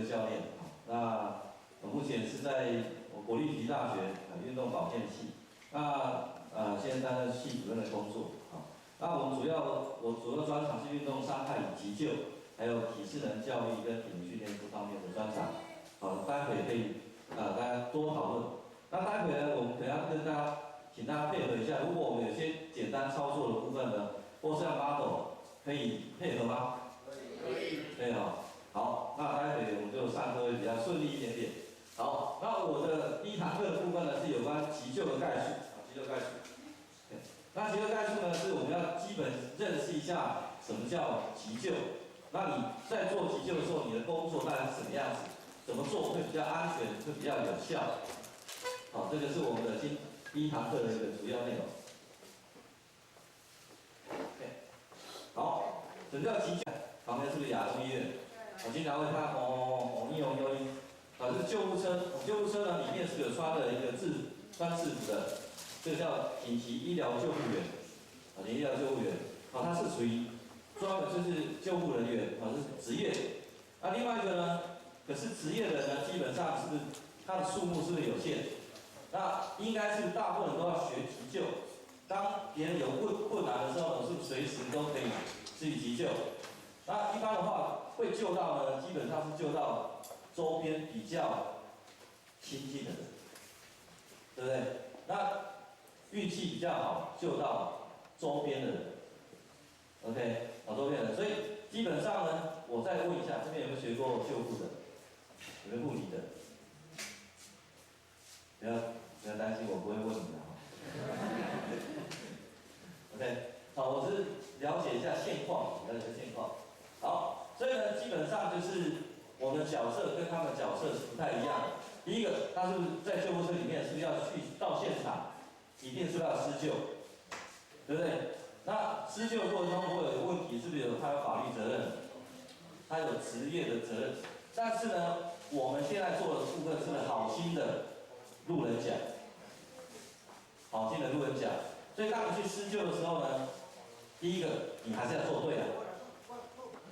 的教练，那我目前是在国立体育大学运动保健系，现在担任系主任的工作。那我主要专长是运动伤害与急救，还有体适能教育跟体能训练这方面的专长。待会可以大家多讨论。那待会呢，我们可能要跟请大家配合一下，如果我们有些简单操作的部分呢，或是要 model 可以配合吗？可以哈。好，那待会我们就上课会比较顺利一点点。好，那我的第一堂课的部分呢是有关急救的概述急救概述。那急救概述呢是我们要基本认识一下什么叫急救。那你在做急救的时候，你的工作大概是什么样子？怎么做会比较安全，会比较有效？好，这个是我们的第一堂课的一个主要内容。好，什么叫急救？旁边是不是亚东医院？我经常会看红衣，是救护车。救护车呢里面是有穿的一个穿制服的，这个叫紧急医疗救护员。紧急医疗救护员，它是属于专门就是救护人员，是职业。那另外一个呢，可是职业的人呢，基本上是不是它的数目是不是有限？那应该是大部分人都要学急救。当别人有困难的时候呢，是不是随时都可以自己急救？那一般的话，会救到呢，基本上是救到周边比较亲近的人，对不对？那运气比较好，救到周边的人 ，OK， 周边的人。所以基本上呢，我再问一下，这边有没有学过救护的？有没有护理的？不要担心，我不会问你的哈。OK， 好，我只是了解一下现况，了解一下现况。好，所以呢，基本上就是我们的角色跟他们的角色是不太一样的。第一个，他是不是在救护车里面，是不是要去到现场，一定是要施救，对不对？那施救过程中如果有问题，是不是他有法律责任？他有职业的责任。但是呢，我们现在做的部分是好心的路人甲，好心的路人甲。所以当你去施救的时候呢，第一个你还是要做对的。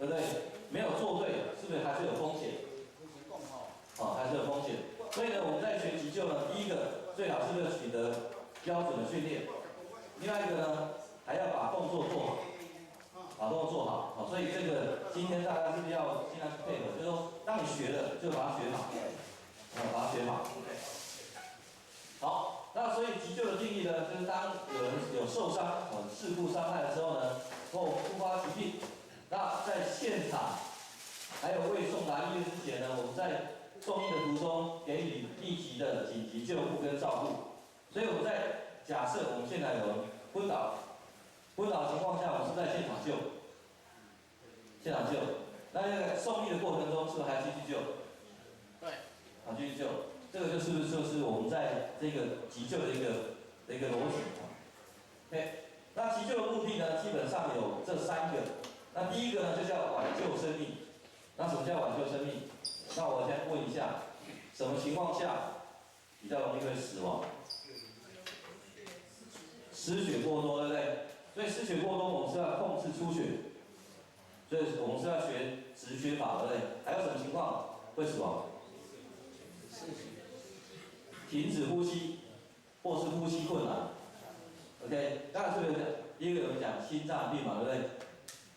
对不对？没有做对，是不是还是有风险？还是有风险。所以呢，我们在学急救呢，第一个最好是不是取得标准的训练？另外一个呢，还要把动作做好，把动作做好。好，所以这个今天大家是不是要尽量去配合？就是说，当你学了，就把它学好，把它学好。好，那所以急救的定义呢，就是当有人有受伤、事故伤害的时候呢，或突发疾病。那在现场还有未送达医院之前呢，我们在送医的途中给予立即的紧急救护跟照顾。所以我们在假设我们现在有昏倒的情况下，我们是在现场救，那在送医的过程中，是不是还继续救？对，继续救。这个就是我们在这个急救的一个逻辑。OK， 那急救的目的呢，基本上有这3个。那第一个呢，就叫挽救生命。那什么叫挽救生命？那我先问一下，什么情况下比较容易会死亡？失血过多，对不对？所以失血过多，我们是要控制出血，所以我们是要学止血法，对不对？还有什么情况会死亡？停止呼吸，或是呼吸困难。OK， 当然这个第一个有讲心脏病嘛，对不对？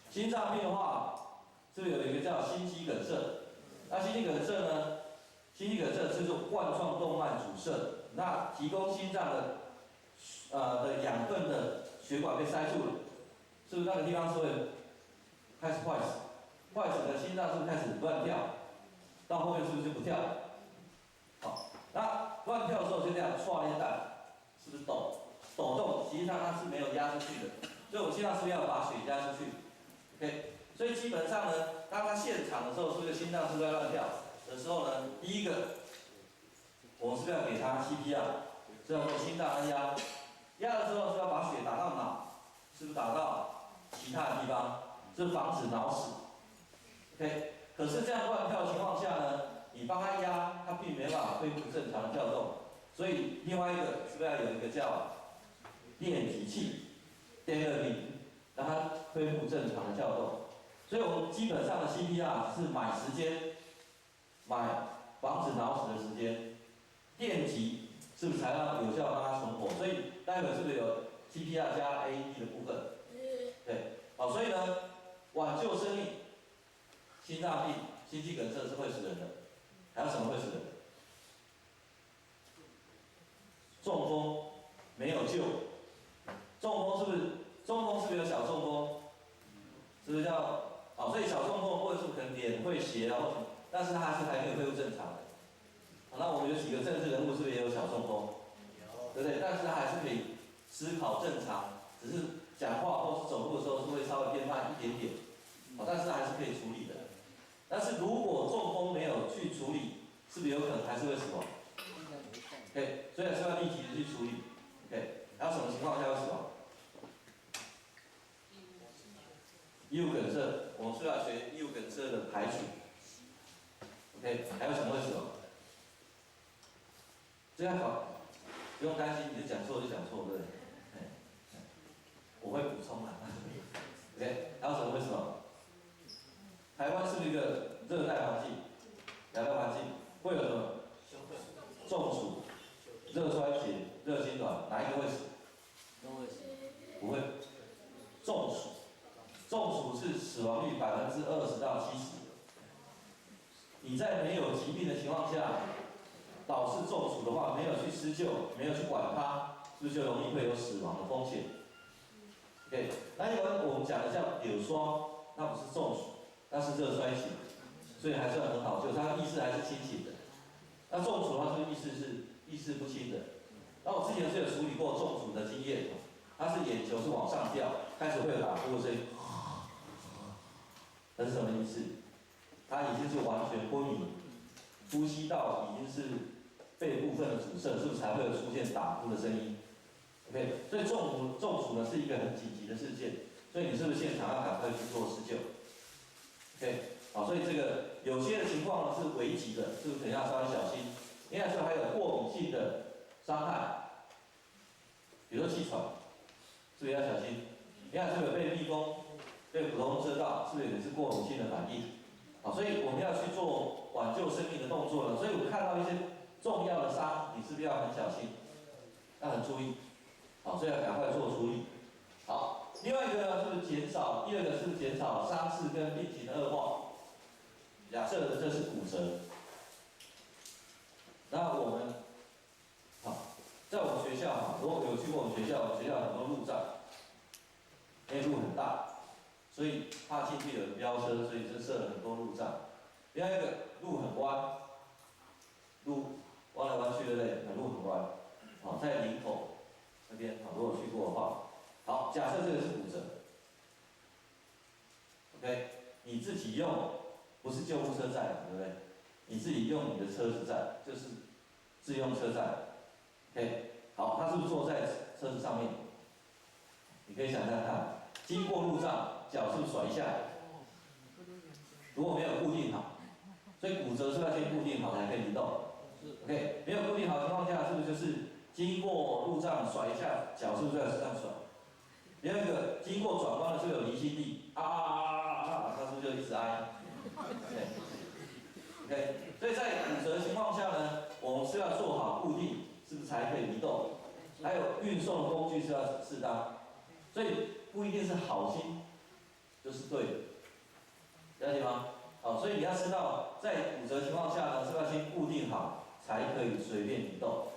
心脏病的话，是不是有一个叫心肌梗塞？那心肌梗塞呢？心肌梗塞是指冠状动脉阻塞，那提供心脏的养分的血管被塞住了，是不是那个地方是会开始坏死？坏死的心脏是不是开始乱跳？到后面是不是就不跳？好，那乱跳的时候就这样唰一弹，是不是抖动？实际上它是没有压出去的，所以我心脏是不是要把水压出去？ OK， 所以基本上呢，当他现场的时候，是不是心脏是不是在乱跳的时候呢？第一个，我们是不是要给他 CPR， 是要做心脏按压，压的时候是要把血打到脑，是不是打到其他的地方，是防止脑死 ？OK， 可是这样乱跳的情况下呢，你帮他压，他并没办法恢复正常的跳动，所以另外一个是不是要有一个叫电击器 ，therapy。 让它恢复正常的跳动，所以我们基本上的 CPR 是买时间，买防止脑死的时间，电击是不是才能有效让它存活？所以待会是不是有 CPR 加 AED 的部分？对，好，所以呢，挽救生命，心脏病、心肌梗塞是会死人的，还有什么会死人？中风没有救，中风是不是？中风是不是有小中风？是不是叫？好，所以小中风或者是可能脸会斜啊或什么，但是它还是可以恢复正常的。好，那我们有几个政治人物是不是也有小中风？对不对？但是他还是可以思考正常，只是讲话或是走路的时候是会稍微变慢一点点，好，但是还是可以处理的。但是如果中风没有去处理，是不是有可能还是会死亡？OK， 所以还是要立即的去处理。OK， 还有什么情况下会死亡？异物梗塞，我们是要学异物梗塞的排除。OK， 还有什么会死亡？这样考，不用担心，你就讲错就讲错，对不对？我会补充的。OK， 还有什么会死亡？台湾是不是一个热带环境？亚热环境会有什么？中暑、热衰竭、热痉挛，哪一个会死？都会死。不会。中暑，中暑是死亡率20%到70%。你在没有疾病的情况下，导致中暑的话，没有去施救，没有去管它，是不是就容易会有死亡的风险 ？OK， 那一般我们讲的叫柳霜，那不是中暑，那是热衰竭，所以还算很好救，他意识还是清醒的。那中暑的话，是意识不清的。那我之前是有处理过中暑的经验，他是眼球是往上吊，开始会有打呼的声音，那是什么意思？他已经是完全昏迷，呼吸道已经是肺部分的阻塞，是不是才会有出现打呼的声音 ？OK， 所以中暑呢是一个很紧急的事件，所以你是不是现场要赶快去做施救 ？OK， 好，所以这个有些的情况呢是危急的，是不是可能要稍微小心？另外说还有过敏性的伤害，比如说气喘，是不是要小心？另外是不是有被蜜蜂、被普通蛰到，是不是也是过敏性的反应？好，所以我们要去做挽救生命的动作了。所以我们看到一些重要的伤，你是不是要很小心，要很注意？好，所以要赶快做处理。好，另外一个呢，是不是减少？第二个是不是减少伤势跟病情的恶化？假设这是骨折，那我们好，在我们学校如果有去过我们学校，我们学校很多路障，因为路很大。所以怕进去有人飙车，所以就设了很多路障。另外一个路很弯，路弯来弯去，对不对？路很弯。好，在林口那边，好，如果去过的话，好，假设这个是骨折 ，OK， 你自己用，不是救护车载，对不对？你自己用你的车子载，就是自用车载 ，OK， 好，他是不是坐在车子上面？你可以想想看。经过路障，脚是不是甩一下？如果没有固定好，所以骨折是要先固定好才可以移动。OK， 没有固定好的情况下，是不是就是经过路障甩一下，脚是不是要这样甩？第二个，经过转弯的时候有离心力，它是不是就一直挨？OK， 所以在骨折的情况下呢，我们是要做好固定，是不是才可以移动？还有运送的工具是要适当，所以。不一定是好心就是对的，了解吗？好，所以你要知道，在骨折情况下呢，是要先固定好，才可以随便移动，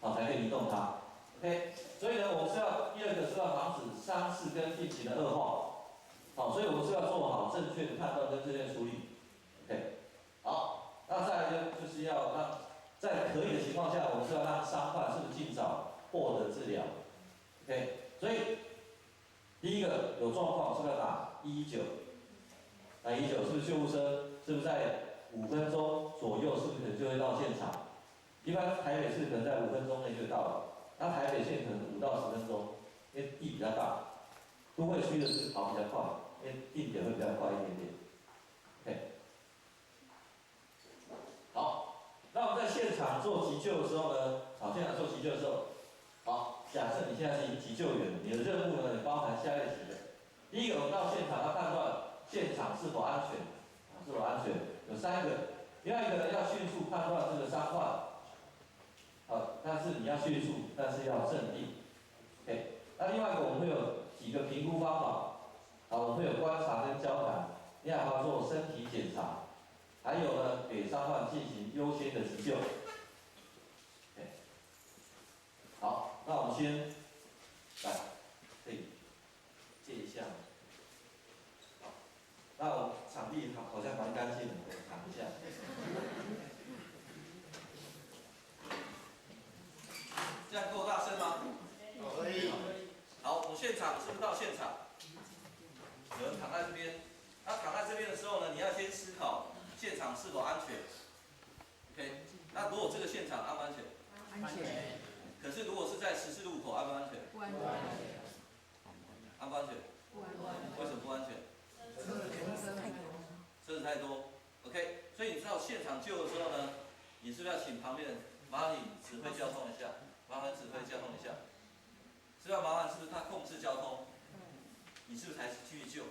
好，才可以移动它。OK， 所以呢，我们是要第二个是要防止伤势跟病情的恶化，好，所以我们是要做好正确的判断跟正确处理。OK， 好，那再来就是要让在可以的情况下，我们是要让伤患是不是尽早获得治疗。OK， 所以。第一个有状况是不是要打119？打119是不是救护车？是不是在5分钟左右？是不是可能就会到现场？一般台北市可能在5分钟内就到了，那台北县可能5到10分钟，因为地比较大。都会区的是跑比较快，因为定点会比较快一点点。OK， 好，那我们在现场做急救的时候呢，好，现场做急救的时候。好，假设你现在是急救员，你的任务呢，包含下列几个。第一个，我们到现场要判断现场是否安全，是否安全，有3个。另外一个要迅速判断这个伤患，但是你要迅速，但是要镇定。OK， 那另外一个我们会有几个评估方法，我们会有观察跟交谈，另外还要做身体检查，还有呢给伤患进行优先的急救。OK， 好，那我们先来，可以借一下。好，那我们场地好像蛮干净的，我躺一下。这样够大声吗？可以。好，我们现场是不是到现场？有人躺在这边，他躺在这边的时候呢，你要先思考现场是否安全。OK， 那如果这个现场安不安全？安全。可是如果是在14路口安不安全？不安全。安不安全？不安全。为什么不安全？车子太多。OK， 所以你知道现场救的时候呢，你是不是要请旁边人麻烦你指挥交通一下？麻烦指挥交通一下。是要麻烦是不是他控制交通？你是不是才继续救？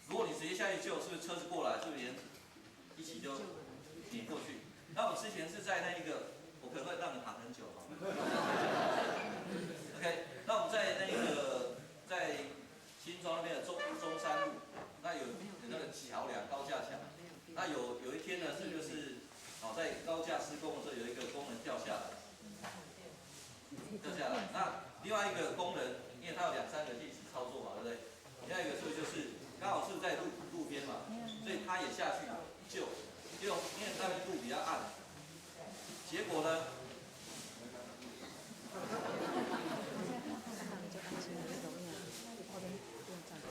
如果你直接下去救，是不是车子过来，是不是连一起就碾过去？那我之前是在那一个，我可能会让你躺很久哈。OK， 那我们在那个在新庄那边的中山路，那有那个桥梁高架桥，那有一天呢是就是在高架施工的时候有一个工人掉下来。那另外一个工人，因为他有2、3个一起操作嘛，对不对？另外一个是不是就是刚好是在路边嘛，所以他也下去救，因为那边路比较暗，结果呢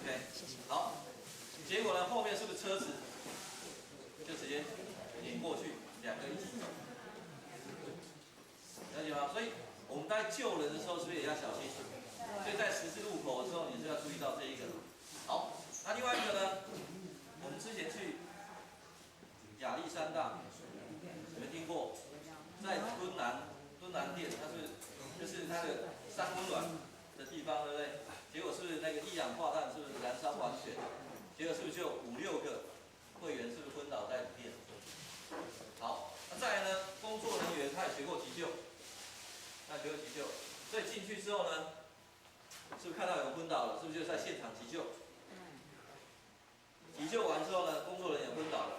，OK， 好，结果呢后面是不是车子就直接碾过去，2个一起走，了解吗？所以我们在救人的时候，是不是也要小心？所以在14路口的时候，你是要注意到这一个。好，那另外一个呢？我们之前去亚历山大，有没有听过？在敦南店，它就是它的3温暖的地方，对不对？结果是不是那个一氧化碳是不是燃烧完全？结果是不是就5、6个会员是不是昏倒在里面？好，那再来呢？工作人员他也学过急救。那学过急救，所以进去之后呢，是不是看到有昏倒了？是不是就在现场急救？急救完之后呢，工作人员昏倒了，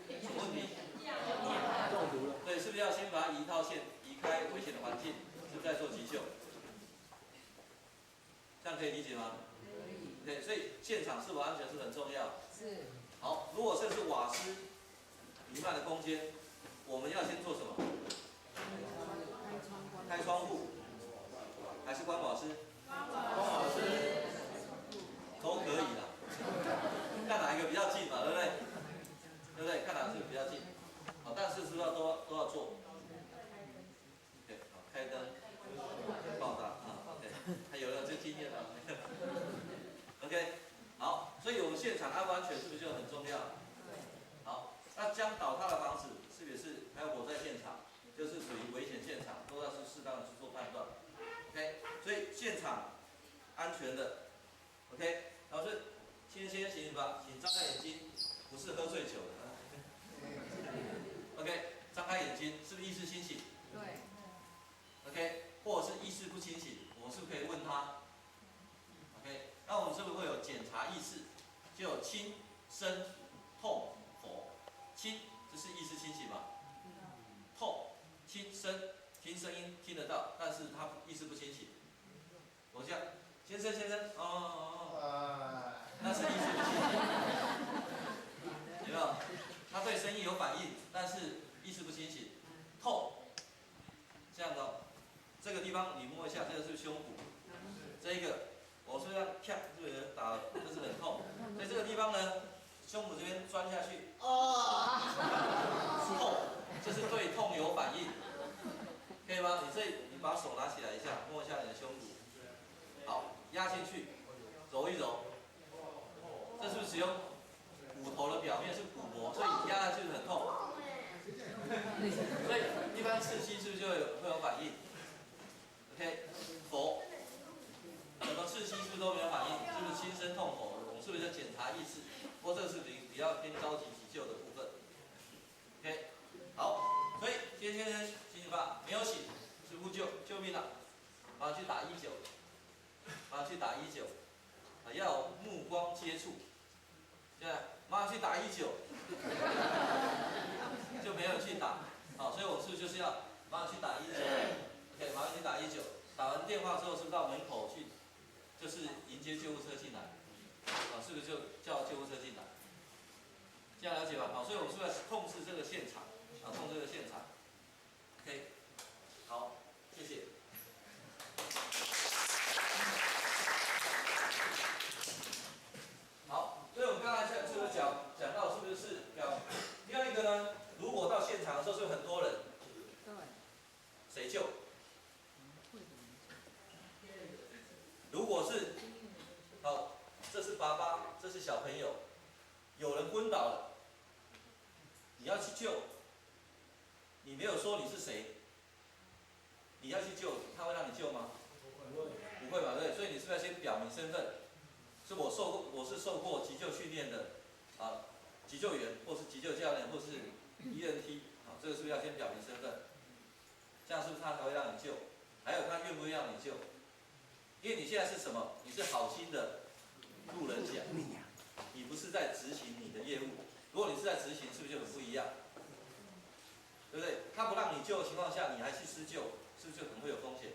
什么问题？中毒了。对，是不是要先把他移开危险的环境，是不是在做急救？这样可以理解吗？可以。对，所以现场是否安全是很重要。是。好，如果这是瓦斯弥漫的空间，我们要先做什么？开窗户，还是关瓦斯？关瓦斯都可以啦，看哪一个比较近嘛，对不对？对不对？看哪个是比较近。好，但是是不是都要做？对，好，开灯，爆炸啊 ，OK， 还有了这经验啊，OK， 好，所以我们现场安不安全是不是就很重要？好，那将倒塌的房子是不是还有火灾现场？就是属于危险现场，都要是适当的去做判断。OK， 所以现场安全的 ，OK， 老师，先行吧，请张开眼睛，不是喝醉酒的。OK， 张开眼睛，是不是意识清醒？对。OK， 或者是意识不清醒，我们是不是可以问他 ？OK， 那我们是不是会有检查意识？就有轻、深、痛、否。轻，这是意识清醒嘛？痛。轻声，听声音听得到，但是他意识不清醒。我这样，先生，那是意识不清醒，有没有？他对声音有反应，但是意识不清醒。痛，这样的，这个地方你摸一下，这个是胸骨，这一个，我是要啪，是不是打了？这是很痛，所以这个地方呢，胸骨这边钻下去，痛。这是对痛有反应，可以吗？你把手拿起来一下，摸一下你的胸骨，好，压进去，揉一揉，这是不是使用骨头的表面是骨膜，所以你压下去很痛，所以一般刺激是不是就会有反应 ？OK， 否，什么刺激是不是都没有反应？是不是轻声痛否？我们是不是在检查意识？不过这个是比较偏高级急救的命了，马上去打119，马上去打119，要有目光接触，现在马上去打119，就没有去打，所以我们是不是就是要马上去打119？OK， 马上去打119，打完电话之后是不是到门口去，就是迎接救护车进来，是不是就叫救护车进来？这样了解吧？所以我们是不是要控制这个现场？控制这个现场。OK， 好，谢谢。好，所以我们刚才是不是讲到是不是第二一个呢？如果到现场的时候是不是很多人？谁救？如果是好，这是爸爸，这是小朋友，有人昏倒了，你要去救，你没有说你是谁，你要去救，他会让你救吗？不会嘛，对不对？所以你是不是要先表明身份？是我是受过急救训练的急救员，或是急救教练，或是 EMT， 这个是不是要先表明身份？这样是不是他才会让你救？还有他愿不愿意让你救？因为你现在是什么？你是好心的路人甲，你不是在执行你的业务。如果你是在执行，是不是就很不一样？对不对？他不让你救的情况下，你还去施救，是不是就很会有风险？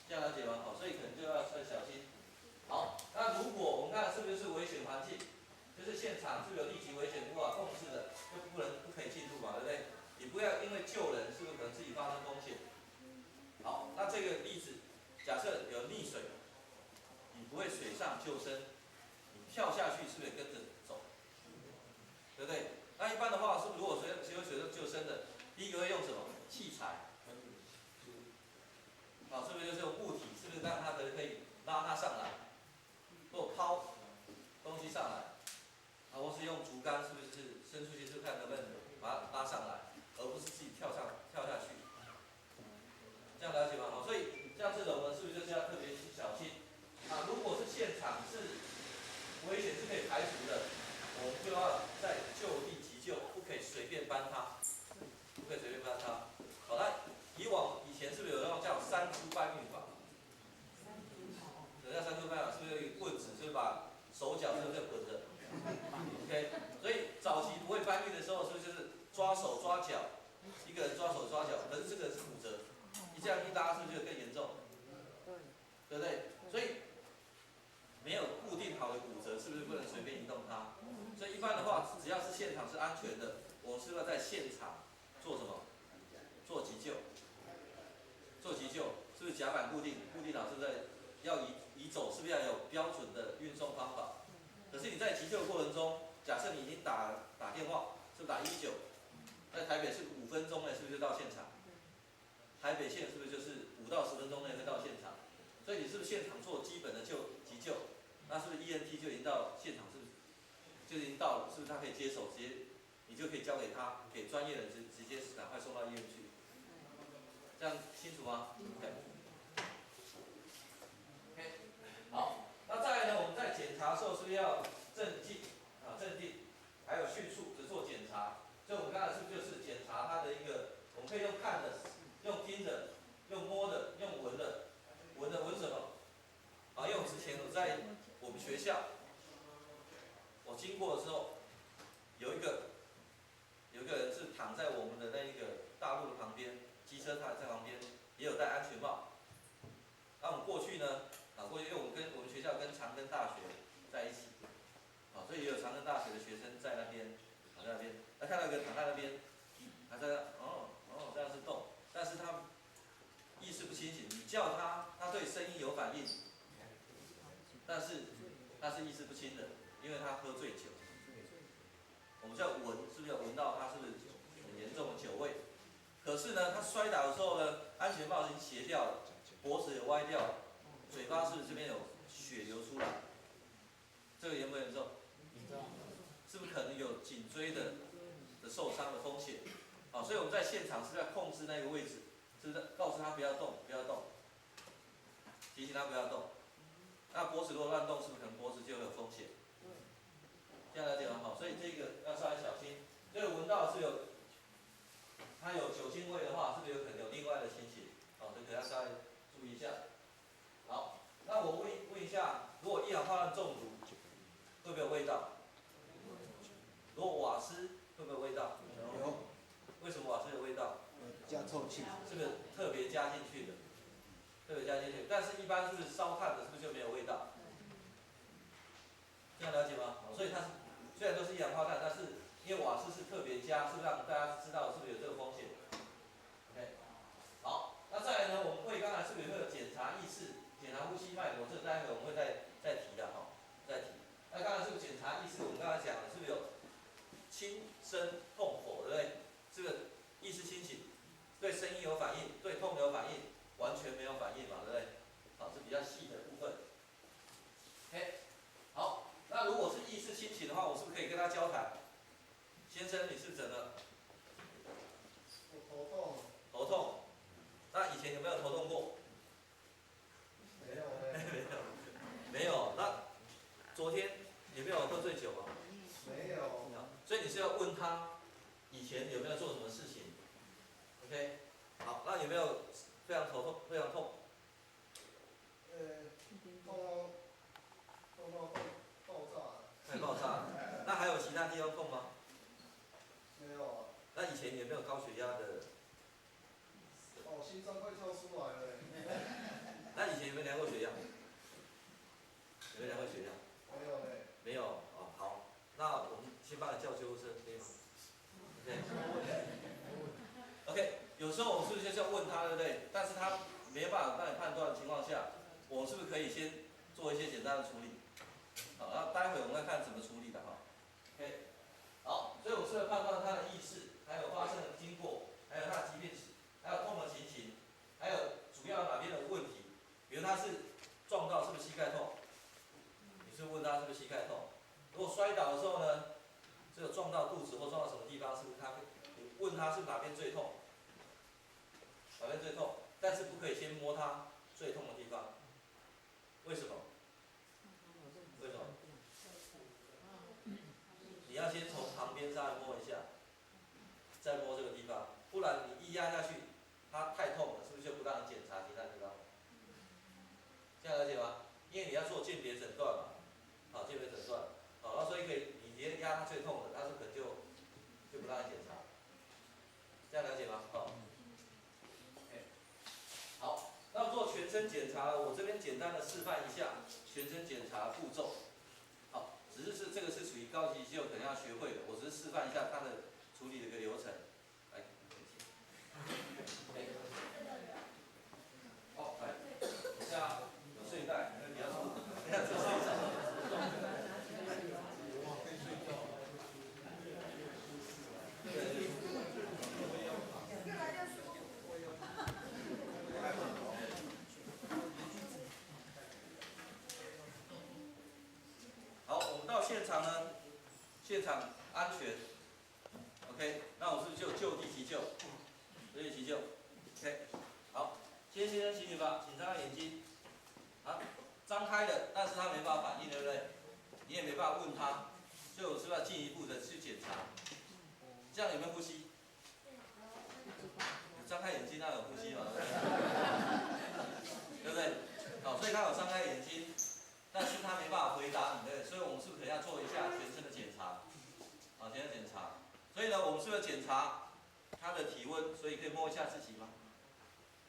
这样了解吗？所以可能就要很小心。好，那如果我们看是不是危险环境，就是现场是不是有立即危险无法控制的，就不可以进入嘛，对不对？你不要因为救人，是不是可能自己发生风险？好，那这个例子，假设有溺水，你不会水上救生，你跳下去是不是也跟着走？对不对？那一般的话，是不是如果有水上救生的，第一个会用什么器材？是不是就是用物体？是不是让它可以拉它上来？或抛东西上来，或是用竹竿，是不是伸出去就看能不能把它拉上来，而不是自己跳下去？这样了解吗？所以像这种呢，是不是就是要特别去小心？如果是现场是危险是可以排除的，我们就要在就地急救，不可以随便搬它，不可以随便搬它。好，那以前是不是有那种叫3株搬运法？叫3株搬运法，是不是有一个棍子，就是把手脚是不是捆着 ？OK， 所以早期不会搬运的时候，是不是就是抓手抓脚，一个人抓手抓脚，可是这个人是骨折，你这样一拉，是不是就更严重？对不对？所以没有固定好的骨折，是不是不能随便移动它？所以一般的话，只要是现场是安全的，我们是要在现场做什么？做急救。做急救是不是甲板固定好？是不是要移走？是不是要有标准的运送方法？可是你在急救的过程中，假设你已经打电话，是不是打119？在台北是5分钟内，是不是就到现场？台北县是不是就是5到10分钟内会到现场？所以你是不是现场做基本的急救？那是不是 EMT 就已经到现场？是不是就已经到了？是不是他可以接手，直接你就可以交给他，给专业的人直接赶快送到医院去？这样清楚吗 ？OK， 好，那再来呢？我们在检查的时候是不是要镇静还有迅速的做检查？所以我们刚才是不是就是检查它的一个，我们可以用看的，用听的，用摸的，用闻的，闻什么？因为我之前我在我们学校，我经过的时候，有一个人是躺在我们的那一个大路的旁边，机车他在旁边，也有戴安全帽。那我们过去呢，过去因为我们学校跟长庚大学在一起，所以也有长庚大学的学生在那边，躺在那边，看到一个躺在那边，还在这样是动，但是他意识不清醒，你叫他，他对声音有反应，但是他是意识不清的，因为他喝醉酒。我们叫闻，是不是有闻到他是不是很严重的酒味？可是呢，他摔倒的时候呢，安全帽已经斜掉了，脖子也歪掉了，嘴巴是不是这边有血流出来？这个严不严重？是不是可能有颈椎的受伤的风险？所以我们在现场是在控制那个位置，是不是告诉他不要动，不要动，提醒他不要动。那脖子如果乱动，是不是可能脖子就有风险？这样了解吗？所以这个要稍微小心。这个闻到是它有酒精味的话，是不是有可能有另外的情形？虽然都是一氧化碳，但是因为瓦斯是特别加，是让大家知道是不是有这个风险。OK， 好，那再来呢，我们会刚才是不是会有检查意识、检查呼吸脉搏，这待会我们会再提的哈，再提。那刚才是不是检查意识？我们刚才讲的是不是有轻、深、痛、火，对不对？是不是意识清醒？对声音有反应，对痛有反应，完全没有反应嘛，对不对？好，是比较细的部分。OK， 好，那如果是意识清醒的话，我是不是可以跟他交谈？先生，你是怎么？我头痛。头痛。那以前有没有头痛过？没有嘞。没有。没有。那昨天有没有喝醉酒啊？没有。所以你是要问他以前有没有做什么事情 ？OK， 好，那有没有非常头痛、非常痛？痛到爆炸了。快爆炸了。那还有其他地方痛吗？没有啊。那以前有没有高血压的？哦，心脏快跳出来了。那以前有没有量过血压？有没有量过血压？没有嘞。没有哦，好，那我们先帮你叫救护车，可以吗 ？OK， 有时候我们是不是就是要问他，对不对？但是他没有办法帮你判断的情况下，我是不是可以先做一些简单的处理？好，那待会我们来看怎么处理的哈。OK， 好，所以我是要判断他的意识，还有发生的经过，还有他的疾病史，还有痛的情形，还有主要哪边的问题，比如他是撞到是不是膝盖痛？你是问他是不是膝盖痛？如果摔倒的时候呢，只有撞到肚子或撞到什么地方，是不是他会？你问他是哪边最痛？哪边最痛？但是不可以先摸他最痛的地方，为什么？为什么？你要先从旁边稍微摸一下，再摸这个地方，不然你一压下去，它太痛了，是不是就不让你检查其他地方？这样了解吗？因为你要做鉴别诊断嘛，好，鉴别诊断，好，那所以可以你直接压它最痛的，它是可能就不让你检查，这样了解吗？好。好，那做全身检查，我这边简单的示范一下全身检查步骤。好，只是这个是属于高级急救可能要学会的，我只是示范一下它的处理的一个流程。来，好，来，等一下有睡袋，因为比较舒服，等一下就睡着。好，我们到现场呢，现场安全 ，OK， 那我是不是就就地急救？就地急救 ，OK， 好，先生醒醒吧，请张开眼睛，啊，张开了，但是他没办法反应，对不对？你也没办法问他，所以我是不是要进一步的去检查？这样有没有呼吸？张开眼睛，他有呼吸嘛？对不对？好，所以他有张开眼睛。但是他没办法回答你的，所以我们是不是可能要做一下全身的检查？啊，全身检查。所以呢，我们是不是检查他的体温？所以可以摸一下自己吗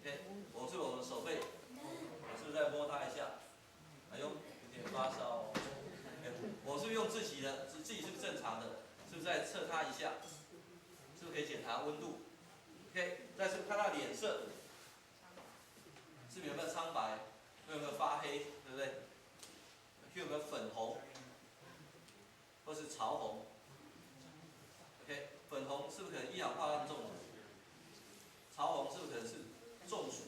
？OK， 我是我的手背，我是不是再摸他一下？哎呦，有点发烧哦。OK， 我是不是用自己的，自己是不是正常的？是不是再测他一下？是不是可以检查温度 ？OK， 再是看他脸色，是不是有没有苍白？有没有发黑？对不对？有没有粉红，或是潮红 ？OK， 粉红是不是可能一氧化碳中毒？潮红是不是可能是中暑，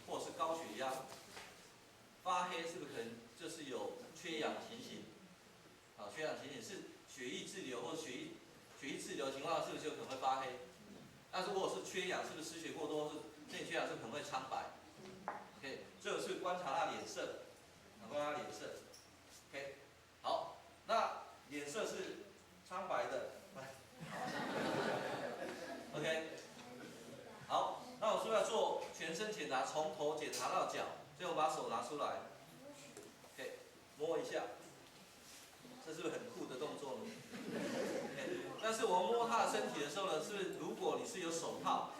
或是高血压？发黑是不是可能就是有缺氧情形？啊，缺氧情形是血液滞留或血液滞留的情况，是不是就可能会发黑？那如果是缺氧，是不是失血过多，是内缺氧，是不是可能会苍白 ？OK， 这个是观察他脸色，观察他脸色。OK， 好，那脸色是苍白的，OK， 好，那我是不是要做全身检查，从头检查到脚？所以我把手拿出来 ，OK， 摸一下，这是不是很酷的动作呢 ？OK， 但是我摸他的身体的时候呢，是不是如果你是有手套，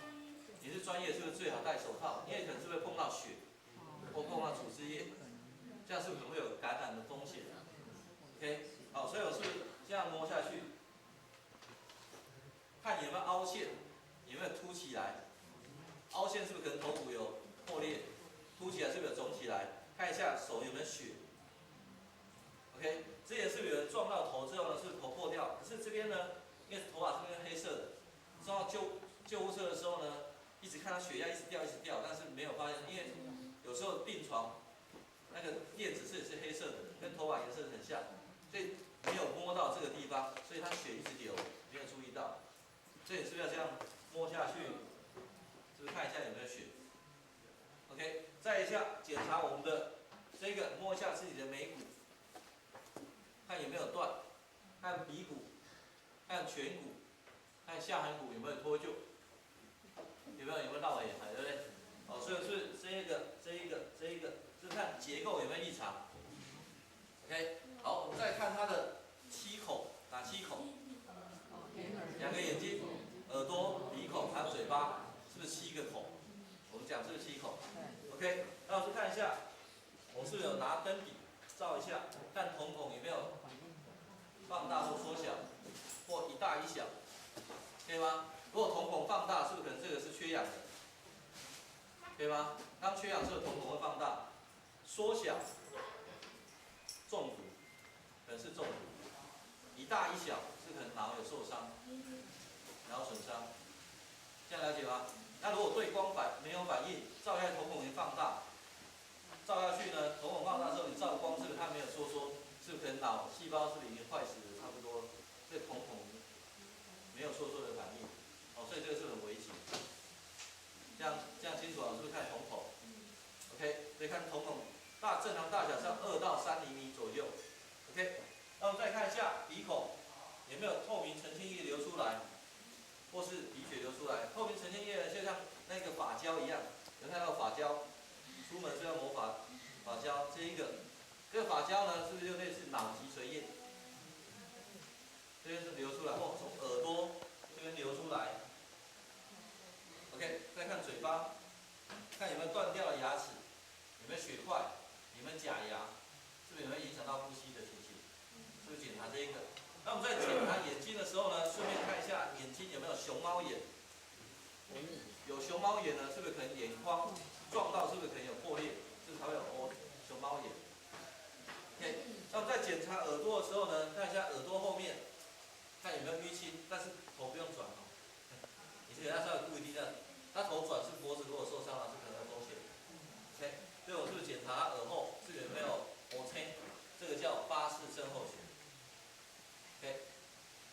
你是专业，是不是最好戴手套？因为可能是会碰到血，或碰到组织液，这样是不是可能会有感染的风险？OK， 好，所以我是这样摸下去，看有没有凹陷，有没有凸起来。凹陷是不是可能头骨有破裂？凸起来是不是有肿起来？看一下手有没有血。OK， 之前是不是有人撞到头之后呢，是不是头破掉？可是这边呢，因为头发这边黑色的，撞到救护车的时候呢，一直看他血压一直掉，但是没有发现，因为有时候病床那个垫子是黑色的，跟头发颜色很像，所以没有摸到这个地方，所以他血一直流，没有注意到。所以是不是要这样摸下去？是不是看一下有没有血 ？OK， 再一下检查我们的这个，摸一下自己的眉骨，看有没有断，看鼻骨，看颧骨，看下颌骨有没有脱臼，有没有绕眼海，对不对？哦，所以是这一个，就是看结构有没有异常。OK， 好，我们再看它的七口，哪七口？两个眼睛、耳朵、鼻孔还有嘴巴，是不是7个口？我们讲是不是7口 ？OK， 那我们看一下，我们是不是有拿灯笔照一下，看瞳孔有没有放大或缩小，或一大一小，可以吗？如果瞳孔放大，是不是可能这个是缺氧的？可以吗？当缺氧时候，瞳孔会放大，缩小，中毒，可能是中毒。一大一小是可能脑有受伤，脑损伤，这样了解吗？那如果对光没有反应，照下去瞳孔已经放大，照下去呢，瞳孔放大之后你照光是不是它没有收缩？是不是可能脑细胞是不是已经坏死的差不多了？所以瞳孔没有收缩的反应，哦，所以这个是很危险。这样清楚了，是不是看瞳孔 ？OK， 所以看瞳孔正常大小是要2到3厘米左右。OK， 那我们再看一下鼻孔有没有透明澄清液流出来，或是鼻血流出来。透明澄清液呢，就像那个发胶一样，有看到发胶，出门是要抹发胶。这个发胶呢，是不是就类似脑脊髓液？这边是流出来，或从耳朵这边流出来。OK， 再看嘴巴，看有没有断掉的牙齿，有没有血块，有没有假牙，是不是有没有影响到呼吸的情形？是不是检查这一个？那我们在检查眼睛的时候呢，顺便看一下眼睛有没有熊猫眼。有熊猫眼呢，是不是可能眼眶撞到，是不是可能有破裂，是不是才会有熊猫眼 ？OK， 那我们在检查耳朵的时候呢，看一下耳朵后面，看有没有淤青，但是头不用转哦。你是给他稍微顾一下，他头转是脖子如果受伤了，是可能有风险。OK， 所以我是不是检查耳后是有没有凹陷？这个叫巴氏症候群。OK，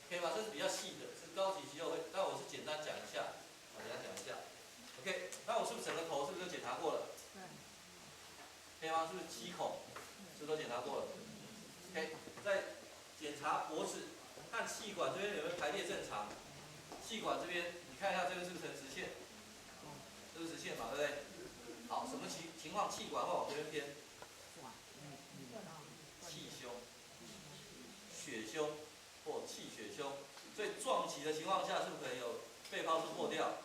可以吗？这是比较细的，是高级肌肉会，但我是简单讲一下，简单讲一下。OK， 那我是不是整个头是不是都检查过了？可以吗？是不是7口？是不是都检查过了 ？OK， 再检查脖子，看气管这边有没有排列正常。气管这边，你看一下这边是不是呈直线？这是直线嘛，对不对？好，什么情况气管会往这边偏？气胸、血胸或气血胸。所以撞击的情况下，是不是可能有肺泡是破掉？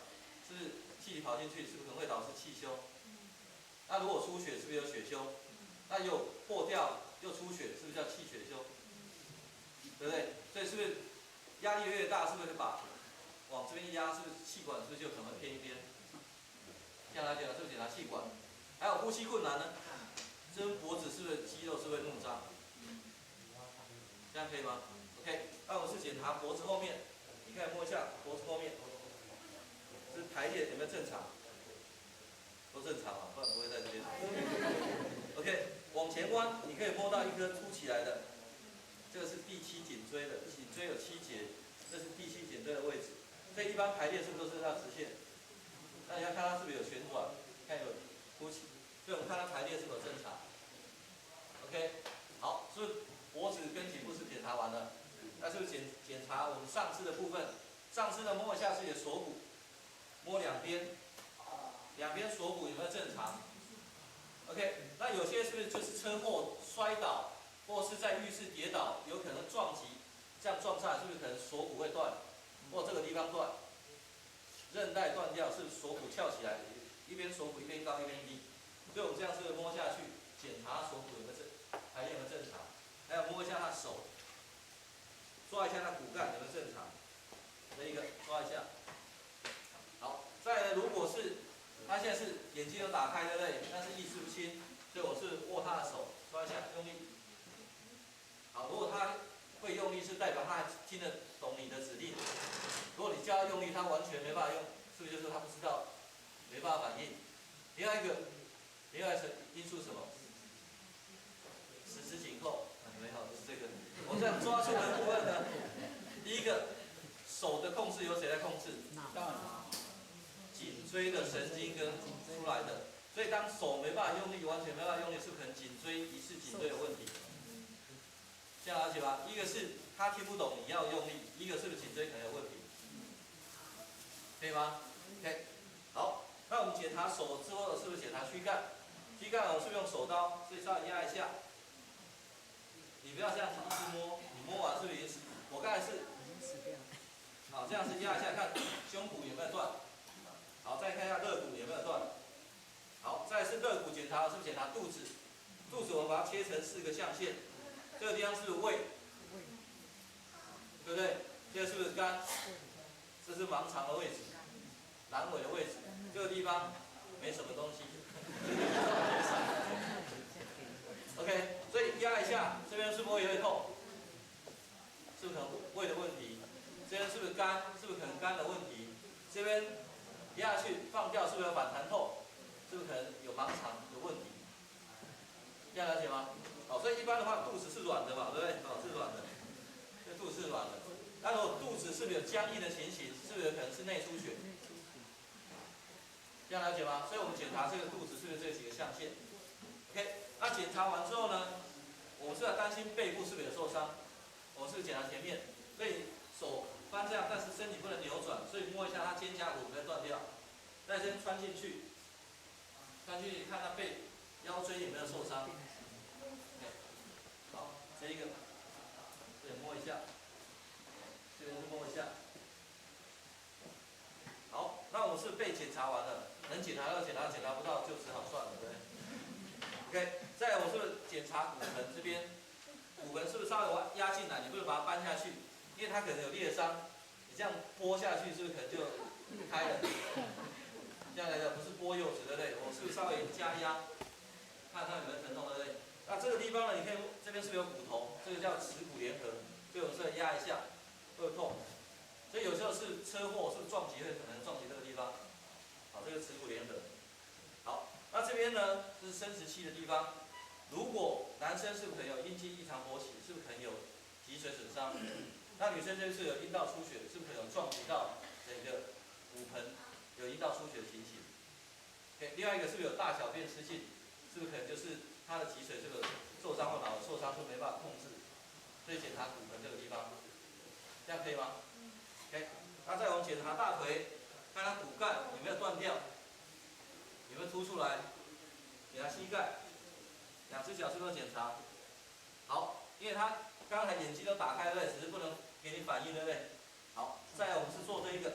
是不是气体跑进去，是不是可能会导致气胸？那如果出血，是不是有血胸？那又破掉又出血，是不是叫气血胸？对不对？所以是不是压力越大，是不是把往这边压，是不是气管是不是就可能会偏一边？这样来讲，是不是检查气管？还有呼吸困难呢？这边脖子是不是肌肉是会怒张？这样可以吗 ？OK， 那我是检查脖子后面，你可以摸一下脖子后面，是排列有没有正常？都正常嘛，不然不会在这边。OK， 往前弯，你可以摸到一颗凸起来的，这个是第7颈椎的，颈椎有7节，这是第7颈椎的位置。所以一般排列是不是都是要直线？那你要看它是不是有旋转，看有凸起，所以我们看它排列是否正常。OK， 好，所以脖子跟颈部是检查完了，那是不是检查我们上肢的部分？上肢呢摸一下自己的锁骨，摸两边锁骨有没有正常 ？OK， 那有些是不是就是车祸摔倒，或是在浴室跌倒，有可能撞击，这样撞上来是不是可能锁骨会断，或这个地方断，韧带断掉，是不是锁骨翘起来，一边锁骨一边高一边低，所以我们这样是不是摸下去，检查锁骨有没有排列有没有正常，还有摸一下他手，抓一下那骨干有没有正常，这一个抓一下。好，再来如果是他现在是眼睛都打开，对不对？但是意识不清，所以我是握他的手，抓一下，用力。好，如果他会用力，是代表他还听得懂你的指令。如果你叫他用力，他完全没办法用，是不是就是他不知道，没办法反应？另外一个因素是什么？十指紧扣，没有，就是这个。我们在抓住的部分呢，第一个手的控制由谁来控制？颈椎的神经跟出来的，所以当手没办法用力，完全没办法用力，是不是可能颈椎疑似颈椎有问题？这样了解吧？一个是他听不懂你要用力，一个是不是颈椎可能有问题？可以吗 ？OK， 好，那我们检查手之后是不是检查躯干？躯干我是不是用手刀，所以稍微压一下。你不要这样子一直摸，你摸完是不是已经死？我刚才是，好，这样子压一下，看胸骨有没有断。好，再看一下肋骨有没有断。好，再来是肋骨检查，是不是检查肚子？肚子我们把它切成4个象限，这个地方是不是胃？对不对？这个是不是肝？这是盲肠的位置，阑尾的位置，这个地方没什么东西。OK， 所以压一下，这边是不是胃会痛？是不是可能胃的问题？这边是不是肝？是不是可能肝的问题？这边压下去放掉，是不是有反弹痛？是不是可能有盲肠的问题？这样了解吗？好，所以一般的话，肚子是软的嘛，对不对？好，是软的，这肚子是软的。那如果肚子是不是有僵硬的情形？是不是有可能是内出血？这样了解吗？所以我们检查这个肚子是不是这几个象限 ？OK， 那检查完之后呢，我们是要担心背部是不是有受伤？我们是不是检查前面？所以手翻这样，但是身体不能扭转，所以摸一下它肩胛骨不要断掉，再先穿进去，穿进去看它背腰椎有没有受伤。OK， 好，这一个，对，摸一下，这边是摸一下。好，那我们是被检查完了，能检查到检查，检查不到就只好算了，对不对 ？OK， 再来我是不是检查骨盆这边？骨盆是不是稍微压进来？你不能把它搬下去，因为它可能有裂伤，你这样拨下去是不是可能就开了？这样来的不是拨柚子，对不对？我是不是稍微加压，看它有没有疼痛，对不对？那这个地方呢，你可以这边是不是有骨头？这个叫耻骨联合，所以我们是要压一下，会有痛。所以有时候是车祸，是不是撞击会可能撞击这个地方？好，这个耻骨联合。好，那这边呢，这是生殖器的地方。如果男生是不是可能有阴茎异常勃起，是不是可能有脊髓损伤？那女生这边是有阴道出血，是不是可能有撞击到整个骨盆，有阴道出血的情形 ？OK， 另外一个是不是有大小便失禁？是不是可能就是他的脊髓这个受伤或脑受伤就没办法控制？所以检查骨盆这个地方，这样可以吗？ OK， 那再我们检查大腿，看它骨干有没有断掉，有没有凸出来，检查膝盖，两只脚是不是检查？好，因为他刚才眼睛都打开，对不对？只是不能给你反应，对不对？好，再来我们是做这一个，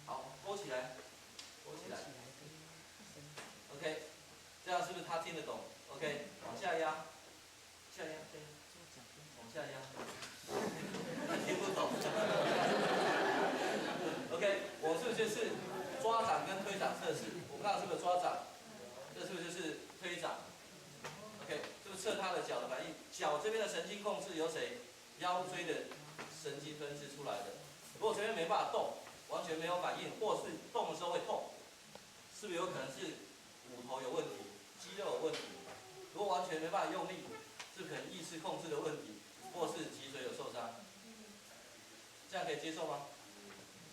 好，勾起来，勾起来 ，OK， 这样是不是他听得懂 ？OK， 往下压，下压，往下压，听不懂。OK， 我是不是就是抓掌跟推掌测试？我刚刚是不是抓掌？这是不是就是推掌 ？OK， 是不是测他的脚的反应？脚这边的神经控制由谁？腰椎的神经分支出来的。如果这边没办法动，完全没有反应，或是动的时候会痛，是不是有可能是骨头有问题、肌肉有问题？如果完全没办法用力，是不是可能意识控制的问题，或是脊髓有受伤？这样可以接受吗？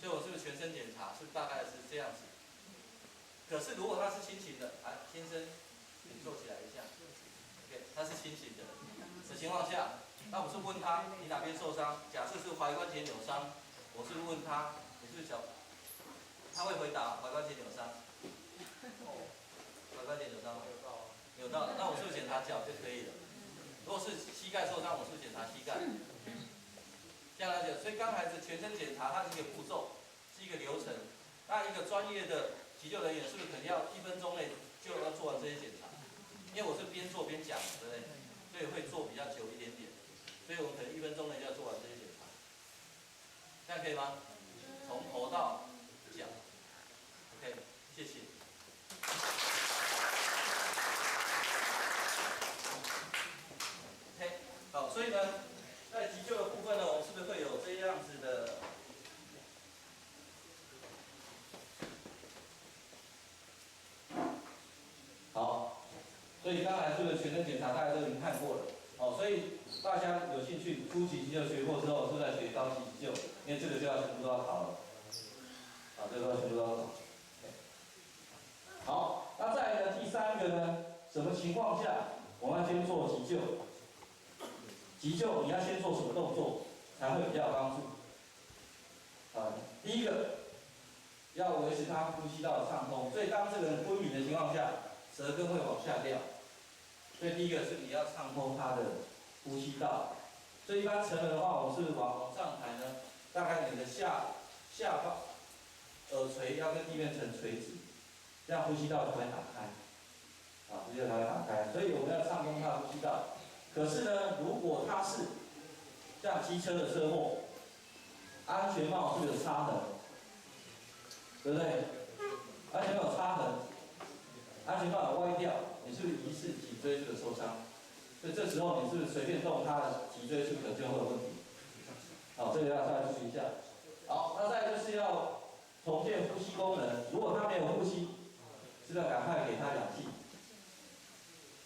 所以我是不是全身检查？是不是大概是这样子？可是如果他是清醒的，来，先生，你坐起来一下。OK， 他是清醒的情况下，那我是问他你哪边受伤？假设是踝关节扭伤，我是不是问他你是不是脚？他会回答踝关节扭伤。踝关节扭伤吗？扭到，那我是不是检查脚就可以了？如果是膝盖受伤，我是不是检查膝盖？这样了解，所以刚才是全身检查，它是一个步骤，是一个流程。那一个专业的急救人员是不是可能要1分钟内就要做完这些检查？因为我是边做边讲，对不对？所以会做比较久一点点，所以我们可能1分钟内就要做完这些检查。这样可以吗？从头到脚 ，OK， 谢谢。OK， 好，所以呢，在急救的部分呢，我们是不是会有这样子的？好，所以刚才这个全身检查大家都已经看过了，哦，所以大家有兴趣初级急救学过之后，是不是在学高级急救？因为这个就要全部都要考了，啊，这个要全部都要考。好，那再来呢，第三个呢，什么情况下我们要先做急救？急救你要先做什么动作才会比较有帮助？啊，第一个要维持他呼吸道的畅通，所以当这个人昏迷的情况下，舌根会往下掉，所以第一个是你要畅通他的呼吸道。所以一般成人的话，我们是往上抬呢，大概你的下方耳垂要跟地面呈垂直，这样呼吸道才会打开，啊，呼吸道才会打开。所以我们要畅通他的呼吸道。可是呢，如果他是像机车的车祸，安全帽是不是有擦痕？对不对？安全帽有擦痕，安全帽有歪掉，你是不是疑似脊椎这个受伤？所以这时候你是不是随便动它的脊椎处可能就会有问题？好，这个要稍微注意一下。好，那再就是要重建呼吸功能。如果他没有呼吸，是不是要赶快给他氧气？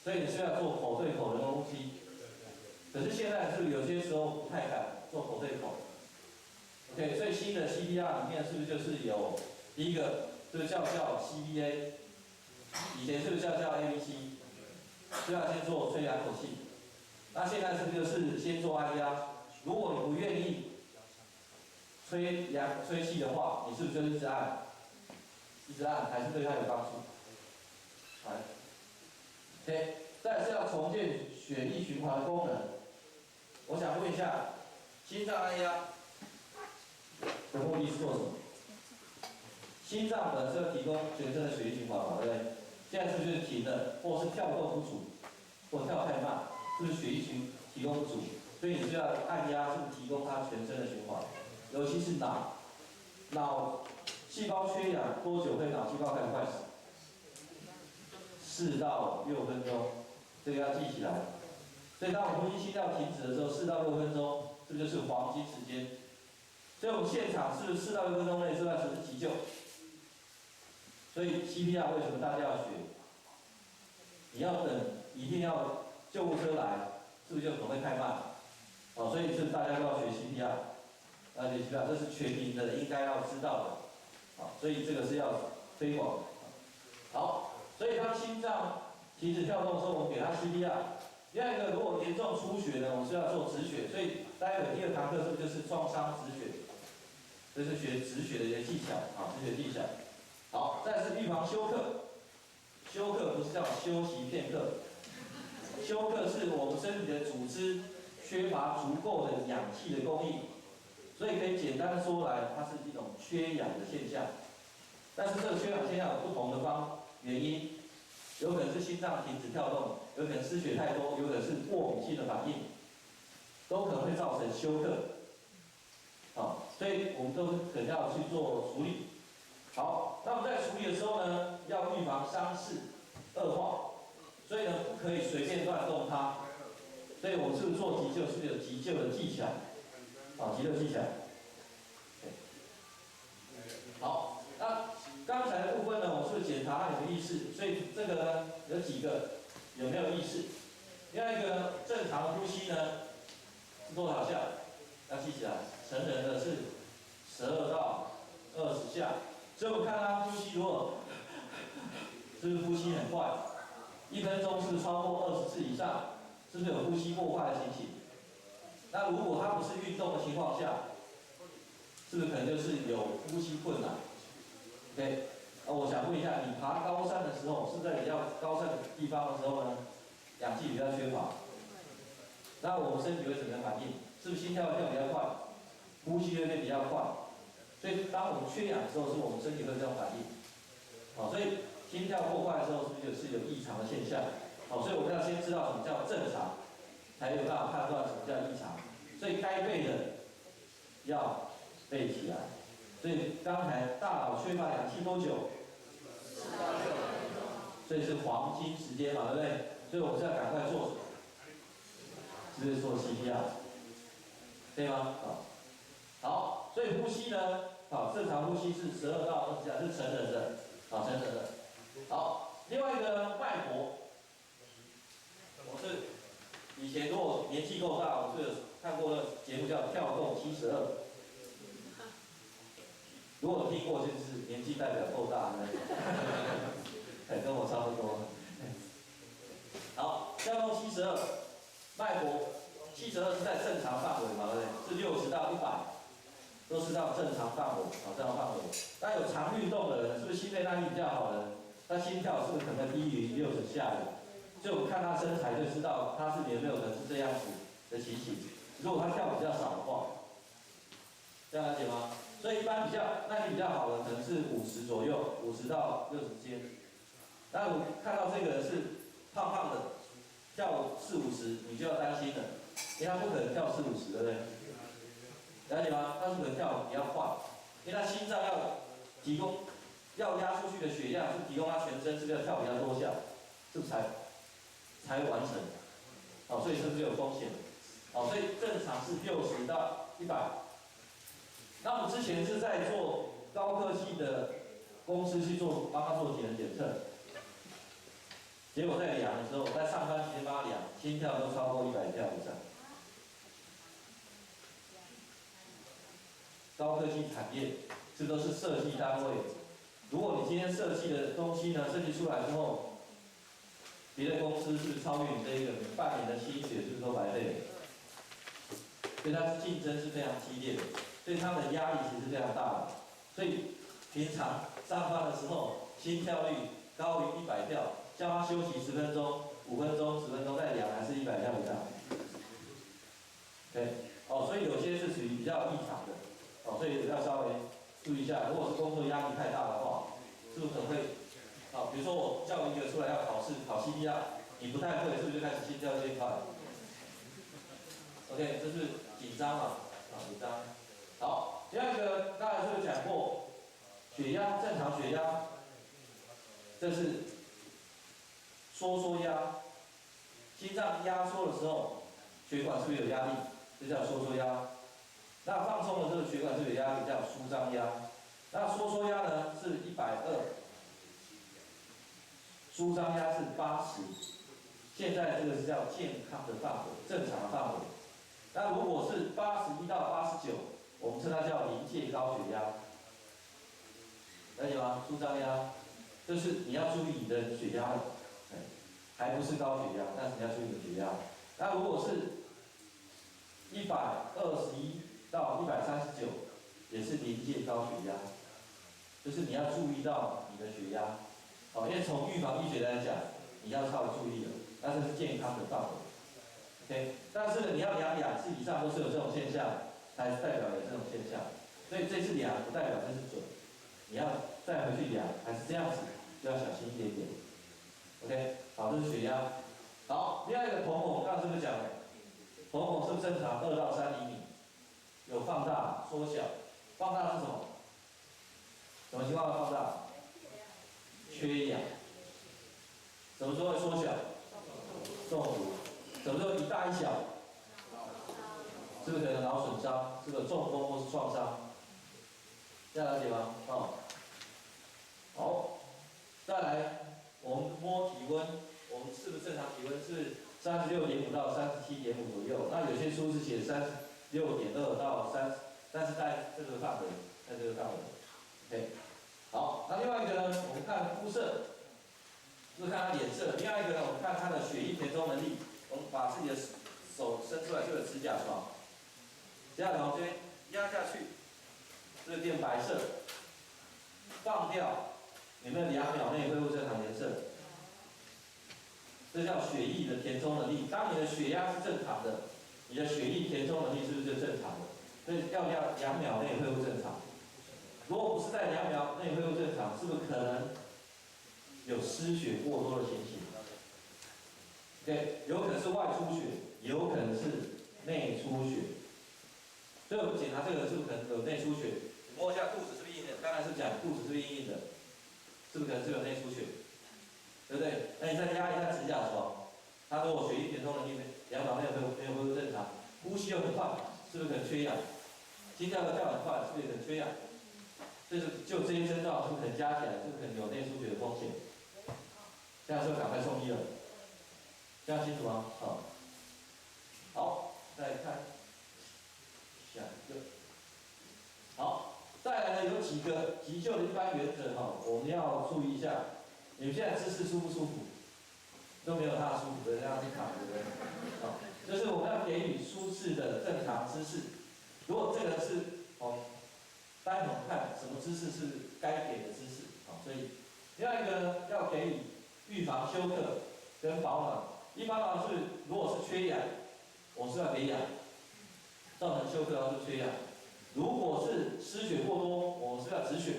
所以你是要做口对口人工呼吸。可是现在是不是有些时候不太敢做口对口 ？OK， 所以新的 CPR 里面是不是就是有第一个就是叫 CBA， 以前是不是叫 ABC？ 就要先做吹两口气，那现在是不是就是先做按压？如果你不愿意吹气的话，你是不是就一直按，还是对它有帮助？来 ，OK， 再是要重建血液循环功能。我想问一下，心脏按压的目的是做什么？心脏本身提供全身的血液循环嘛，对不对？现在是不是停了，或是跳动不足，或跳太慢，是不是血液提供不足？所以你就要按压，是不是提供它全身的循环？尤其是脑细胞缺氧多久会脑细胞开始坏死？4到6分钟，这个要记起来。所以当我们呼吸心跳停止的时候，4到6分钟，这就是黄金时间。所以我们现场是4到6分钟内这段时间急救。所以 CPR 为什么大家要学？你要等，一定要救护车来，是不是就可能会太慢？哦，所以是大家都要学 CPR， 学 CPR， 这是全民的应该要知道的。好，所以这个是要推广的。好，所以当心脏停止跳动的时候，我们给他 CPR。第二个，如果严重出血呢，我们是要做止血。所以待会第2堂课是不是就是创伤止血？这是学止血的一些技巧啊，止血技巧。好，再是预防休克。休克不是叫休息片刻，休克是我们身体的组织缺乏足够的氧气的供应，所以可以简单说来，它是一种缺氧的现象。但是这个缺氧现象有不同的原因，有可能是心脏停止跳动，有可能失血太多，有可能是过敏性的反应，都可能会造成休克。好，所以我们都可能要去做处理。好，那我们在处理的时候呢，要预防伤势恶化，所以呢，不可以随便乱动它。所以我们是不是做急救，是不是有急救的技巧？好，急救技巧。好，那刚才的部分呢，我们是不是检查他有没有意识？所以这个呢，有几个有没有意识？第二个呢，正常呼吸呢是多少下？要记起来，成人的是12到20下。所以我们看他呼吸，如果是不是呼吸很快，1分钟是不是超过20次以上？是不是有呼吸过快的情形？那如果他不是运动的情况下，是不是可能就是有呼吸困难 ？OK， 我想问一下，你爬高山的时候，是在比较高山的地方的时候呢，氧气比较缺乏，那我们身体会怎么样反应？是不是心跳会跳比较快，呼吸会变比较快？所以当我们缺氧的时候，是我们身体会有这种反应。好，所以心跳过快的时候，是不是有异常的现象？好，所以我们要先知道什么叫正常，才有办法判断什么叫异常。所以该背的要背起来。所以刚才大脑缺乏氧气多久？所以是黄金时间嘛，对不对？所以我们是要赶快做，是不是做 CPR？ 对吗？好，所以呼吸呢，正常呼吸是12到20下，是成人的，成人的。好，另外一个呢，脉搏，我是以前如果年纪够大，我是有看过的节目叫《跳动72》，如果听过就是年纪代表够大的那种，跟我差不多。好，跳动72，脉搏72是在正常范围嘛，对不对？是60到100，都是到正常范围，正常范围。那有常运动的人，是不是心肺耐力比较好的人，他心跳是不是可能低于60下的？所以我们看他身材就知道他是有没有可能是这样子的情形。如果他跳比较少的话，这样了解吗？所以一般比较耐力比较好的可能是50左右，50到60之间。那我看到这个人是胖胖的，跳40-50，你就要担心了，因为他不可能跳40-50，对不对？了解吗？他是可能跳比较快，因为他心脏要压出去的血量是提供他全身，是不是要跳比较多下，是不是才完成？所以是不是有风险？所以正常是60到100。那我们之前是在做高科技的公司去帮他做体能检测，结果在量的时候，在上班期间帮他量，心跳都超过100跳以上。高科技产业，这都是设计单位。如果你今天设计的东西呢，设计出来之后，别的公司是不是超越你这一个，你半年的薪水是不是都白费了？所以它是竞争是非常激烈的，所以他们的压力其实非常大的。所以平常上班的时候，心跳率高于100跳，叫他休息10分钟、5分钟、10分钟再量，还是100跳以上。对，所以有些是属于比较异常的。所以要稍微注意一下，如果是工作压力太大的话，是不是可能会，比如说我叫一个出来要考试考 CPR， 你不太会，是不是就开始心跳变快 ？OK， 这是紧张嘛，紧张。好，第二个刚才是不是讲过，血压正常血压，这是收压，心脏压缩的时候，血管是不是有压力？这叫收压。那放松的这个血管是有压力，叫舒张压。那收压呢是120，舒张压是80。现在这个是叫健康的范围，正常的范围。那如果是81到89，我们称它叫临界高血压，了解吗？舒张压，就是你要注意你的血压了，还不是高血压，但是你要注意你的血压。那如果是121到139，也是临界高血压，就是你要注意到你的血压，因为从预防医学来讲，你要稍微注意的，那这是健康的范围 ，OK。但是呢，你要量2次以上都是有这种现象，才代表有这种现象，所以这次量不代表这是准，你要再回去量，还是这样子，就要小心一点点 ，OK。好，这是血压。好，另外一个瞳孔，刚刚是不是讲了？瞳孔是不是正常2到3厘米？有放大、缩小。放大是什么？什么情况会放大？缺氧。什么时候会缩小？中毒。什么时候一大一小？是不是可能脑损伤？这个中风或是创伤？这样了解吗？好，再来，我们摸体温，我们是不是正常体温是36.5到37.5左右？那有些书是写36.2到30，但是在这个范围，OK。好，那另外一个呢，我们看肤色，是看他脸色；另外一个呢，我们看他的血液填充能力。我们把自己的手伸出来，就有指甲床，指甲床这边压下去，这变白色，放掉，有没有2秒内恢复正常颜色？这叫血液的填充能力。当你的血压是正常的，你的血液填充能力是不是就正常的？所以要2秒内恢复正常。如果不是在2秒内恢复正常，是不是可能有失血过多的情形？对，有可能是外出血，有可能是内出血。所以我们检查这个是不是可能有内出血？讲，肚子是不是硬硬的？是不是可能是有内出血？对不对？那你再压一下指甲床，它如果血液填充能力2秒内没有恢复正常，呼吸又很快，是不是可能缺氧？心跳又跳很快，是不是可能缺氧？这是就这些征兆，是不是可能加起来，是不是可能有内出血的风险？这样是不是赶快送医了？这样清楚吗？好，好，再看下一个。好，再来呢有几个急救的一般原则哈，我们要注意一下。你们现在姿势舒不舒服？都没有他舒服的，这样去躺着的。好，就是我们要给予舒适的正常姿势。如果这个是待会我们看什么姿势是该给的姿势。好，所以另外一个呢，要给予预防休克跟保暖。一般来说是，如果是缺氧，我是要给氧，造成休克要是缺氧。如果是失血过多，我是要止血。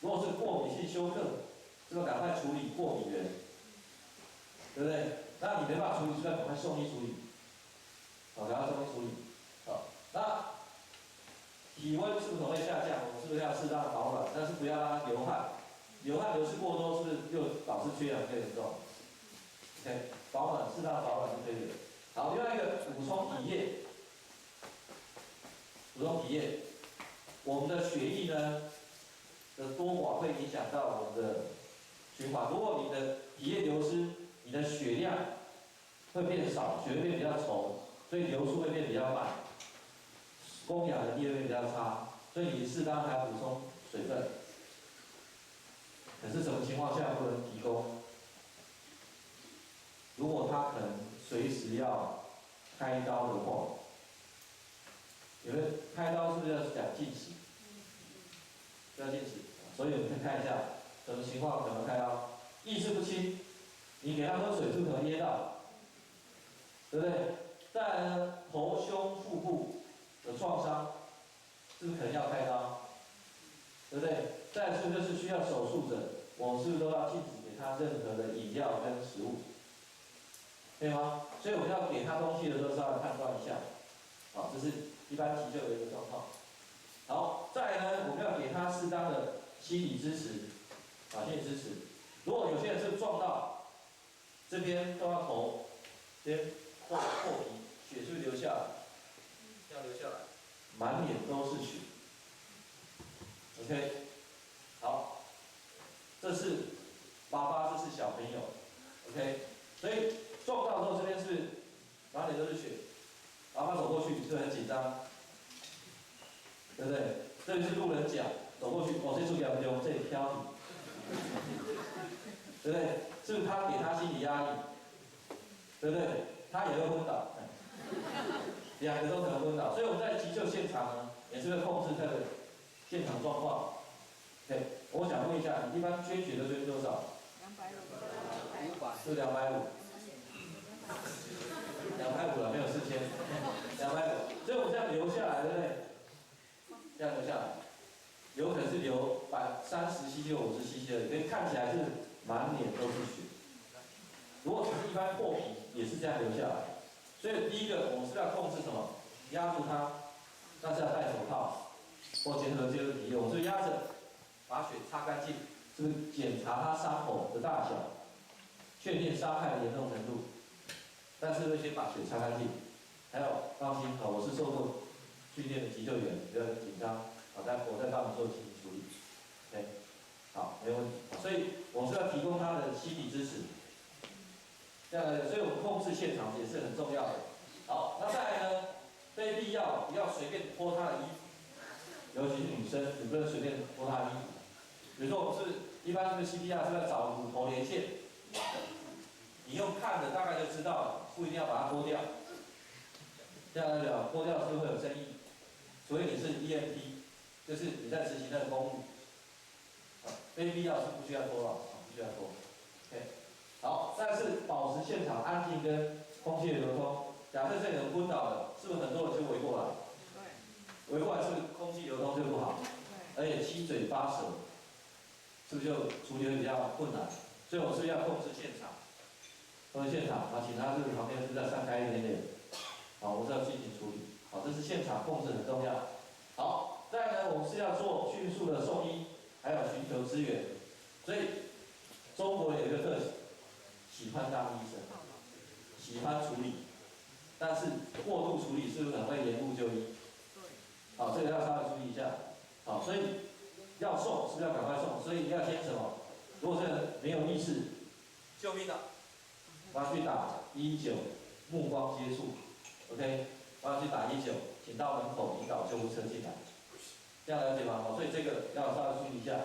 如果是过敏性休克，是不是赶快处理过敏源？对不对？那你没办法处理，是不是要赶快送医处理？好，赶快送医处理。好，那体温是不是会下降？我们是不是要适当的保暖？但是不要让它流汗，流汗流失过多，是不是又导致缺氧更严重 ？OK， 保暖适当的保暖是可以的。好，另外一个补充体液，补充体液，我们的血液呢的多寡会影响到我们的循环。如果你的体液流失，你的血量会变少，血会变比较稠，所以流速会变比较慢，供氧能力会变比较差，所以你适当还要补充水分。可是什么情况下不能提供？如果他可能随时要开刀的话，有的开刀是不是要讲禁食？要禁止，所以我们可以看一下什么情况可能开刀。意识不清，你给他喝水是不是可能噎到？对不对？再来呢，头胸腹部的创伤，是不是可能要开刀？对不对？再来是不是就是需要手术者，我们是不是都要禁止给他任何的饮料跟食物？对吗？所以我们要给他东西的时候稍微判断一下，好，这是一般急救的一个状况。好，再来呢，我们要给他适当的心理支持，心理支持。如果有些人是撞到这边撞到头，这边破皮，血是不是流下来？这样流下来，满脸都是血。OK， 好，这是爸爸，这是小朋友。OK， 所以撞到之后这边是满脸都是血，爸爸走过去是不是很紧张？对不对？这里是路人甲走过去，这处严重，这里飘你，对不对？是不是他给他心理压力？对不对？他也会昏倒，两个都可能昏倒。所以我们在急救现场呢，也是会控制这个现场状况。对，我想问一下，你一般捐血都捐多少？250。是250。250了，没有4000。250。所以我们这样流下来，对不对？这样流下来，有可能是流30cc 或50cc 的，所以看起来是满脸都是血。如果只是一般破皮，也是这样流下来。所以第一个，我们是要控制什么？压住它，但是要戴手套或结合接触体液，我们是压着，把血擦干净，是不是检查它伤口的大小，确定伤害的严重程度。但是会先把血擦干净。还有放心，我是受过训练的急救员，不要紧张，我在帮你做紧急处理。OK， 好，没问题。所以我是要提供他的心理支持。这样的，所以我们控制现场也是很重要的。好，那再来呢，非必要不要随便脱他的衣服，尤其是女生，你不能随便脱她的衣服。比如说我们是一般是 CPR 是要找乳头连线，你用看的大概就知道了，不一定要把它脱掉。这样来讲，脱掉是会有争议，除非你是 EMT， 就是你在执行那个公务。非必要是不需要脱了，不需要脱。OK。好，再是保持现场安静跟空气的流通。假设这里人昏倒了，是不是很多人就围过来？对。围过来是不是空气流通就不好？对。而且七嘴八舌，是不是就处理会比较困难？所以我是不是要控制现场？控制现场，请他这个旁边是不是要散开一点点？好，我是要进行处理。好，这是现场控制很重要。好，再来呢，我们是要做迅速速的送医，还有寻求资源。所以中国有一个特性，喜欢当医生，喜欢处理，但是过度处理是不是很会延误就医？好，这个要稍微注意一下。好，所以要送是不是要赶快送？所以要先什么？如果这个人没有意识，救命的，我要去打119，目光接触 ，OK， 我要去打119，请到门口引导救护车进来，这样了解吗？好，所以这个要稍微注意一下。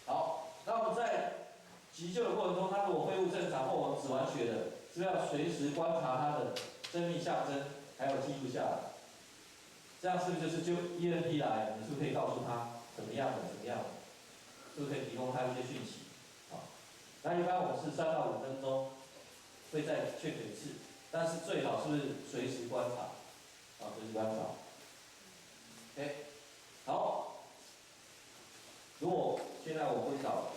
好，那我们在急救的过程中，他如果恢复正常或我们止完血了，是不是要随时观察他的生命象征，还有记录下来？这样是不是就是就 EMT 来，你是不是可以告诉他怎么样的，怎么样的，是不是可以提供他一些讯息？好，那一般我们是3到5分钟会再check一次，但是最好是不是随时观察？啊，随时观察。OK， 好，如果现在我昏倒了，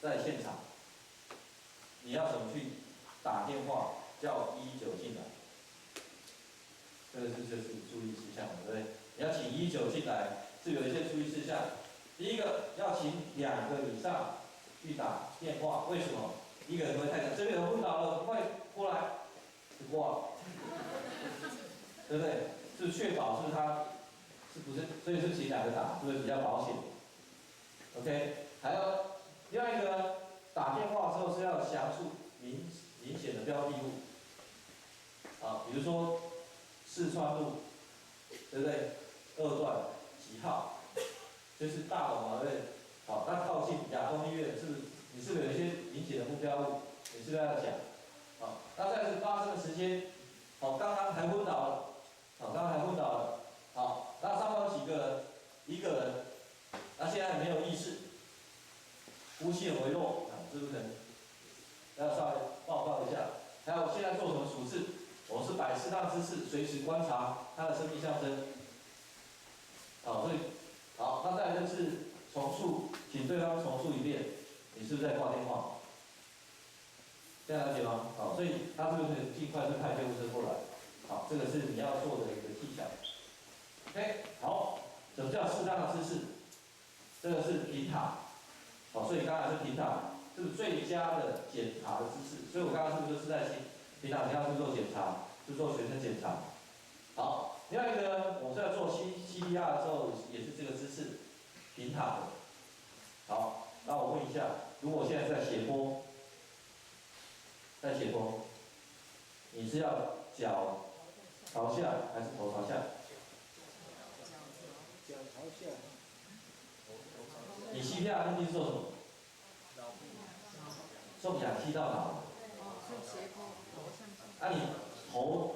在现场，你要怎么去打电话叫119进来？这个就是注意事项，对不对？你要请119进来，是有一些注意事项。第一个，要请2个以上去打电话，为什么？一个人会太长，这个人昏倒了，快过来，就挂了，对不对？是确保是他，是不是？所以是请2个打，是不是比较保险 ？OK， 还有另外一个呢，打电话之后是要详述明显的标的物，啊，比如说四川路，对不对？2段几号？就是大楼嘛，对不对？好，那靠近亚东医院，是不是？你是不是有一些明显的目标物？你是不是要讲？好，那再是发生的时间，好，刚刚还昏倒了，好，刚刚还昏倒了，好，那上方有几个人？1个人，那现在没有意识，呼吸很微弱，啊，是不是可能？要稍微报告一下。还有现在做什么处置？我是摆适当姿势，随时观察他的生命象征。好，所以好，那再来就是重述，请对方重述一遍，你是不是在挂电话？这样了解吗？好，所以他是不是尽快是派救护车过来？好，这个是你要做的一个技巧。OK， 好，什么叫适当的姿势？这个是平躺。好，所以刚才是平躺，这是最佳的检查的姿势。所以我刚刚是不是就是在平躺，你要去做检查，去做全身检查。好，另外一个呢，我们在做 CPR 的时候也是这个姿势，平躺的。好，那我问一下，如果现在在斜坡，你是要脚朝下还是头朝下？脚朝下。你 CPR 目的是做什么？送氧气到脑。啊，你头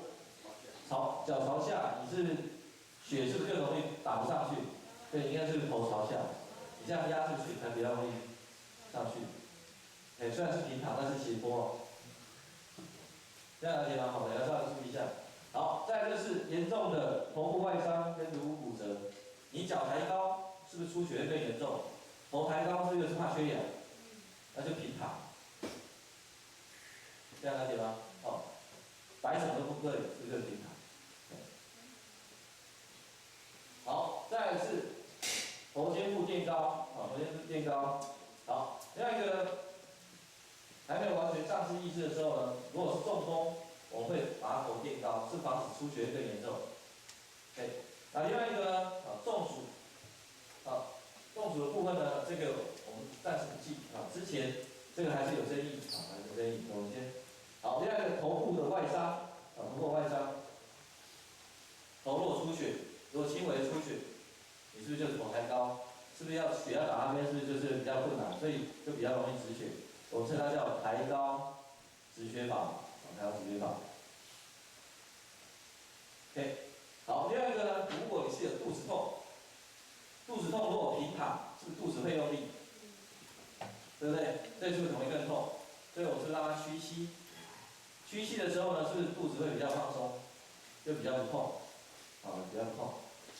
脚朝下，你是血是不是更容易打不上去？对，应该是头朝下，你这样压出去才比较容易上去。虽然是平躺，但是斜坡哦。这样了解吗？好的，要稍微注意一下。好，再来就是严重的头部外伤跟颅骨骨折，你脚抬高，是不是出血会更严重？头抬高这个是怕缺氧，那就平躺。这样了解吗？好，摆什么都不对，这个平躺。好，再来是头肩部垫高，好，头肩部垫高。好，另外一个呢，还没有完全丧失意识的时候呢，如果是中风，我们会把头垫高，是防止出血更严重。OK， 那另外一个呢，中暑，中暑的部分呢，这个我们暂时不记啊，之前这个还是有争议啊，还是有争议，我们先。好，另外一个头部的外伤，头部的外伤，头若出血，如果轻微的出血，你是不是就是头抬高？是不是要血要打那边？是不是就是比较困难？所以就比较容易止血。我们称它叫抬高止血法，抬高止血法。OK， 好，第二个呢，如果你是有肚子痛，肚子痛如果平躺，是不是肚子会用力？对不对？这是不是容易更痛？所以我是让它屈膝。屈膝的时候呢，是不是肚子会比较放松，就比较不痛，比较不痛。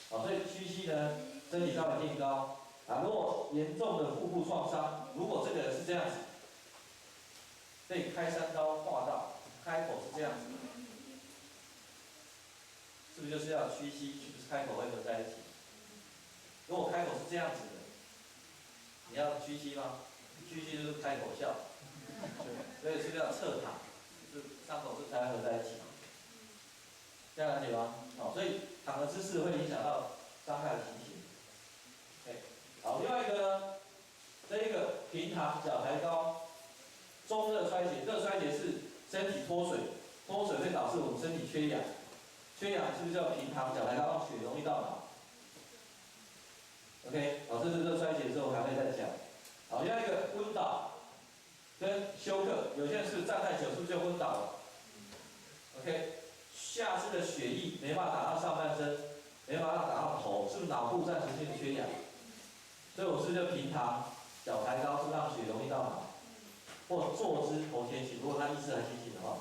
所以屈膝呢，身体稍微垫高。如果严重的腹部创伤，如果这个人是这样子，被开山刀划到，开口是这样子，是不是就是要屈膝？是不是开口会合在一起？如果开口是这样子的，你要屈膝吗？屈膝就是开口笑，所以是不是要侧躺？就是伤口是才合在一起，这样了解吗？好，所以躺的姿势会影响到伤害的情形。OK， 好，另外一个呢，这一个平躺脚抬高，中热衰竭，热衰竭是身体脱水，脱水会导致我们身体缺氧，缺氧是不是叫平躺脚抬高，让血容易到脑 ？OK， 好，这是热衰竭之后还会再讲。好，另外一个昏倒跟休克，有些人是站太久，是不是就昏倒了 ？OK， 下肢的血液没办法打到上半身，没办法打到头，是不是脑部暂时性缺氧？所以我是不是就平躺，脚抬高，是让血容易到脑？或坐姿头前倾，如果他意识还清醒的话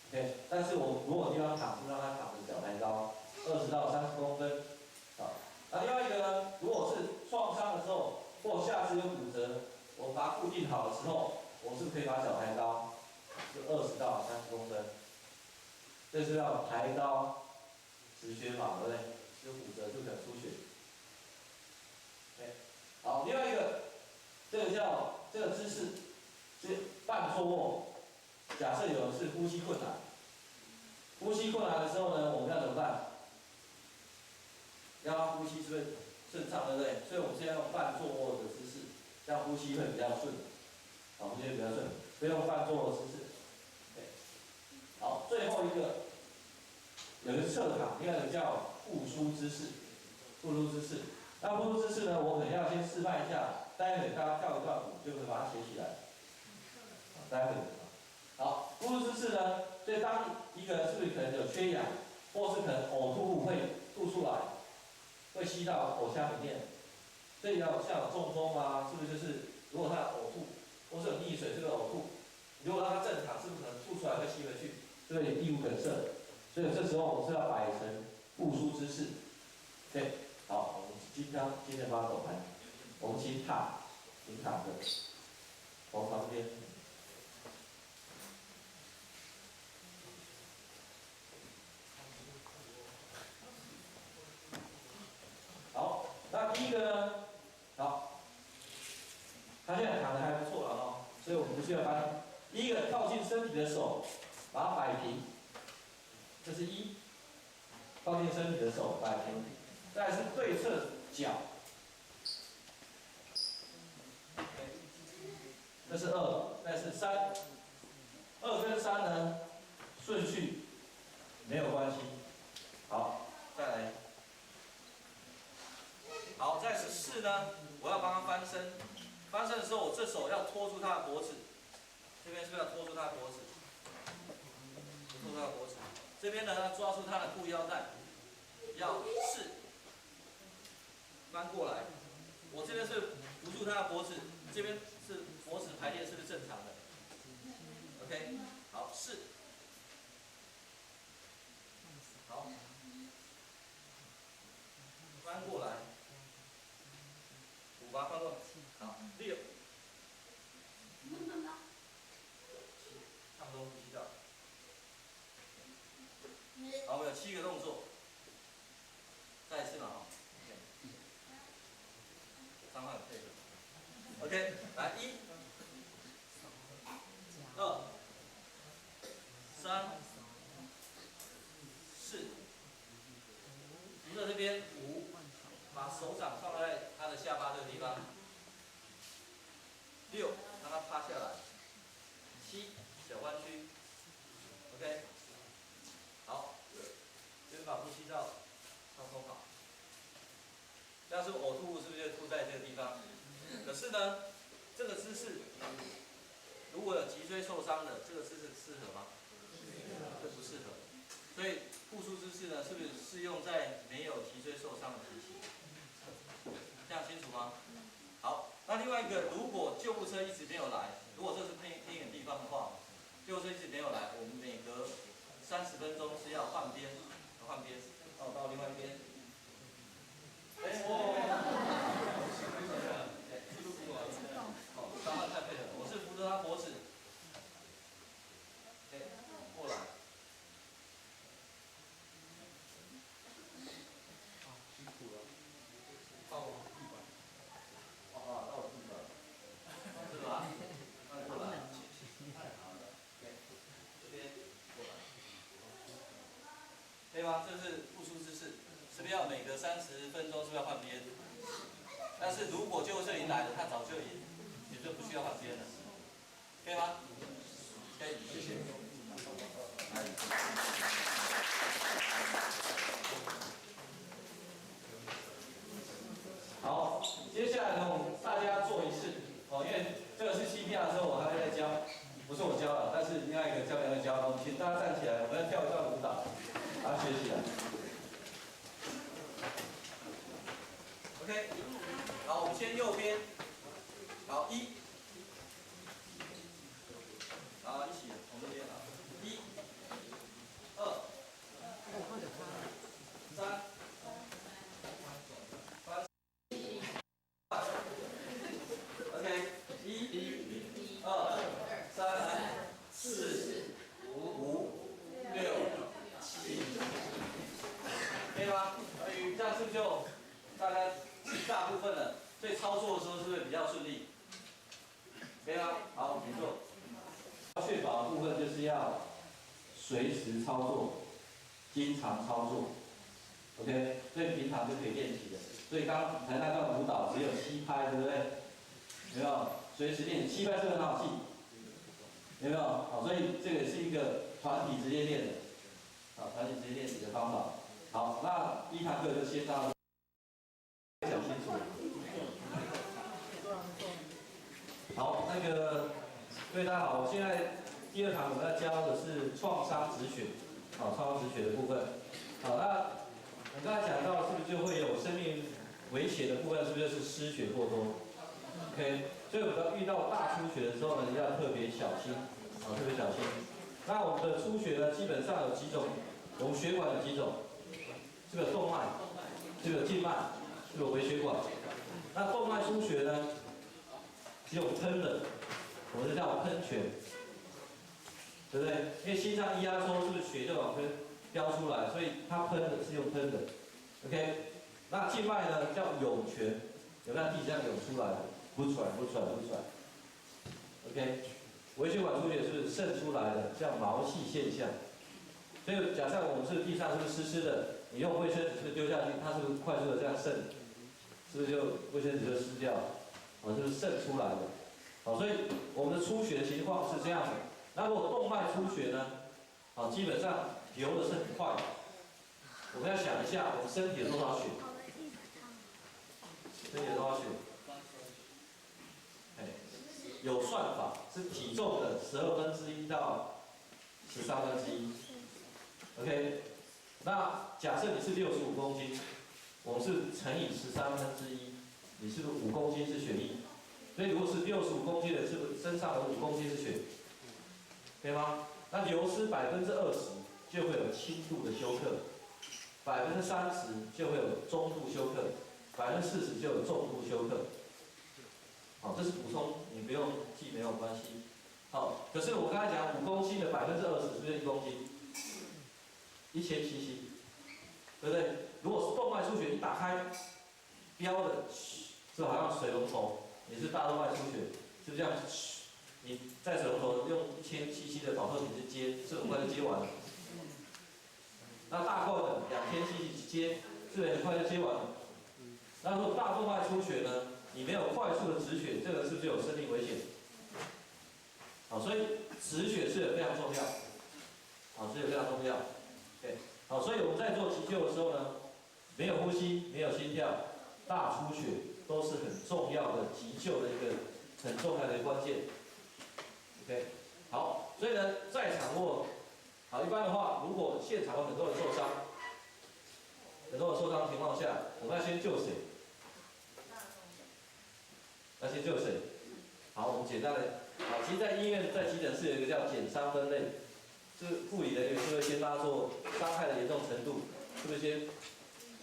，OK。但是我如果地方躺，是让他躺着脚抬高20到30公分。好，那另外一个呢，如果是创伤的时候，或下肢有骨折，我把它固定好的时候，我是不是可以把脚抬高，就20到30公分？这是要抬高止血法，对不对？有骨折就可能出血。OK， 好，另外一个，这个姿势是半坐卧。假设有人是呼吸困难，呼吸困难的时候呢，我们要怎么办？要让呼吸是不是顺畅，对不对？所以我们现在用半坐卧的姿势，这样呼吸会比较顺，好，呼吸会比较顺，所以用半坐卧的姿势。对，好，最后一个，有一个侧躺，另外一个叫复苏姿势，复苏姿势。那复苏姿势呢，我可能要先示范一下，待会大家跳一段舞，就会把它学起来。待会。好，复苏姿势呢，所以当一个人是不是可能有缺氧，或是可能呕吐物会吐出来，会吸到口腔里面，所以要像有中风啊，是不是就是如果他呕吐，或是有溺水这个呕吐，如果让他正常，是不是可能吐出来会吸回去，就会异物梗塞。所以这时候我们是要摆成复苏姿势。对，好，我们今天把手盘，我们请躺，平躺的，从旁边。好，那第一个呢？好，他现在躺的还不错了哦，所以我们不需要翻。第一个靠近身体的手，把它摆平，这是一。靠近身体的手摆平，再来是对侧脚，这是2，再是3。2跟3呢，顺序没有关系。好，再来。好，再是4呢，我要帮他翻身。翻身的时候，我这手要拖住他的脖子，这边是不是要拖住他的脖子？拖住他的脖子。这边呢，要抓住他的裤腰带，要4，翻过来。我这边是扶住他的脖子，这边是脖子排列是不是正常的 ？OK， 好，4，好，翻过来，5把它翻过来，好，6，差不多呼吸到。好，我有7个动作，再一次嘛，哈 ，3号配合 ，OK， 来1、2、3、4，扶着这边5，把手掌放在他的下巴这个地方，6，让他趴下来，7，小弯曲 ，OK， 好，这边把呼吸道畅通好。要是呕吐物是不是就吐在这个地方？可是呢，这个姿势如果有脊椎受伤的，这个姿势适合吗？这不适合。所以复苏姿势呢，是不是适用在没有脊椎受伤的情形？这样清楚吗？好，那另外一个，如果救护车一直没有来，如果这是偏远地方的话，救护车一直没有来，我们每隔30分钟是要换边，到另外一边。3号太配合，我是扶着他脖子，过来。辛苦了。要每隔30分钟是不是要换边？但是如果救护车已经来了，他早就也就不需要换边了，可以吗？可以，谢谢。好，接下来呢，我们大家做一次哦，因为这个是 CPR 之后我还会再教，不是我教的，但是另外一个教练会教。请大家站起来，我们要跳一段舞蹈，大家学起来。OK， 好，我们先右边，好1，好一起，从这边好，1、2、3。OK， 1、2、3、4、5、6、7，可以吗？这样是不是就大概大部分了？所以操作的时候是不是比较顺利？可以吗？好，你做。确保的部分就是要随时操作，经常操作。OK， 所以平常就可以练习的。所以刚才那段舞蹈只有7拍，对不对？有没有？随时练7拍是很好记，有没有？好，所以这个是一个团体直接练的，啊，团体直接练习的方法。好，那1堂课就先到讲清楚。好，那个各位大家好，我现在第2堂我们要教的是创伤止血，好，创伤止血的部分。好，那我们刚才讲到，是不是就会有生命危险的部分？是不是就是失血过多 ？OK， 所以我们遇到大出血的时候呢，要特别小心，啊，特别小心。那我们的出血呢，基本上有几种，我们血管有几种？这个动脉，这个静脉，这个微血管。那动脉出血呢，只有喷的，我们就叫喷泉，对不对？因为心脏一压缩，是不是血就往飙出来？所以它喷的是用喷的。OK， 那静脉呢叫涌泉，有没有地这样涌出来的？不出来。OK， 微血管出血是渗出来的，叫毛细现象。所以假设我们是地上是不是湿湿的，你用卫生纸是不是丢下去，它是不是快速的这样渗？是不是就卫生纸就湿掉了？是不是渗出来的？好，所以我们的出血的情况是这样的。那如果动脉出血呢？好，基本上流的是很快的。我们要想一下，我们身体有多少血？身体有多少血？有算法，是体重的1/12到1/13。OK， 那假设你是65公斤，我们是乘以1/13，你是不是5公斤是血液？所以如果是65公斤的，是不是身上有5公斤是血？可以吗？那流失20%就会有轻度的休克，30%就会有中度休克，40%就有重度休克。好，这是补充，你不用记没有关系。好，可是我刚才讲5公斤的20%是不是1公斤？1000 cc， 对不对？如果是动脉出血，一打开，标的，是好像水龙头，也是大动脉出血，是不是这样？你在水龙头用1000 cc 的保特瓶去接，是很快就接完了。那大罐的2000 cc 接，是不是很快就接完了？那如果大动脉出血呢？你没有快速的止血，这个是不是有生命危险？好，所以止血是非常重要。好，这个非常重要。对，好，所以我们在做急救的时候呢，没有呼吸，没有心跳，大出血都是很重要的急救的一个很重要的关键。OK， 好，所以呢，在场握，好，一般的话，如果现场有很多人受伤，的情况下，我们要先救谁？要先救谁？好，我们简单的，好，其实，在医院在急诊室有一个叫减伤分类，是护理人员就会先帮他做伤害的严重程度，是不是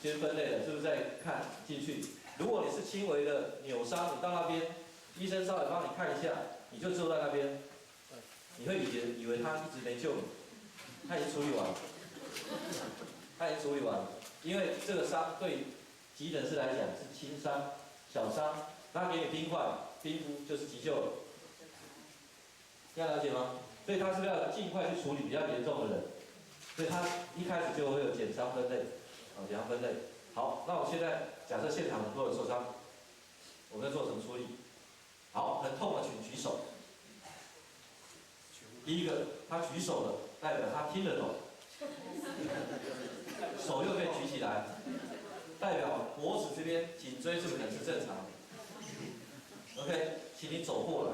先分类了？是不是再看进去？如果你是轻微的扭伤，你到那边，医生稍微帮你看一下，你就坐在那边，你会以为他一直没救你，他已经处理完了，因为这个伤对急诊室来讲是轻伤、小伤，他给你冰块、冰敷就是急救了，这样了解吗？所以他是不是要尽快去处理比较严重的人？所以他一开始就会有减伤分类，减伤分类。好，那我现在假设现场很多人受伤，我们要做什么处理？好，很痛的请举手。第一个，他举手了，代表他听得懂，手又可以举起来，代表脖子这边颈椎是不是是正常的 ？OK， 请你走过来。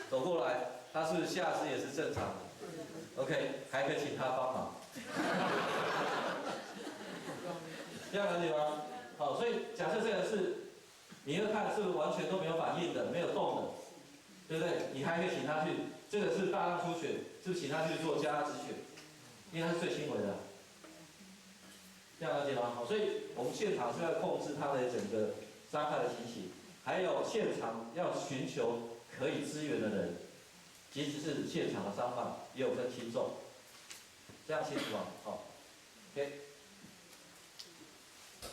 走过来，他是不是下肢也是正常的 ？OK， 还可以请他帮忙。这样了解吗？好，所以假设这个是，你要看是不是完全都没有反应的，没有动的，对不对？你还可以请他去，这个是大量出血，是不是请他去做加压止血？因为他是最轻微的。这样了解吗？好，所以我们现场是要控制他的整个伤害的情形，还有现场要寻求可以支援的人，即使是现场的伤患，也有分轻重，这样清楚吗？好 ，OK。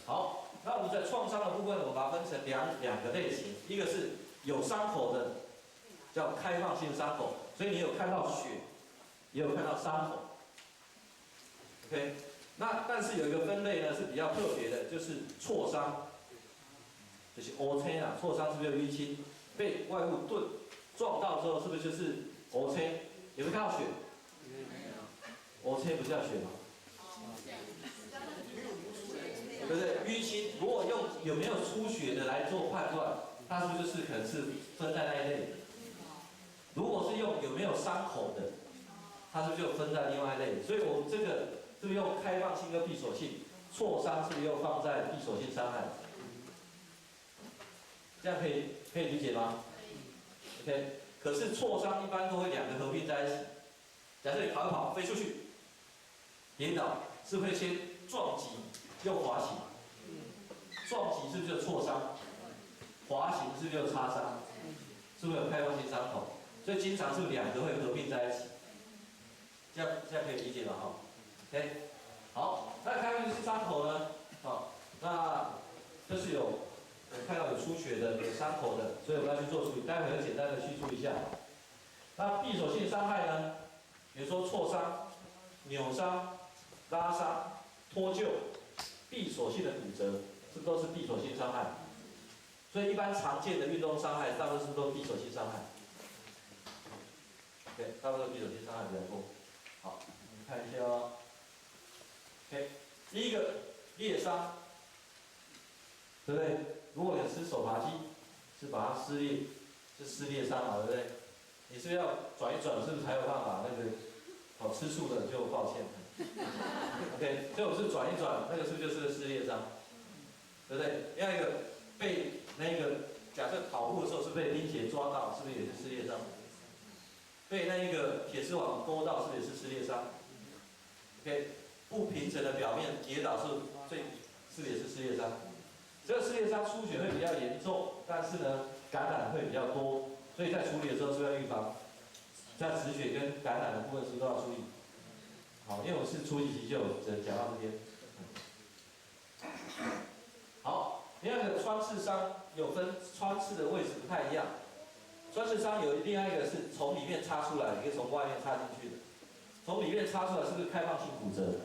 好，那我们在创伤的部分，我把它分成两个类型，一个是有伤口的，叫开放性伤口，所以你有看到血，也有看到伤口 ，OK。那但是有一个分类呢是比较特别的，就是挫伤，就是凹陷啊，挫伤是不是有淤青？被外物撞到之后，是不是就是凹陷？有没有看到血？凹陷不叫血吗？对不对？淤青如果用有没有出血的来做判断，它是不是就是可能是分在那一类？如果是用有没有伤口的，它是不是就分在另外一类？所以我们这个是不是用开放性跟闭锁性？挫伤是不是又放在闭锁性伤害？这样可以理解吗 ？OK。可是挫伤一般都会两个合并在一起。假设你跑一跑飞出去，跌倒，是会先撞击又滑行。撞击是不是就挫伤？滑行是不是就擦伤？是不是有开放性伤口？所以经常是两个会合并在一起。这样可以理解了哈。OK， 好，那开放性伤口呢？好，那这是有看到有出血的、有伤口的，所以我们要去做处理。待会很简单的叙述一下。那闭锁性伤害呢？比如说挫伤、扭伤、拉伤、脱臼、闭锁性的骨折，这都是闭锁性伤害。所以一般常见的运动伤害，大部分是都是闭锁性伤害。对，大部分闭锁性伤害比较多。好，我们看一下哦。OK， 第一个裂伤，对不对？如果你吃手扒鸡，是把它撕裂，是撕裂伤嘛，对不对？你是要转一转，是不是才有办法那个？哦，吃素的就抱歉。OK， 所以我是转一转，那个是不是就是撕裂伤？对不对？另外一个被那个假设跑步的时候是被钉鞋抓到，是不是也是撕裂伤？被那一个铁丝网勾到，是不是也是撕裂伤 ？OK， 不平整的表面跌倒是不是也是撕裂伤？这个撕裂伤出血会比较严重，但是呢感染会比较多，所以在处理的时候是要预防。像止血跟感染的部分是不是都要注意？好，因为我是初级急救，只能讲到这边。好，另外一个穿刺伤有分穿刺的位置不太一样。穿刺伤有另外一个是从里面插出来，一个从外面插进去的。从里面插出来是不是开放性骨折？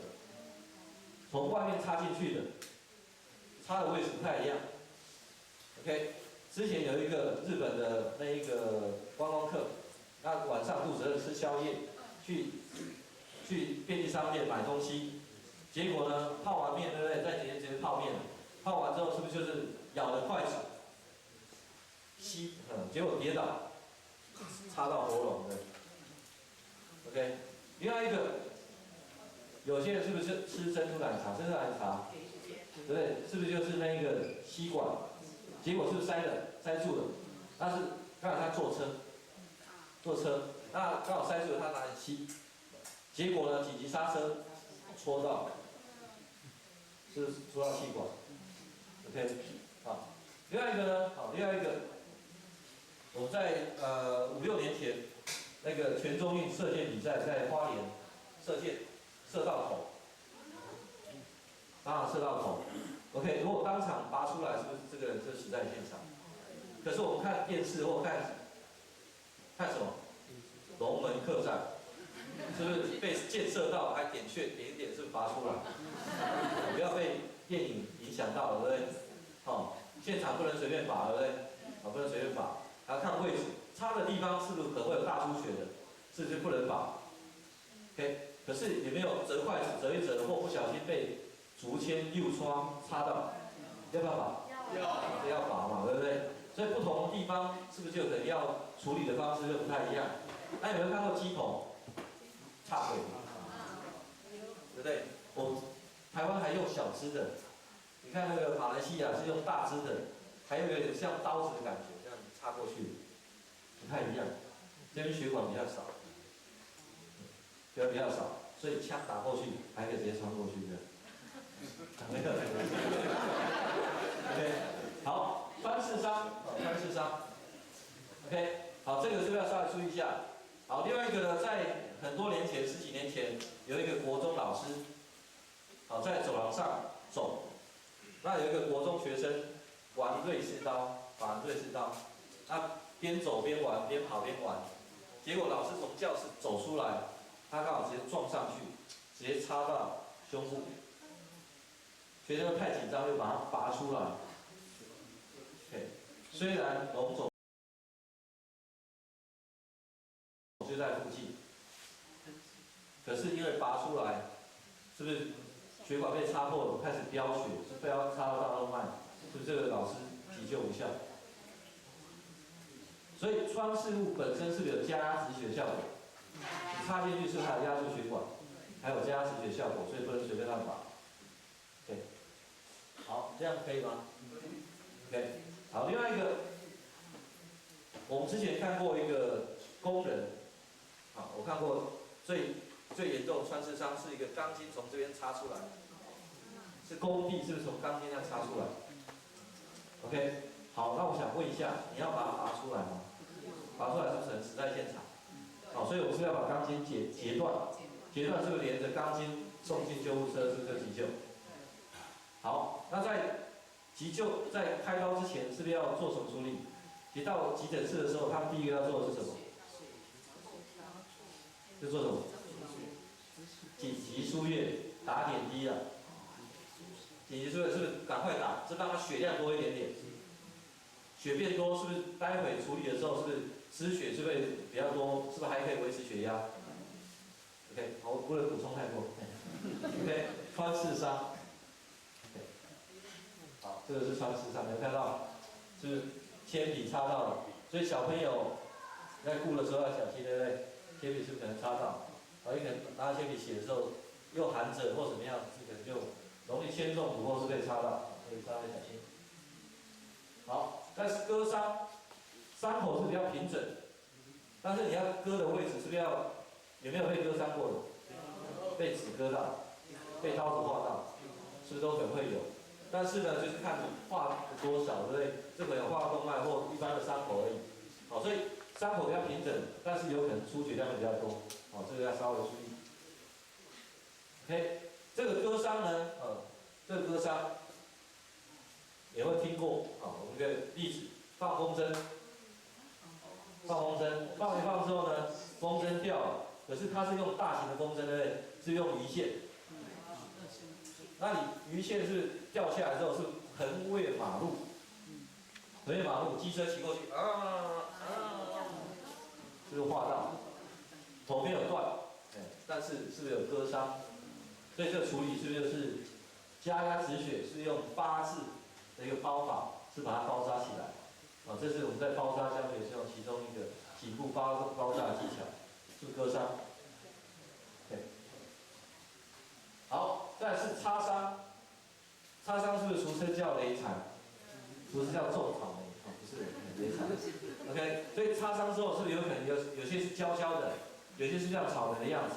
从外面插进去的，插的位置不太一样。OK， 之前有一个日本的那一个观光客，他晚上肚子饿吃宵夜，去便利商店买东西，结果呢泡完面对不对？再直接泡面，泡完之后是不是就是咬了筷子？结果跌倒，插到喉咙的。OK， 另外一个，有些人是不是吃珍珠奶茶？珍珠奶茶，对不对？是不是就是那一个吸管？结果是不是塞住了？但是刚好他坐车，那刚好塞住了，他拿来吸，结果呢紧急刹车，戳到气管。OK， 好，另外一个呢，另外一个。我在5、6年前，那个全中运射箭比赛在花莲射到头，当场射到头。OK， 如果当场拔出来，是不是这个人就死在现场？可是我们看电视或看什么？龙门客栈，是不是被箭射到，还点穴点一点是不是拔出来？不要被电影影响到，对不对？哦，现场不能随便拔，对不对？哦，不能随便拔，还要看位置，插的地方是不是可能会有大出血的，是不是不能拔 ？OK， 可是有没有折筷子折一折，或不小心被竹签、右窗插到，要不要拔？要拔嘛，对不对？所以不同的地方是不是就可能要处理的方式就不太一样？那有没有看过鸡头插腿？对不对？台湾还用小支的，你看那个马来西亚是用大支的，还有点像刀子的感觉，这样插过去，不太一样。这边血管比较少，比较少，所以枪打过去还可以直接穿过去的。没有。OK， 好，穿刺伤，OK， 好，这个是不是要稍微注意一下？好，另外一个呢，在很多年前，10几年前，有一个国中老师，好，在走廊上走，那有一个国中学生玩瑞士刀，他边走边玩，边跑边玩，结果老师从教室走出来，他刚好直接撞上去，直接插到胸部，学生太紧张，就把它拔出来。OK， 虽然龙总就在附近，可是因为拔出来，是不是血管被插破了，开始飙血，是被要插到大动脉，是不是这个老师急救无效？所以穿刺物本身是不是有加压止血效果？你插进去是不是还有压住血管，还有加压止血效果，所以不能随便乱拔。OK， 好，这样可以吗 ？OK， 好，另外一个，我们之前看过一个工人，好，我看过最严重的穿刺伤是一个钢筋从这边插出来，是工地是不是从钢筋上插出来 ？OK， 好，那我想问一下，你要把它拔出来吗？拔出来是不是很死在现场？好，所以我是要把钢筋截断是不是连着钢筋送进救护车，是不是就急救？好，那在急救在开刀之前，是不是要做什么处理？其实到急诊室的时候，他们第一个要做的是什么？是做什么？紧急输液，打点滴啊。紧急输液是不是赶快打？是让它血量多一点点。血变多，是不是待会处理的时候，是不是失血是不是比较多？是不是还可以维持血压 ？OK， 好，我不能补充太多。OK， 穿刺伤。好，这个是穿刺伤，有看到？是不是铅笔插到了？所以小朋友在顾的时候要小心，对不对？铅笔是不是可能插到？然后你可能拿铅笔写的时候又含着或怎么样，可能就容易铅中毒或是被插到，所以稍微小心。好，但是割伤，伤口是比较平整，但是你要割的位置是不是要有没有被割伤过的？被纸割到，被刀子划到，是不是都可能会有？但是呢，就是看你划多少，对不对？这个有划动脉或一般的伤口而已。好，所以伤口比较平整，但是有可能出血量会比较多。好，这个要稍微注意。OK， 这个割伤呢，这个割伤也会听过。好，我们一个例子，放风筝，放一放之后呢，风筝掉了，可是它是用大型的风筝，对不对？是用鱼线。那你鱼线是掉下来之后是横越马路，机车骑过去，是不是划到？头没有断，但是是不是有割伤？所以这个处理是不是就是加压止血？是用8字的一个包法，是把它包扎起来。啊，这是我们在包扎上面是用其中一个颈部包扎的技巧，是割伤。对，好，再来是擦伤。擦伤是不是俗称叫雷残？不是叫种草莓，不是雷残。OK， 所以擦伤之后是不是有可能有些是焦焦的，有些是像草莓的样子？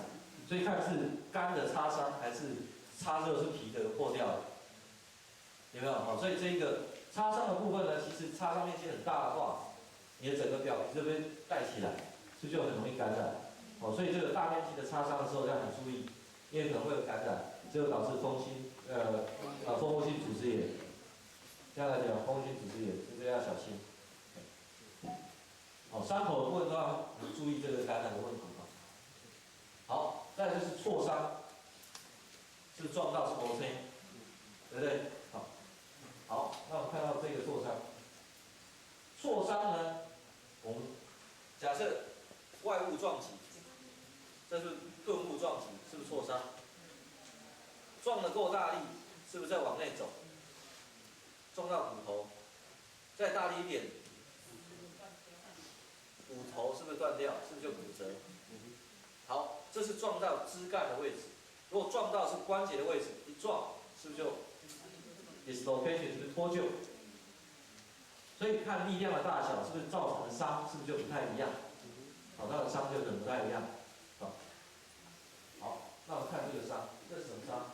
所以看是干的擦伤还是擦之后是皮的破掉的，有没有？好，所以这个擦伤的部分呢，其实擦伤面积很大的话，你的整个表皮这边带起来，是不是就很容易感染？哦，所以这个大面积的擦伤的时候要很注意，因为可能会有感染，这个导致蜂窝性组织炎。这样来讲，蜂窝性组织炎这个要小心。好，伤口的部分都要注意这个感染的问题。好。再来就是挫伤，是不是撞到是磨声，对不对？好，好，那我们看到这个挫伤，挫伤呢，我们假设外物撞击，这是钝物撞击，是不是挫伤？撞得够大力，是不是在往内走？撞到骨头，再大力一点，骨头是不是断掉？是不是就骨折？好，这是撞到枝干的位置。如果撞到是关节的位置，一撞是不是就 dislocation 是不是脱臼？所以看力量的大小，是不是造成的伤是不是就不太一样？好，它的伤就可能不太一样。好，那我们看这个伤，这是什么伤？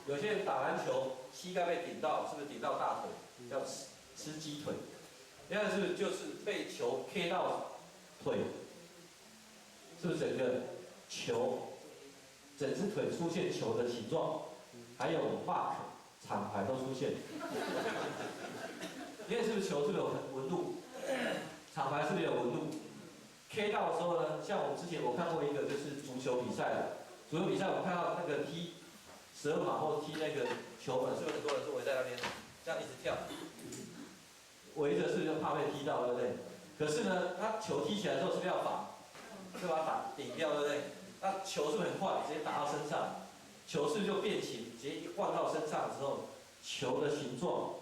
有些人打篮球，膝盖被顶到，是不是顶到大腿？叫吃鸡腿。另外是不是就是被球 K 到腿？是不是整个球，整只腿出现球的形状，还有 mark 厂牌都出现。因为是不是球是不是有纹路？厂牌是不是有纹路 ？K 到的时候呢，像我之前我看过一个就是足球比赛的，足球比赛我看到那个踢12码或踢那个球门，是不是很多人是围在那边这样一直跳？围着是不是就怕被踢到，对不对？可是呢，他球踢起来之后是不是要防？就把它顶掉，对不对？那球是不是很快，直接打到身上？球是不是就变形，直接一换到身上之后，球的形状、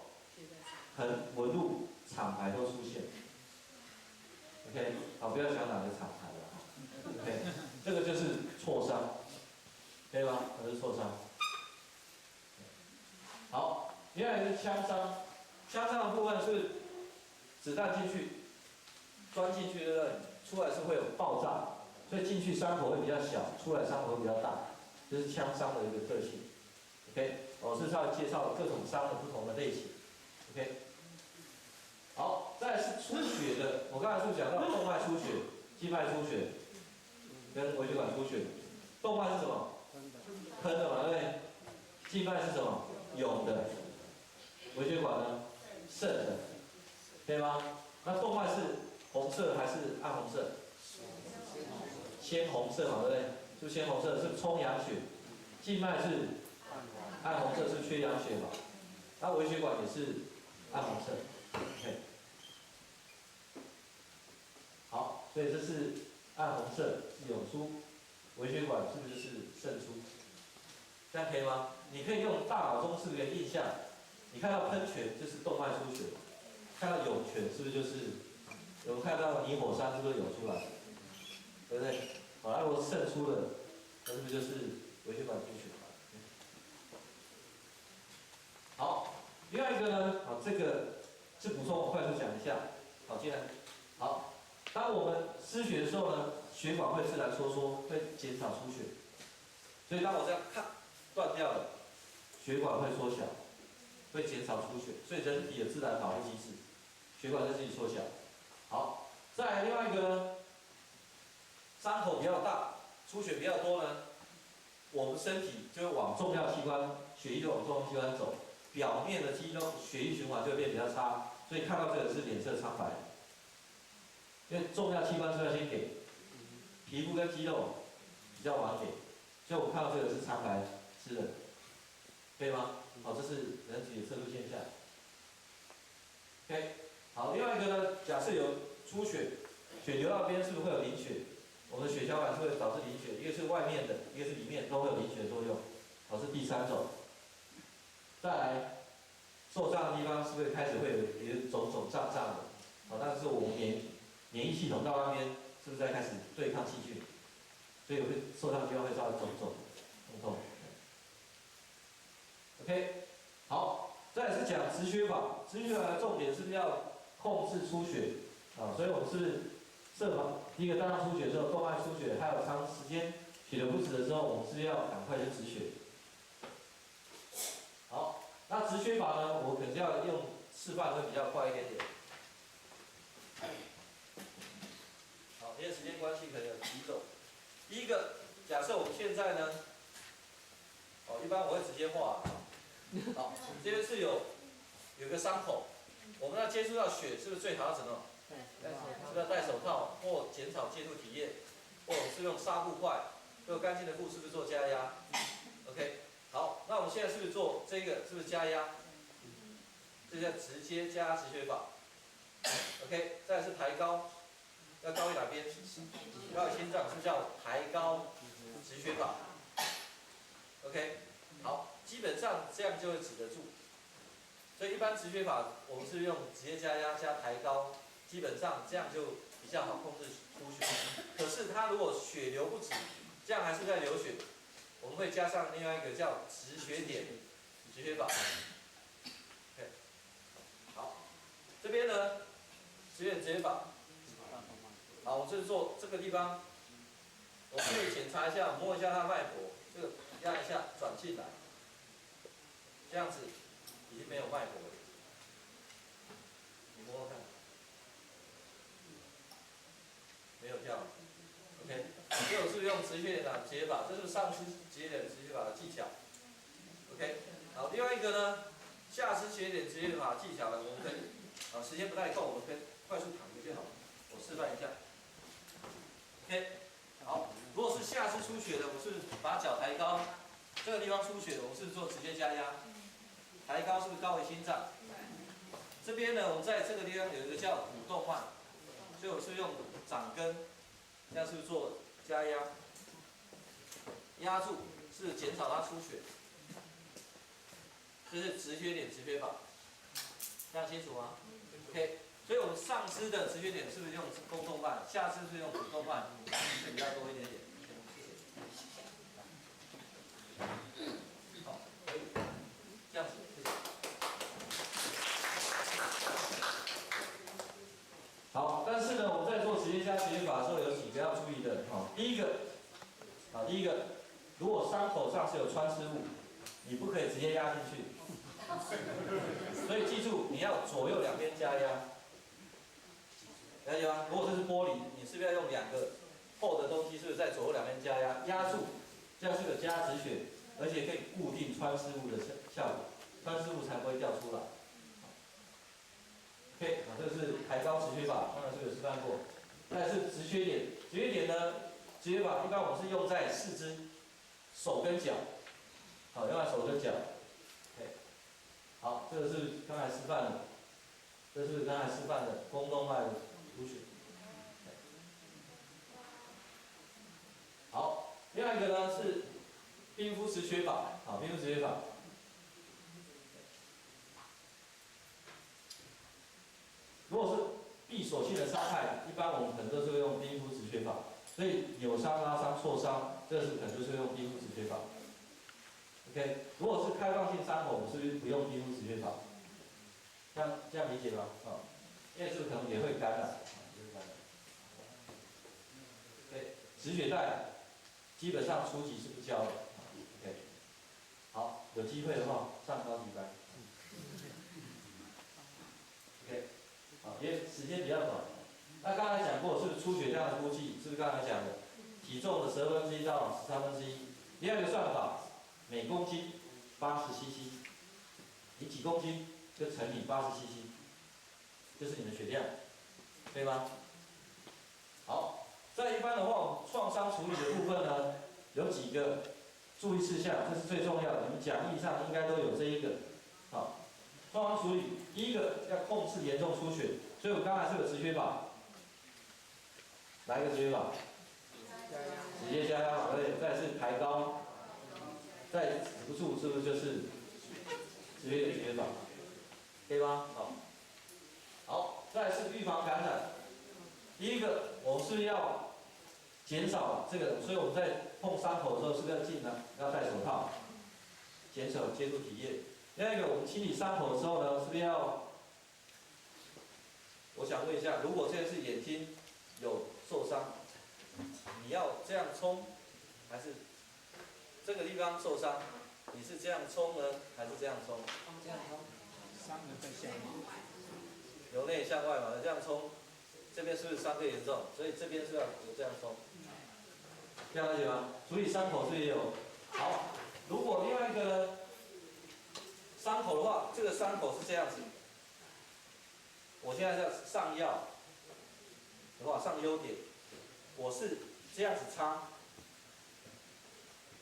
纹路、厂牌都出现。OK， 好，不要想哪个厂牌了。OK， 这个就是挫伤，可以吗？这是挫伤。好，接下来是枪伤，枪伤的部分是子弹进去，钻进去，对不对？出来是会有爆炸，所以进去伤口会比较小，出来伤口会比较大，这是枪伤的一个特性。OK， 我是稍微介绍各种伤的不同的类型。OK， 好，再来是出血的，我刚才是不是讲到动脉出血、静脉出血跟微血管出血？动脉是什么？喷的嘛，对不对？静脉是什么？涌的。微血管呢？渗的，可以吗？那动脉是红色还是暗红色？鲜红色嘛，对不对？是不是鲜红色？是充氧血。静脉是暗红色，是缺氧血嘛？那微血管也是暗红色。OK。好，所以这是暗红色是涌出，微血管是不是就是渗出？这样可以吗？你可以用大脑中是不是有印象？你看到喷泉就是动脉出血，看到涌泉是不是就是有看到泥火山是不是涌出来？对不对？好，那如果渗出了，那是不是就是微血管出血？好，另外一个呢，好，这个是补充，我快速讲一下。好，接下来，好，当我们失血的时候呢，血管会自然收缩，会减少出血。所以当我这样看断掉了，血管会缩小，会减少出血。所以人体的自然保护机制，血管在自己缩小。好，再来另外一个呢，伤口比较大，出血比较多呢，我们身体就会往重要器官，血液就往重要器官走，表面的肌肉血液循环就会变比较差，所以看到这个是脸色苍白，因为重要器官是要先给，皮肤跟肌肉比较晚给，所以我看到这个是苍白湿的，可以吗？好，这是人体的特殊现象。OK， 好，另外一个呢，假设有出血，血流到边是不是会有凝血？我们的血小板是会导致凝血，一个是外面的，一个是里面，都会有凝血作用。好，是第三种。再来，受伤的地方是不是开始会有肿肿胀胀的？好，那是我们免疫系统到那边是不是在开始对抗细菌？所以会受伤的地方会稍微肿肿、痛痛。OK， 好，再来是讲止血法。止血法的重点是不是要控制出血？啊，所以我们是设防，第一个当然出血之后，动脉出血，还有长时间血流不止的时候，我们是不是要赶快去止血？好，那止血法呢，我可能要用示范会比较快一点点。好，因为时间关系，可能有几种。第一个，假设我们现在呢，哦，一般我会直接画。好，这边是有个伤口，我们要接触到血，是不是最好要怎么？是不是要戴手套或减少接触体液，或者是用纱布块如果干净的布是不是做加压 ？OK， 好，那我们现在是不是做这个？是不是加压？这叫直接加止血法。OK， 再来是抬高，要高于哪边？高于心脏，是叫抬高止血法。OK， 好，基本上这样就会止得住。所以一般止血法我们是用直接加压加抬高，基本上这样就比较好控制出血。可是它如果血流不止，这样还是在流血，我们会加上另外一个叫止血点止血法。OK， 好，这边呢止血点止血法，好，我就是做这个地方，我可以检查一下，摸一下它脉搏，这个压一下转进来，这样子已经没有脉搏了。你摸摸看，没有跳。OK， 这种是用止血点的止血法，这是上肢止血点止血法的技巧。OK， 好，另外一个呢，下肢止血点止血法技巧呢，我们可以，时间不太够，我们可以快速躺着就好了。我示范一下。OK， 好，如果是下肢出血的，我是把脚抬高，这个地方出血的，我是做直接加压，抬高是不是高于心脏？这边呢，我们在这个地方有一个叫股动脉，所以我是用掌根，这样是不是做加压？压住是减少它出血，这是止血点止血法，这样清楚吗 ？OK， 所以我们上肢的止血点是不是用肱动脉，下肢是用股动脉，是比较多一点点。好，可以，这样子。好，但是呢，我们在做直接加止血法的时候，有几个要注意的。第一个，如果伤口上是有穿刺物，你不可以直接压进去。所以记住，你要左右两边加压，了解吗？如果这是玻璃，你是不是要用两个厚的东西，是不是在左右两边加压，压住，这样是有加止血，而且可以固定穿刺物的效果，穿刺物才不会掉出来。OK， 这个是抬高止血法，刚才是有示范过。再来是止血点，止血点呢，止血法一般我们是用在四肢、手跟脚，好，用在手跟脚。OK， 好，这个是刚才示范的，这是刚才示范的肱动脉的出血。好，另外一个呢是冰敷止血法，好，冰敷止血法。如果是闭锁性的伤害，一般我们可能都是会用冰敷止血法。所以扭伤、拉伤、挫伤，这是可能就是用冰敷止血法。OK， 如果是开放性伤口，我们是不是不用冰敷止血法？这样理解吗？因为这个可能也会感染，OK， 止血带基本上初级是不教的。OK， 好，有机会的话上高级班。OK， 好，因为时间比较短。那刚才讲过，是不是出血量的估计？是不是刚才讲的体重的1/12到1/13？第二个算法，每公斤80cc， 你几公斤就乘以80cc， 这是你的血量，对吗？好，在一般的话，我们创伤处理的部分呢，有几个注意事项，这是最重要的。你们讲义上应该都有这一个。好，创伤处理，第一个要控制严重出血，所以我刚才是有止血法。哪一个止血法？直接加压法，对，再是抬高，再止不住，是不是就是止血点止血法？可以吗？好，好，再是预防感染。第一个，我们是要减少这个，所以我们在碰伤口的时候，是不是要尽量要戴手套，减少接触体液？另外一个，我们清理伤口的时候呢，是不是要？我想问一下，如果现在是眼睛有受伤，你要这样冲，还是这个地方受伤，你是这样冲呢，还是这样冲？这样冲，伤的在下面。由内向外嘛，这样冲，这边是不是伤更严重？所以这边是要有这样冲，这样了解吗？处理伤口是也有。好，如果另外一个呢，伤口的话，这个伤口是这样子，我现在要上药的话，上优点，我是这样子擦，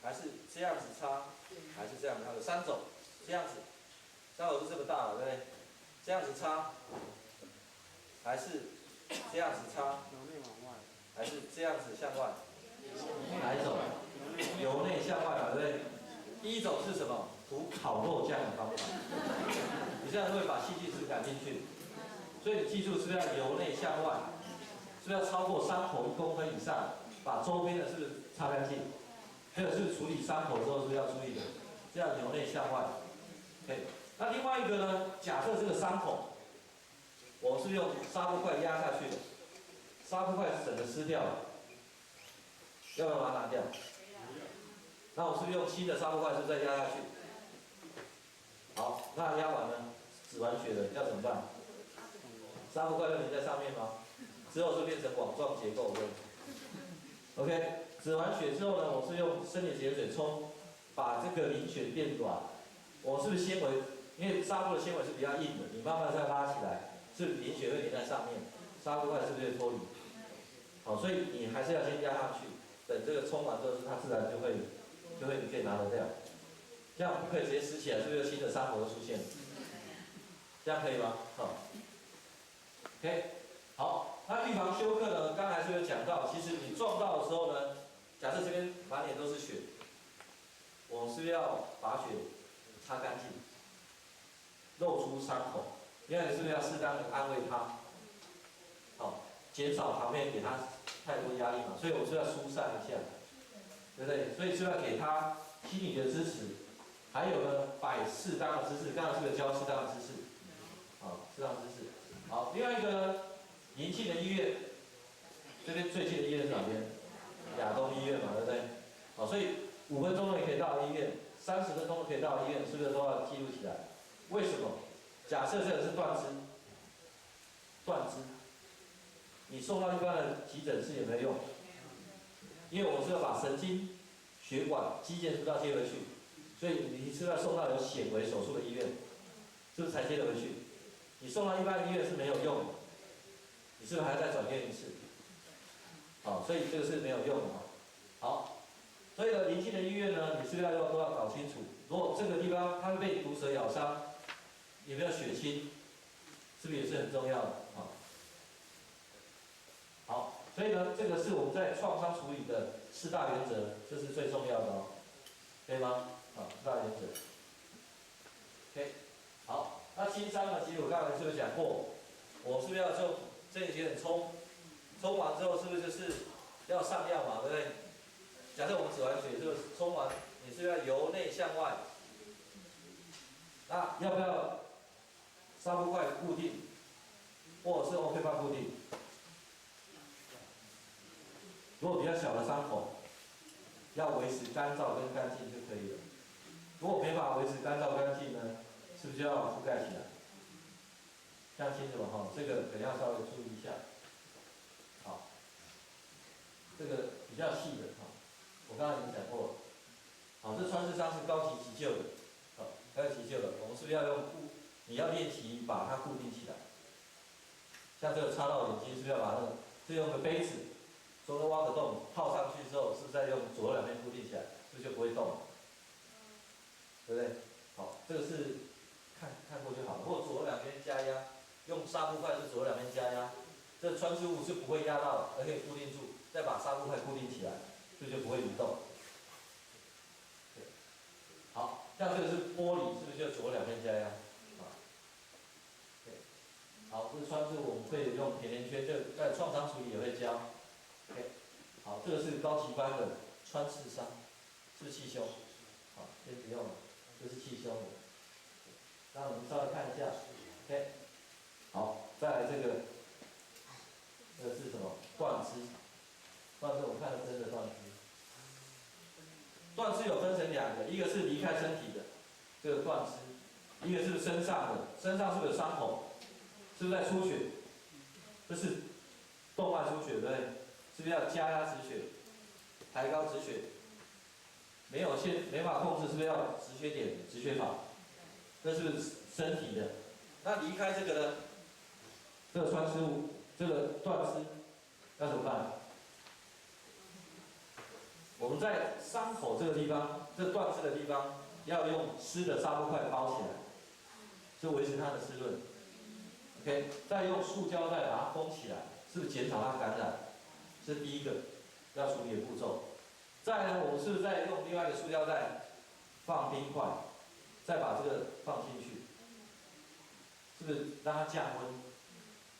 还是这样子插，还是这样？它有3种，这样子，伤口是这么大了，对不对？这样子插，还是这样子插，还是这样子向外？哪一种？由内向外嘛，对不对？第一种是什么？涂烤肉酱的方法。你这样会把细菌质感进去，所以你记住是不是要由内向外？是不是要超过伤口1公分以上？把周边的是不是擦干净？这个是处理伤口之后是不是要注意的？这样由内向外。OK， 那另外一个呢？假设这个伤口，我是用纱布块压下去的，纱布块是整个撕掉的，要不要把它拿掉？那我是不是用新的纱布块是不是再压下去？好，那压完呢？止完血了，要怎么办？纱布块会粘在上面吗？之后是变成网状结构的。OK， 止完血之后呢，我是用生理盐水冲，把这个凝血变软。我是不是纤维？因为纱布的纤维是比较硬的，你慢慢再拉起来，是不是凝血会粘在上面？纱布块是不是会脱离？好，所以你还是要先压上去，等这个冲完之后，它自然就会你可以拿得掉。这样不可以直接撕起来，是不是有新的伤口会出现？这样可以吗？好 ，OK， 好，那预防休克呢？刚才是有讲到，其实你撞到的时候呢，假设这边满脸都是血，我是不是要把血擦干净，露出伤口？另外，你是不是要适当的安慰他？好，减少旁边给他太多压力嘛，所以我是要疏散一下，对不对？所以是要给他心理的支持，还有呢，摆适当的姿势，刚才是不是教适当的姿势？好，适当姿势。好，另外一个呢，银庆的医院，这边最近的医院是哪边？亚东医院嘛，对不对？好，所以5分钟内可以到医院，30分钟可以到医院，是不是都要记录起来？为什么？假设这个是断肢，你送到一般的急诊室有没有用？因为我是要把神经、血管、肌腱是不是要接回去？所以你是要送到有显微手术的医院，是不是才接得回去？你送到一般医院是没有用的，你是不是还要再转院一次？好，所以这个是没有用的。好，所以呢，邻近的医院呢，你是不是都要搞清楚？如果这个地方它会被毒蛇咬伤，有没有血清，是不是也是很重要的？好，所以呢，这个是我们在创伤处理的4大原则，这是最重要的哦，可以吗？好，4大原则。OK， 好，那轻伤呢？其实我刚才是不是讲过，我是不是要就这一节冲完之后，是不是就是要上药嘛，对不对？假设我们止完血，就是冲完，你是不是要由内向外？那要不要纱布块固定，或者是 OK 棒固定？如果比较小的伤口，要维持干燥跟干净就可以了。如果没法维持干燥干净呢，是不是就要覆盖起来？这样清楚了哈，这个可能要稍微注意一下。好，这个比较细的哈，我刚才已经讲过了。好，这穿刺伤是高级急救的，好，高级急救的，我们是不是要用你要练习把它固定起来。像这个插到眼睛，是不是要把那个，是用个杯子，中间挖个洞，套上去之后，是不是再用左右两边固定起来，是不是就不会动了？对不对？好，这个是看过就好了。或者左右两边加压，用纱布块是左右两边加压，这穿刺物是不会压到的，而可以固定住，再把纱布块固定起来，是不是就不会移动？好，像这个是玻璃，是不是就左右两边加压？好，这个穿刺我们可以用甜甜圈，这个在创伤处理也会教。OK， 好，这个是高级班的穿刺伤，是不是气胸？好，先不用了，这是气胸的。那我们稍微看一下 ，OK， 好，再来这个是什么？断肢，断肢我们看的真的断肢。断肢有分成2个，一个是离开身体的这个断肢，一个是身上的，身上是不是有伤口？是不是在出血？这是动脉出血，对不对？是不是要加压止血，抬高止血？没法控制，是不是要止血点、止血法？这是身体的。那离开这个呢？这个穿刺物，这个断肢要怎么办？我们在伤口这个地方，这断肢的地方，要用湿的纱布块包起来，就维持它的湿润。OK， 再用塑胶袋把它封起来，是不是减少它感染？这是第一个要处理的步骤。再来呢，我们是不是再用另外一个塑胶袋放冰块，再把这个放进去，是不是让它降温，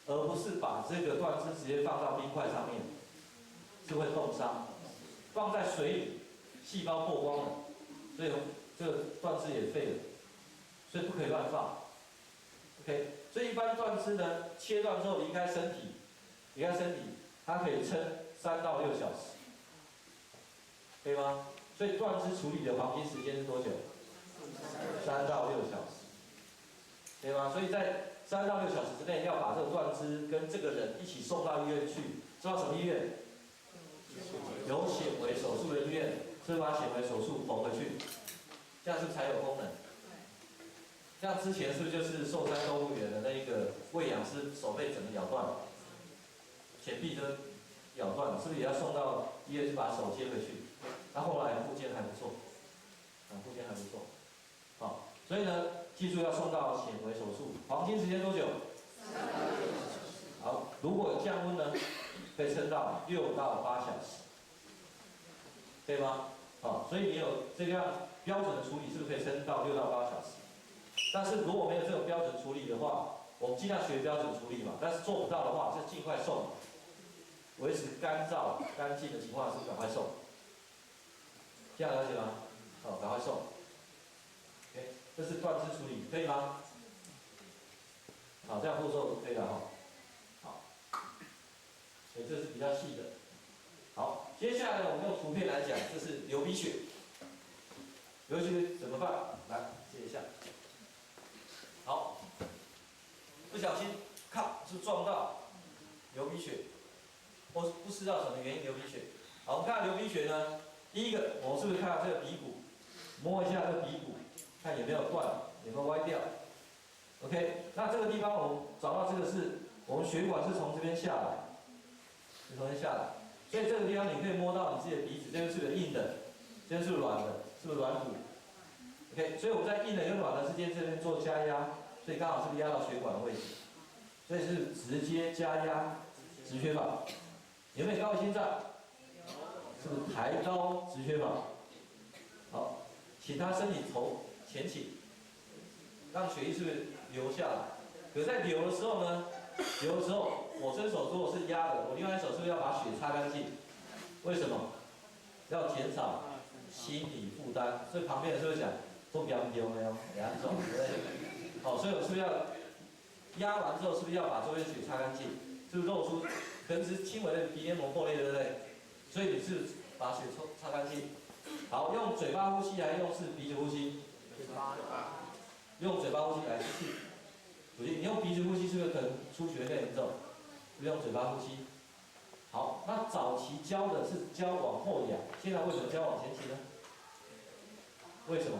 而不是把这个断肢直接放到冰块上面，是会冻伤。放在水里，细胞破光了，所以这个断肢也废了，所以不可以乱放。OK， 所以一般断肢呢，切断之后离开身体，它可以撑3到6小时，可以吗？所以断肢处理的黄金时间是多久？3到6小时，可以吗？所以在3到6小时之内，要把这个断肢跟这个人一起送到医院去，送到什么医院？有显微手术的医院，是把显微手术缝回去，这样是不是才有功能？像之前是不是就是寿山动物园的那个喂养师手被整个咬断，前臂都咬断了，是不是也要送到医院去把手接回去？那后来复健还不错，复健还不错。好，所以呢，记住要送到显微手术，黄金时间多久？3到6小时。好，如果降温呢，可以撑到6到8小时，对吗？好，所以你有这样标准的处理，是不是可以撑到6到8小时？但是如果没有这种标准处理的话，我们尽量学标准处理嘛。但是做不到的话，就尽快送，维持干燥干净的情况是赶快送。这样了解吗？好，赶快送。OK， 这是断肢处理，可以吗？好，这样步骤可以了哈。好，所以这是比较细的。好，接下来呢，我们用图片来讲，这是流鼻血。流鼻血怎么办？来，接一下。好，不小心，咔，就撞到流鼻血，或是不知道什么原因流鼻血。好，我们看流鼻血呢，第一个，我们是不是看到这个鼻骨，摸一下这个鼻骨，看有没有断，有没有歪掉。OK， 那这个地方我们找到这个是，我们血管是从这边下来，是从这边下来，所以这个地方你可以摸到你自己的鼻子，这边是不是硬的，这边是不是软的，是不是软骨？ OK， 所以我们在硬的跟软的之间这边做加压，所以刚好是不是压到血管的位置？所以是直接加压止血法。有没有高位心脏？是不是抬高止血法？好，请他身体头前倾，让血液是不是流下来？可在流的时候呢，我这手如果是压的，我另外一手是不是要把血擦干净？为什么？要减少心理负担。所以旁边人是不是讲？ 都比较丢没有，两种，对不对？好，所以我是不是要压完之后，是不是要把周边血擦干净？是不是露出可能只是轻微的鼻黏膜破裂，对不对？所以你是把血擦干净。好，用嘴巴呼吸还是用鼻子呼吸？用嘴巴呼吸来吸气。你用鼻子呼吸是不是可能出血更严重？是不是用嘴巴呼吸？好，那早期教的是教往后仰，现在为什么教往前倾呢？为什么？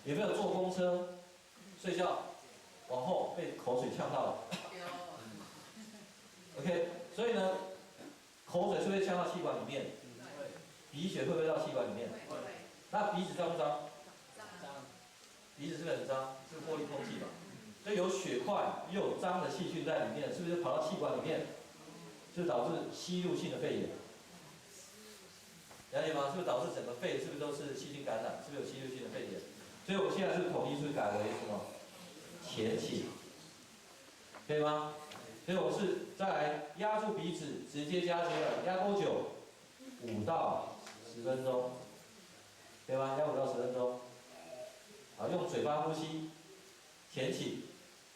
有没有坐公车睡觉往后被口水呛到了 ？OK， 所以呢，口水是不是呛到气管里面？鼻血会不会到气管里面？那鼻子脏不脏？鼻子是不是很脏？是过滤空气嘛？所以有血块又有脏的细菌在里面，是不是跑到气管里面，就导致吸入性的肺炎？ 了解吗？是不是导致整个肺是不是都是细菌感染？是不是有吸入性的肺炎？所以我们现在是不是统一是不是改为什么前倾？可以吗？所以我是再来压住鼻子，直接加血管，压多久？5到10分钟，可以吗？压5到10分钟。好，用嘴巴呼吸，前倾。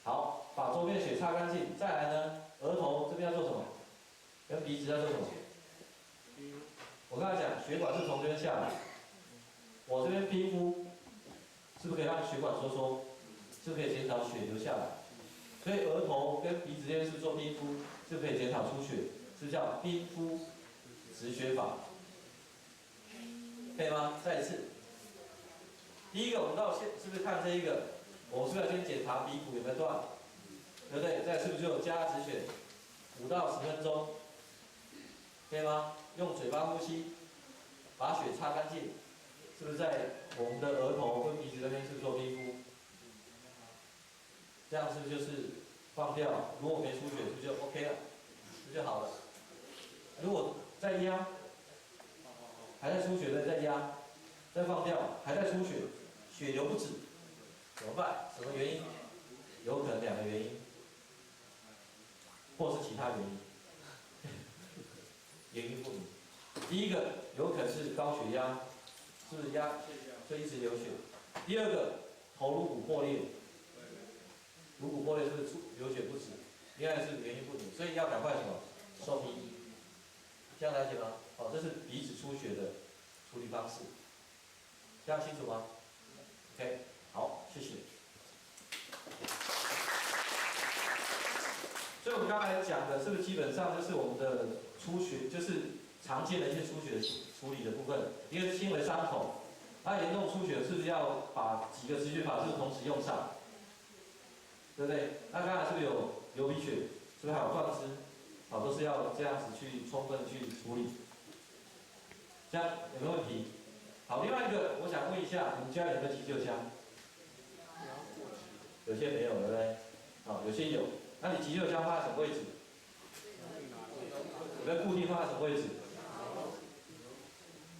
好，把周边血擦干净。再来呢，额头这边要做什么？跟鼻子要做什么？ 我刚才讲，血管是从这边下来，我这边皮肤是不是可以让血管收缩？是不是可以减少血流下来？所以额头跟鼻子这边是做冰敷，是不是可以减少出血？是叫冰敷止血法，可以吗？再一次，第一个我们到现是不是看这一个？我们是不是要先检查鼻骨有没有断？对不对？再是不是就加止血5到10分钟？可以吗？用嘴巴呼吸，把血擦干净，是不是在我们的额头跟鼻子那边是做冰敷？这样是不是就是放掉？如果没出血，是不是就 OK 了？这就好了。如果再压，还在出血的再压，再放掉，还在出血，血流不止，怎么办？什么原因？有可能2个原因，或是其他原因，原因不明。第一个有可能是高血压，是不是压，所以一直流血？第二个，头颅骨破裂，颅骨破裂是不是流血不止？另外是原因不明，所以要赶快什么？送医。这样了解吗？好，这是鼻子出血的处理方式，这样清楚吗 ？OK， 好，谢谢。所以我们刚才讲的，是不是基本上就是我们的出血，就是常见的一些出血处理的部分？一个是轻微伤口，那严重出血是不是要把几个止血法是不是同时用上？对不对？那刚才是不是有流鼻血？是不是还有断肢？好，都是要这样子去充分去处理。这样有没有问题？好，另外一个我想问一下，你们家有没有急救箱？有些没有，对不对？好，有些有。那你急救箱放在什么位置？有没有固定放在什么位置？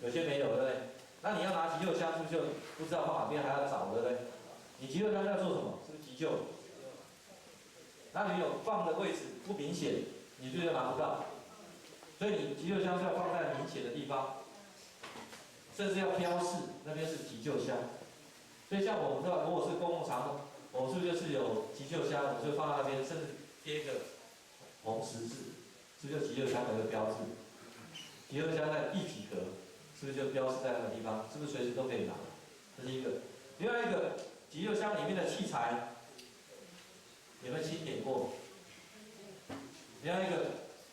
有些没有，对不对？那你要拿急救箱，是不是就不知道放哪边，还要找，对不对？你急救箱要做什么？是不是急救？那你有放的位置不明显，你是不是就拿不到？所以你急救箱是要放在明显的地方，甚至要标示那边是急救箱。所以像我们知道，如果是公共场合，我们是不是就是有急救箱，我们就放在那边，甚至贴一个红十字，是不是就急救箱的一个标志？急救箱在一体格，是不是就标示在那个地方？是不是随时都可以拿？这是一个。另外一个，急救箱里面的器材有没有清点过？另外一个，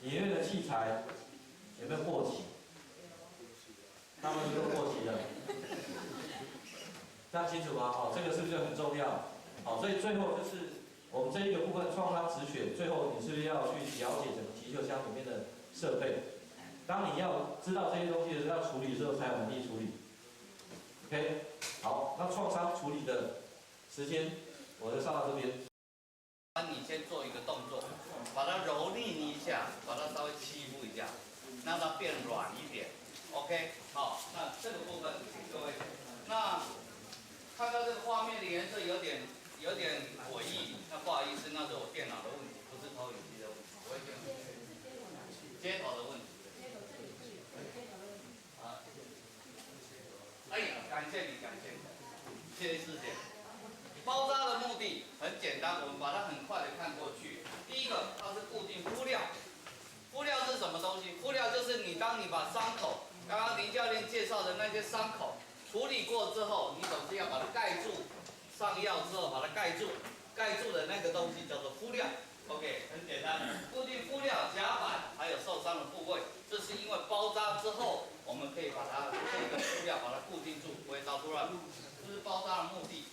里面的器材有没有过期？他们都过期了，这样清楚吗？好，这个是不是很重要？好，所以最后就是我们这一个部分创伤止血，最后你是不是要去了解整个急救箱里面的设备？当你要知道这些东西的时候，要处理的时候才有能力处理。OK， 好，那创伤处理的时间我就上到这边。你先做一个动作，把它蹂躏一下，把它稍微欺负一下，让它变软一点。OK， 好，那这个部分请各位，那看到这个画面的颜色有点诡异，那不好意思，那是我电脑的问题，不是投影机的问题，我已经接头的问题。啊，哎呀，感谢你，谢谢师姐。包扎的目的很简单，我们把它很快的看过去。第一个，它是固定敷料。敷料是什么东西？敷料就是当你把伤口，刚刚林教练介绍的那些伤口处理过之后，你总是要把它盖住，上药之后把它盖住，盖住的那个东西叫做敷料。OK， 很简单，固定敷料、夹板还有受伤的部位，这是因为包扎之后，我们可以把它这个敷料把它固定住，不会到处乱跑，这是包扎的目的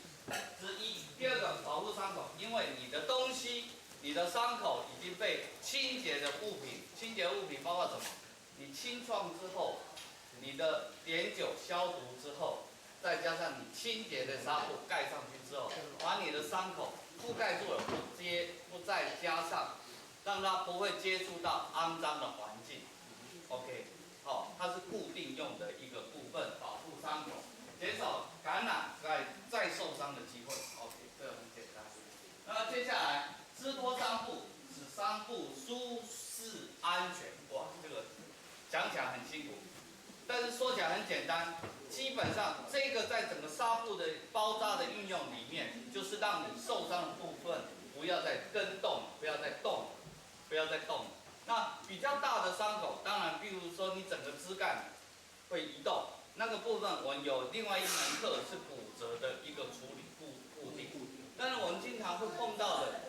之一。第二个，保护伤口，因为你的东西，你的伤口已经被清洁的物品，清洁物品包括什么？你清创之后，你的碘酒消毒之后，再加上你清洁的纱布盖上去之后，把你的伤口覆盖住了，不再加上，让它不会接触到肮脏的环境。OK， 好，它是固定用的一个部分，保护伤口，减少感染再受伤的机会。OK， 这个很简单。那接下来织脱伤布，使伤布舒适安全。哇，这个讲起来很辛苦，但是说起来很简单。基本上这个在整个纱布的包扎的运用里面，就是让你受伤的部分不要再跟动，不要再动。那比较大的伤口，当然，比如说你整个枝干会移动，那个部分我们有另外一门课是骨折的一个处理固定。但是我们经常会碰到的，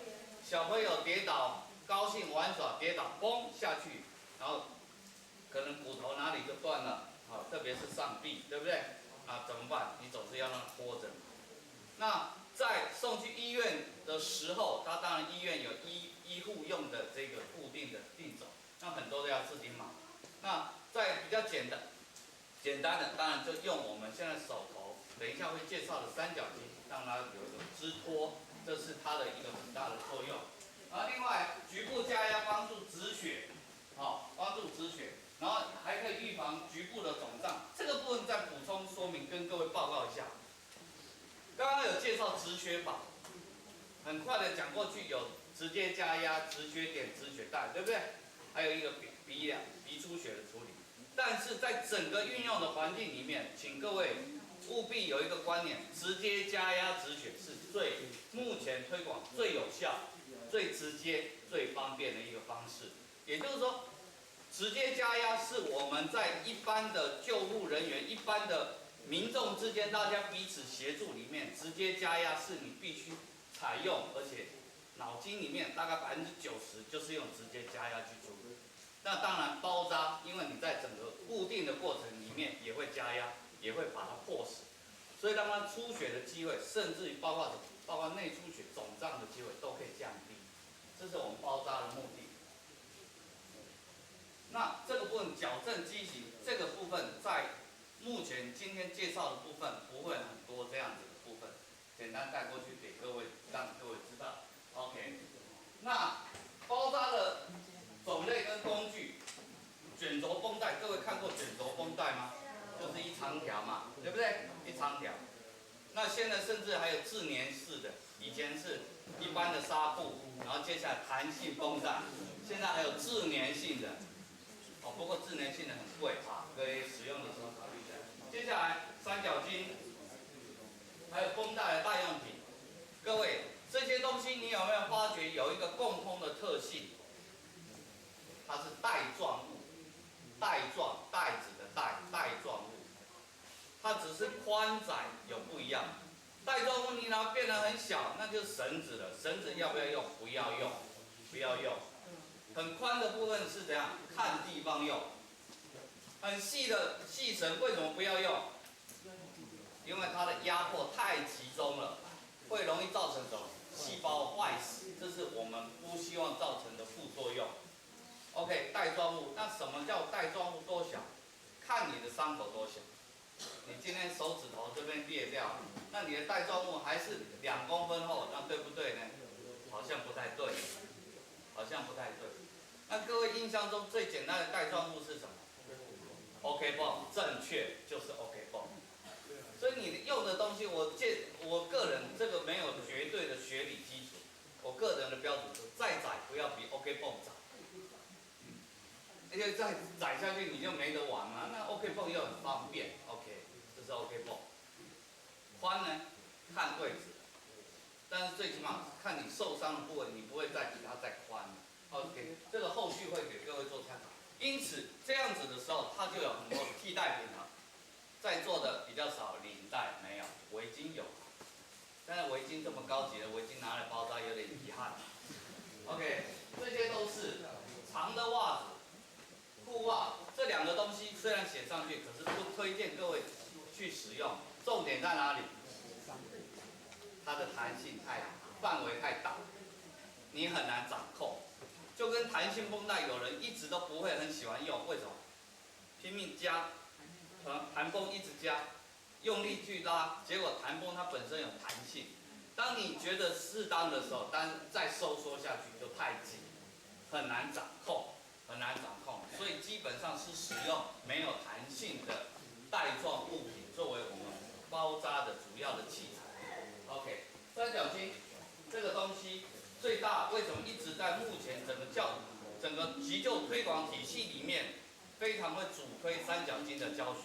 小朋友跌倒，高兴玩耍跌倒，嘣下去，然后可能骨头哪里就断了，啊，特别是上臂，对不对？啊，怎么办？你总是要让它拖着。那在送去医院的时候，它当然医院有医护用的这个固定的定肘，那很多都要自己买。那在比较简单的，当然就用我们现在手头等一下会介绍的三角巾，让它有一个支托，这是它的一个很大的作用。然后另外局部加压帮助止血，帮助止血，然后还可以预防局部的肿胀。这个部分再补充说明，跟各位报告一下。刚刚有介绍止血法，很快的讲过去，有直接加压、止血点、止血带，对不对？还有一个鼻出血的处理。但是在整个运用的环境里面，请各位务必有一个观念：直接加压止血是目前推广最有效、最直接、最方便的一个方式。也就是说，直接加压是我们在一般的救护人员、一般的民众之间，大家彼此协助里面，直接加压是你必须采用，而且脑筋里面大概90%就是用直接加压去处理。那当然包扎，因为你在整个固定的过程里面也会加压，也会把它迫死，所以让它出血的机会，甚至于包括内出血、肿胀的机会都可以降低。这是我们包扎的目的。那这个部分矫正畸形这个部分，在目前今天介绍的部分不会很多这样子的部分，简单带过去给各位，让各位知道。OK， 那包扎的种类跟工具，卷轴绷带，各位看过卷轴绷带吗？就是一长条嘛，对不对？一长条。那现在甚至还有自粘式的，以前是一般的纱布，然后接下来弹性绷带，现在还有自粘性的。不过自粘性的很贵啊，各位使用的时候考虑一下。接下来三角巾，还有绷带的代用品，各位这些东西你有没有发觉有一个共通的特性？它是带状物，袋子的带状物，它只是宽窄有不一样。带状物你拿变得很小，那就是绳子了。绳子要不要用？不要用，不要用。很宽的部分是怎样？看地方用。很细的细绳为什么不要用？因为它的压迫太集中了，会容易造成什么？细胞坏死，这是我们不希望造成的副作用。OK， 带状物，那什么叫带状物多小？看你的伤口多小。你今天手指头这边裂掉，那你的带状物还是2公分厚，那对不对呢？好像不太对，好像不太对。那各位印象中最简单的带状物是什么 ？OK 泵，正确，就是 OK 泵。所以你用的东西，我个人这个没有绝对的学理基础，我个人的标准是再窄不要比 OK 泵窄。而且再窄下去你就没得玩了。那 OK 泵又很方便 ，OK， 这是 OK 泵。宽呢，看位置，但是最起码看你受伤的部位，你不会再比它再宽了。OK， 这个后续会给各位做参考。因此这样子的时候，它就有很多的替代品了。在座的比较少，领带没有，围巾有。但是围巾这么高级的围巾拿来包扎有点遗憾。OK， 这些都是长的袜子。裤袜这2个东西虽然写上去，可是不推荐各位去使用。重点在哪里？它的弹性范围太大，你很难掌控。就跟弹性绷带，有人一直都不会很喜欢用，为什么？拼命加，弹绷一直加，用力去拉，结果弹绷它本身有弹性。当你觉得适当的时候，再收缩下去就太紧，很难掌控。很难掌控，所以基本上是使用没有弹性的带状物品作为我们包扎的主要的器材。OK， 三角巾这个东西最大，为什么一直在目前整个急救推广体系里面非常会主推三角巾的教学？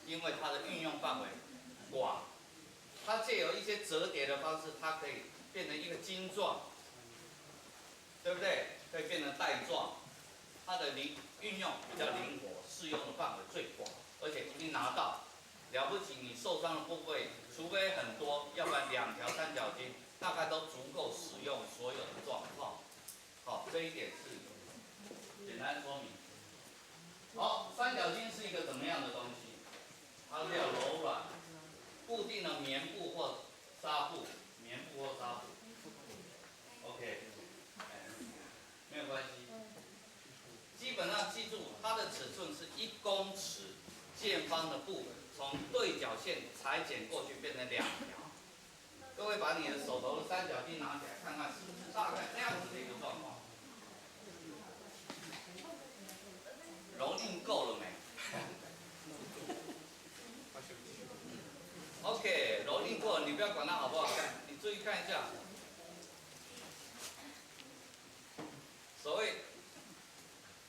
因为它的运用范围广，它借由一些折叠的方式，它可以变成一个巾状，对不对？可以变成带状。它的运用比较灵活，适用的范围最广，而且一定拿到。了不起，你受伤的部位，除非很多，要不然2条三角巾大概都足够使用所有的状况。好，这一点是简单说明。好，三角巾是一个怎么样的东西？它是要柔软、固定的棉布或纱布，棉布或纱布。OK， 没有关系。基本上记住，它的尺寸见方的部分从对角线裁剪过去变成2条。各位把你的手头的三角巾拿起来看看，是不是大概这样子的一个状况？蹂躏够了没？OK， 蹂躏过了，你不要管它好不好看，你注意看一下。所谓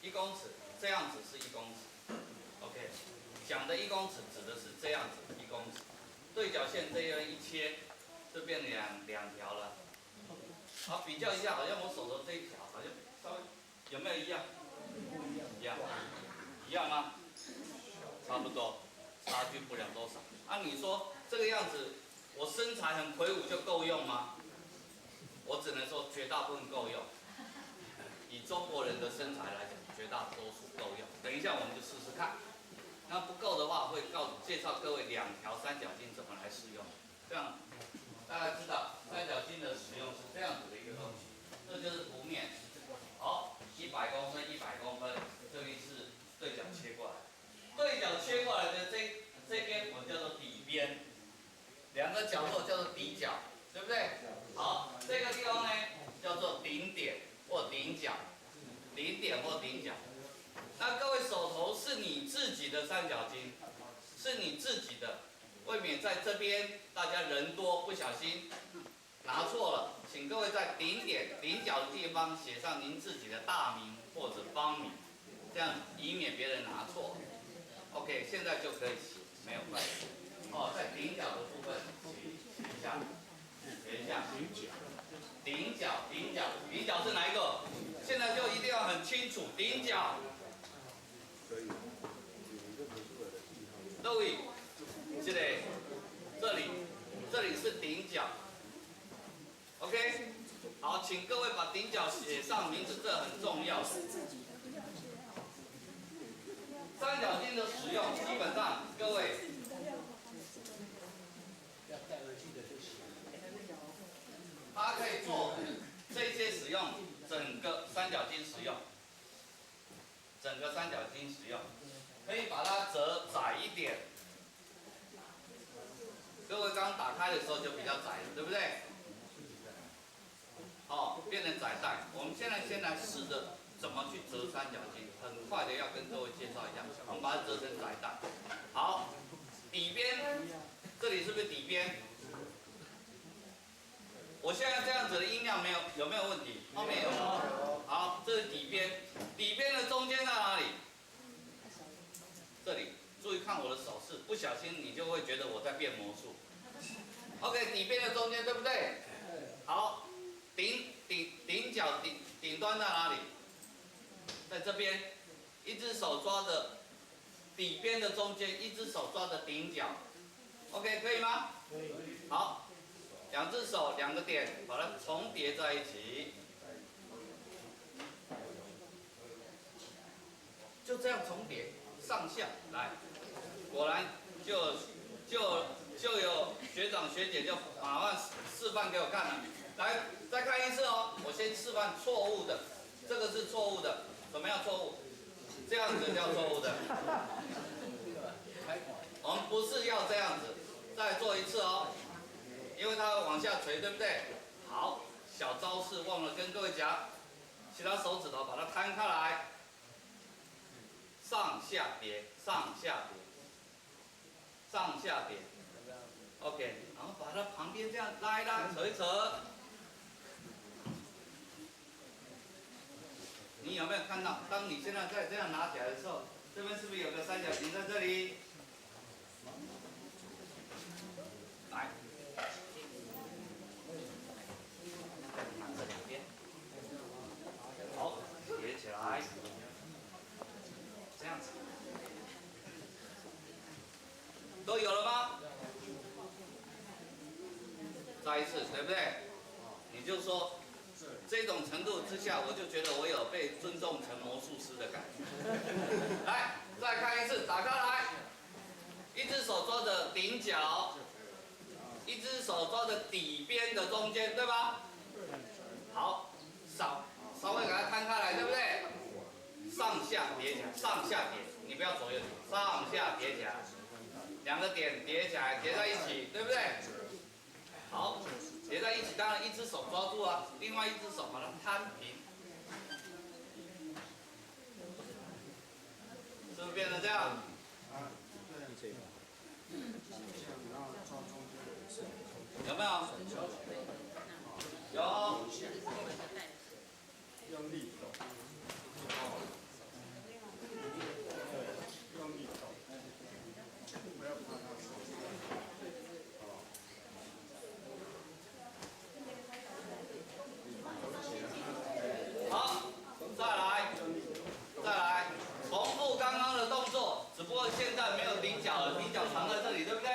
1公尺，这样子是1公尺。OK， 讲的1公尺指的是这样子1公尺。对角线这样一切，就变成两条了。好，比较一下，好像我手头这一条好像稍微有没有一样？一样，一样吗？差不多，差距不了多少。啊，你说这个样子，我身材很魁梧就够用吗？我只能说绝大部分够用。以中国人的身材来讲，绝大多数够用。等一下我们就试试看。那不够的话，会介绍各位2条三角巾怎么来使用。这样大家知道三角巾的使用是这样子的一个东西，这就是图面。好，100公分，100公分，这里是对角切过来。对角切过来的这边我们叫做底边，2个角落叫做底角，对不对？好，这个地方呢叫做顶点或顶角，顶点或顶角。那各位手头是你自己的三角巾，是你自己的，未免在这边大家人多不小心拿错了，请各位在顶点、顶角的地方写上您自己的大名或者方名，这样以免别人拿错。OK， 现在就可以写，没有关系。哦，在顶角的部分写一下，写一下。顶角，顶角，顶角是哪一个？现在就一定要很清楚，顶角。各位，这里是顶角 ，OK， 好，请各位把顶角写上名字，这很重要。三角巾的使用，基本上各位，它可以做这些使用，整个三角巾使用，整个三角巾使用。可以把它折窄一点。各位刚打开的时候就比较窄了，对不对？哦，变成窄带。我们现在先来试着怎么去折三角巾，很快的要跟各位介绍一下。我们把它折成窄带。好，底边，这里是不是底边？我现在这样子的音量有没有问题？后面有。好，这是底边，底边的中间在哪里？这里，注意看我的手势，不小心你就会觉得我在变魔术。OK， 底边的中间对不对？好，顶角顶端在哪里？在这边，一只手抓着底边的中间，一只手抓着顶角。OK， 可以吗？可以。好，2只手2个点，把它重叠在一起。就这样重叠。上下来，果然就有学长学姐就马上示范给我看了。来，再看一次哦。我先示范错误的，这个是错误的。怎么样错误？这样子叫错误的。我们不是要这样子，再做一次哦。因为它会往下垂，对不对？好，小招式忘了跟各位讲，其他手指头把它摊开来。上下叠，上下叠，上下叠 ，OK， 然后把它旁边这样拉一拉，扯一扯。你有没有看到？当你现在在这样拿起来的时候，这边是不是有个三角形在这里？来，这2边，好，叠起来。这样子，都有了吗？再一次，对不对？你就说，这种程度之下，我就觉得我有被尊重成魔术师的感觉。来，再看一次，打开来，一只手抓着顶角，一只手抓着底边的中间，对吧？好，稍微给它摊开来，对不对？上下叠起来，上下叠，你不要左右叠，上下叠起来，两个点叠起来，叠在一起，对不对？好，叠在一起，当然一只手抓住啊，另外一只手把它摊平，是不是变成这样？有没有？有。用力抖，用力抖，不要怕它受伤。好，再来，重复刚刚的动作，只不过现在没有顶角了，顶角藏在这里，对不对？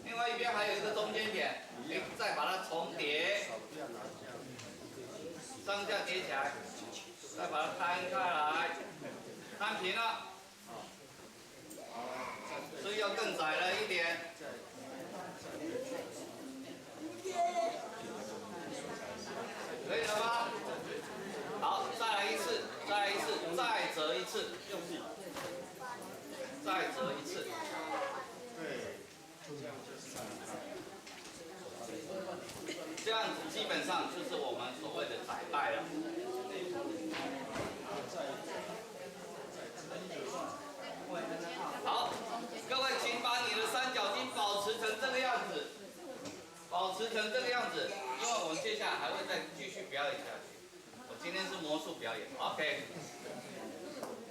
另外一边还有一个中间点，再把它重叠，上下叠起来，再把它摊开来，摊平了，所以要更窄了一点。可以了吗？好，再来一次，再折一次，用力，再折一次。对，这样就是这样子基本上就是我们所谓的窄带了。好，各位请把你的三角巾保持成这个样子，保持成这个样子，因为我们接下来还会再继续表演下去。我今天是魔术表演 ，OK。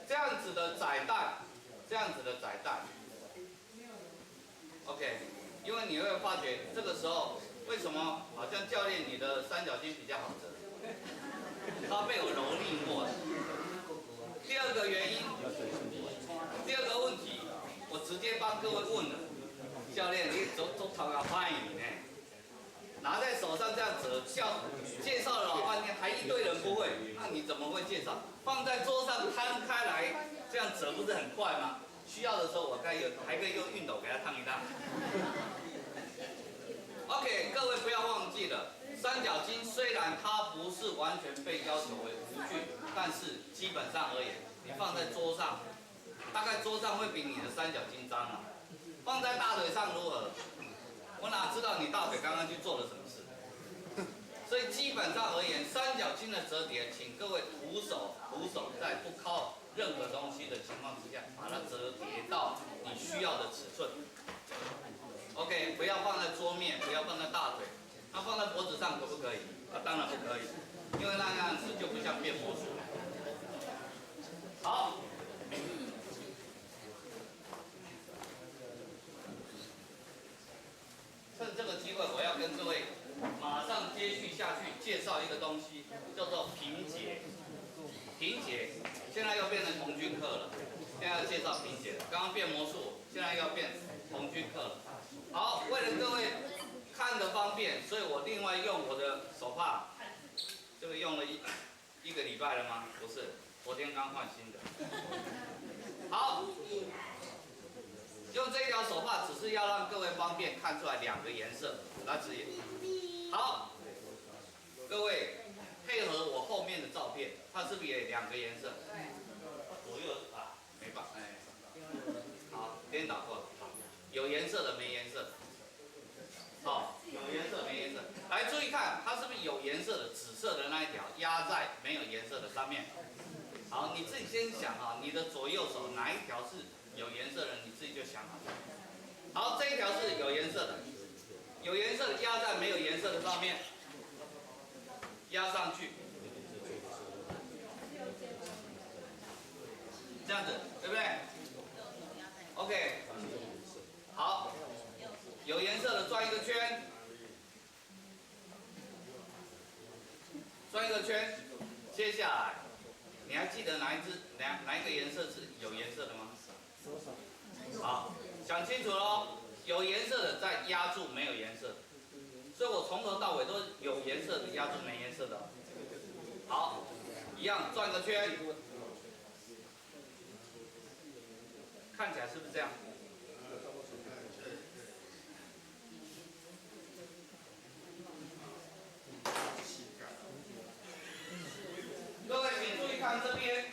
这样子的窄带，这样子的窄带 ，OK。因为你会发觉这个时候为什么好像教练你的三角巾比较好折？它被我蹂躏过了。第二个原因，第二个问题，我直接帮各位问了，教练你走头要欢迎呢？拿在手上这样折，介绍了老半天，还一堆人不会，那你怎么会介绍？放在桌上摊开来，这样折不是很快吗？需要的时候我还可以用熨斗给它烫一烫。OK， 各位不要忘记了，三角巾虽然它不是完全被要求为无菌，但是基本上而言，你放在桌上，大概桌上会比你的三角巾脏啊。放在大腿上如何？我哪知道你大腿刚刚去做了什么事？所以基本上而言，三角巾的折叠，请各位徒手在不靠任何东西的情况之下，把它折叠到你需要的尺寸。OK， 不要放在桌面，不要放在大腿，那放在脖子上可不可以？当然不可以，因为那样子就不像变魔术。好。趁这个机会，我要跟各位马上接续下去介绍一个东西，叫做平结。平结现在又变成童军课了，现在要介绍平结了。刚刚变魔术，现在要变童军课了。好，为了各位看得方便，所以我另外用我的手帕，这个用了一个礼拜了吗？不是，昨天刚换新的。好。用这一条手帕只是要让各位方便看出来两个颜色，来指引。好，各位配合我后面的照片，它是不是也两个颜色？左右啊，没办法，哎，好，颠倒过了，有颜色的没颜色，好，有颜色没颜色，来注意看，它是不是有颜色的紫色的那一条压在没有颜色的上面？好，你自己先想啊，你的左右手哪一条是有颜色的，你自己就想好。好，这一条是有颜色的，有颜色的压在没有颜色的上面，压上去，这样子，对不对 ？OK， 好，有颜色的转一个圈，转一个圈，接下来，你还记得哪一个颜色是有颜色的吗？好，想清楚喽。有颜色的再压住没有颜色的，所以我从头到尾都有颜色的压住没颜色的。好，一样转个圈，看起来是不是这样？各位请注意看这边，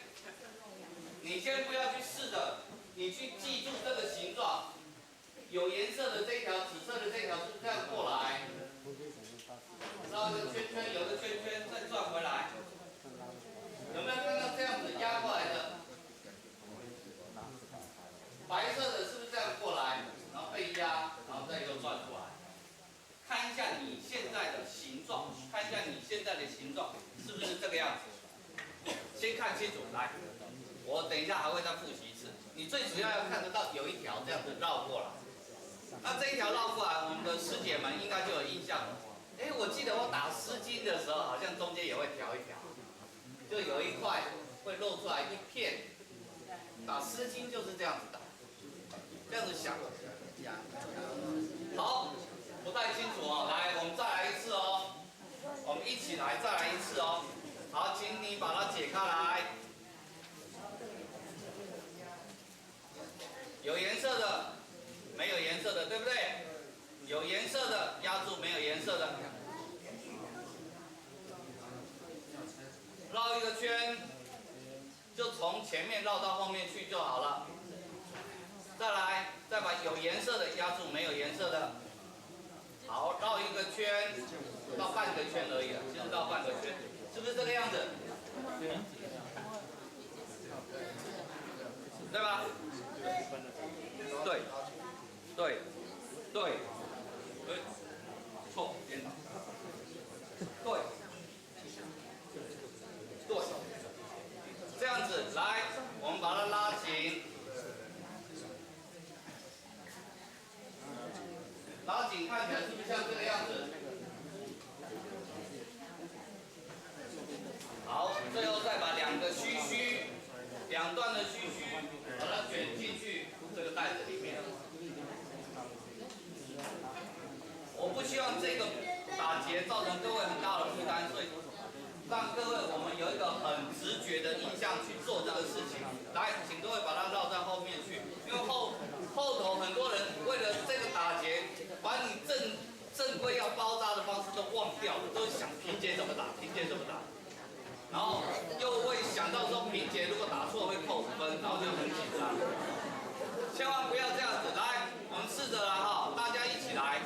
不是这个样子？先看清楚，来，我等一下还会再复习一次。你最主要要看得到有一条这样子绕过来，那这一条绕过来，我们的师姐们应该就有印象了。哎，我记得我打丝巾的时候，好像中间也会调一条，就有一块会露出来一片。打丝巾就是这样子打，这样子想。好，不太清楚哦，来，我们再来一次哦，我们一起来再来一次哦。好，请你把它解开来。有颜色的，没有颜色的，对不对？有颜色的压住，没有颜色的。绕一个圈，就从前面绕到后面去就好了。再来，再把有颜色的压住，没有颜色的。好，绕一个圈，绕半个圈而已了，就是绕半个圈，是不是这个样子？对吧？对，对，对，错，颠倒，对，对，这样子，来，我们把它拉紧，拉紧，看起来是不是像这个样子？好，最后再把两个须须，两段的须须，把它卷进去这个袋子里面。我不希望这个打结造成各位很大的负担，所以让各位我们有一个很直觉的印象去做这个事情。来，请各位把它绕在后面去，因为后头很多人为了这个打结，把你正规要包扎的方式都忘掉了，都想平结怎么打，平结怎么打。然后又会想到说平结如果打错会扣分，然后就很紧张。千万不要这样子，来，我们试着来哈，大家一起来，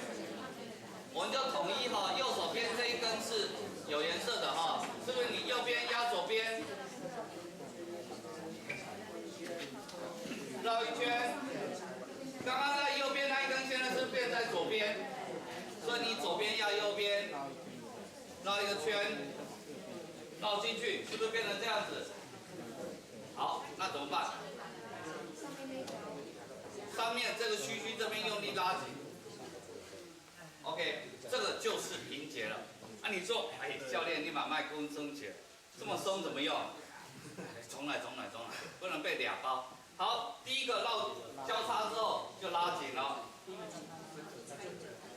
我们就统一哈，右手边这一根是有颜色的哈，是不是你右边压左边，绕一圈，刚刚在右边那一根现在是变在左边，所以你左边压右边，绕一个圈。绕进去，是不是变成这样子？好，那怎么办？上面这个须须这边用力拉紧 ，OK， 这个就是平结了。啊，你说，哎，教练，你把麦克风松起来，这么松怎么用？重来，不能被俩包。好，第一个绕交叉之后就拉紧了，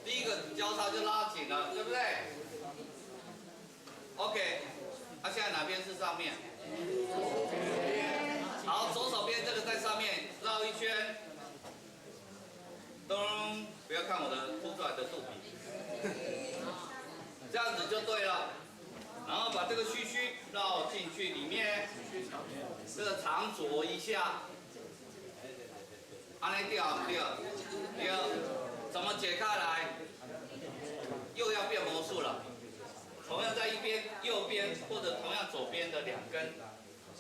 第一个交叉就拉紧了，对不对 ？OK。它现在哪边是上面？好，左手边这个在上面绕一圈，咚！不要看我的凸出来的肚皮，这样子就对了。然后把这个须须绕进去里面，这个长左一下，安尼掉对，怎么解开来？又要变魔术了。同样在一边右边或者同样左边的两根，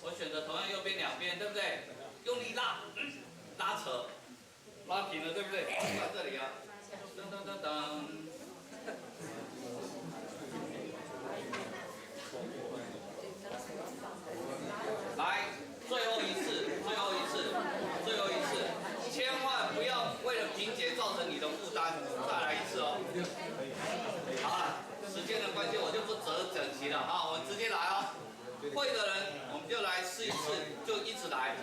我选择同样右边两边，对不对？用力拉，拉扯，拉平了，对不对？到这里啊，噔噔噔噔。来，最后一次，千万不要为了平结造成你的负担，再来一次哦。好了。时间的关系，我就不折整齐了啊，我们直接来哦。会的人，我们就来试一次，就一直来。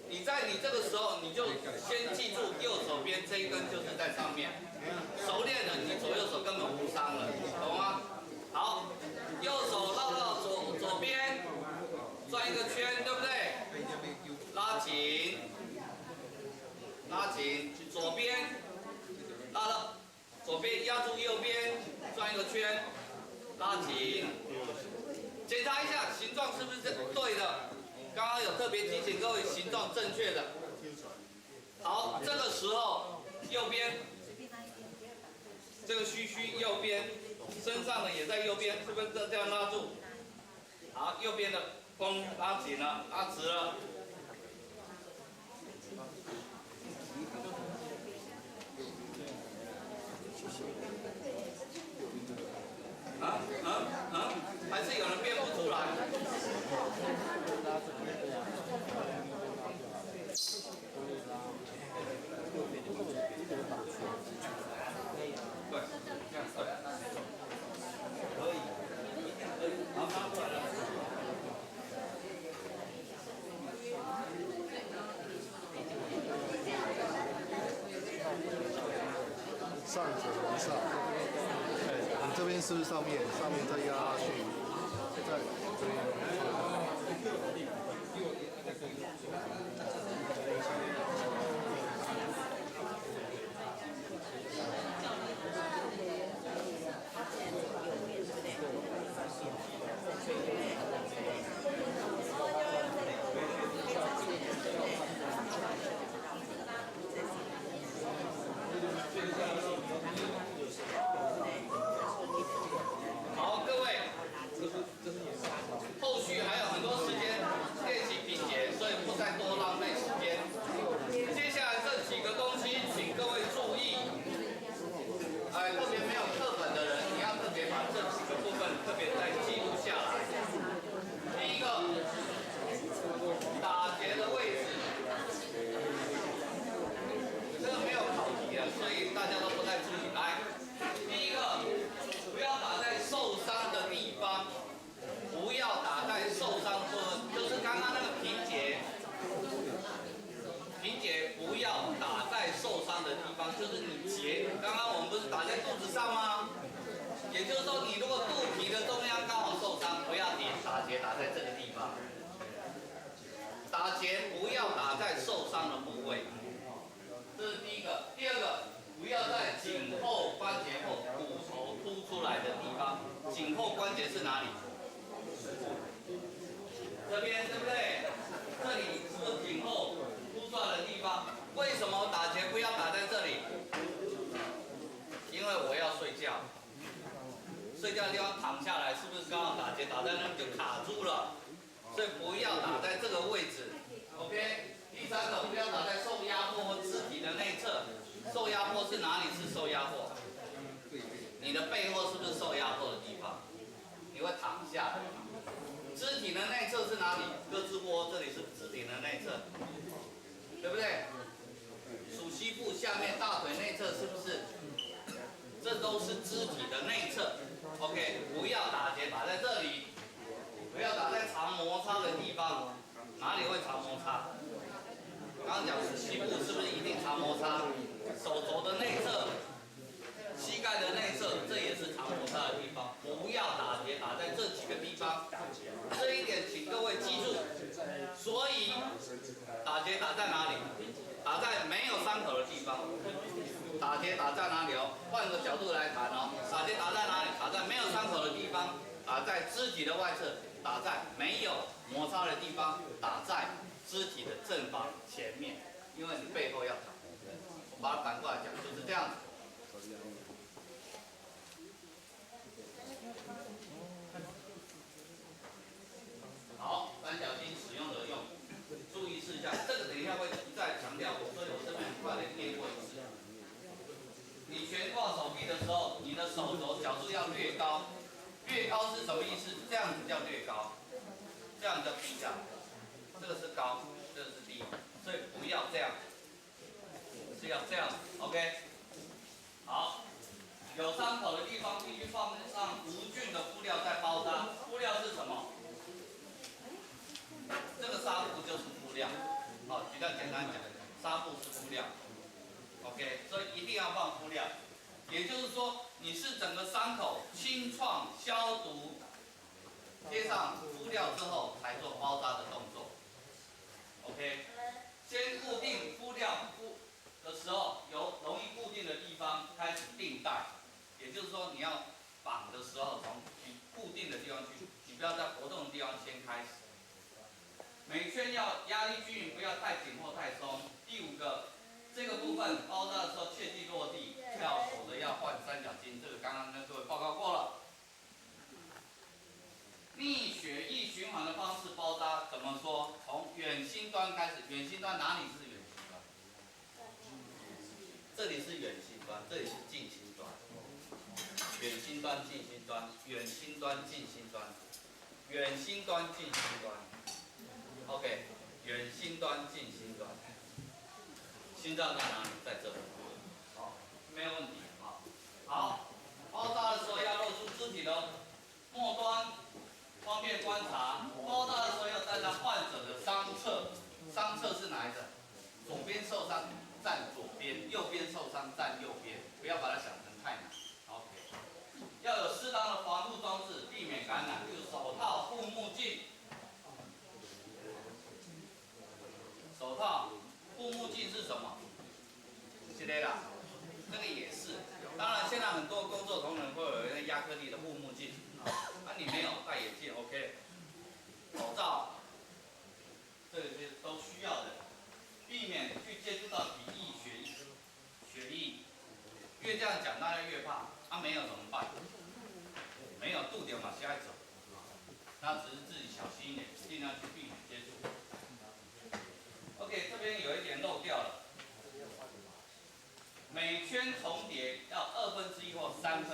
你在你这个时候，你就先记住右手边这一根就是在上面。熟练了，你左右手根本无伤了，懂吗？好，右手绕到左边，转一个圈，对不对？拉紧，左边拉到左边，压住右边。转一个圈，拉紧，检查一下形状是不是对的。刚刚有特别提醒各位，形状正确的。好，这个时候右边这个须须右边，身上的也在右边，是不是这样拉住？好，右边的风拉紧了，拉直了。还是有人变者为上。你这边是不是上面？上面再压下去，再这边。好，各位，后续还有很多时间练习拼结，所以不再多浪费时间。接下来这几个东西，请各位注意。特别没有课本的人，你要特别把这几个部分特别再记录下来。第一个，打结的位置，这个没有考题的，所以大家都不太注意。来，第一个，不要打在受伤的地方，不要打在受伤的部分，就是刚刚那个平结。平结不要打在受伤的地方，就是你结。刚刚我们不是打在肚子上吗？也就是说，你如果肚皮的中央刚好受伤，不要打结打在这个地方。打结不要打在受伤的部位，这是第一个。第二个，不要在颈后关节后骨头凸出来的地方。颈后关节是哪里？这边对不对？这里是颈后凸出来的地方。为什么打结不要打在这里？因为我要睡觉，睡觉的地方躺下来，是不是刚好打结打在那里就卡住了？所以不要打在这个位置。OK。第三个，不要打在受压迫或肢体的内侧。受压迫是哪里是受压迫？你的背后是不是受压迫的地方？你会躺下来。肢体的内侧是哪里？胳肢窝这里是肢体的内侧，对不对？属膝部下面大腿内侧是不是？这都是肢体的内侧。OK， 不要打结打在这里，不要打在常摩擦的地方。哪里会常摩擦？刚刚讲属膝部是不是一定常摩擦？手肘的内侧、膝盖的内侧，这也是常摩擦的地方。不要打结打在这几个地方，这一点请各位记住。所以打结打在哪里？打在没有伤口的地方。打结打在哪里哦？换个角度来谈哦。打结打在哪里？打在没有伤口的地方，打在肢体的外侧，打在没有摩擦的地方，打在肢体的正方前面，因为你背后要打。我把它反过来讲，就是这样子。好，三角巾使用的用，注意事项，这个等一下会一再强调，所以我这边很快的念过一次。你悬挂手臂的时候，你的手肘角度要略高，略高是什么意思？这样子叫略高，这样叫低下，这个是高，这个是低，所以不要这样，是要这样 ，OK？ 好，有伤口的地方必须放上无菌的布料再包扎，布料是什么？这个纱布就是布料，好，比较简单讲，纱布是布料 ，OK， 所以一定要放布料。也就是说，你是整个伤口清创、消毒，贴上敷料之后才做包扎的动作。OK， 先固定敷料的时候，由容易固定的地方开始定带，也就是说你要绑的时候从你固定的地方去，你不要在活动的地方先开始。每圈要压力均匀，不要太紧或太松。第五个，这个部分包扎的时候切忌落地，否则要换三角巾。这个刚刚跟各位报告过了。逆血液循环的方式包扎怎么说？从远心端开始，远心端哪里是远心端？这里是远心端，这里是近心端。远心端、近心端，远心端、近心端，远心端、近心端。OK， 远心端、近心端。心脏在哪里？在这里。好，没有问题啊。好，包扎的时候要露出肢体的末端，方便观察。包扎的时候要站在患者的伤侧，伤侧是哪一个？左边受伤站左边，右边受伤站右边，不要把它想很多工作同仁会有一个亚克力的护目镜，你没有戴眼镜 ，OK， 口罩，这个是都需要的，避免去接触到体液、血液，越这样讲大家越怕，没有怎么办？没有度点嘛，下一走，那只是自己小心一点，尽量去避免接触。OK， 这边有一点漏掉了。每圈重叠要1/2或2/3。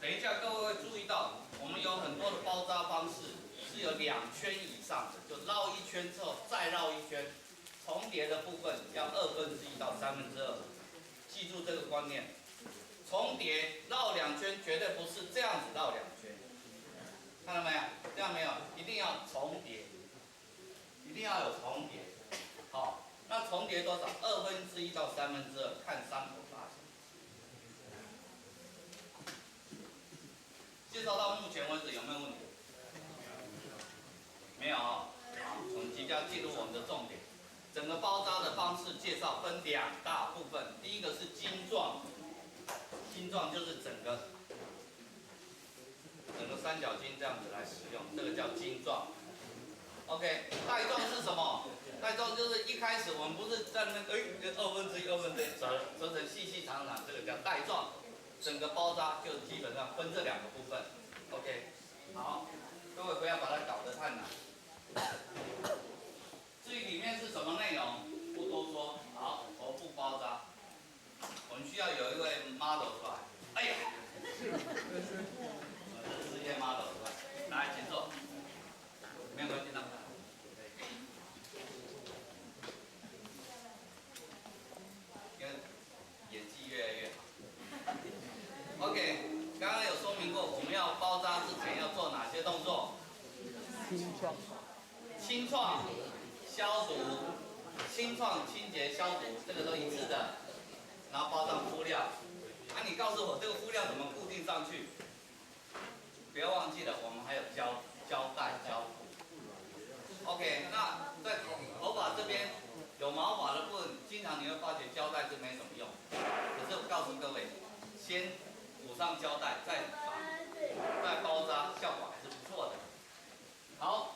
等一下，各位会注意到，我们有很多的包扎方式是有2圈以上的，就绕1圈之后再绕1圈，重叠的部分要1/2到2/3。记住这个观念，重叠绕2圈绝对不是这样子绕2圈，看到没有？这样没有，一定要重叠，一定要有重叠。好。那重叠多少？1/2到2/3，看伤口大小。介绍到目前为止有没有问题？没有。好，我们即将进入我们的重点。整个包扎的方式介绍分2大部分，第一个是晶状，晶状就是整个三角巾这样子来使用，这个叫晶状。OK， 带状是什么？带状就是一开始我们不是在那1/2折成细长，这个叫带状。整个包扎就基本上分这2个部分。OK， 好，各位不要把它搞得太难。至于里面是什么内容，不多说。好，头部包扎，我们需要有一位 model 出来。哎呀，这是一位 model 出来，来，请坐。没有关系的。演技越来越好。OK， 刚刚有说明过，我们要包扎之前要做哪些动作？清创、消毒、清创、清洁、消毒，这个都一致的。然后包上敷料。你告诉我这个敷料怎么固定上去？不要忘记了，我们还有胶带、胶布。OK， 那在头发这边有毛发的部分，经常你会发觉胶带是没什么用。可是我告诉各位，先补上胶带，再包扎，效果还是不错的。好，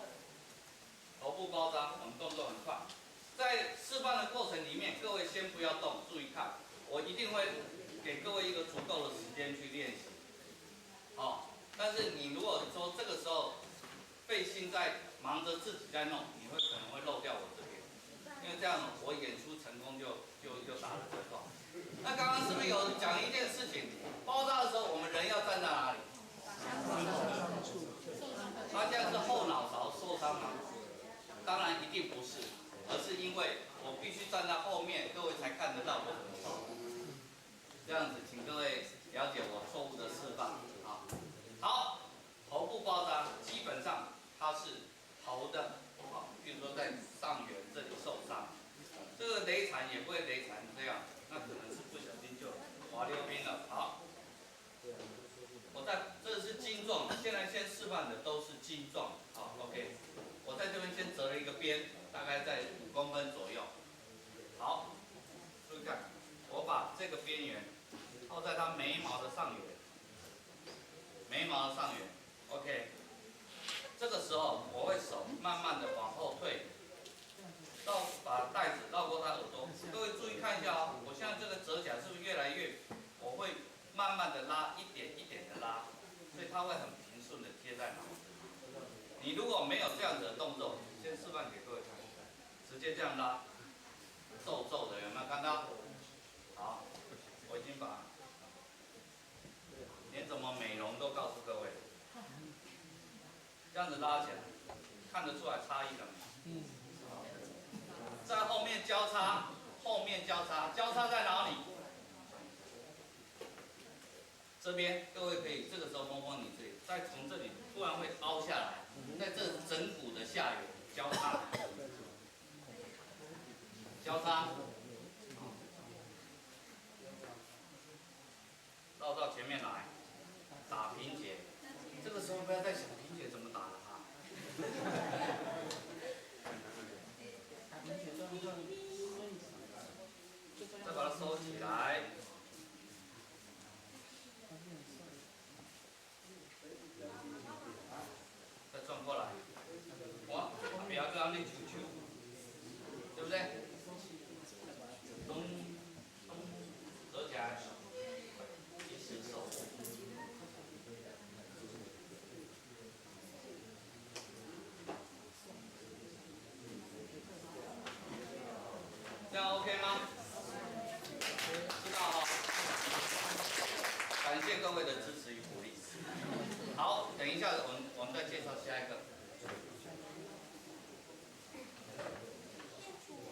头部包扎，我们动作很快。在示范的过程里面，各位先不要动，注意看，我一定会给各位一个足够的时间去练习。但是你如果说这个时候背心在忙着自己在弄，你可能会漏掉我这边，因为这样我演出成功就打了折扣。那刚刚是不是有讲一件事情？包扎的时候，我们人要站在哪里？他这样是后脑勺受伤吗？当然一定不是，而是因为我必须站在后面，各位才看得到我怎么包。这样子，请各位了解我错误的示范。好，头部包扎基本上它是头的，比如说在上缘这里受伤，这个雷残也不会雷残这样，那可能是不小心就滑溜冰了。好，这是晶状，现在先示范的都是晶状。好 ，OK， 我在这边先折了一个边，大概在5公分左右。好，注意看，我把这个边缘套在它眉毛的上缘。OK， 这个时候我会手慢慢的往后退，把带子绕过他耳朵。各位注意看一下哦，我现在这个折起来是不是越来越？我会慢慢的拉，一点一点的拉，所以它会很平顺的贴在脑子。你如果没有这样子的动作，先示范给各位看，直接这样拉，皱皱的有没有看到？好，我已经把连怎么美容都告诉各位。这样子拉起来，看得出来差异了没？在后面交叉，交叉在哪里？这边各位可以这个时候摸摸你这里，再从这里突然会凹下来，在这枕骨的下缘交叉，绕到前面来，打平结。这个时候不要再想平结怎么打了它。再把它收起来，各位的支持与鼓励。好，等一下我们再介绍下一个。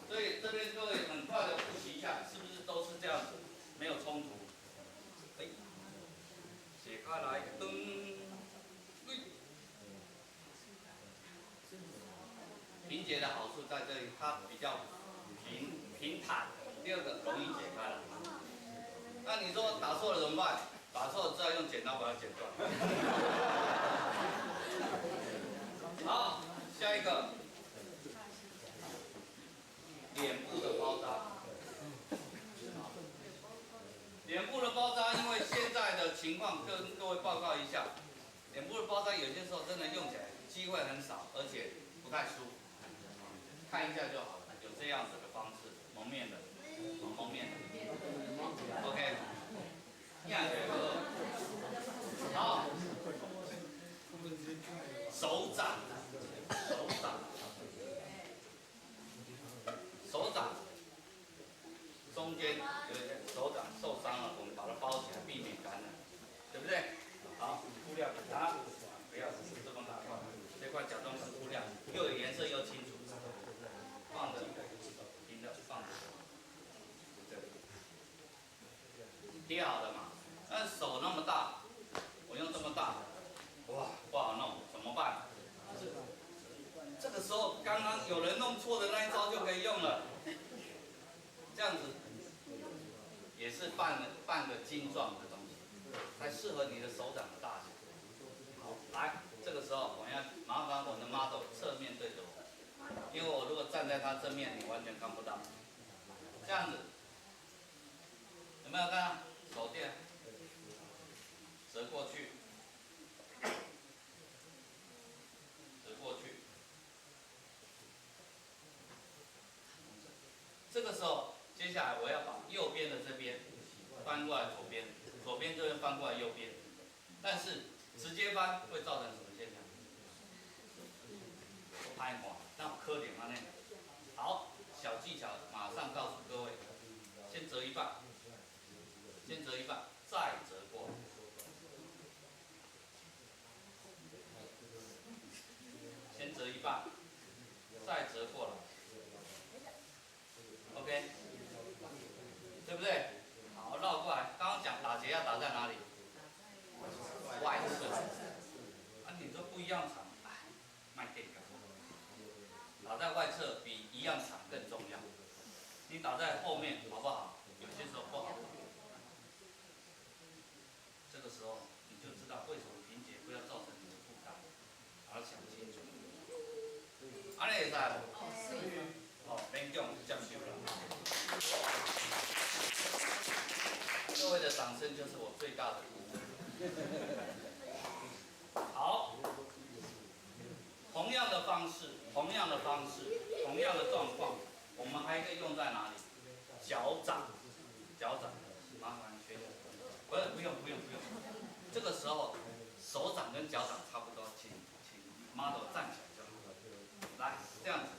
所以这边各位很快的复习一下，是不是都是这样子，没有冲突？哎，写开来，噔。平解的好处在这里，它比较平坦。第二个容易解开来。那你说打错了怎么办？打错了只好用剪刀把它剪断。好，下一个，脸部的包扎。脸部的包扎，因为现在的情况跟各位报告一下，脸部的包扎有些时候真的用起来机会很少，而且不太舒服。看一下就好了，有这样子的方式，蒙面的，蒙面的 ，OK， 亚学科，好，手掌，中间有些手掌受伤了，我们把它包起来，避免感染，对不对？好，布料给它，不要这么大块，这块假装是布料，又有颜色又清楚。放着，平的放着，这里贴好了嘛？但手那么大，我用这么大，哇，不好弄，怎么办？这个时候刚刚有人弄错的那一招就可以用了，这样子也是半个晶状的东西，才适合你的手掌的大小。好，来，这个时候我要麻烦我的 model 侧面对着我。因为我如果站在它正面，你完全看不到。这样子，有没有看到？手电折过去，折过去。这个时候，接下来我要把右边的这边翻过来左边，左边这边翻过来右边。但是直接翻会造成什么现象？拍垮，那我磕点啊那。好，小技巧马上告诉各位，先折一半，再折过来，先折一半，再折过来 ，OK， 对不对？好，绕过来，刚刚讲打结要打在哪里？外侧，啊，你说不一样长，哎，卖电感。打在外侧比一样长更重要。你打在后面好不好？有些时候不好。这个时候你就知道为什么平结不要造成你的负担，把它想清楚。安尼会使无？哦，免讲接受了。各位的掌声就是我最大的鼓舞。好。同样的方式，同样的状况，我们还可以用在哪里？脚掌，麻烦学一下。不用。这个时候，手掌跟脚掌差不多，请 model 站起来就好了。来，这样子，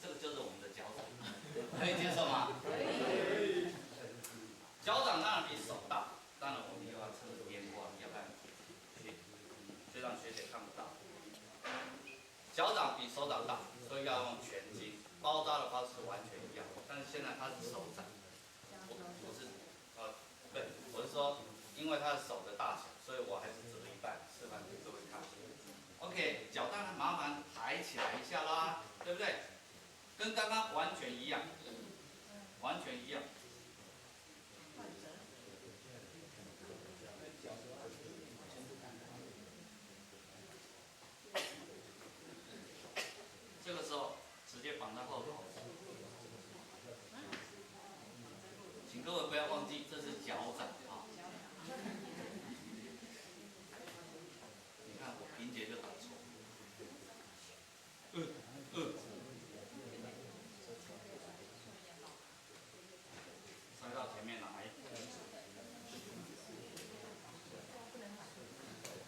这个就是我们的脚掌，可以接受吗？可以。脚掌当然比手大，当然我们又要测边光，要不然学长学姐看不到。脚掌比手掌大，所以要用全筋，包扎的方式完全一样。但是现在它是手掌，不是，对，我是说，因为它是手的大小，所以我还是折一半，示范给各位看。OK， 脚当然麻烦抬起来一下啦，对不对？跟刚刚完全一样，完全一样。这个时候直接绑在后头，请各位不要忘记，这是脚掌啊。你看我平结就打错，塞到前面来。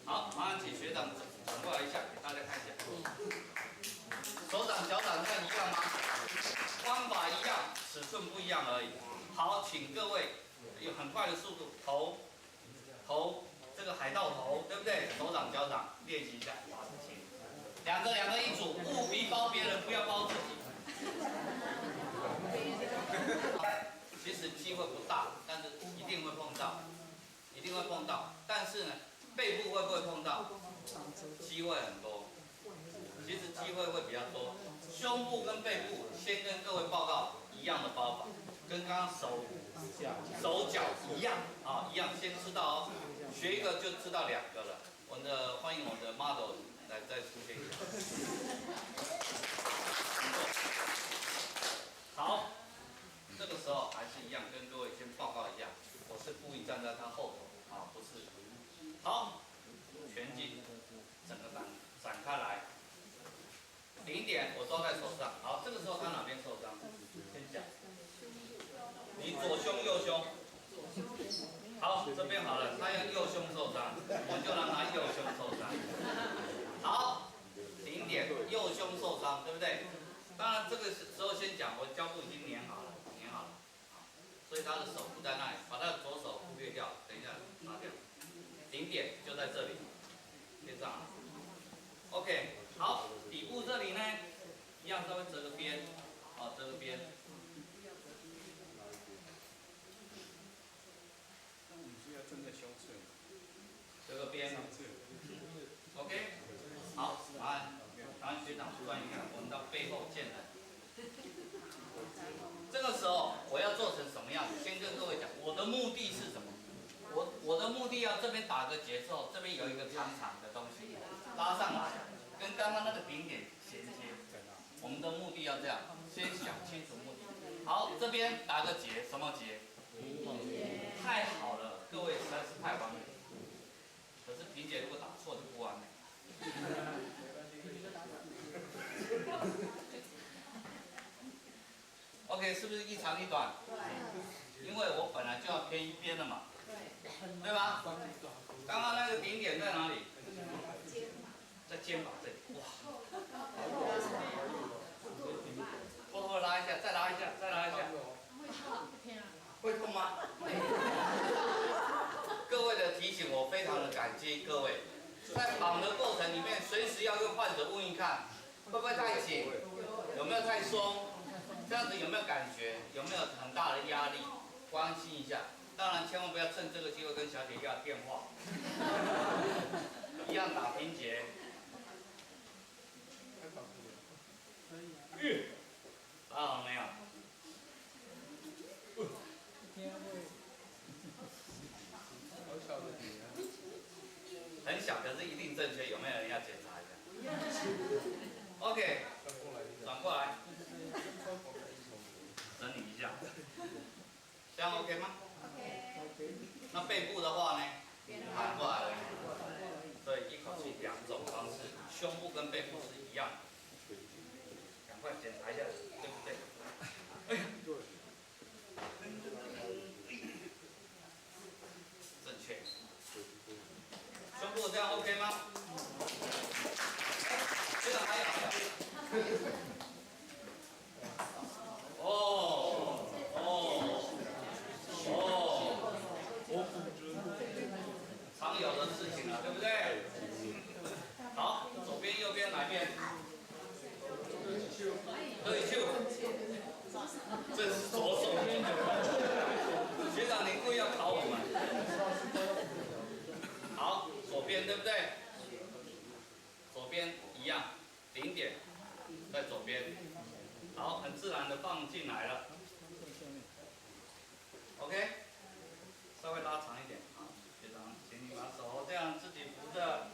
好，马上请学长转过来一下，给大家看一下。手掌、脚掌看一样吗？方法一样，尺寸不一样而已。好，请各位用很快的速度，头头这个海盗头，对不对？手掌脚掌练习一下，哇，请两个一组，务必包别人，不要包自己。其实机会不大，但是一定会碰到，一定会碰到。但是呢，背部会不会碰到？机会很多，其实机会会比较多。胸部跟背部，先跟各位报告一样的包法，跟刚刚手脚一样啊，一样。先知道哦，学一个就知道两个了。欢迎我的 model 来再出现一下。好，这个时候还是一样，跟各位先报告一下，我是故意站在他后头啊，不是。好，全筋整个展开来，顶点我抓在手上。好，这个时候他哪边受伤？先讲。你左胸右胸。好，这边好了，他要右胸受伤，我就让他右胸受伤。好，顶点右胸受伤，对不对？当然这个时候先讲，我胶布已经粘好了，所以他的手不在那里，把他的左手忽略掉，等一下拿掉。顶点就在这里，贴上。OK， 好，底部这里呢，一样稍微折个边，好，折个边。折个边 ，OK， 好，麻烦学长转一下，我们到背后见人。这个时候我要做成什么样子？先跟各位讲，我的目的是什么？我的目的要这边打个结之后，这边有一个长长的东西拉上来，跟刚刚那个顶点衔接。我们的目的要这样，先想清楚目的。好，这边打个结，什么结？太好了，各位实在是太完美。可是平结如果打错就不完美。OK， 是不是一长一短？对。因为我本来就要偏一边的嘛，对吧？刚刚那个顶点在哪里？在肩膀这里。哇！偷偷拉一下，再拉一下，再拉一下。会痛吗？各位的提醒我非常的感激，各位在绑的过程里面，随时要跟患者问一看，会不会太紧，有没有太松，这样子有没有感觉，有没有很大的压力，关心一下。当然千万不要趁这个机会跟小姐要电话，一样打平结。打好了没有？很小，可是一定正确。有没有人要检查一下 ？OK， 转过来，整理一下，这样 OK 吗 ？OK。那背部的话呢，反过来了。所以一口气两种方式，胸部跟背部是一样的。赶快检查一下，对不对？哎呀，正确。胸部这样 OK 吗？这个还有。常有的事情了，对不对？好，左边右边哪边？对就，这是左手。学长，你故意要考我们。好，左边对不对？左边一样，顶点在左边。好，很自然的放进来了。OK， 稍微拉长一点。好，学长，请你把手这样自己扶着，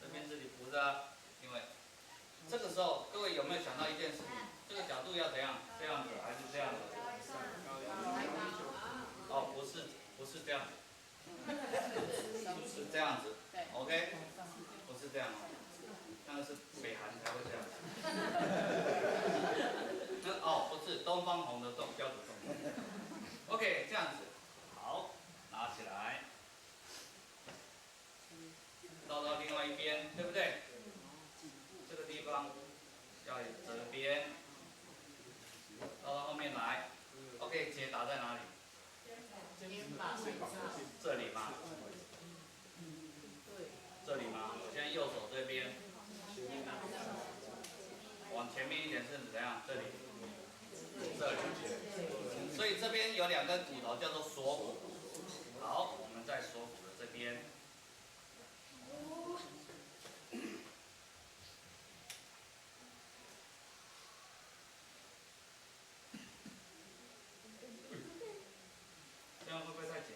这边自己扶着，因为这个时候各位有没有想到一件事情？这个角度要怎样？这样子还是这样子？哦，不是这样子。是这样子 ，OK， 不是这样哦，那个是北韩才会这样子。那哦，不是东方红的标准动作。OK， 这样子，好，拿起来，绕到另外一边，对不对？这个地方要折边，绕到后面来。OK， 结打在哪里？肩膀这里吗？往前面一点是怎样？这里，这里。所以这边有2根骨头叫做锁骨。好，我们在锁骨的这边。这样会不会太紧？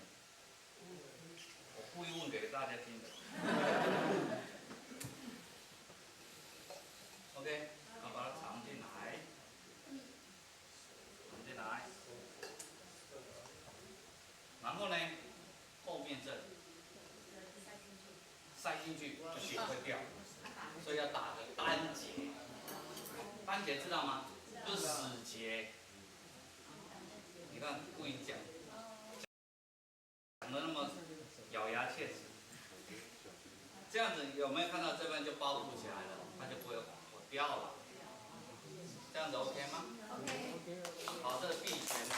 我故意问给大家听的。OK， 然后把它藏进来，藏进来。然后呢，后面这里塞进去就血会掉，所以要打个单结。单结知道吗？就是死结。你看，故意讲的那么咬牙切齿，这样子有没有看到这边就包住起来了？它就不会跑掉了。这样子 OK 吗 ？OK。好，这是臂旋带。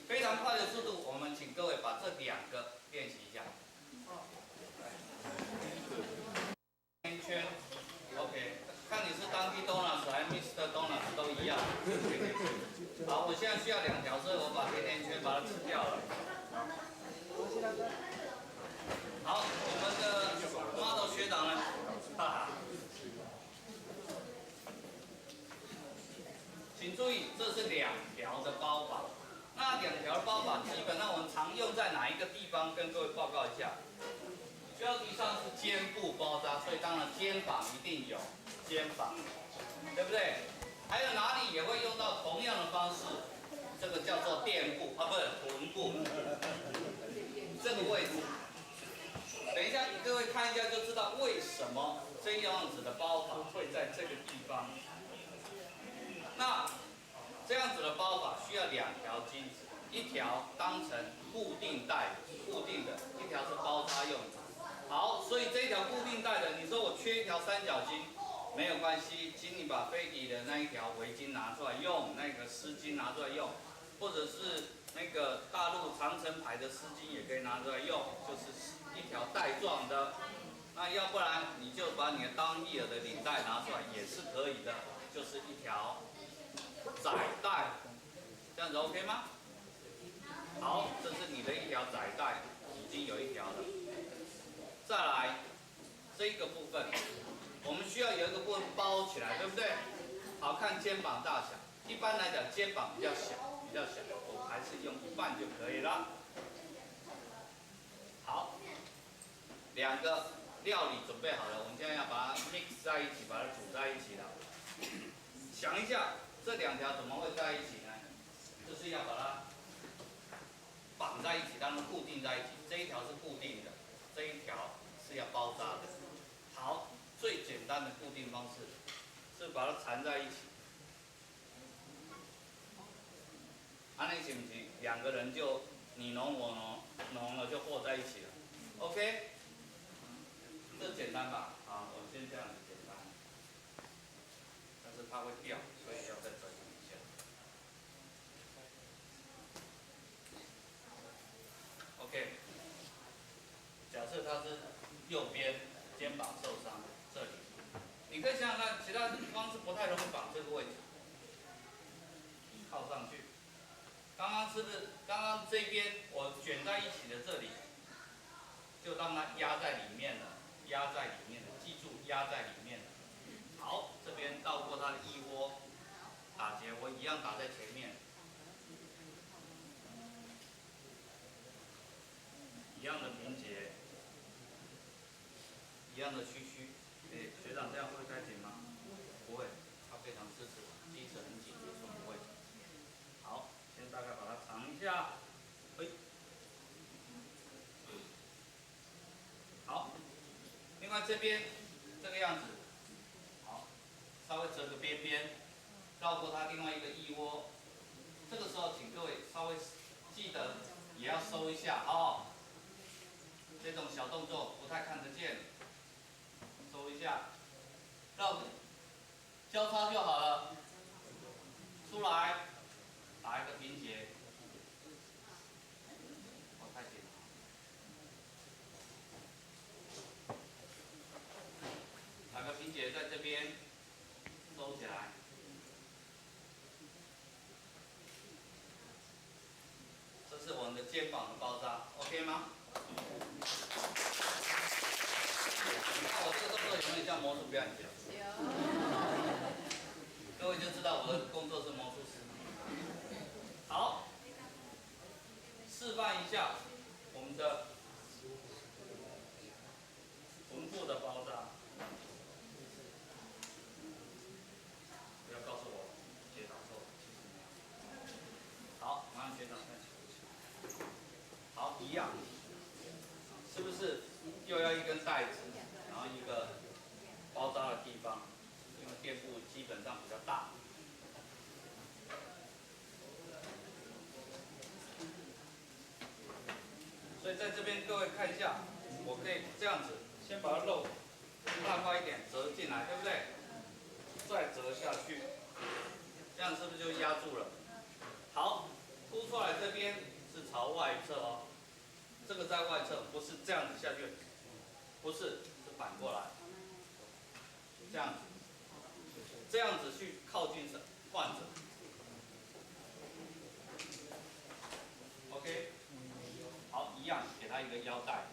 非常快的速度，我们请各位把这2个练习一下。圈圈 ，OK。看你是当地 Donuts 还是 Mr. Donuts 都一样。好，我现在需要2条，所以我把甜甜圈把它吃掉了。好，我们的 model 学长呢？哈哈。请注意，这是2条的包法。那2条的包法基本上我们常用在哪一个地方？跟各位报告一下。标题上是肩部包扎，所以当然肩膀一定有肩膀，对不对？还有哪里也会用到同样的方式？这个叫做垫部啊，不是臀部，这个位置。等一下，各位看一下就知道为什么这样子的包法会在这个地方。那这样子的包法需要2条筋子，一条当成固定带，固定的；一条是包扎用的。好，所以这一条固定带的，你说我缺一条3角巾，没有关系，请你把飞迪的那一条围巾拿出来用，那个丝巾拿出来用，或者是那个大陆长城牌的丝巾也可以拿出来用，就是一条带状的。那要不然你就把你的当地尔的领带拿出来也是可以的，就是一条窄带，这样子 OK 吗？好，这是你的一条窄带，已经有一条了。再来这个部分，我们需要有一个部分包起来，对不对？好看肩膀大小，一般来讲肩膀比较小，我还是用1半就可以了。好，2个料理准备好了，我们现在要把它 mix 在一起，把它煮在一起了。想一下，这2条怎么会在一起呢？就是要把它绑在一起，让它固定在一起。这一条是固定的，这一条是要包扎的。好，最简单的固定方式是把它缠在一起。安尼行不行？2个人就你侬我侬了就和在一起了。OK， 这简单吧？好，我先这样子简单。但是它会掉，所以要再转移一下。OK， 假设他是右边肩膀受伤，这里，你可以想想看，其他方式不太容易绑这个位置，靠上去。刚刚这边我卷在一起的这里，就让它压在里面了，记住压在里面了。好，这边绕过它的腋窝，打结我一样打在前面。一样的平结，一样的虚虚。学长这样会太紧吗？不会，他非常支持我，即使很紧也说不会。好，先大概把它藏一下。好，另外这边这个样子，好，稍微折个边边，绕过它另外一个腋窝。这个时候请各位稍微记得也要收一下哦。这种小动作不太看得见，收一下，绕交叉就好了。出来，打一个平结。太紧了。打个平结。肩膀的包扎 ，OK 吗？你看我这个动作有没有像魔术表演家？各位就知道我的工作是魔术师。好，示范一下我们的臀部的包扎。不要告诉我学长错，好，马上学长看。好，一样，是不是又要一根带子，然后一个包扎的地方，因为垫部基本上比较大。所以在这边各位看一下，我可以这样子，先把它肉大块一点折进来，对不对？再折下去，这样是不是就压住了？好，凸出来这边是朝外侧哦，这个在外侧，不是这样子下去，不是，是反过来，这样子，这样子去靠近患者。OK， 好，一样给他一个腰带。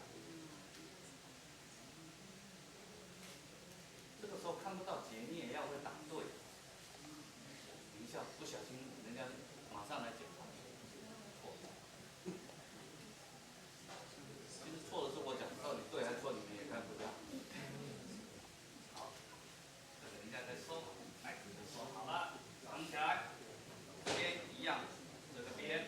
这个时候看不到结，你也要会打对。等一下不小心，人家马上来检查。错。其实错的是我讲，到底对还是错，你们也看不到。好，这个人家在收，哎，收好了，绑起来，这边一样，这个边。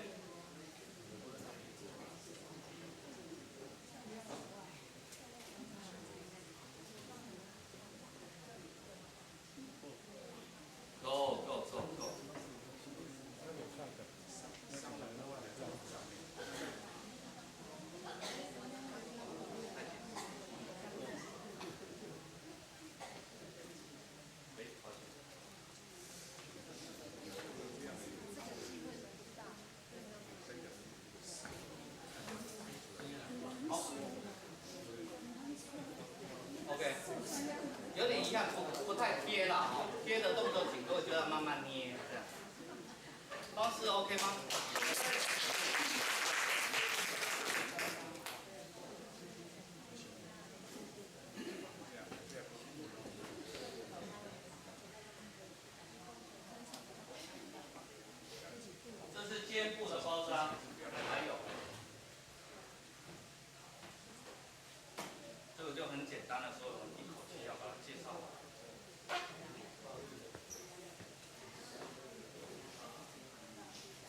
够。好 ，OK， 有点一样，不太贴啦，哦，贴的动作请各位就要慢慢捏，这样。方式 OK 吗？这是肩部的包扎，还有。这个就很简单的，所以我们一口气要把它介绍完。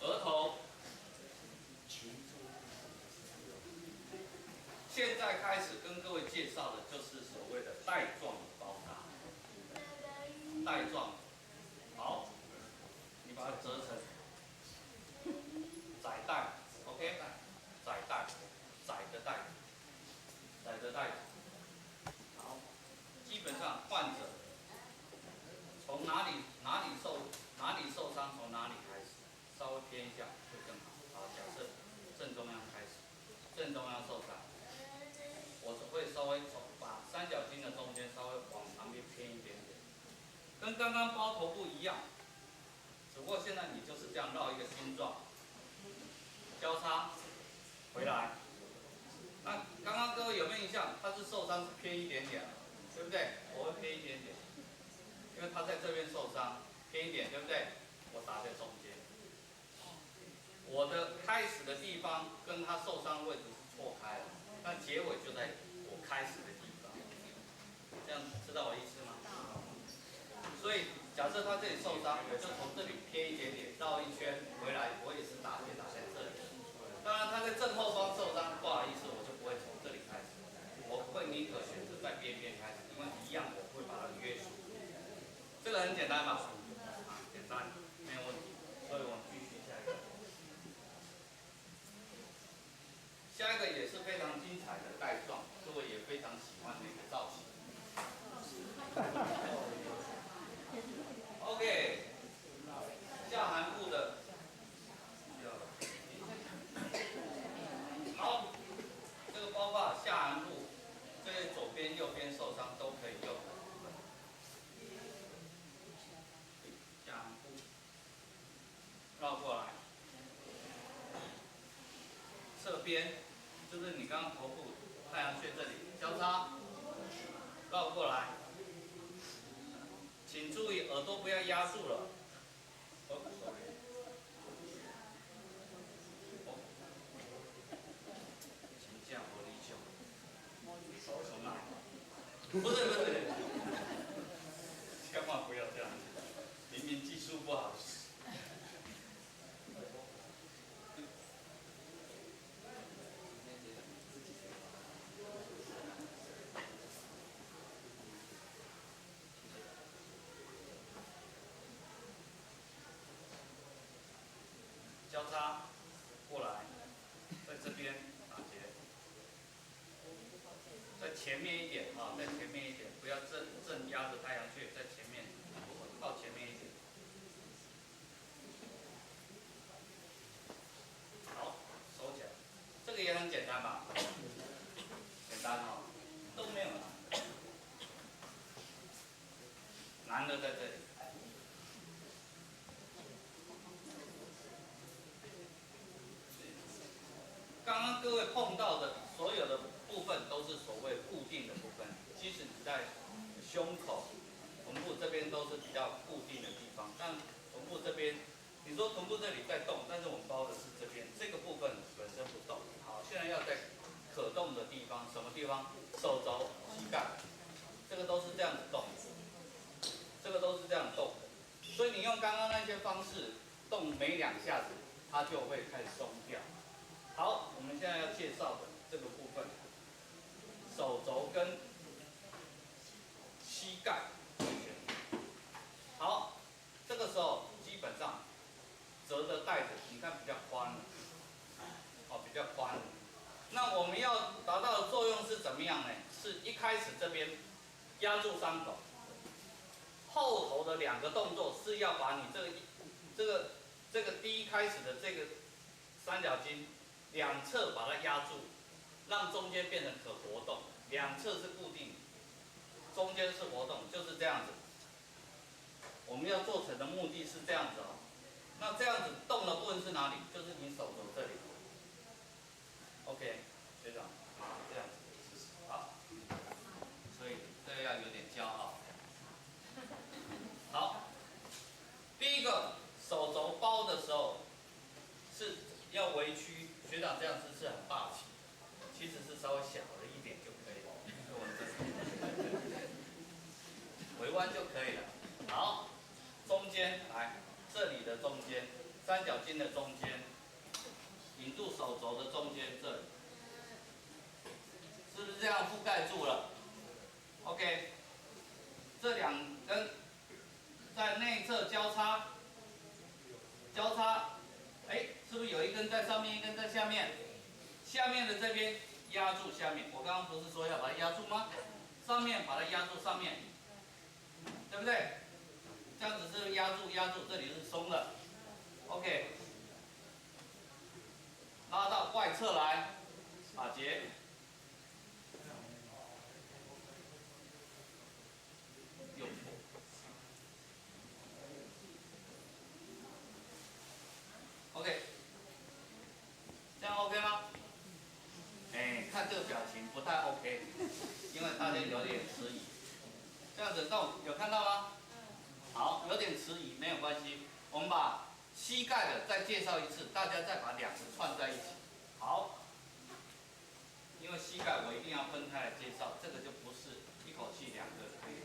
额头，现在开始跟各位介绍的就是所谓的带状的包扎。带状，好，你把它折成窄带 ，OK， 窄带，窄的带子，窄的带子。好，基本上患者从哪里受伤，从哪里开始，稍微偏一下会更好。好，假设正中央开始，正中央受伤，我只会稍微把三角筋的中间稍微往旁边偏一点点，跟刚刚包头部一样，只不过现在你就是这样绕一个心状，交叉回来。那刚刚各位有没有印象？他是受伤是偏一点点，对不对？我会偏一点点，因为他在这边受伤，偏一点，对不对？我打在中间。我的开始的地方跟他受伤的位置是错开了，但结尾就在我开始的地方。这样知道我意思吗？所以假设他这里受伤，我就从这里偏一点点，绕一圈回来，我也是打在这里。当然他在正后方受伤，不好意思，我就不会从这里开始，我会宁可选择在边边开始，因为一样我会把它约束。这个很简单吧？简单，没有问题。所以我们继续下一个。下一个也是非常精彩的带状，各位也非常喜欢的一个造型。OK， 下寒部的。好，这个包括下寒部，这些左边、右边受伤都可以用。边，就是你刚刚头部太阳穴这里交叉，绕过来，请注意耳朵不要压住了。哦，sorry。哦，请这样我理解。重来。不是，千万不要这样子，明明技术不好。交叉过来，在这边打结，在前面一点啊，在前面一点，不要正压着太阳穴，在前面，靠前面一点。好，收起来，这个也很简单吧？简单哦，都没有难，难的在这里。刚刚各位碰到的所有的部分都是所谓固定的部分，即使你在胸口、臀部这边都是比较固定的地方，但臀部这边，你说臀部这里在动，但是我们包的是这边，这个部分本身不动。好，现在要在可动的地方，什么地方？手肘、膝盖，这个都是这样子动，这个都是这样动的。所以你用刚刚那些方式动没2下子，它就会开始松掉。好，我们现在要介绍的这个部分，手肘跟膝盖。好，这个时候基本上折的带子，你看比较宽了，哦，比较宽了。那我们要达到的作用是怎么样呢？是一开始这边压住伤口，后头的2个动作是要把你这个第一开始的这个三角筋2侧把它压住，让中间变成可活动，2侧是固定，中间是活动，就是这样子。我们要做成的目的是这样子哦。那这样子动的部分是哪里？就是你手肘这里。OK， 学长，这样子的姿势，好。所以这个要有点骄傲。好，第一个手肘包的时候是要微曲，学长这样姿势很霸气，其实是稍微小了一点就可以了，微弯就可以了。好，中间来，这里的中间，三角筋的中间，引住手肘的中间这里，是不是这样覆盖住了 ？OK， 这2根在内侧交叉，哎，是不是有一根在上面，一根在下面？下面的这边压住下面，我刚刚不是说要把它压住吗？上面把它压住上面，对不对？这样子是压住，这里是松的。OK， 拉到外侧来，打结。右错。OK， 这样 OK 吗？哎，看这个表情不太 OK， 因为大家有点迟疑。这样子动有看到吗？好，有点迟疑没有关系，我们把膝盖的再介绍一次，大家再把2个串在一起。好，因为膝盖我一定要分开来介绍，这个就不是一口气2个可以。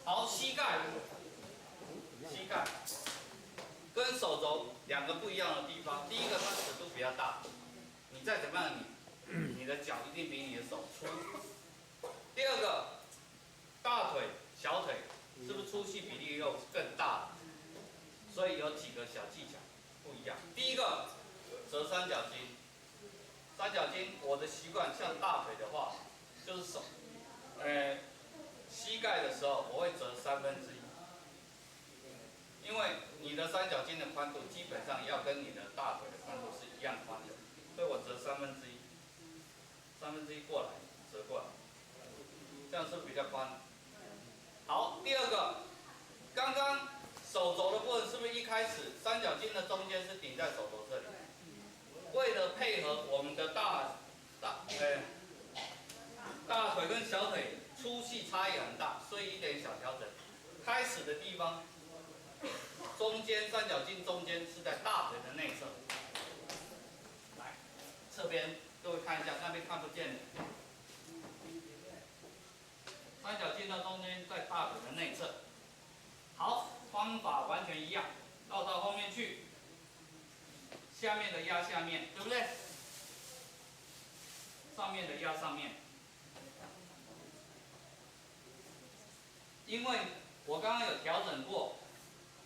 好，膝盖跟手肘2个不一样的地方，第一个它尺度比较大，你再怎么样你的脚一定比你的手粗。第二个，大腿、小腿是不是粗细比例又更大了？所以有几个小技巧不一样。第一个，折三角筋。三角筋我的习惯，像大腿的话，就是手，膝盖的时候我会折1/3，因为你的三角筋的宽度基本上要跟你的大腿的宽度是一样宽的，所以我折1/3过来，折过来，这样是不是比较宽？好，第二个，刚刚手肘的部分是不是一开始三角筋的中间是顶在手肘这里？为了配合我们的大大腿跟小腿粗细差异很大，所以一点小调整。开始的地方，中间三角筋中间是在大腿的内侧。来，侧边各位看一下，那边看不见的。三角筋的中间在大腿的内侧。好，方法完全一样，绕到后面去，下面的压下面，对不对？上面的压上面。因为我刚刚有调整过，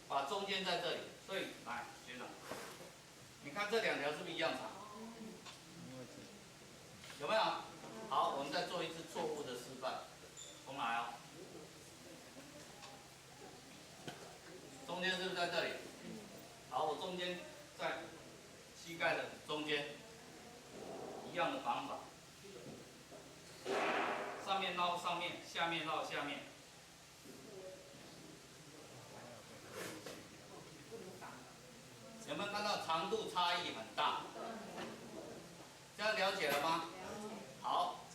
把中间在这里，所以来学长，你看这两条是不是一样长？有没有？好，我们再做一次错误的示范，重来哦。中间是不是在这里？好，我中间在膝盖的中间，一样的方法，上面绕上面，下面绕下面。有没有看到长度差异很大？这样了解了吗？好，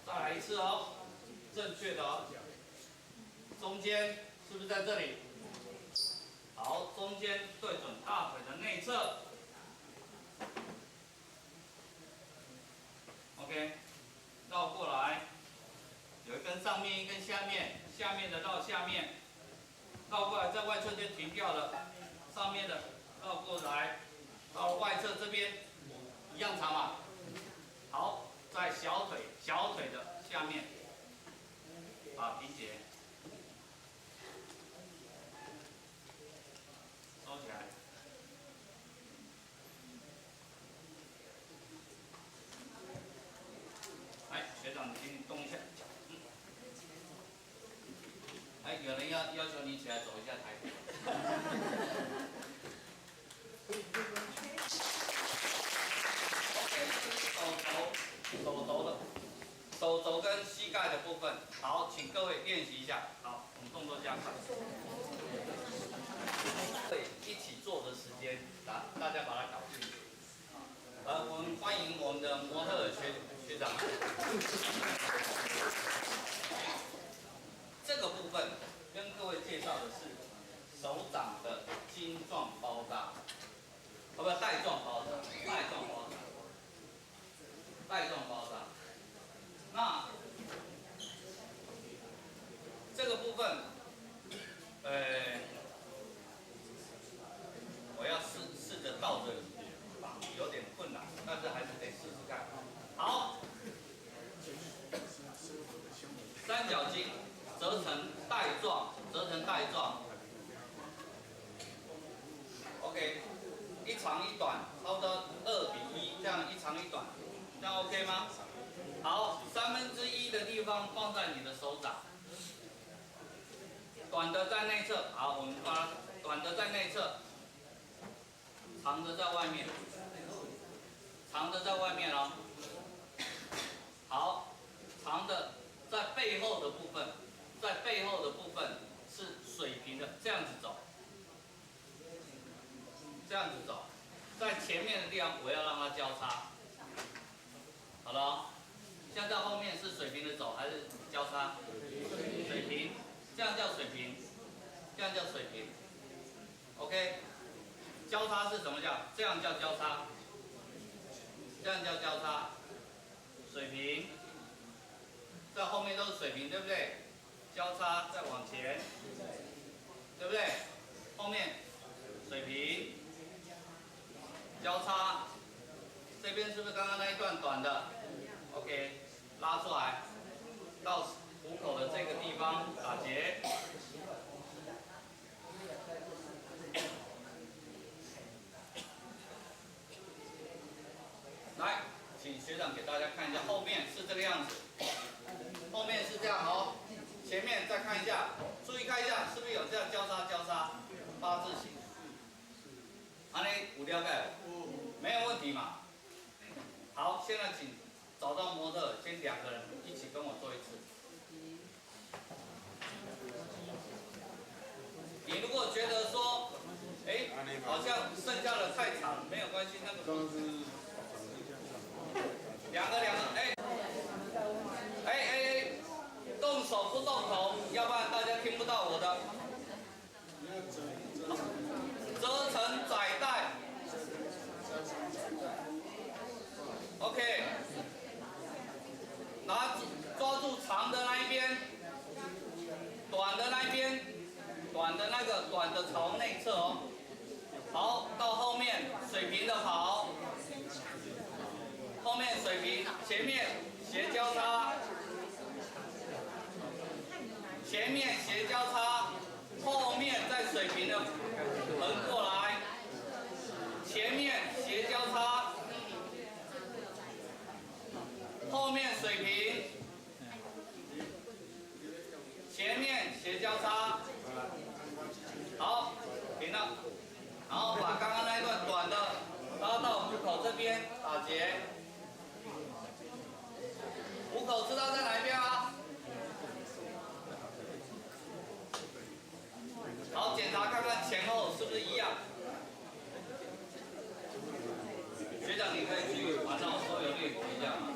再来一次哦，正确的哦。中间是不是在这里？好，中间对准大腿的内侧。OK， 绕过来，有一根上面，一根下面，下面的绕下面，绕过来在外侧就停掉了。上面的绕过来，到外侧这边一样长嘛。好，在小腿的下面把皮结收起来。来，学长，请你动一下。哎，有人要求你起来走一下台步。手肘跟膝盖的部分，好，请各位练习一下。好，我们动作加快。对，一起做的时间，大家把它搞清楚。我们欢迎我们的模特儿学长。这个部分跟各位介绍的是手掌的筋状包扎，带状包扎，带状包扎。那这个部分，我要试着倒着绑，有点困难，但是还是得试试看。好，三角筋折成带状。OK， 一长一短，差不多2:1，这样一长一短，这样 OK 吗？好，1/3的地方放在你的手掌，短的在内侧。好，我们把短的在内侧，长的在外面，哦。好，长的在背后的部分，是水平的，这样子走，在前面的地方我要让它交叉。好了哦，现在后面是水平的走还是交叉？水平，这样叫水平。OK， 交叉是什么叫？这样叫交叉，水平，在后面都是水平，对不对？交叉再往前，对不对？后面水平，交叉，这边是不是刚刚那一段短的 ？OK， 拉出来，到虎口的这个地方打结。来，请学长给大家看一下，后面是这个样子，后面是这样哦。前面再看一下，注意看一下，是不是有这样交叉八字形？安尼有了解？没有问题嘛。好，现在请找到模特，先2个人一起跟我做一次。你如果觉得说，好像剩下的太长，没有关系，那个。前面斜交叉，前面斜交叉，后面在水平的横过来，前面斜交叉，后面水平，前面斜交叉，好，平了，然后把刚刚那一段短的拉到虎口这边打结。虎口知道在哪一边吗？好，检查看看前后是不是一样。学长，你可以去晚上所有练习一下吗？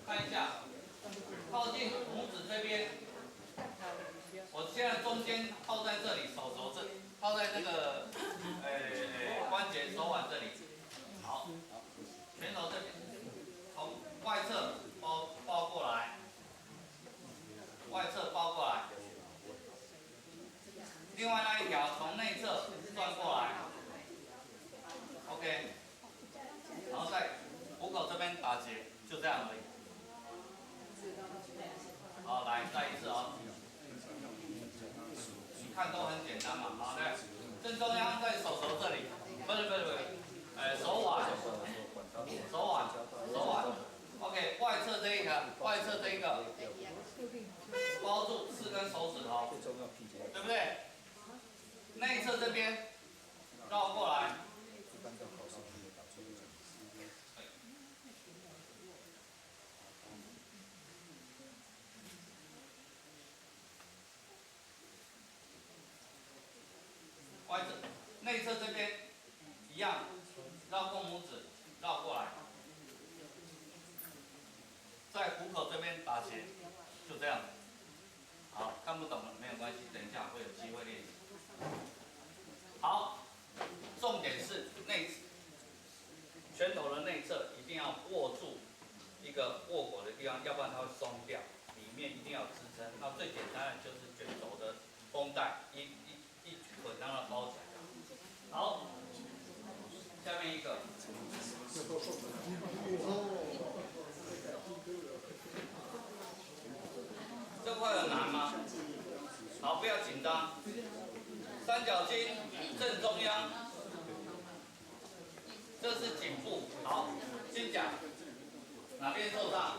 看一下，靠近拇指这边。我现在中间靠在这里，手肘这，靠在这个关节手腕这里。好，拳头这边，从外侧包过来，外侧包过来。另外那一条从内侧转过来 ，OK， 然后在虎口这边打结，就这样而已。好，来再一次啊、哦。你看都很简单嘛，好的。正中央在手肘这里，不是，手腕 ，OK， 外侧这一个，包住4根手指头，对不对？内侧这边绕过来。外侧、内侧这边一样，绕过拇指，绕过来，在虎口这边打结，就这样。好，看不懂了没有关系，等一下会有机会练习。好，重点是拳头的内侧一定要握住一个握果的地方，要不然它会松掉。里面一定要支撑。那最简单的就是卷轴的绷带，一举捆让它包起来。好，下面一个。这块很难吗？好，不要紧张。三角筋正中央，这是颈部。好，先讲哪边受伤？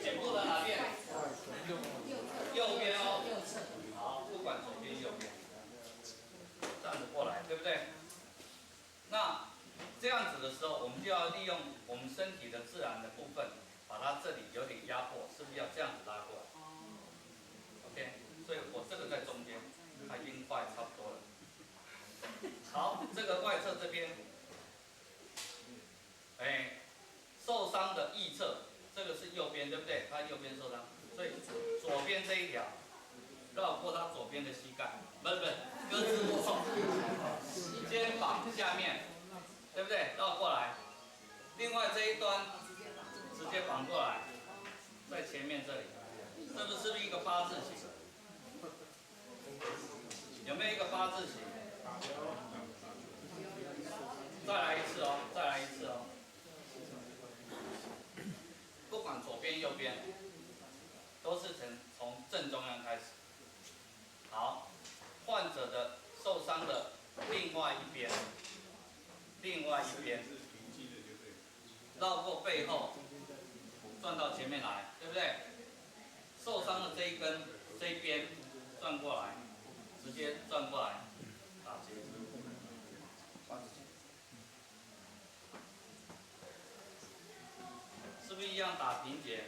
颈部的哪边？右边哦。好，不管左边右边，站着过来，对不对？那这样子的时候，我们就要利用我们身体的自然的部分，把它这里有点压迫，是不是要这样子拉过来 ？OK， 所以我这个在中间，它已经快差不多了。好，这个外侧这边，受伤的腋侧，这个是右边，对不对？它右边受伤，所以左边这一条绕过它左边的膝盖，不是，胳肢窝，肩膀下面，对不对？绕过来，另外这一端直接绑过来，在前面这里，这个是不是一个8字形？有没有一个8字形？再来一次哦，再来一次哦。不管左边右边，都是从正中央开始。好，患者的受伤的另外一边，绕过背后，转到前面来，对不对？受伤的这一根这一边转过来，直接转过来，打结。是不是一样打平结？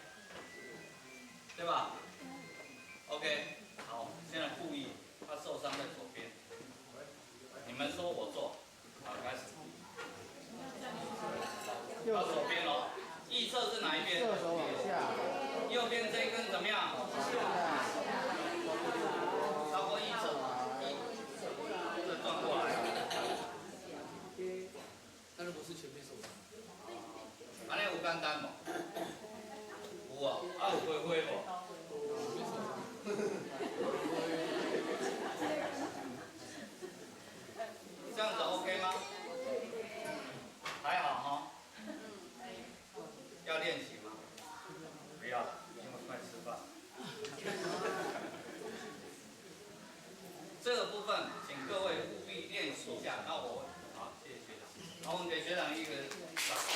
对吧 ？OK， 好，现在故意他受伤在左边，你们说我做，好，开始。到左边哦，腋侧是哪一边？右手往下。右边这一根怎么样？超过腋侧，这转过来。但是不是前面受伤？安尼有简单无？有啊，有灰灰无？这个部分请各位务必练习一下。那我好，谢谢学长。然后我们给学长一个掌声。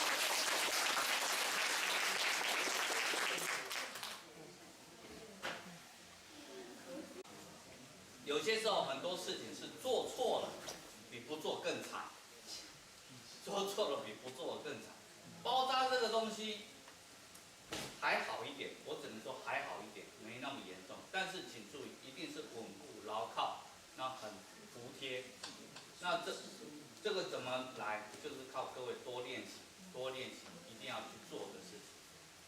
有些时候很多事情是做错了，比不做更惨；做错了比不做更惨。包扎这个东西还好一点，我只能说还好一点，没那么严重。但是请注意，一定是稳固牢靠，那很服帖。那这个怎么来？就是靠各位多练习，多练习，一定要去做的事情。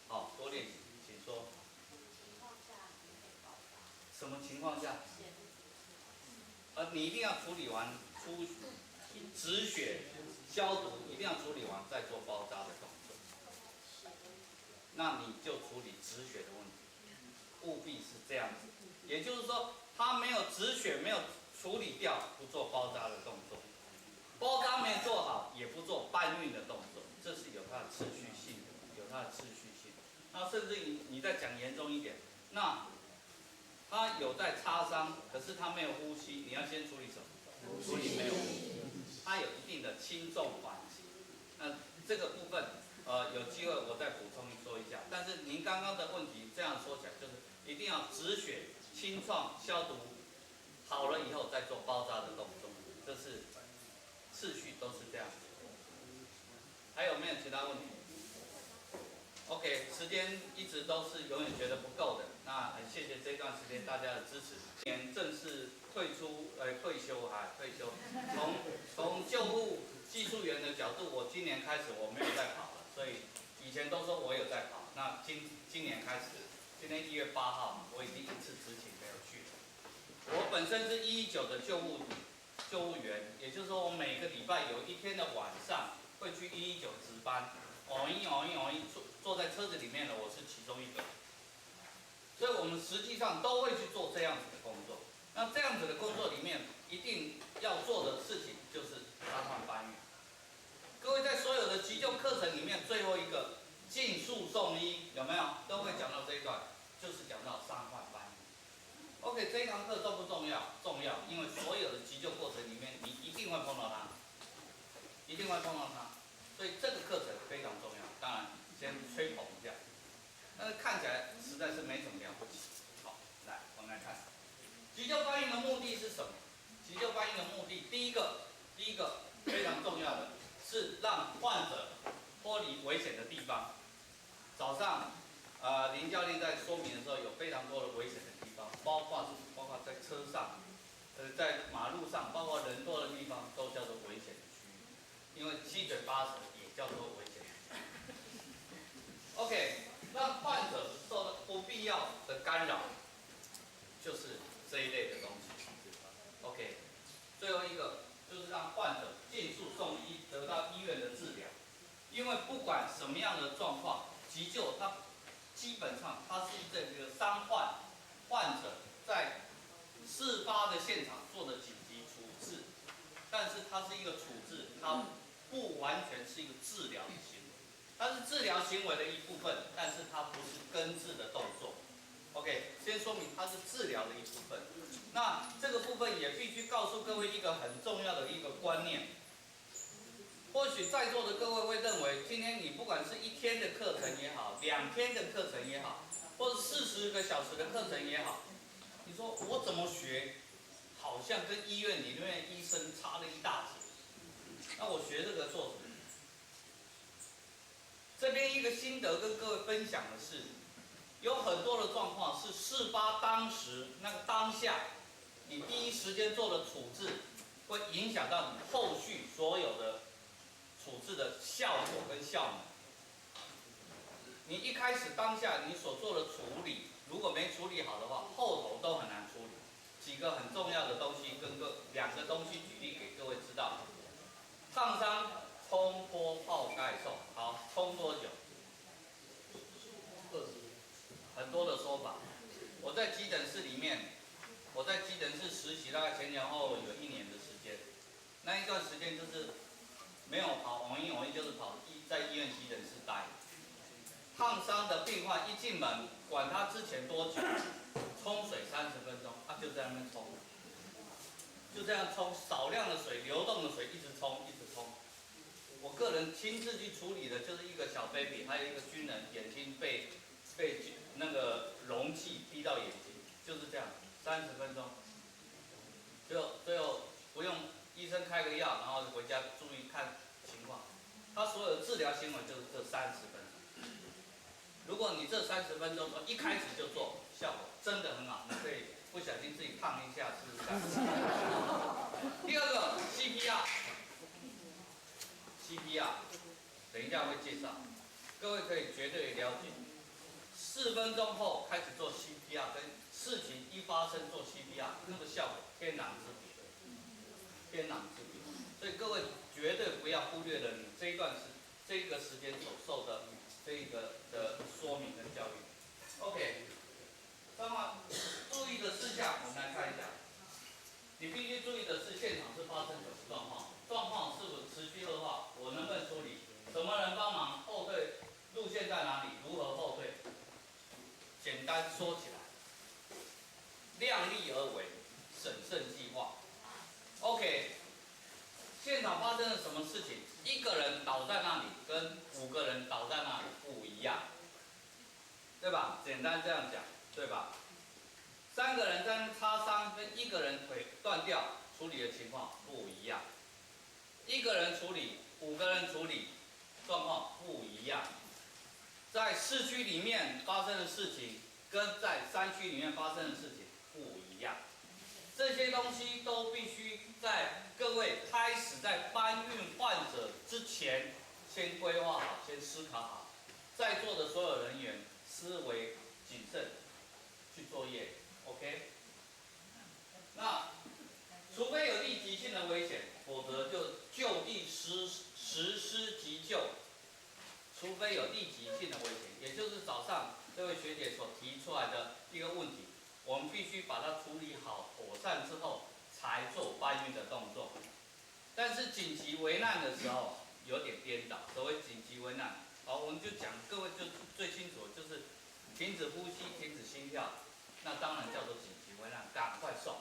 好，多练习，请说。什么情况下？你一定要处理完止血、消毒，一定要处理完再做包扎的动作。那你就处理止血的问题，务必是这样子。也就是说，他没有止血，没有处理掉，不做包扎的动作；包扎没有做好，也不做搬运的动作。这是有它的次序性的，有它的次序性。那甚至于你再讲严重一点，那他有在擦伤，可是他没有呼吸，你要先处理什么？处理没有呼吸。他有一定的轻重缓急。那这个部分，有机会我再补充说一下。但是您刚刚的问题这样说起来，就是一定要止血、清创、消毒，好了以后再做包扎的动作，这是次序都是这样。还有没有其他问题？ OK， 时间一直都是永远觉得不够的，那很谢谢这段时间大家的支持。今年正式退休，从救护技术员的角度，我今年开始我没有再跑了，所以以前都说我有在跑，那今年开始，今天1月8号，我已经一次执勤没有去了。我本身是119的救护员，也就是说我每个礼拜有一天的晚上会去119值班。 偶一坐在车子里面的，我是其中一个，所以我们实际上都会去做这样子的工作。那这样子的工作里面，一定要做的事情就是伤患搬运。各位在所有的急救课程里面，最后一个尽速送医，有没有？都会讲到这一段，就是讲到伤患搬运。OK， 这一堂课重不重要？重要，因为所有的急救过程里面，你一定会碰到它，一定会碰到它。 所以这个课程非常重要，当然先吹捧一下，但是看起来实在是没什么了不起。好，来我们来看，急救搬运的目的是什么？急救搬运的目的，第一个非常重要的是让患者脱离危险的地方。早上，林教练在说明的时候有非常多的危险的地方，包括在车上，在马路上，包括人多的地方都叫做危险的区域。 因为七嘴八舌也叫做危险。OK， 让患者受到不必要的干扰，就是这一类的东西。OK， 最后一个就是让患者尽速送医，得到医院的治疗。因为不管什么样的状况，急救它基本上它是这个患者在事发的现场做的紧急处置，但是它是一个处置，它 不完全是一个治疗的行为，它是治疗行为的一部分，但是它不是根治的动作。OK， 先说明它是治疗的一部分。那这个部分也必须告诉各位一个很重要的一个观念。或许在座的各位会认为，今天你不管是1天的课程也好，2天的课程也好，或者40个小时的课程也好，你说我怎么学，好像跟医院里面医生差了一大截。 那我学这个做什么？这边一个心得跟各位分享的是，有很多的状况是事发当时那个当下，你第一时间做的处置，会影响到你后续所有的处置的效果跟效能。你一开始当下你所做的处理，如果没处理好的话，后头都很难处理。几个很重要的东西，跟2个东西举例给各位知道。 烫伤、冲脱、泡盖送，好，冲多久？20，很多的说法。我在急诊室里面，我在急诊室实习，大概前前后后有1年的时间。那一段时间就是没有跑偶一就是跑在医院急诊室待。烫伤的病患一进门，管他之前多久，冲水30分钟，就在那边冲。就这样冲，少量的水，流动的水一直冲，一直冲。我个人亲自去处理的就是一个小 baby， 还有一个军人眼睛被那个容器逼到眼睛，就是这样，30分钟。最后不用医生开个药，然后回家注意看情况。他所有的治疗行为就是这30分钟。如果你这30分钟一开始就做，效果真的很好，你可以不小心自己烫一下试试看。第二个 CPR， 等一下会介绍，各位可以绝对了解。4分钟后开始做 CPR， 跟事情一发生做 CPR， 那个效果天壤之别，天壤之别。所以各位绝对不要忽略了你这个时间所受的这一个的说明跟教育。OK， 那么注意的事项我们来看一下。你必须注意的是，现场是发生什么状况？状况是否持续恶化？我能不能处理？什么人帮忙？后退路线在哪里？如何后退？简单说起来，量力而为，审慎计划。OK， 现场发生了什么事情？1个人倒在那里，跟5个人倒在那里不一样，对吧？简单这样讲，对吧？3个人在那擦伤，跟1个人腿断掉处理的情况不一样。1个人处理，5个人处理，状况不一样。在市区里面发生的事情，跟在山区里面发生的事情不一样。这些东西都必须在各位开始在搬运患者之前，先规划好，先思考好。在座的所有人员思维谨慎，去作业。OK， 那除非有立即性的危险，否则就就地实施急救。除非有立即性的危险，也就是早上这位学姐所提出来的一个问题，我们必须把它处理好妥善之后，才做搬运的动作。但是紧急危难的时候有点颠倒，所谓紧急危难，好，我们就讲各位就最清楚，就是停止呼吸、停止心跳。那当然叫做紧急危难，赶快送。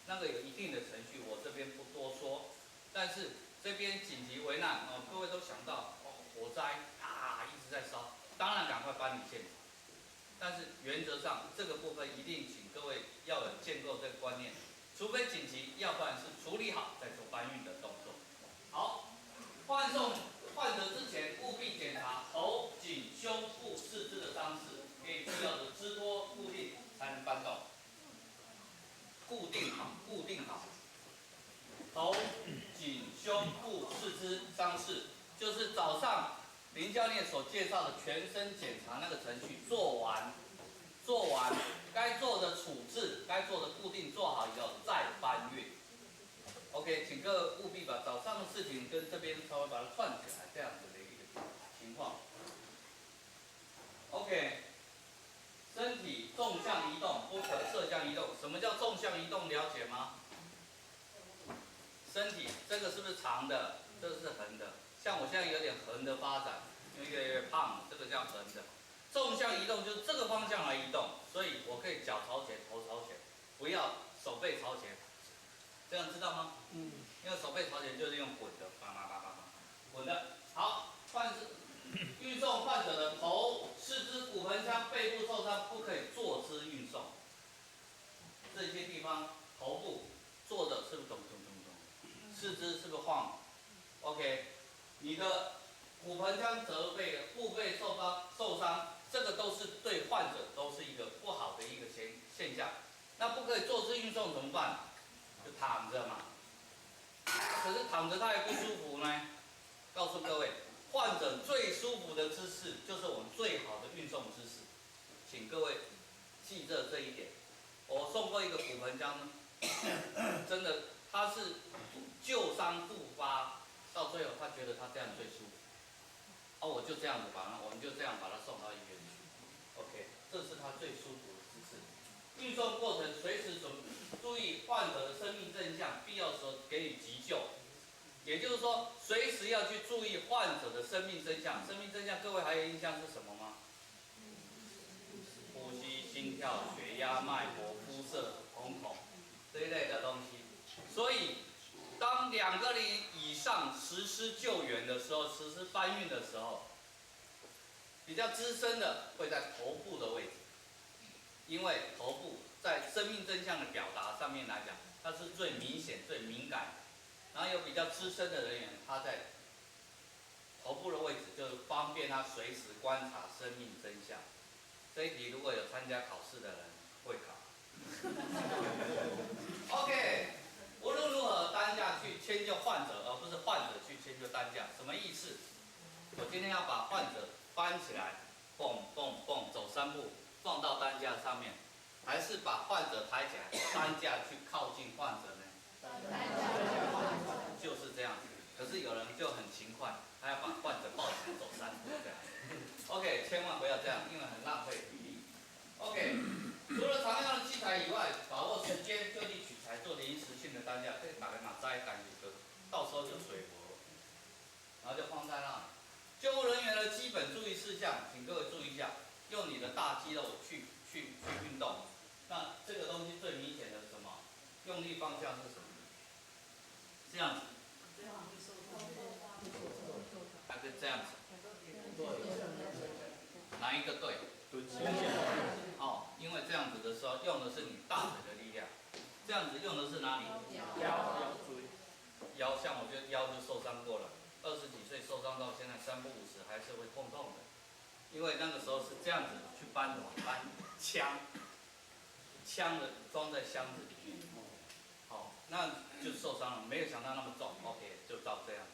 那个有一定的程序，我这边不多说。但是这边紧急危难各位都想到火灾一直在烧，当然赶快搬离现场。但是原则上这个部分一定请各位要有建构这个观念，除非紧急，要不然是处理好再做搬运的动作。好，换送患者之前务必检查头、颈、胸部、四肢的伤势，给予必要的支托固定。才能搬动，固定好。头、颈、胸部、四肢伤势，就是早上林教练所介绍的全身检查那个程序做完，该做的处置、该做的固定做好以后再搬运。OK， 请各位务必把早上的事情跟这边稍微把它串起来，这样子的一个情况。OK。身体纵向移动，不可侧向移动。什么叫纵向移动？了解吗？身体这个是不是长的？这个是横的。像我现在有点横的发展，因为越来越胖，这个叫横的。纵向移动就是这个方向来移动，所以我可以脚朝前，头朝前，不要手背朝前。这样知道吗？因为手背朝前就是用滚的，滚的。好，运送患者的头、四肢、骨盆腔、背部受伤，不可以坐姿运送。这些地方，头部坐着是不是咚？四肢是不是晃 ？OK， 你的骨盆腔折背的部位受伤，这个都是对患者都是一个不好的一个现象。那不可以坐姿运送怎么办？就躺着嘛。可是躺着它也不舒服呢。告诉各位。患者最舒服的姿势就是我们最好的运送姿势，请各位记着这一点。我送过一个骨盆腔，真的他是旧伤复发，到最后他觉得他这样最舒服，我就这样子我们就这样把他送到医院去。OK， 这是他最舒服的姿势。运送过程随时注意患者的生命征象，必要时候给予急救。也就是说，随时要去注意患者的生命征象。生命征象，各位还有印象是什么吗？呼吸、心跳、血压、脉搏、肤色、瞳孔这一类的东西。所以上实施救援的时候，实施搬运的时候，比较资深的会在头部的位置，因为头部在生命真相的表达上面来讲，它是最明显、最敏感的。然后有比较资深的人员，他在头部的位置，就是方便他随时观察生命真相。这一题如果有参加考试的人会考。OK， 无论如何，担架去迁就患者，而不是患者去迁就担架，什么意思？我今天要把患者搬起来，蹦蹦蹦，走3步，放到担架上面，还是把患者抬起来，担架去靠近患者呢？就是这样子。可是有人就很勤快，他要把患者抱起来走3步这样。OK， 千万不要这样，因为很浪费体力。OK， 除了常用的器材以外，把握时间就地取材做临时性的担架，这打个马摘感觉歌，到时候就水活，然后就放在那里。救护人员的基本注意事项，请各位注意一下，用你的大肌肉去运动。那这个东西最明显的是什么？用力方向是什么？这样子。还是这样子。哪一个对？哦，因为这样子的时候用的是你大腿的力量，这样子用的是哪里？腰，像我觉得腰就受伤过了，20几岁受伤到现在3不5时还是会痛痛的，因为那个时候是这样子去搬什么？搬枪的装在箱子里面，好，那就受伤了，没有想到那么重 ，OK， 就到这样子，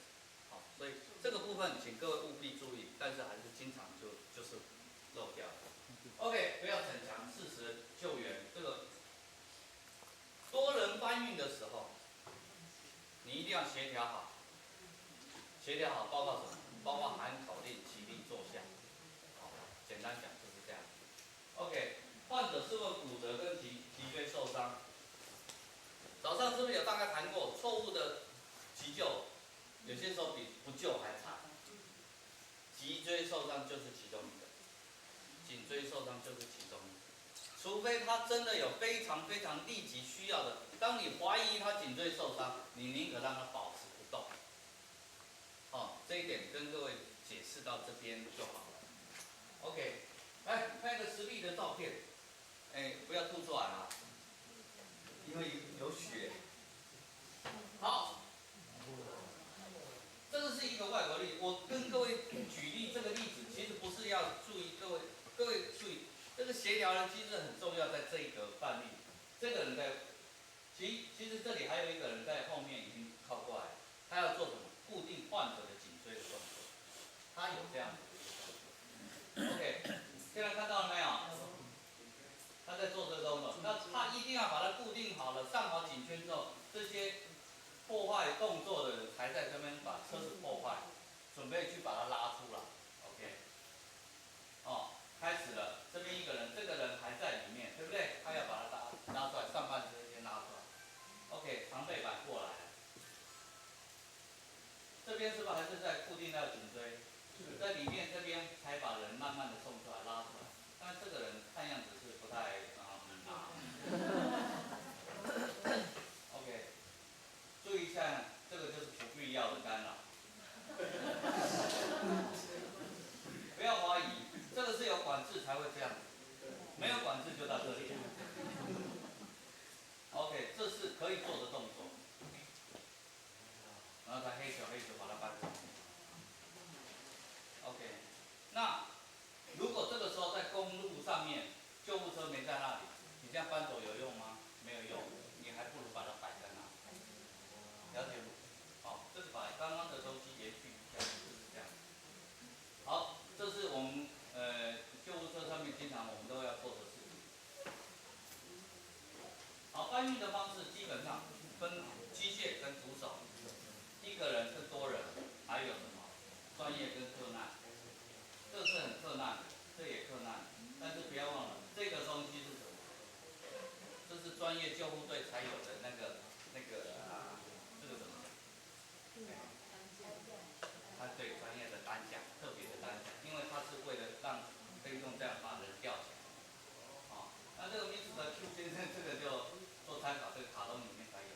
好，所以这个部分请各位务必注意，但是还是经常就是漏掉了。OK， 不要逞强，适时救援。这个多人搬运的时候，你一定要协调好。协调好包括什么？包括喊口令、起立、坐下。好，简单讲就是这样。OK， 患者是否骨折跟脊椎受伤？早上是不是有大概谈过？错误的急救，有些时候比不救还差。脊椎受伤就是其中一个。颈椎受伤就是其中一个，除非他真的有非常非常立即需要的，当你怀疑他颈椎受伤，你宁可让他保持不动。哦，这一点跟各位解释到这边就好了。OK， 来看一个实例的照片，不要吐出来啊，因为有血。好，这个是一个外国例子，我跟各位举例这个例子，其实不是要注意各位注意，这个协调的机制很重要，在这个范例，这个人在，其实这里还有一个人在后面已经靠过来，他要做什么？固定患者的颈椎的动作，他有这样子的一个动作。OK， 现在看到了没有？他在做这个动作，那他一定要把它固定好了，上好颈圈之后，这些破坏动作的人才在这边把车子破坏，准备去把它拉出来。OK， 哦。开始了，这边一个人，这个人还在里面，对不对？他要把它拉出来，上半身先拉出来。OK， 长背板过来了，这边是不是还是在固定到颈椎？在里面这边才把人慢慢的送出来，拉出来。但这个人看样子是不太OK， 注意一下，这个就是不必要的干扰。不要怀疑。这个是有管制才会这样子，没有管制就到这里。OK， 这是可以做的动作，然后再黑球把它搬上。OK， 那如果这个时候在公路上面，救护车没在那里，你这样搬走有用吗？没有用，你还不如把它摆在那。了解吗？好，这是把刚刚的东西延续一下，就是这样。好，这是我们救护车上面经常我们都要做的事情。好，搬运的方式基本上分机械跟徒手，一个人是多人，还有什么专业跟克难，这是很克难的，这也克难，但是不要忘了这个东西是什么？这是专业救护队才有的这个怎么讲？它对专业的单桨，特别的单桨，因为它是为了让可以用这样把人吊起来。那这个 Mr. Q 先生这个就做参考，这个卡通里面才有。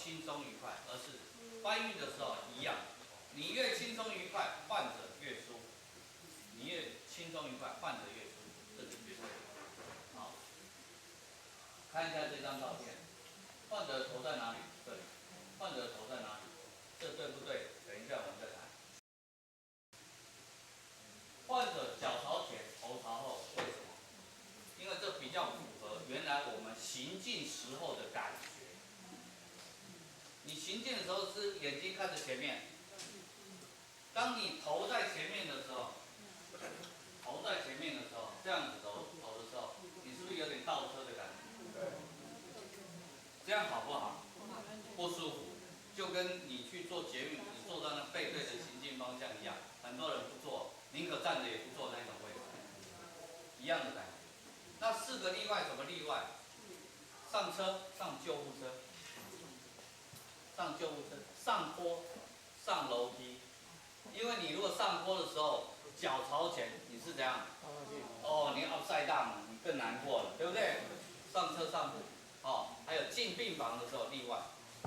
轻松愉快，而是搬运的时候一样，你越轻松愉快，患者越舒服；你越轻松愉快，患者越舒服，这是绝对的。好，看一下这张照片，患者的头在哪里？这里。患者的头在哪里？这对不对？等一下我们再谈。患者脚朝前，头朝后，为什么？因为这比较符合原来我们行进时候的感觉。你行进的时候是眼睛看着前面，当你头在前面的时候，这样子走的时候，你是不是有点倒车的感觉？这样好不好？不舒服，就跟你去做捷运，你坐在那背对着行进方向一样，很多人不坐，宁可站着也不坐那种位置，一样的感觉。那4个例外，什么例外？上车，上救护车，上坡，上楼梯。因为你如果上坡的时候脚朝前，你是怎样？哦，你 upside down， 你更难过了，对不对？上车上步，哦，还有进病房的时候例外，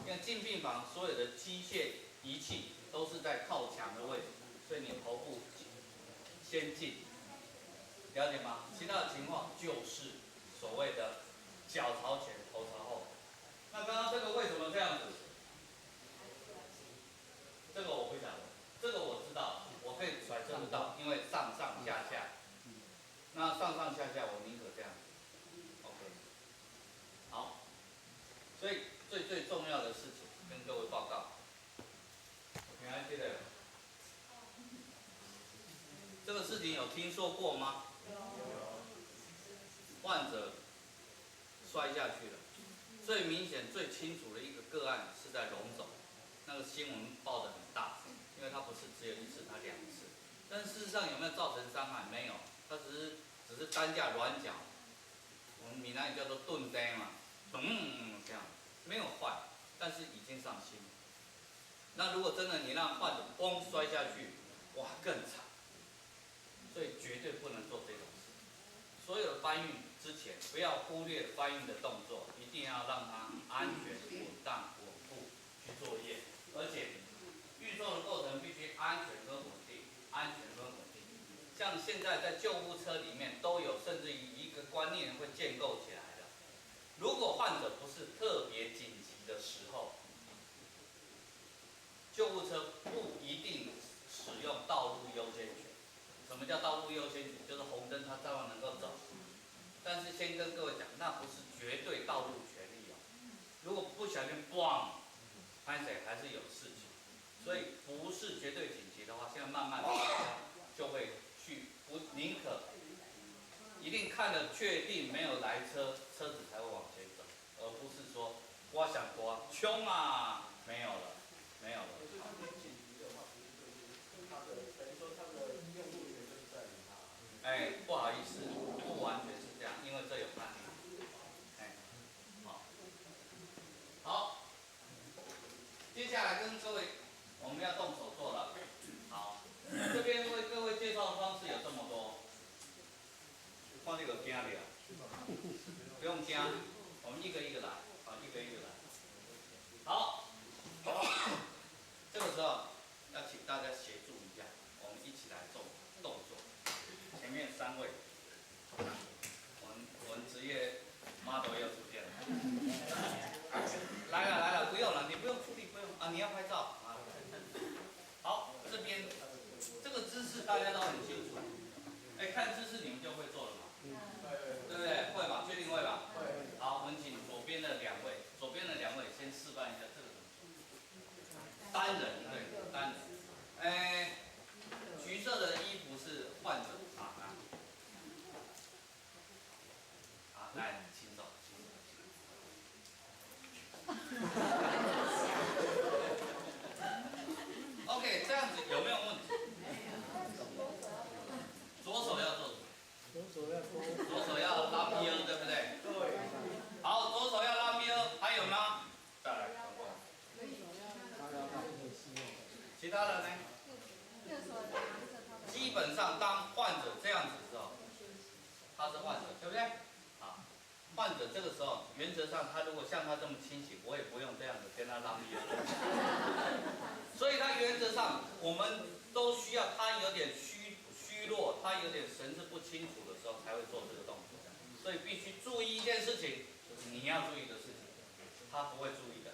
因为进病房所有的机械仪器都是在靠墙的位置，所以你头部先进，了解吗？其他的情况就是所谓的脚朝前，头朝后。那刚刚这个为什么这样子？这个我不晓得，这个我知道，我可以揣测得到，因为上上下下。那上上下下，我宁可这样子。OK， 好。所以最重要的事情跟各位报告，你还记得这个事情有听说过吗？患者摔下去了，最明显、最清楚的一个个案是在龙总，那个新闻报得很大，因为他不是只有1次，他2次。但事实上有没有造成伤害？没有，他只是担架软脚，我们闽南语叫做钝呆嘛，这样没有坏，但是已经上心。那如果真的你让患者咣摔下去，哇更惨，所以绝对不能做这种事。所有的搬运之前，不要忽略搬运的动作，一定要让它安全、稳当、稳固去作业，而且运送的过程必须安全跟稳定，安全跟稳定。像现在在救护车里面都有，甚至于一个观念会建构起来的。如果患者不是特别紧急的时候，救护车不一定使用道路优先权。什么叫道路优先权？就是红灯它照样能够走。但是先跟各位讲，那不是绝对道路权利哦。如果不小心咣，拍谁还是有事情。所以不是绝对紧急的话，现在慢慢的就会去宁可一定看了确定没有来车，车子才会往前走，而不是说我想多冲啊，没有了，没有了。哎，不好意思，不完全是这样，因为这有判例。哎，好，好，接下来跟各位我们要动手做了。好，这边为各位介绍的方式有这么多，看这个惊了，不用惊，我们一个一个来，啊，一个一个来。好，这个时候要请大家协助一下，我们一起来做动作。前面3位，我们职业 model 要出现了。来了，不用了，你不用出力，不用啊，你要拍照啊。好，这边这个姿势大家都很清楚，哎，看姿势你们就会做了嘛，对不对？会吧？确定会吧？会。好，我们请左边的2位，左边的2位先示范一下这个怎么做。单人，对，单人。哎，橘色的衣服是患者啊，来，请走，OK， 这样子有没有问题？左手要做什么？左手要拉 PO， 对不对？对。好，左手要拉 PO， 还有吗？再来，其他的呢？基本上当患者这样子的时候，他是患者，对不对？好，患者这个时候原则上他如果像他这么清醒，我也不用这样子跟他浪费了。所以他原则上我们都需要他有点虚弱，他有点神志不清楚的时候才会做这个动作。所以必须注意一件事情，就是你要注意的事情，他不会注意的。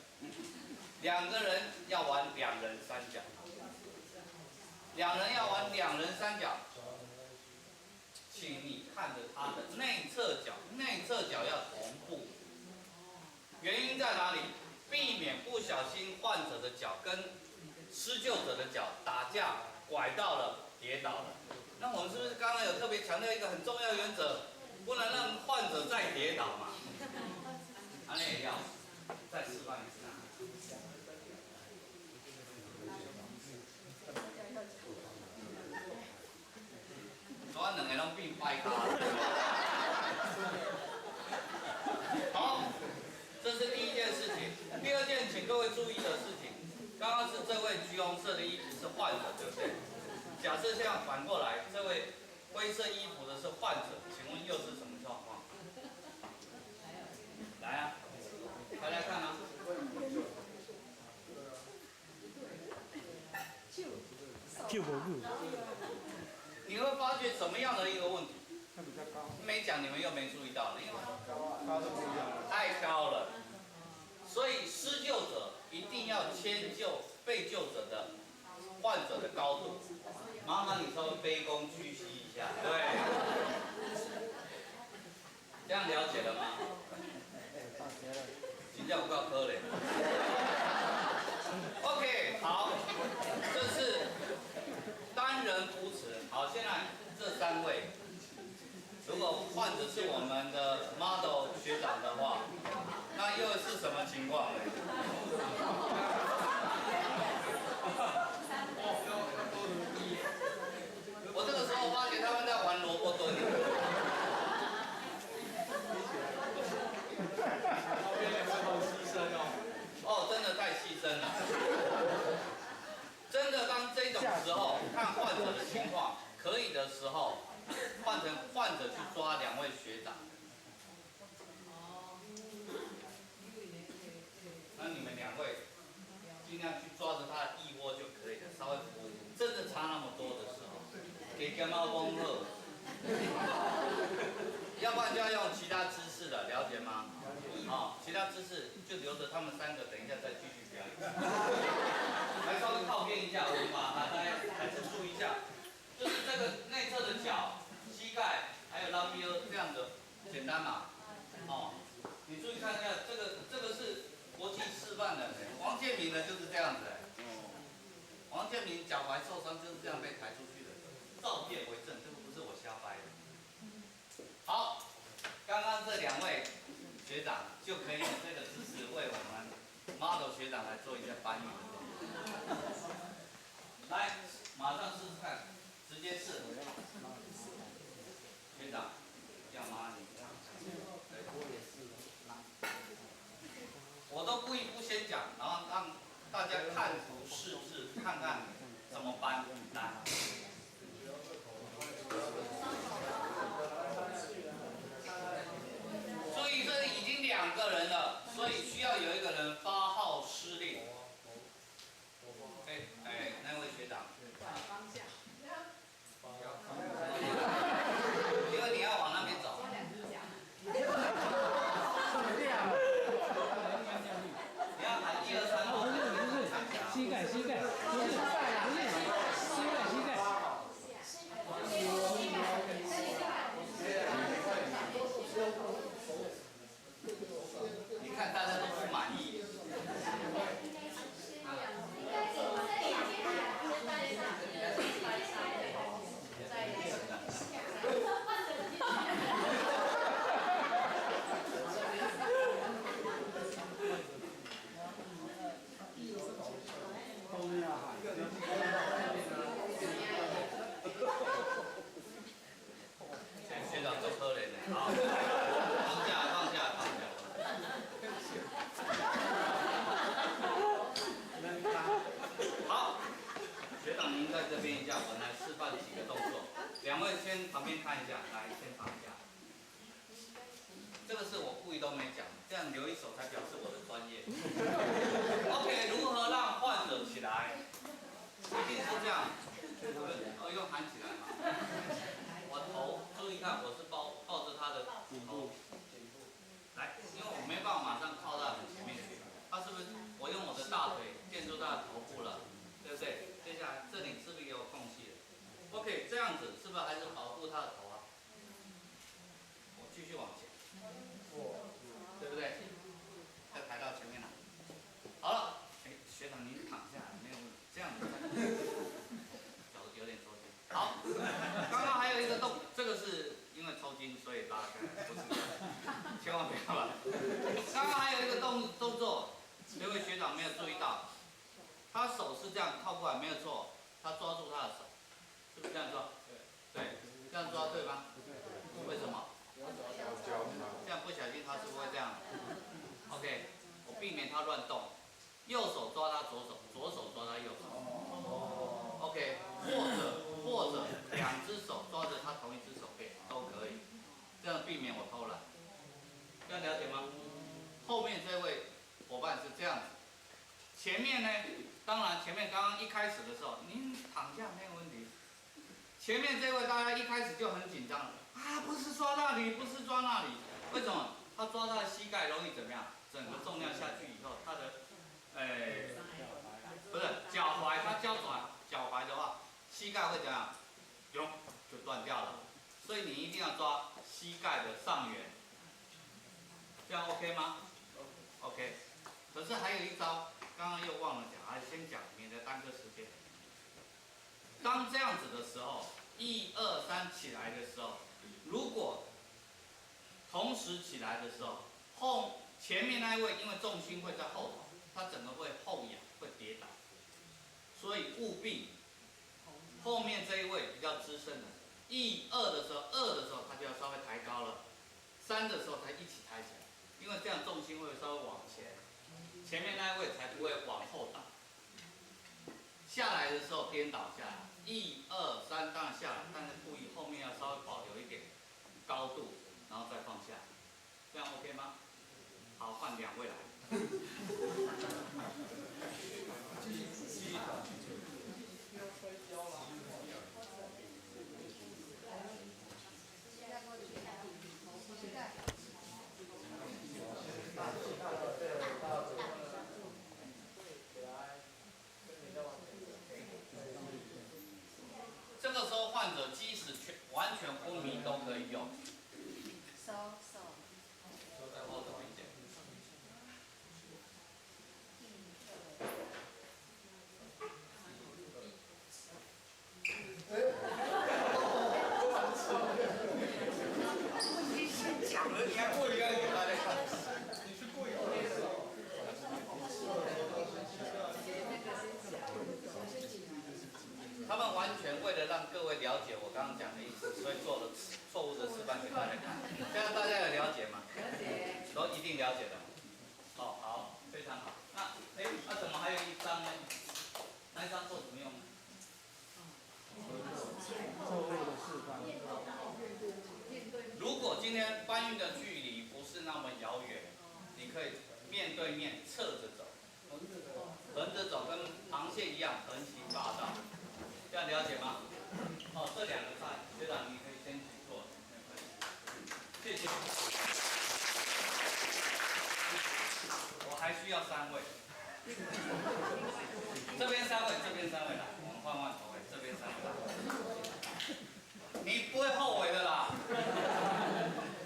两个人要玩两人三角，两人要玩两人三角，请你看着他的内侧脚，内侧脚要同步。原因在哪里？避免不小心患者的脚跟施救者的脚打架，拐到了，跌倒了。那我们是不是刚刚有特别强调一个很重要的原则？不能让患者再跌倒嘛？那也要再示范一次啊。昨晚两个拢变掰卡。好，这是第一件事情。第二件，请各位注意的事情，刚刚是这位橘红色的衣服是患者，对不对？假设这样反过来，这位灰色衣服的是患者，请问又是什么状况？来啊，大家看啊。你会发觉什么样的一个问题？没讲，你们又没注意到，因为太高了。所以施救者一定要迁就被救者的患者的高度。麻烦你稍微卑躬屈膝一下，对。这样了解了吗？真正有够可怜。OK， 好，这是单人扶持。好，现在这三位，如果患者是我们的 model 学长的话，那又是什么情况呢？我这个时候发觉他们在玩萝卜蹲。哦，真的太牺牲了。真的，当这种时候看患者的情况，可以的时候，换成患者去抓两位学长。那你们两位尽量去抓着他的腋窝就可以了，稍微扶一扶。真的差那么多的时候，给干嘛崩了？要不然就要用其他姿势了，了解吗？哦，其他姿势就留着他们三个，等一下再继续表演。来稍微靠边一下，我们把大家还是注意一下，就是这个内侧的脚、膝盖还有拉比欧这样的，简单嘛？哦，你注意看一下，这个是国际示范的，王建民呢就是这样子。王建民脚踝受伤就是这样被抬出去的，照片为证，这个不是我瞎掰的。好，刚刚这两位学长就可以用这个姿势为我们 model 学长来做一下翻译的动作。来，马上试试看，直接试。学长，要吗？你看。我都故意不先讲，然后让大家看图示字，看看怎么搬。来。注意，这里已经两个人了，所以需要有一个人发号施令。那位学长。方向。因为你要往那边走。你要喊1、2、3，膝盖，不是，膝盖。你看大家都不满意。学长都可怜的，好，放下。好，学长您在这边一下，我来示范几个动作。两位先旁边看一下，来先放一下。这个是我样留一手才表示我的专业。OK， 如何让患者起来？一定是这样，用喊起来嘛。我头，注意看，我是抱着他的头，来，因为我没办法马上靠到很前面去，他是不是？我用我的大腿垫住他的头部了，对不对？接下来这里是不是也有空隙了 ？OK， 这样子是不是还是保护他的头啊？我继续往前，对不对？再抬到前面来。好了，学长您躺下来，没有问题，这样子脚有点抽筋。好，刚刚还有一个动，这个是因为抽筋所以拉开，不是，千万不要了。刚刚还有一个动作，这位学长没有注意到，他手是这样靠过来，没有错，他抓住他的手，是不是这样抓？对，这样抓对吗？为什么？这样不小心他是不是会这样 ？OK， 我避免他乱动。右手抓他左手，左手抓他右手。OK， 或者两只手抓着他同一只手背都可以，这样避免我偷懒。这样了解吗？后面这位伙伴是这样子，前面呢，当然前面刚刚一开始的时候，您躺下没有问题。前面这位大家一开始就很紧张了啊，不是抓那里，不是抓那里，为什么？他抓他的膝盖容易怎么样？整个重量下去以后，他的不是脚踝，他脚踝的话，膝盖会怎样？就断掉了。所以你一定要抓膝盖的上缘，这样 OK 吗 ？OK。可是还有一招，刚刚又忘了讲，还是先讲，免得耽搁时间。当这样子的时候，1、2、3起来的时候，如果同时起来的时候，前面那一位因为重心会在后头，他整个会后仰，会跌倒，所以务必后面这一位比较资深的，1、2的时候他就要稍微抬高了，3的时候才一起抬起来，因为这样重心会稍微往前，前面那一位才不会往后倒。下来的时候颠倒下来，1、2、3当然下来，但是注意后面要稍微保留一点高度，然后再放下，这样 OK 吗？好，换2位来。这个时候患者即使完全昏迷都可以用。收在后头一点。讲了，你还故意给大家看？你是故意他们完全为了让各位了解我刚刚讲的意思，所以做了错误的示范给大家看。这样大家有了解吗？了解。都一定了解的。哦，好，非常好。那怎么还有一张呢？那一张做什么用呢？错误的示范。如果今天搬运的距离不是那么遥远，你可以面对面侧着走，横着走跟螃蟹一样横行霸道，这样了解吗？哦，这2个菜，学长你可以先去做，谢谢。我还需要3位，这边3位，这边3位来，我们换头位，这边3位来。你不会后悔的啦，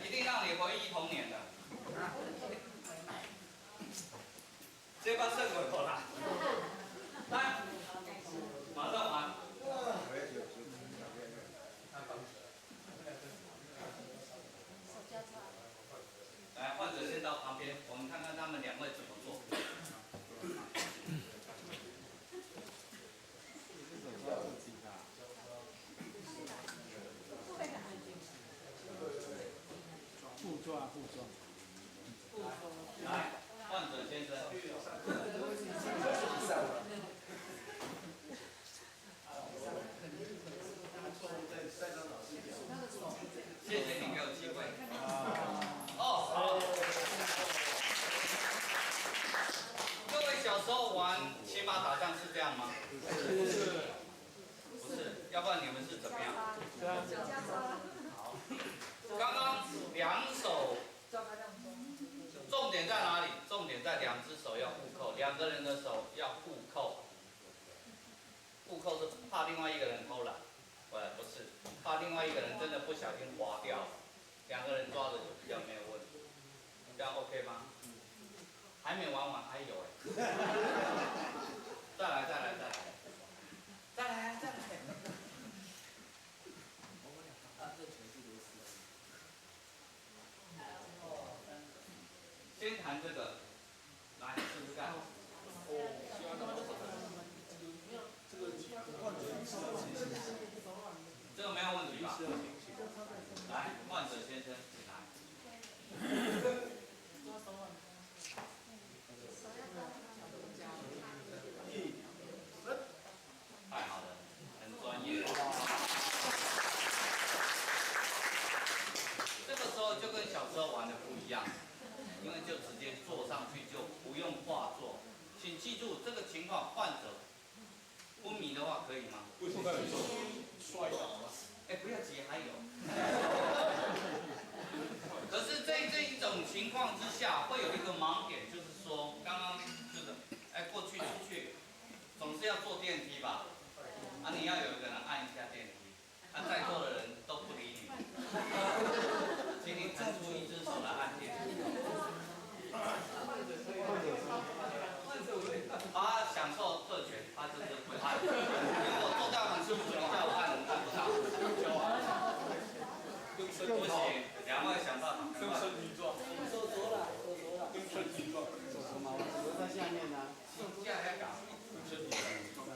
一定让你回忆童年的。这把剩过头啦，来，马上还。来，患者先到旁边，我们看看他们2位怎么做。互撞。来，患者先生。谢谢你给我机会。哦，好。小时候玩骑马打仗是这样吗？不是，要不然你们是怎么样？好，刚刚两手，重点在哪里？重点在两只手要互扣，两个人的手要互扣。互扣是怕另外一个人偷懒，不是，怕另外一个人真的不小心滑掉了，两个人抓着就比较没有问题。这样 OK 吗？还没玩完，还有哎，再来。先谈这个，来试试看。这个没有问题吧？来，患者先生，请来。太好了，很专业。这个时候就跟小时候玩的不一样，因为就直接坐上去，就不用画作。请记住，这个情况患者昏迷的话可以吗？不可以摔倒了。哎，不要急，还有。可是这一种情况之下，会有一个盲点，就是说，刚刚就是，过去出去，总是要坐电梯吧？啊，你要有一个人按一下电梯，在座的人都不理你，请你腾出一只手来按电梯。他享受特权，他就是不按，因为我坐到很舒服，你叫我按不到。不行，两位想办法。跟身体撞。手镯了，跟身体撞。手镯嘛，手在下面呢。现在还搞。跟身体撞。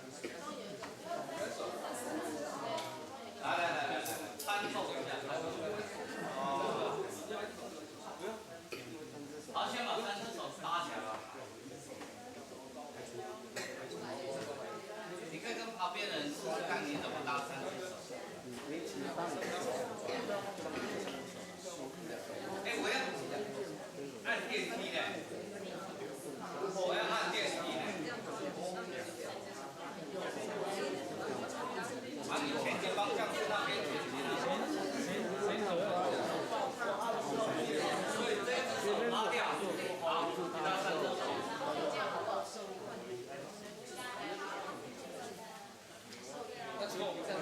来，参透一下。哦。好，先把三只手搭起来吧。你可以跟旁边的人试试看你怎么搭三只手。我要按电梯呢，我要按电梯呢。把你前进方向是那边前进的。所以这一只手拉掉，好，其他三只手。那请问我们这样。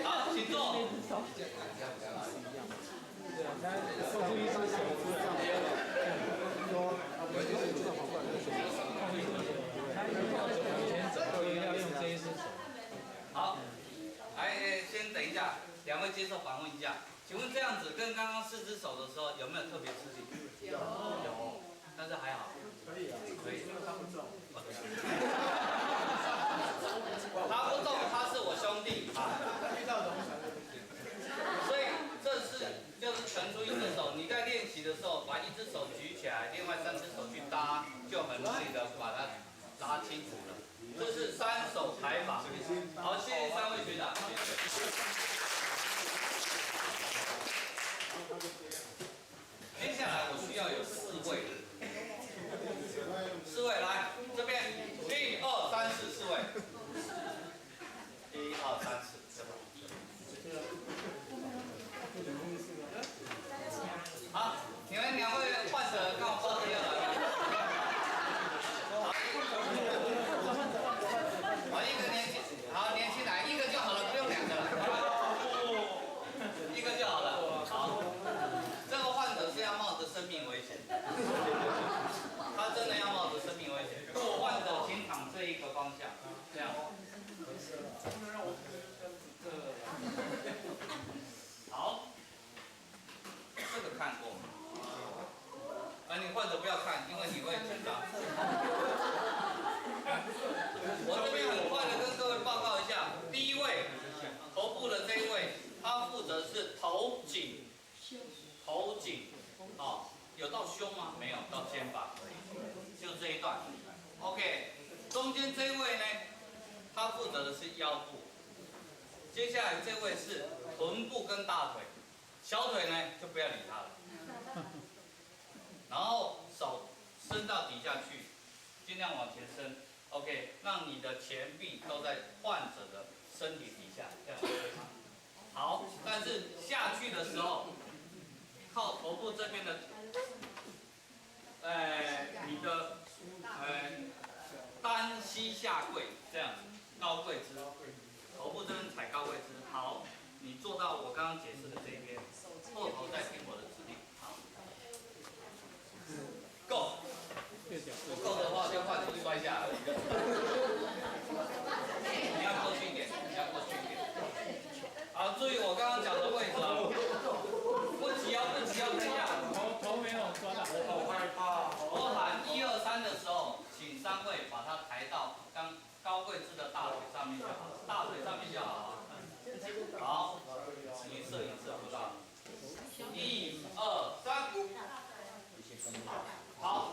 好，请坐。送出一只手出上边了，说他往前走就要用这一只手。好，来，先等一下，两位接受访问一下。请问这样子跟刚刚四只手的时候有没有特别吃力？有，但是还好。可以，因为他不重。他不重，他是我兄弟啊。所以这是就是腾出一只手，你在练习的时候把一只手举起来，另外三只手去搭，就很容易的把它拉清楚了。这是三手抬法。好，谢谢三位学长，谢谢。接下来我需要有4位，4位来这边，1、2、3、4，4位，1、2、3、4，这边。好，你们两位患者跟我报第二个。好，一个年轻，好年轻来，一个就好了，不用2个了。一个就好了。好，这个患者是要冒着生命危险，他真的要冒着生命危险。患者请躺这一个方向，这样。好，这个看过吗？你患者不要看，因为你会紧张。我这边很快的跟各位报告一下，第一位，头部的这一位，他负责是头颈，有到胸吗？没有，到肩膀而已，就这一段。OK， 中间这接下来这位是臀部跟大腿，小腿呢就不要理它了。然后手伸到底下去，尽量往前伸。OK， 让你的前臂都在患者的身体底下，这样非常好。但是下去的时候，靠头部这边的，你的单膝下跪，这样高跪姿，头部这边踩高跪姿。好，你做到我刚刚解释的这一边，后头再听我的指令。好，够。不够的话就换出去摔下而已。你要过去一点，你要过去一点。好，注意我刚刚讲的位置哦，不急哦，不急哦，等一下。头没有抓到。我好害怕。我喊1、2、3的时候，请3位把它抬到刚高跪姿的大腿上面就好，大腿上面就好。好，你摄影摄不到。1、2、3。好，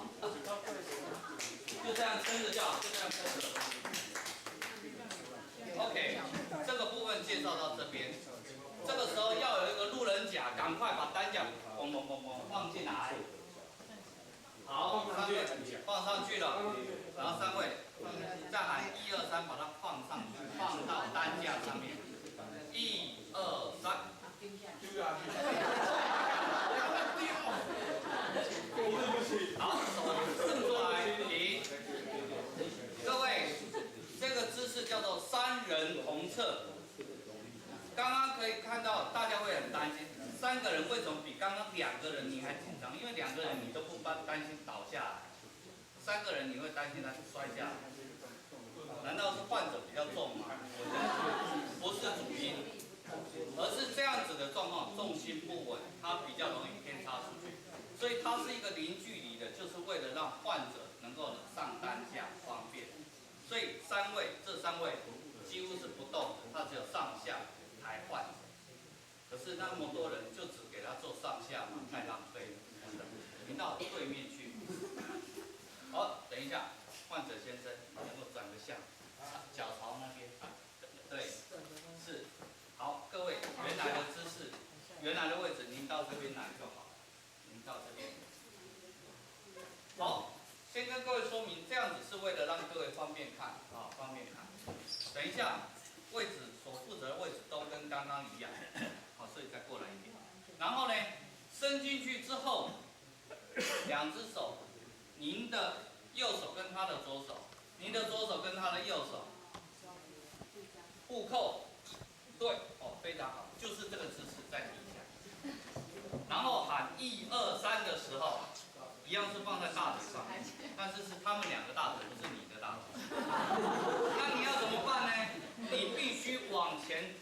就这样撑着就好，就这样撑着。OK， 这个部分介绍到这边。这个时候要有一个路人甲，赶快把担架放进来。好，3位放上去了，然后3位再喊1、2、3，把它放上去，放到担架上面。1、2、3。好，手伸出来，停。各位，这个姿势叫做3人同侧。刚刚可以看到，大家会很担心，3个人为什么比刚刚2个人你还紧张？因为2个人你都不担心倒下来，3个人你会担心他摔下来。难道是患者比较重吗？我觉得不是主因，而是这样子的状况，重心不稳，它比较容易偏差出去。所以它是一个零距离的，就是为了让患者能够上担架方便。所以这三位几乎是不动的，他只有上下抬患者。可是那么多人就只给他做上下嘛，太浪费了。您到对面去。好，等一下，患者先生，能够转个向，脚朝那边。对，是。好，各位，原来的姿势，原来的位置，您到这边来就好。您到这边。好，先跟各位说明，这样子是为了让各位方便看啊，方便看。等一下，位置所负责的位置都跟刚刚一样，好，所以再过来一点。然后呢，伸进去之后，2只手，您的右手跟他的左手，您的左手跟他的右手，互扣。对，哦，非常好，就是这个姿势在底下。然后喊1、2、3的时候，一样是放在大腿上面，但是是他们2个大腿，不是你的大腿。那你要怎么办呢？你必须往前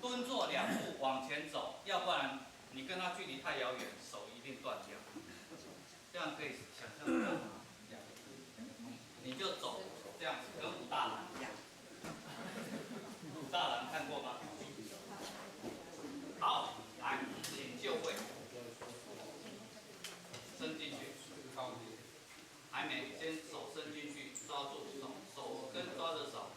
蹲坐2步，往前走，要不然你跟他距离太遥远，手一定断掉。这样可以想象得到吗？你就走这样子，跟武大郎一样。武大郎看过吗？好，来，请就位，伸进去，还没，先手伸进去，抓住手跟抓着手。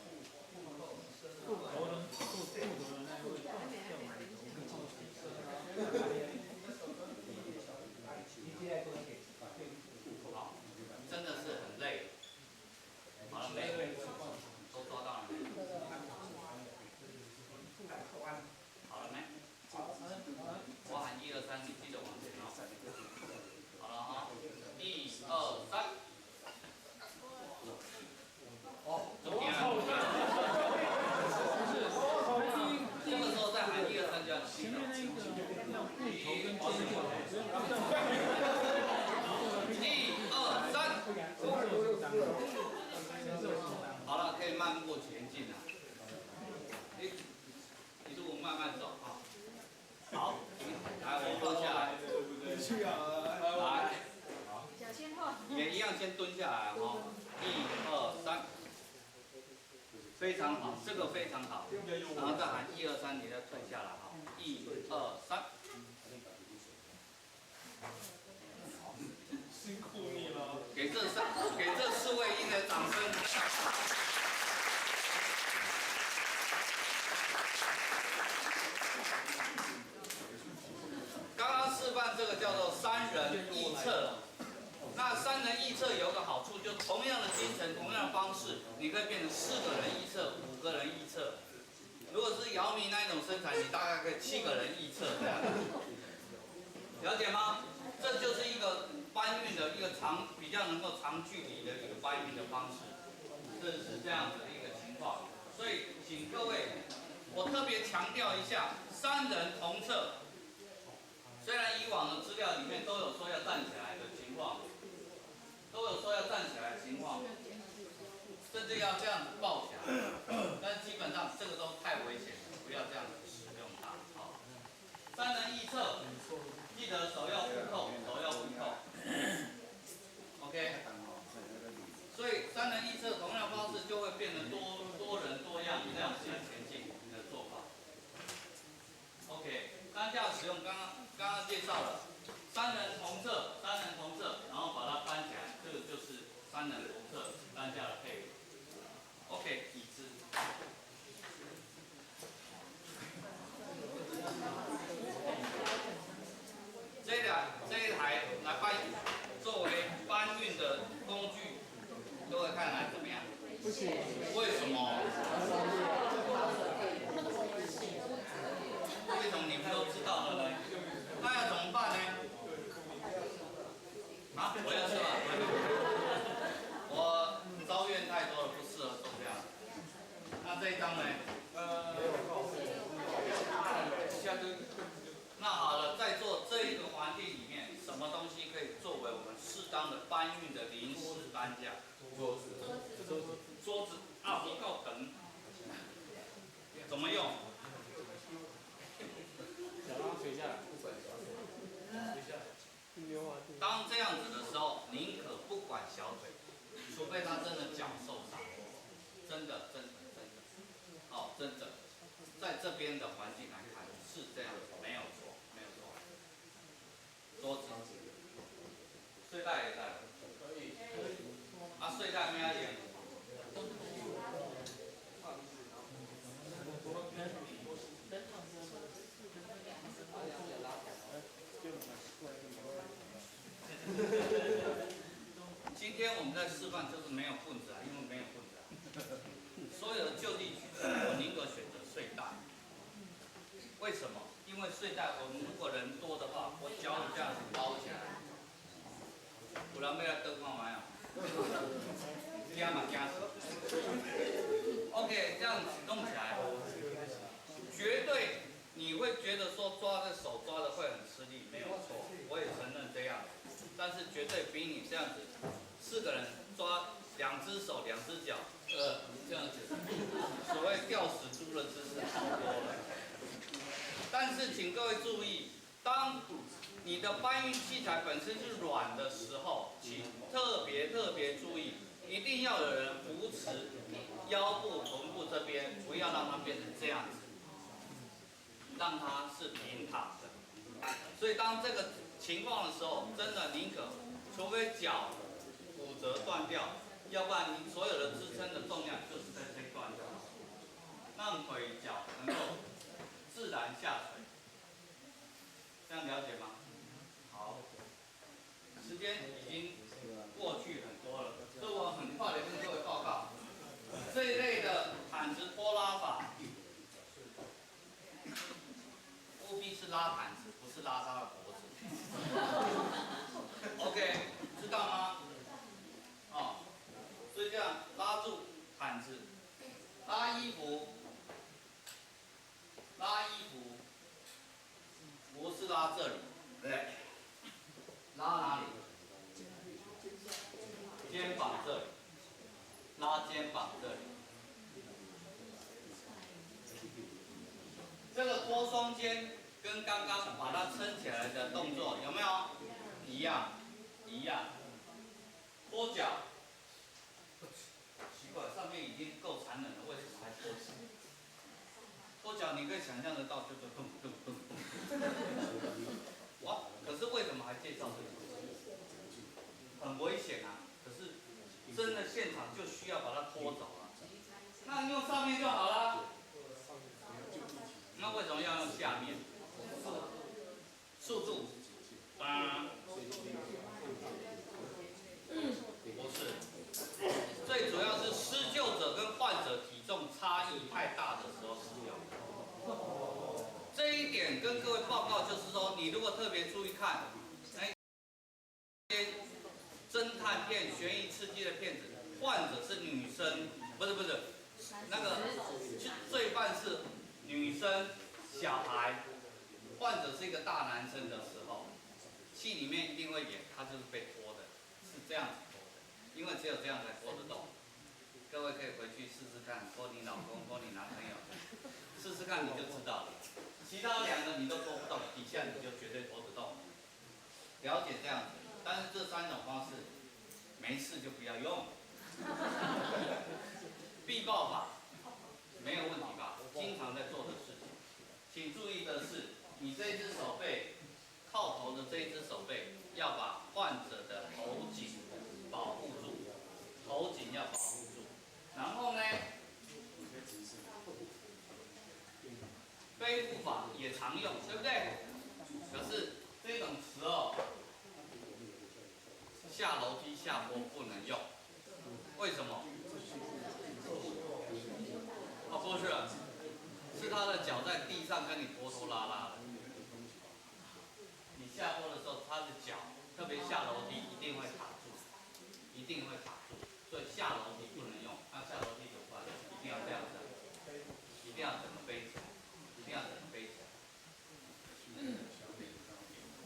好，真的是很累。好了没？都抓到了没？好了没？我喊1、2、3，你记得往前哦。好了哈，1、2、3。哦，这边这个时候再喊1、2、3就要记了。1、2、3。好了，可以慢步前进了。一路慢慢走啊。好，来，我放下来。来，也一样先蹲下来哈。1、2、3。非常好，这个非常好。然后再喊1、2、3，你再退下来哈。1、2、3。辛苦你了。给这4位一个掌声。方式，你可以变成4个人一侧、5个人一侧。如果是姚明那一种身材，你大概可以7个人一侧这样。了解吗？这就是一个搬运的一个比较能够长距离的一个搬运的方式，这是这样子的一个情况。所以请各位，我特别强调一下，3人同侧。虽然以往的资料里面都有说要站起来的情况，甚至要这样子抱起来，但是基本上这个都太危险了，不要这样子使用它。好，3人一侧，记得手要互扣，OK。所以3人一侧同样方式就会变得多人多样这样子来前进的做法。OK， 担架使用刚刚介绍了，3人同侧，然后把它搬起来，这个就是3人同侧担架的配合。OK， 椅子。这一台来作为搬运的工具，各位看来怎么样？不行。为什么？为什么你们都知道了呢？那要怎么办呢？啊，我要是吧，我招怨太多了，不适合做这样。那这一张呢？那好了，在做这一个环境里面，什么东西可以作为我们适当的搬运的临时担架？桌子啊，不够等。怎么用？当这样子的时候，宁可不管小腿，除非他真的脚受伤，真的，好，真的，在这边的环境来看是这样子，没有错。桌子，睡袋也在了，可以。啊，睡袋没有连。今天我们在示范就是没有棍子啊，因为没有棍子啊。所有的就地取材，我宁可选择睡袋。为什么？因为睡袋我们如果人多的话，我脚这样子包起来，有人要来登看没有？惊嘛惊死。OK， 这样子弄起来，绝对你会觉得说手抓的会很吃力，没有错，我也承认这样。但是绝对比你这样子4个人抓2只手2只脚，这样子，所谓吊死猪的姿势好多了。但是请各位注意，当你的搬运器材本身是软的时候，请特别注意，一定要有人扶持腰部、臀部这边，不要让它变成这样子，让它是平躺的。所以当这个情况的时候，真的宁可，除非脚骨折断掉，要不然你所有的支撑的重量就是在这一段就好，让腿脚能够自然下垂。这样了解吗？好，时间已经过去很多了，所以我很快的跟各位报告，这一类的毯子拖拉法，务必是拉毯子，不是拉他的脖子。OK， 知道吗？哦，所以这样拉住毯子，拉衣服，不是拉这里，对，拉哪里？肩膀这里，拉肩膀这里。这个拖双肩跟刚刚把它撑起来的动作有没有一样？拖脚，奇怪，上面已经够残忍了，为什么还拖脚？拖脚你可以想象得到，就是咚咚咚咚。哇，可是为什么还介绍这个？很危险啊！可是真的现场就需要把它拖走了，那用上面就好了。那为什么要用下面？速度，不是，最主要是跟各位报告就是说，你如果特别注意看，那些侦探片、悬疑刺激的片子，患者是女生，不是，那个罪犯是女生、小孩，患者是一个大男生的时候，戏里面一定会演他就是被拖的，是这样子拖的，因为只有这样才拖得动。各位可以回去试试看，拖你老公、拖你男朋友，试试看你就知道了。其他两个你都拖不动，底下你就绝对拖得动。了解这样子，但是这3种方式，没事就不要用。必报法没有问题吧？经常在做的事情，请注意的是，你这一只手背靠头的这一只手背要把患者的头颈保护住，头颈要保护住。然后呢，背部法也常用，对不对？可是这种时候，下楼梯下坡不能用，为什么？哦，不是，是他的脚在地上跟你拖拖拉拉的。你下坡的时候，他的脚，特别下楼梯一定会卡住，一定会卡住，所以下楼梯不能用。那下楼梯怎么办？一定要这样子，一定要整个背起来，一定要整个背起来。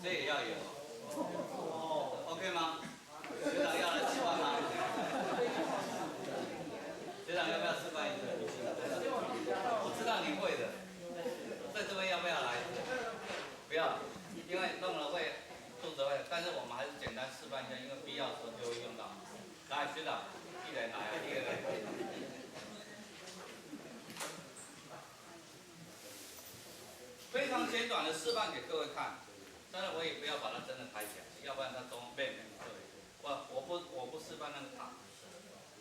这也要有哦 ，OK 吗？学长要来示范吗？学长要不要示范一次？我知道你会的，在这边要不要来？不要，因为弄了会肚子会，但是我们还是简单示范一下，因为必要的时候就会用到。来，学长，一人来啊，一人来。非常简短的示范给各位看，当然我也不要把它真的抬起来，要不然它中背面对。我不示范那个躺姿势，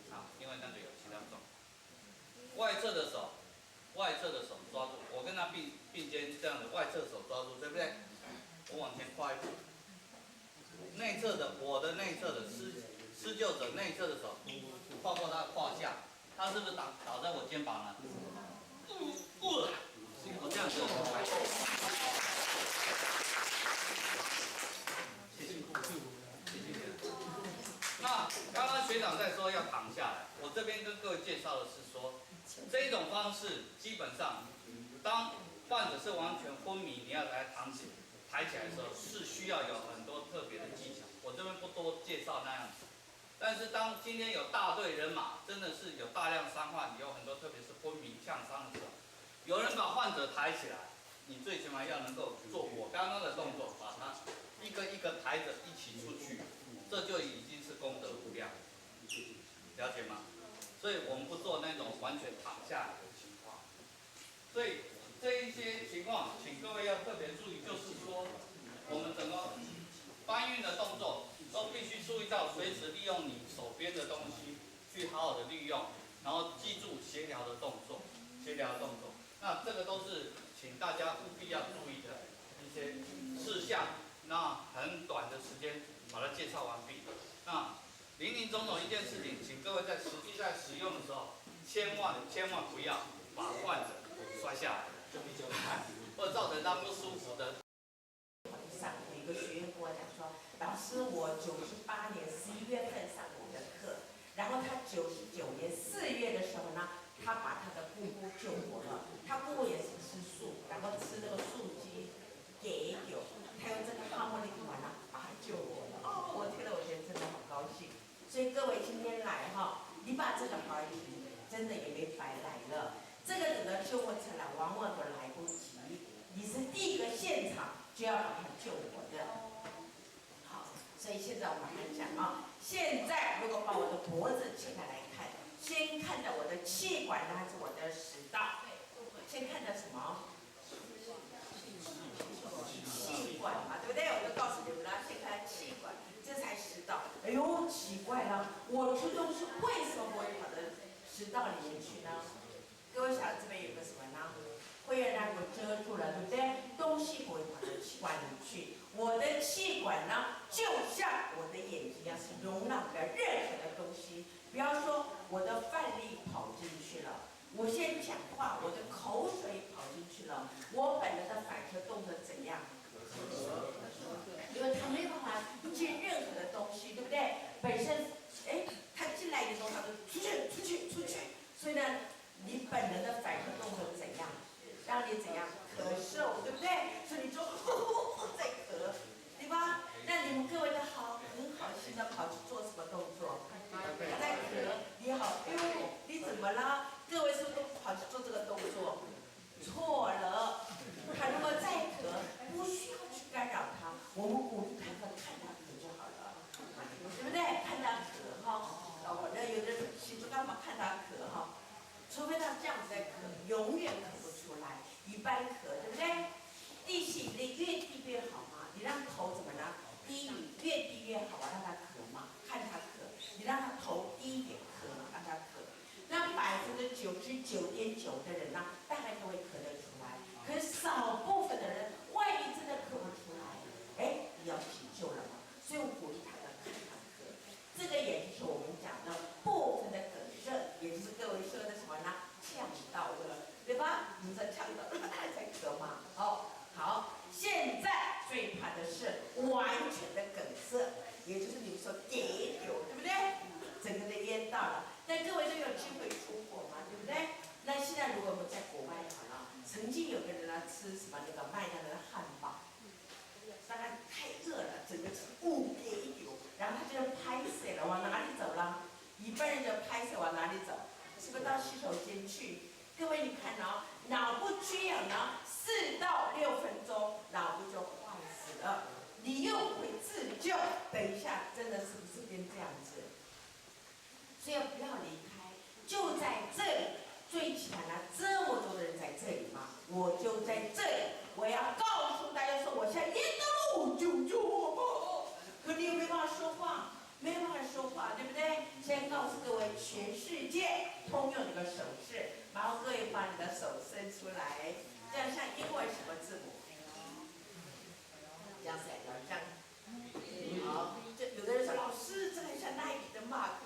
啊，因为那个有其他状况。外侧的手抓住，我跟他并肩这样子，外侧手抓住，对不对？我往前跨一步。内侧的我的内侧的施救者内侧的手跨过他的胯下，他是不是倒在我肩膀了？我这样子。谢谢。那刚刚学长在说要躺下来，我这边跟各位介绍的是说，这一种方式基本上，当患者是完全昏迷，你要来抬起来的时候，是需要有很多特别的技巧，我这边不多介绍那样子。但是当今天有大队人马，真的是有大量伤患，有很多特别是昏迷呛伤的时候，有人把患者抬起来，你最起码要能够做我刚刚的动作，把它一个一个抬着一起出去，这就已经是功德无量，了解吗？所以我们不做那种完全躺下来的情况。所以这一些情况，请各位要特别注意，就是说我们整个搬运的动作都必须注意到，随时利用你手边的东西去好好的利用，然后记住协调的动作，那这个都是请大家务必要注意的一些事项。那很短的时间把它介绍完毕。那林林总总一件事情，请各位在实际在使用的时候，千万不要把患者摔下来，或者造成他不舒服的。上有一个学员跟我讲说，老师，我98年11月份上你的课，然后他99年4月的时候呢，他把他的姑姑救活了。他姑姑也是吃素，然后吃那个素鸡给酒，他用这个哈莫利丸呢把他救活了。哦，我听了我觉得真的好高兴。所以各位今天来哈，你把这个好题真的也没白来了。这个等到救护车来，往往都来不及。你是第一个现场就要把他救活的。好，所以现在我们来讲啊，现在如果把我的脖子切开来看，先看到我的气管呢，还是我的食道？先看到什么？气管嘛，对不对？我就告诉你们了，先看气管，这才食道。哎呦，奇怪了，我吃东西为什么不会跑到食道里面去呢？各位想这边有个什么呢？会让我遮住了，对不对？东西不会跑到气管里去。我的气管呢，就像我的眼睛一样，是容纳不了任何的东西。比方说，我的饭粒跑进去了，我先讲话，我的口水跑进去了，我本来的反射动作所以呢，你本能的反应动作怎样，让你怎样咳嗽，对不对？所以你就在咳，对吧？那你们各位的很好心的跑去做什么动作？他在咳，你好，哎呦，你怎么了？各位是不是都跑去做这个动作？错了，他如果再咳，不需要去干扰他，我们鼓励他看他咳就好了，对不对？看他咳哈，那有的人洗漱干嘛看他咳哈？除非他这样子在咳，永远咳不出来，一般咳，对不对？地吸引力越低越好嘛，你让头怎么呢？低语越低越好啊，让他咳嘛，看他咳，你让他头低一点咳，让他咳。那99.9%的人呢，大概都会咳得出来，可是少部分的人，万一真的咳不出来，哎，你要急救了嘛。所以我鼓励他们看他咳，这个也就是我们讲的部分的梗塞，也就是各位说的什么呢？呛到了，对吧？你说呛到了才咳嘛，好，现在最怕的是完全的梗塞，也就是你们说跌丢，对不对？整个的淹到了，但各位都有机会出国嘛，对不对？那现在如果我们在国外好了，曾经有个人呢吃什么那个麦当劳的汉堡，当然太饿了，整个是跌丢，然后他就拍摄了，往哪里走了？一般人就拍摄往哪里走？是不是到洗手间去？各位你看哦，脑部缺氧呢，4到6分钟，脑部就坏死了。你又不会自救，等一下真的是不是变这样子？所以不要离开，就在这里。最起码呢，这么多的人在这里嘛，我就在这里。我要告诉大家说，我现在淹到了，救救我吧！可你又没办法说话，没办法说话，对不对？先告诉各位，全世界通用这个手势，然后各位把你的手伸出来，这样像英文什么字母？这样子，这样。好，就有的人说老师，这很像Nike的 mark。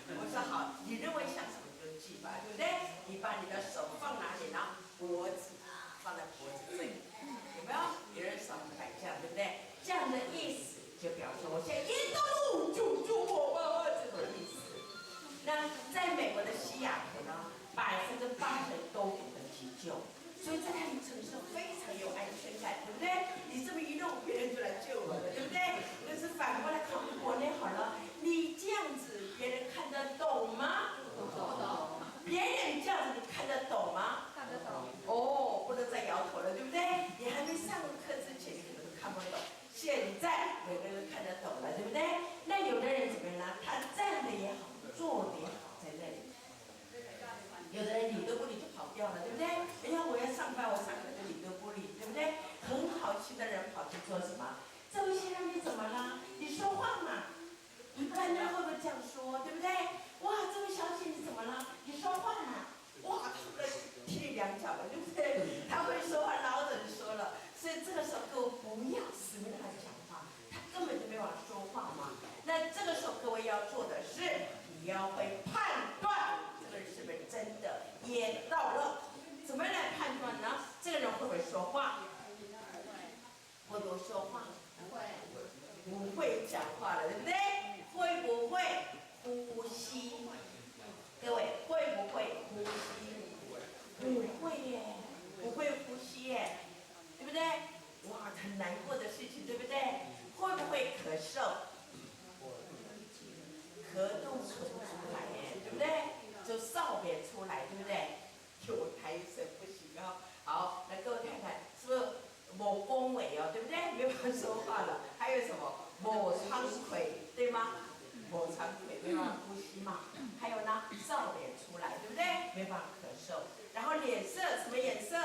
我说好，你认为像什么就记吧，对不对？你把你的手放哪里呢？脖子，放在脖子这里，有没有？有人手摆这样，对不对？这样的意思就表示我现在淹到了，救救我吧，这种意思。那在美国的西雅图呢，80%都懂得急救。所以在那里城市非常有安全感，对不对？你这么一弄，别人就来救我了，对不对？可是反过来看我们国内好了，你这样子，别人看得懂吗？不懂。别人这样子，你看得懂吗？看得懂。哦，不能再摇头了，对不对？你还没上课之前，你可能都看不懂。现在每个人看得懂了，对不对？那有的人怎么样呢？他站的也好，坐的也好，在那里。有的人理都不理就跑掉了，对不对？哎呀，我要上班，我上课就理都不理，对不对？很好心的人跑去做什么？这位先生你怎么了？你说话嘛。一般人会不会这样说，对不对？哇，这位小姐你怎么了？你说话嘛。哇，他们踢你两脚了，对不对？他会说话，老人说了，所以这个时候各位不要死命的他讲话，他根本就没法说话嘛。那这个时候各位要做的是，你要会判断。是不是真的淹到了？怎么来判断呢？这个人会不会说话？会不会说话？不会。不会讲话了，对不对？会不会呼吸？各位会不会呼吸？不会耶，不会呼吸耶，对不对？哇，很难过的事情，对不对？会不会咳嗽？咳都咳不出来耶，对不对？就扫别出来，对不对？有抬神不行哦。好，来各位看看，是不是某恭维哦，对不对？没法说话了。还有什么某苍魁，对吗？某苍魁没办法呼吸嘛。还有呢，扫脸出来，对不对？没办法咳嗽。然后脸色什么颜色？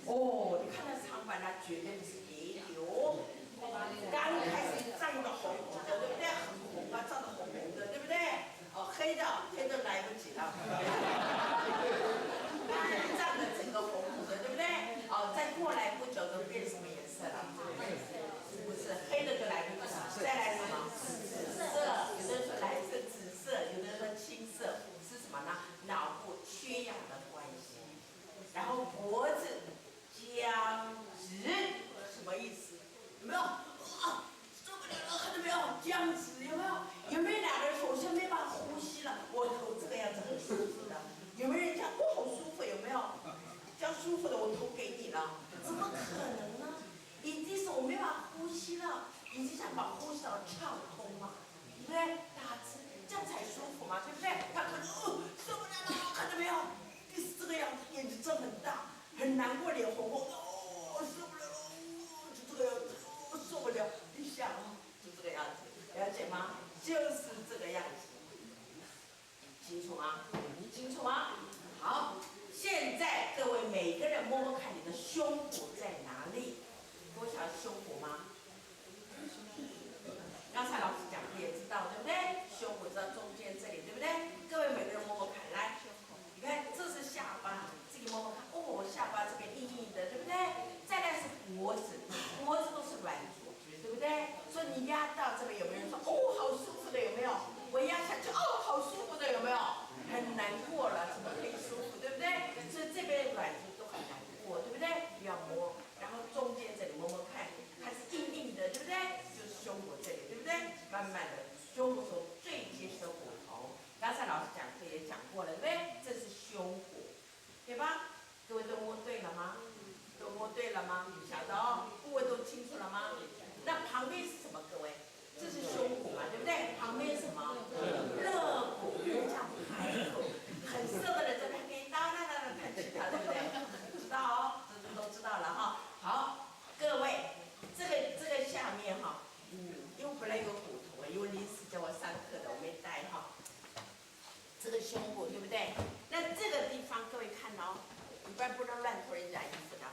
哦，你看那长板，那绝对是跌流。刚开始涨得红红的，对不对？很红啊，涨得红红的，对不对？哦，黑的来不及了，涨得整个红红的，对不对？哦，再过来不久都变什么颜色了？不是黑的就来不及了，再来什么？紫色，有的人说蓝色、紫色，有的人说青色，是什么呢？脑部缺氧的关系。然后脖子僵直，什么意思？有没有？受不了了，看到没有？僵直有没有？有没有两个人说我现在没办法呼吸了？我头这个样子很舒服。你是想把呼吸道畅通嘛，对不对？打字这样才舒服嘛，对不对？他可能受不了了，看到没有？就是这个样子，眼睛睁很大，很难过，脸红红的，受不了了，就这个样子，受不了，一下就这个样子，了解吗？就是这个样子，清楚吗？清楚吗？好，现在各位每个人摸摸看你的胸骨在哪里？多晓得胸骨吗？刚才老师讲的也知道，对不对？胸骨知道中间这里，对不对？各位每个人摸摸看，来，你看这是下巴，自己摸摸看，下巴这边硬硬的，对不对？再来是脖子，脖子都是软组织，对不对？所以你压到这边，有没有人说好舒服的？有没有？我压下去，好舒服的，有没有？很难过了，怎么可以舒服，对不对？所以这边软组都很难过，对不对？要摸，然后中间这里摸摸看，它是硬硬的，对不对？就是胸骨这里，对不对？慢慢的，胸骨是最结实的骨头。刚才老师讲课也讲过了，对不对？这是胸骨，对吧？各位都摸对了吗？都摸对了吗？晓得哦，部位都清楚了吗？那旁边是什么？各位，这是胸骨嘛，对不对？旁边是什么？肋骨，人讲排骨，很瘦的人在那边哒哒哒看其他，对不对？知道哦，这都知道了哈。好，各位，这个下面哈，因为本来有个骨头，因为临时叫我上课的，我没带哈。这个胸骨对不对？那这个地方各位看哦，一般不能乱脱人家衣服的哈。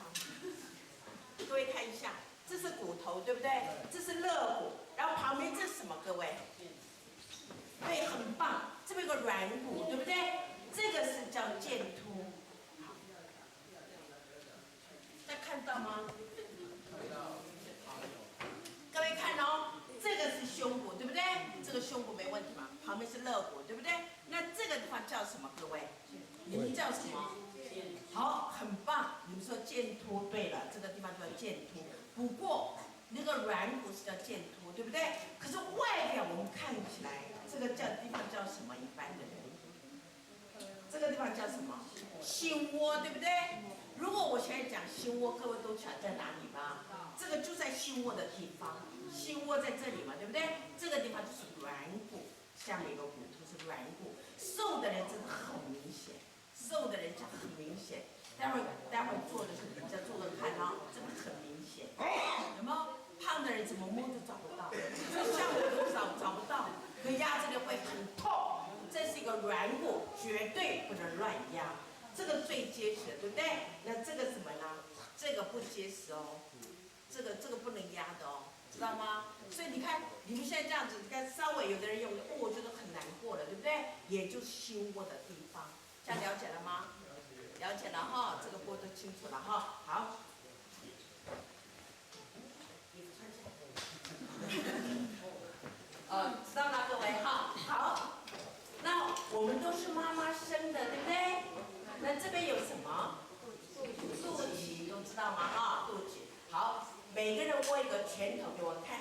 各位看一下，这是骨头对不对？这是肋骨，然后旁边这是什么？各位，对，很棒，这边有个软骨对不对？这个是叫剑突。大家看到吗？各位看哦，这个是胸骨对不对？这个胸骨没问题嘛？旁边是肋骨对不对？那这个地方叫什么？各位，你们叫什么？好，很棒，你们说剑突对了，这个地方叫剑突。不过那个软骨是叫剑突，对不对？可是外表我们看起来，这个地方叫什么？一般的人，这个地方叫什么？心窝，对不对？如果我现在讲心窝，各位都晓得在哪里吗？这个就在心窝的地方，心窝在这里嘛，对不对？这个地方就是软骨，下面有个骨头是软骨。瘦的人真的很明显，瘦的人讲很明显。待会做的时候，你再做做看哦，真的很明显。有没有？胖的人怎么摸都找不到，像我都找不到，可压这里会很痛。这是一个软骨，绝对不能乱压。这个最结实，对不对？那这个什么呢？这个不结实哦，这个不能压的哦，知道吗？所以你看，你们现在这样子，你看稍微有的人用，我觉得很难过了，对不对？也就是心窝的地方，这样了解了吗？了解了哈，这个波都清楚了哈。好，知道了各位哈。好，那我们都是妈妈生的，对不对？那这边有什么？肚脐，都知道吗？哈，肚脐。好，每个人握一个拳头给我看，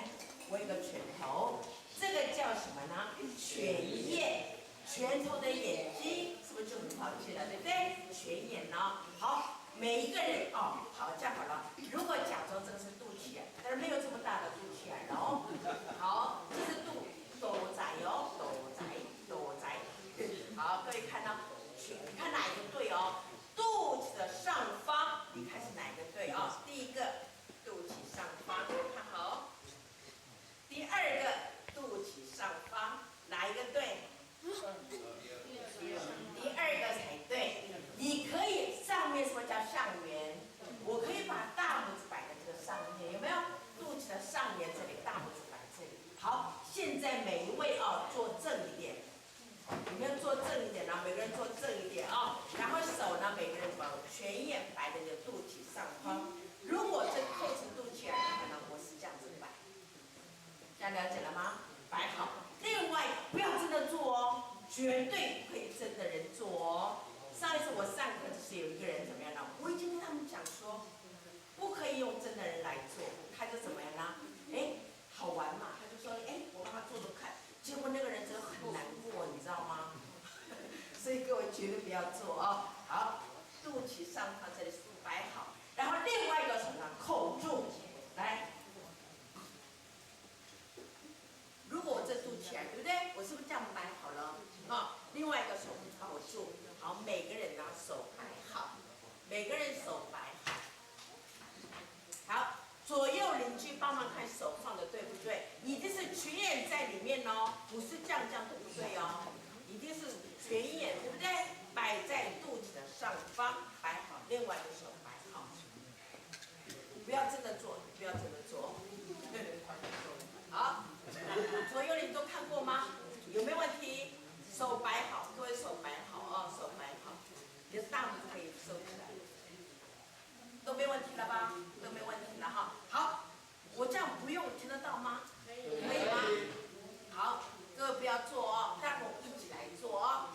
握一个拳头，这个叫什么呢？拳眼。拳头的眼睛是不是就很好记了，对不对？拳眼呢？好，每一个人哦，好，这样好了。如果假装这个是肚脐眼，但是没有这么大的肚脐眼哦。好，这是肚仔哦，肚仔。好，各位看到，你看哪一个对哦？肚脐的上方，你看是哪一个对哦？第一个肚脐上方，看好。第二个肚脐上方，哪一个对？第二个才对。你可以上面什么叫上缘？我可以把大拇指摆在这个上面，有没有？肚脐的上缘这里，大拇指摆这里。好，现在每一位哦，坐正一点，你们要坐正一点呢，每个人坐正一点啊。然后手呢，每个人把拳眼摆在你的肚脐上方。如果这扣成肚脐眼的话呢，我是这样子摆。这样了解了吗？摆好。另外，不要真的做哦，绝对不可以真的人做哦。上一次我上课就是有一个人怎么样呢？我已经跟他们讲说，不可以用真的人来做，他就怎么样呢？好玩嘛，他就说，我帮他做做看。结果那个人真的很难过，你知道吗？所以各位绝对不要做哦。好，肚脐上方这里摆好，然后另外一个什么呢？扣住，来。手套住，好，每个人拿手摆好，每个人手摆好。好，左右邻居帮忙看手放的对不对？一定是群眼在里面哦，不是这样对不对哦？一定是群眼对不对？摆在肚脐的上方，摆好，另外一个手摆好。不要真的做，不要真的做。好，左右邻都看过吗？有没有问题？手摆好，各位手摆好哦，手摆好，你的大拇指可以收起来。都没问题了吧？都没问题了哈。好，我这样不用听得到吗？可以吗？好，各位不要做哦，待会我们一起来做哦。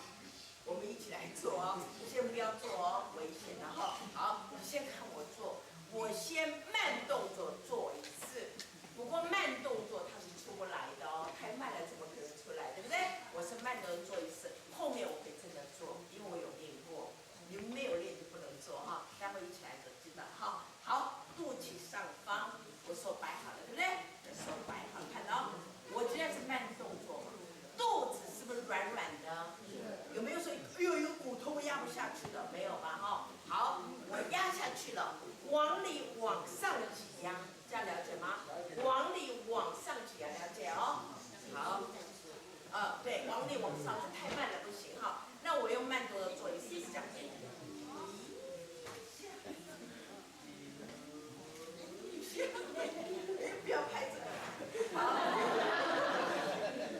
我们一起来做哦，先不要做哦，危险的哈。好，你先看我做，我先慢动作做一次。不过慢动作它是出不来的哦，太慢了怎么可能出来，对不对？我是慢动作做一次，后面我会真的做，因为我有练过。你们没有练就不能做哈，待会一起来就知道哈。好，肚脐上方，我手摆好了，对不对？手摆好，看到？我今天是慢动作嘛，肚子是不是软软的？有没有说，哎呦，有骨头我压不下去的？没有吧？哈，好，我压下去了，往里往上挤压，这样了解吗？往里往上挤压，了解哦？好，对，往里往上，这太慢了不行哈。那我用慢动作做一次，这样。不要拍这个。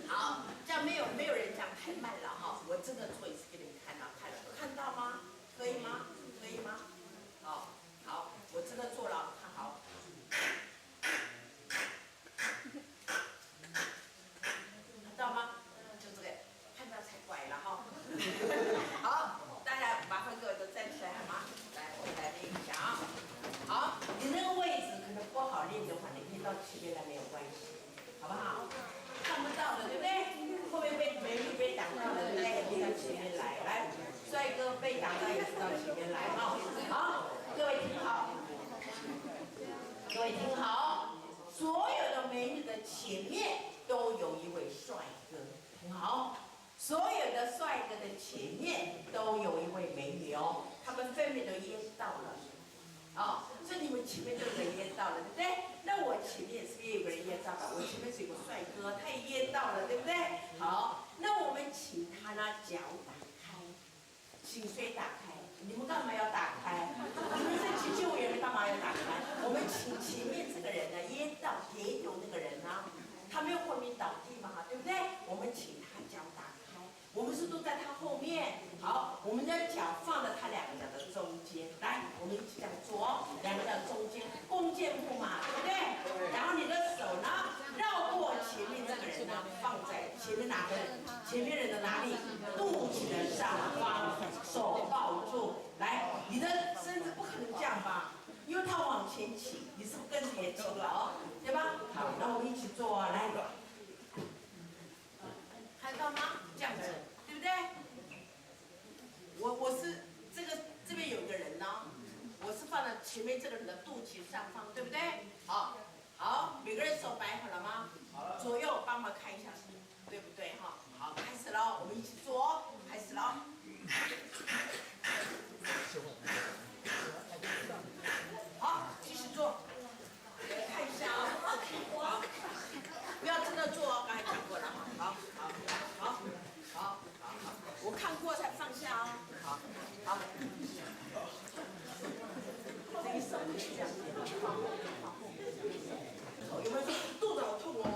好，这样没有人讲太慢了哈。我真的做一次给你们看到，看到吗？可以吗？可以吗？好，我真的做了，看好。看到吗？就这个，看到才怪了哈。好，大家麻烦各位都站起来好吗？来，我们来练一下啊。好，你那个位置可能不好练的话，你可以到前面来没有关系，好不好？看不到的，对不对？后面美女被挡到了，对不对？你到前面来，帅哥被挡到也是到前面来哈。好，各位听好，各位听好，所有的美女的前面都有一位帅哥，很好。所有的帅哥的前面都有一位美女哦，他们分别都淹到了。所以你们前面都有人淹到了，对不对？那我前面是不是也有个人淹到了？我前面是有个帅哥，他也淹到了，对不对？好，那我们请他呢脚打开，请谁打开？你们干嘛要打开？你们是急救员，干嘛要打开？我们请前面这个人呢淹到跌倒那个人呢，他没有昏迷倒地嘛，对不对？我们请他脚打开。我们是都在他后面，好，我们的脚放在他两个脚的中间，来，我们一起这样做哦，两个脚中间，弓箭步嘛，对不对？然后你的手呢，绕过前面这个人呢，放在前面哪个？前面人的哪里？肚脐的上方，手抱住，来，你的身子不可能这样吧？因为他往前倾，你是不是跟着也倾了哦？对吧？好，那我们一起做啊，来。看到吗？这样子，对不对？我是这边有一个人呢，我是放在前面这个人的肚脐上方，对不对？好，每个人手摆好了吗？左右帮忙看一下，对不对？哈，好，开始喽，我们一起做哦，开始喽。好，继续做，来看一下啊，好，不要真的做哦，刚才看过了哈，好，我看过才放下哦，好，这一手就是这样子，有没有说肚子好痛哦？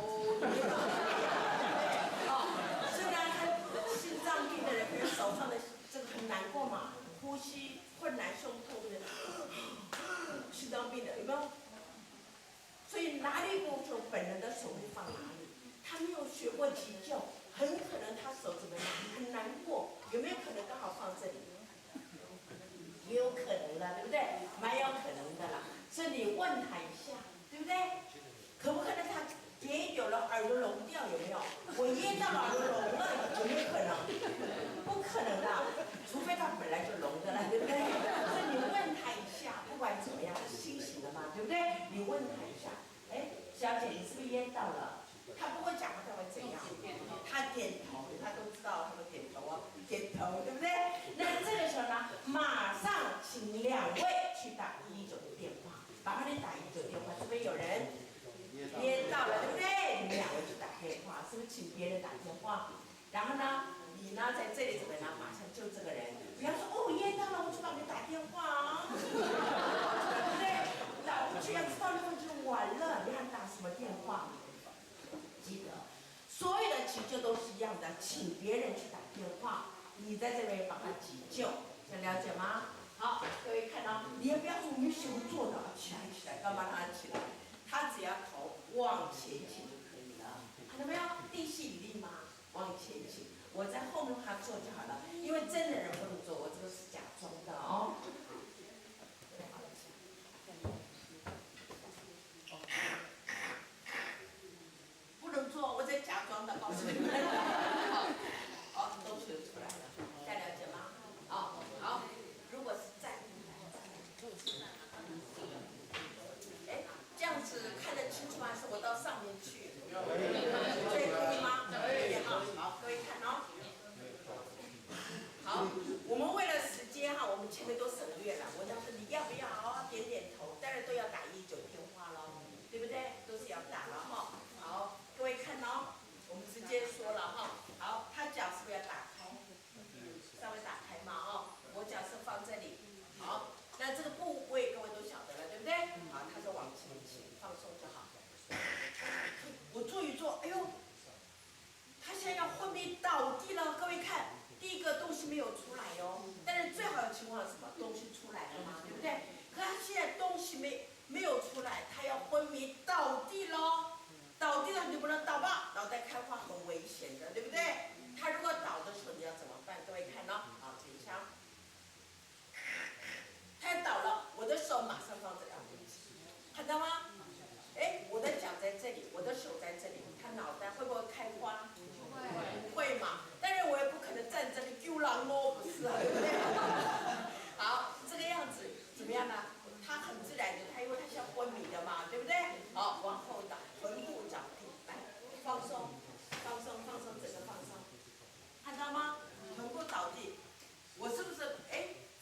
虽然他心脏病的人，比如手上的这个很难过嘛，呼吸困难、胸痛的，心脏病的有没有？所以哪里不足，本人的手会放哪里。他没有学过急救，很可能他手怎么样，很难过，有没有可能刚好放这里？也有可能的，对不对？蛮有可能的啦。所以你问他一下，对不对？可不可能他也有了耳朵聋掉？有没有？我噎到耳朵聋了，有没有可能？不可能的，除非他本来就聋的了，对不对？所以你问他一下，不管怎么样，是清醒的嘛，对不对？你问他一下，哎，小姐，你是不是噎到了？他不会讲话，他会怎样？他点头，他都知道他们点头啊，点头钟，对不对？那这个时候呢，马上请2位去打119的电话，麻烦你打119电话，这边有人约到了，对不对？你们2位去打电话，是不是请别人打电话？然后呢，你呢在这里怎么呢？马上就这个人，不要说哦约到了，我去帮你打电话啊，对不对？打过去要知道那就完了，你还打什么电话？记得，所有的急救都是一样的，请别人去打电话，你在这边帮他急救，想了解吗？好，各位看到，你也不要说我们手做的，起来起来，干嘛让他起来？他只要头往前倾就可以了，看到没有？地心引力吗？往前倾，我在后面让他做就好了，因为真的人不能做，我这个是假装的哦。不能做，我在假装的，告诉你们。好，都学出来了，大家了解吗？好，如果是站，哎，这样子看得清楚吗？是我到上面去，可以吗？可以哈。好，各位看哦。好，我们为了时间哈，我们前面都省略了。我要是你要不要好点点头，当然都要打119电话喽，对不对？都是要打了哈。好，各位看哦，我们直接说了哈。好，他脚是不是要打开？稍微打开嘛哦。我脚是放这里。好，那这个部位各位都晓得了，对不对？好，他是往前倾，放松就好。我做一做，哎呦，他现在要昏迷倒地了，各位看。第一个东西没有出来哦，但是最好的情况是什么？东西出来了嘛，对不对？可他现在东西没有出来，他要昏迷倒地喽。倒地了你就不能倒吧，脑袋开花很危险的，对不对？他如果倒的时候你要怎么办？各位看哦，好，等一下，他要倒了，我的手马上放这两个位置，看到吗？哎，我的脚在这里，我的手在这里，他脑袋会不会开花？不会嘛？但是我也不可能站这里丢狼哦，不是啊，对不对？好，这个样子怎么样呢？他很自然的，他因为他是要昏迷的嘛，对不对？好，往后倒，臀部着地，来，放松，放松，放松，整个放松，看到吗？臀部倒地，我是不是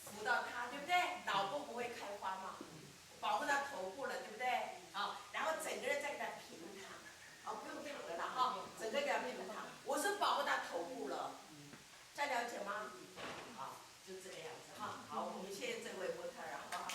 扶到他，对不对？脑部不会开花嘛，保护到头部了，对不对？好，然后整个人再给他平躺，好，不用躺了啦哈，整个给他平躺，我是保护到头部了，再了解吗？好，就这个样子哈。好，我们谢谢这位模特儿，好不好？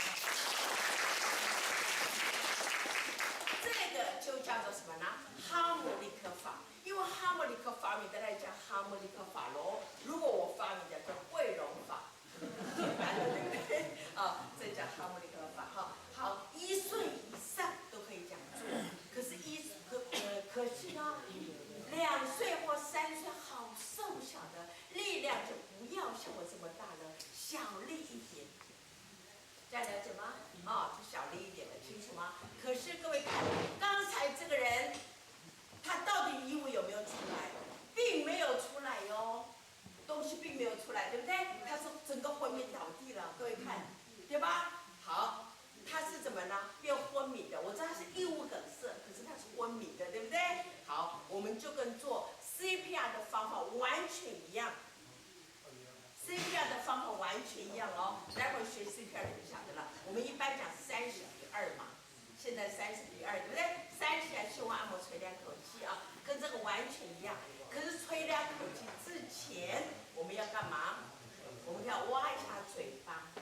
这个就叫做什么呢？哈姆立克法，因为哈姆立克发明的来讲哈姆立克法喽。如果我发明的叫汇荣法，简单的对不对？啊，这叫哈姆立克法哈。好，1岁以上都可以这样做，可是可是呢，2岁或3岁好瘦小的，力量就不要像我这么大了，小力一点。这样了解吗？就小力一点了，清楚吗？可是各位看，刚才这个人，他到底衣物有没有出来？并没有出来哟，东西并没有出来，对不对？他是整个昏迷倒地了，各位看，对吧？好，他是怎么呢？变昏迷的。我知道他是异物梗塞，可是他是昏迷的，对不对？好，我们就跟做 CPR 的方法完全一样。CPR 的方法完全一样哦，待会儿学 CPR 你就晓得了。我们一般讲30:2嘛，现在30:2，对不对？30下胸按摩吹2口气啊，跟这个完全一样。可是吹2口气之前，我们要干嘛？我们要挖一下嘴巴，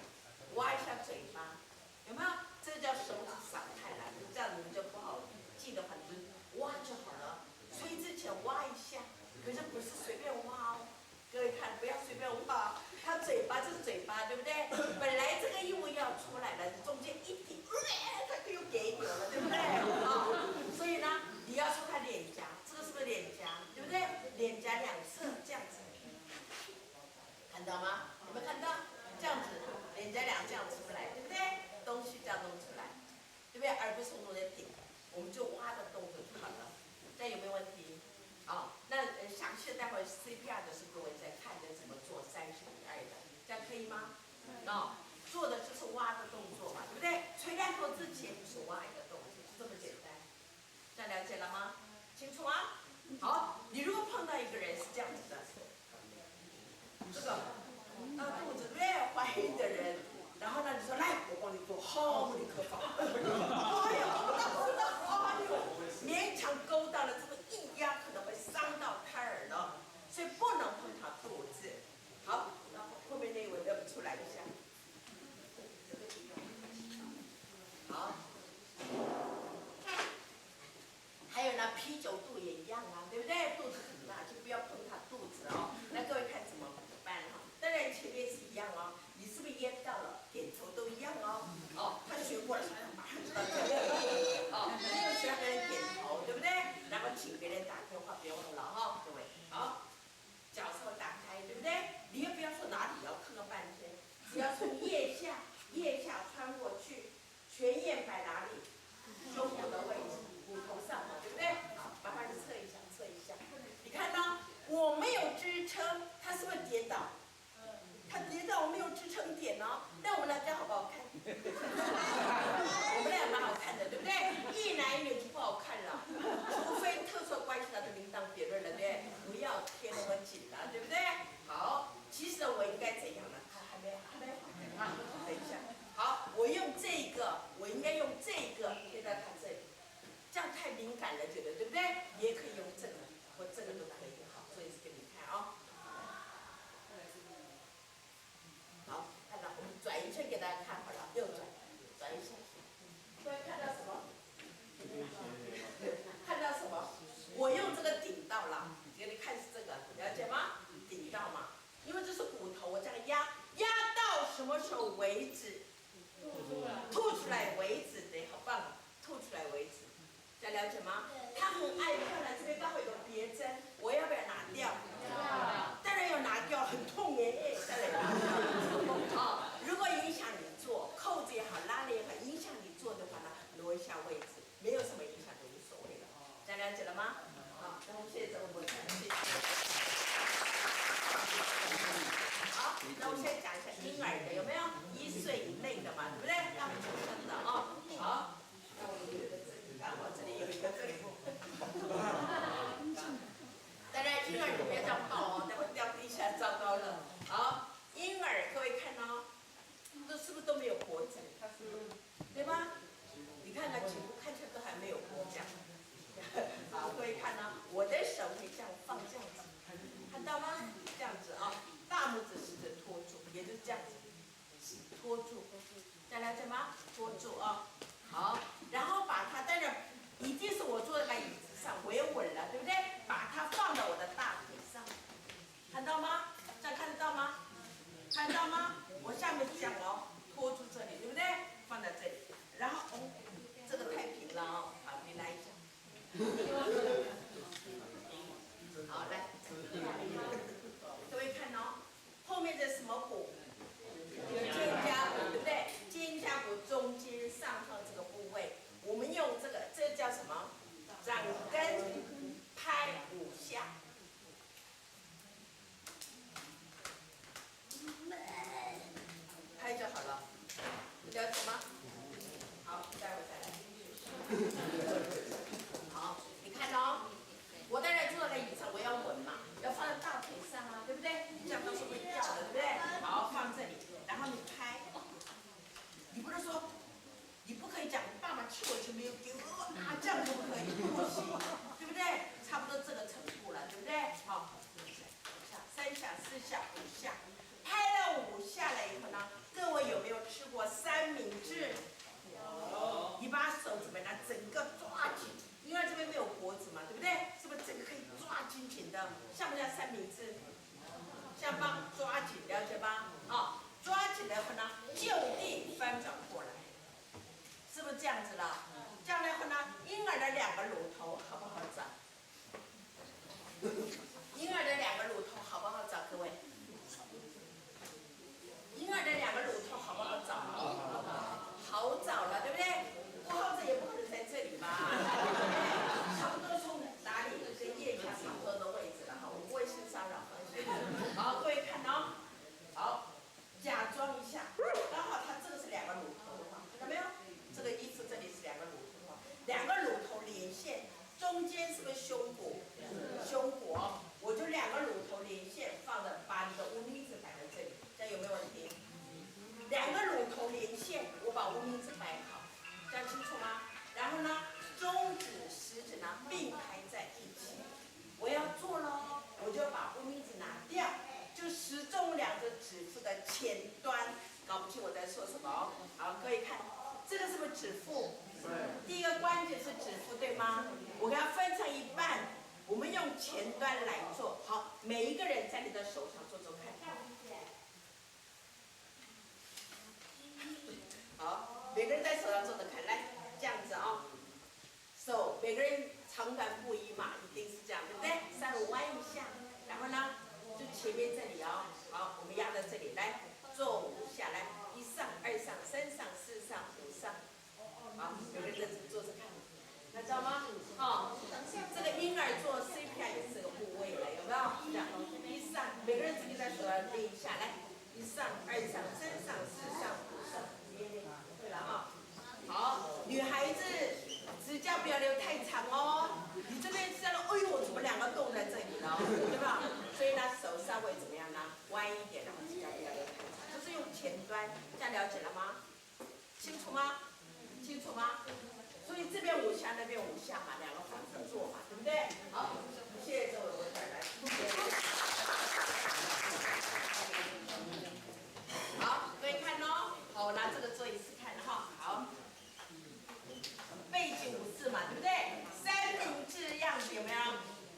挖一下嘴巴，有没有？这个叫手指散开来，这样你们就不好记得很多，挖就好了。吹之前挖一下，可是不是随便挖哦。各位看，不要随便挖，它嘴巴就是嘴巴，对不对？本来这个异物要出来了，中间一顶，它又给扭了，对不对？所以呢，你要说它脸颊，这个是不是脸颊？对不对？脸颊两侧这样子，看到吗？有没有看到？这样子，脸颊两这样出来，对不对？东西这样弄出来，对不对？而不是从中间顶，我们就挖的动作就好了。这样有没有问题？那详细的待会 CPR 的是各位在看着怎么做30:2的，这样可以吗？做的就是挖的动作嘛，对不对？吹2口之前就是挖一个动作，就这么简单。这样了解了吗？清楚吗？好，你如果碰到一个人是这样子的，这个好的可怕！哎呀，哎呦，勉强勾到了，这个一压可能会伤到胎儿了，所以不能碰他肚子。好，然后后面那一位要不出来一下。好。还有呢，啤酒肚也一样啊，对不对？肚子很大，就不要碰他肚子哦。那各位看怎么办哈？当然前面是一样哦，你是不是噎到了？点头都一样哦。哦，他学过了，马上知道这样。哦，没有其他人点头，对不对？然后请别人打电话，别忘了哈，各位。好，脚稍微打开，对不对？你也不要说哪里要看个半天，只要从腋下穿过去，全眼摆哪里？胸部的位置。骨头上嘛，对不对？好，麻烦你测一下，测一下。你看到我没有支撑，他是不是跌倒？他跌倒，我没有支撑点哦。那我们来看好不好看？我们俩蛮好看的，对不对？一男一女就不好看了，除非特殊关系，那就另当别论了，对不对？不要贴那么紧了，对不对？好，其实我应该怎样呢？还没好，等一下。好，我用这个，我应该用这个贴在他这里。这样太敏感了，觉得对不对？也可以用这个或这个都可以。好，所以是给你看啊、好，看到我们转一圈给大家看好了，右转一下。各位看到什么？看到什么？我用这个顶到了，给你看是这个，了解吗？顶到嘛，因为这是骨头，我这样压到什么时候为止？吐出来为止，对，好棒，吐出来为止。大家了解吗？他很爱漂亮，这边刚好有个别针，我要不要拿掉？当然要拿掉，很痛耶！当然拿掉。好，如果影响你做扣子也好，拉链也好，影响你做的话呢，挪一下位置，没有什么影响就无所谓了。大家了解了吗？好，那我们现在我们谢谢。好，那我现在讲一下婴儿的，有没有？1岁以内的嘛，对不对？刚出生的啊、好，那我有一个这里，刚好这里有一个这里。当然，婴儿你不要这样抱哦，待会掉地下糟糕了。好，婴儿各位看哦，这是不是都没有脖子？对吧？你看看颈部看起来都还没有脖这样。好，各位看呢、我的手会这样放这样子，看到吗？这样子啊、大拇指试着托住，也就是这样子，托住，大家了解吗？托住啊、好，然后把它，当然一定是我坐在椅子上，维稳了，对不对？把它放到我的大腿上，看到吗？这样看得到前端，搞不清我在说什么哦。好，各位看，这个是不是指腹？第一个关节是指腹，对吗？我给它分成一半，我们用前端来做。好，每一个人在你的手上做做看。好，每个人在手上做做看，来，这样子啊、手每个人长短不一嘛，一定是这样，对不对？稍微弯一下，然后呢，就前面这里啊、好，我们压在这里，来做5下，来1上2上3上4上5上，好，每个人在做着看，那知道吗？好、这个婴儿做 CPR 也是个部位了，有没有？这样，1上，每个人自己在手上练一下，来1上2上3上4上5上，对了啊、好，女孩子指甲不要留太长哦。你这边这样，哎呦，怎么2个洞在这里呢？对吧？所以呢，手稍微怎么样呢？弯一点，然后指甲不要留太长，就是用前端，这样了解了吗？清楚吗？清楚吗？所以这边5下，那边5下嘛，2个反复做嘛，对不对？好，谢谢这位文仔来。好，各位看哦，好，我拿这个做一次看哈，好。背景5字嘛，对不对？3明治样子有没有？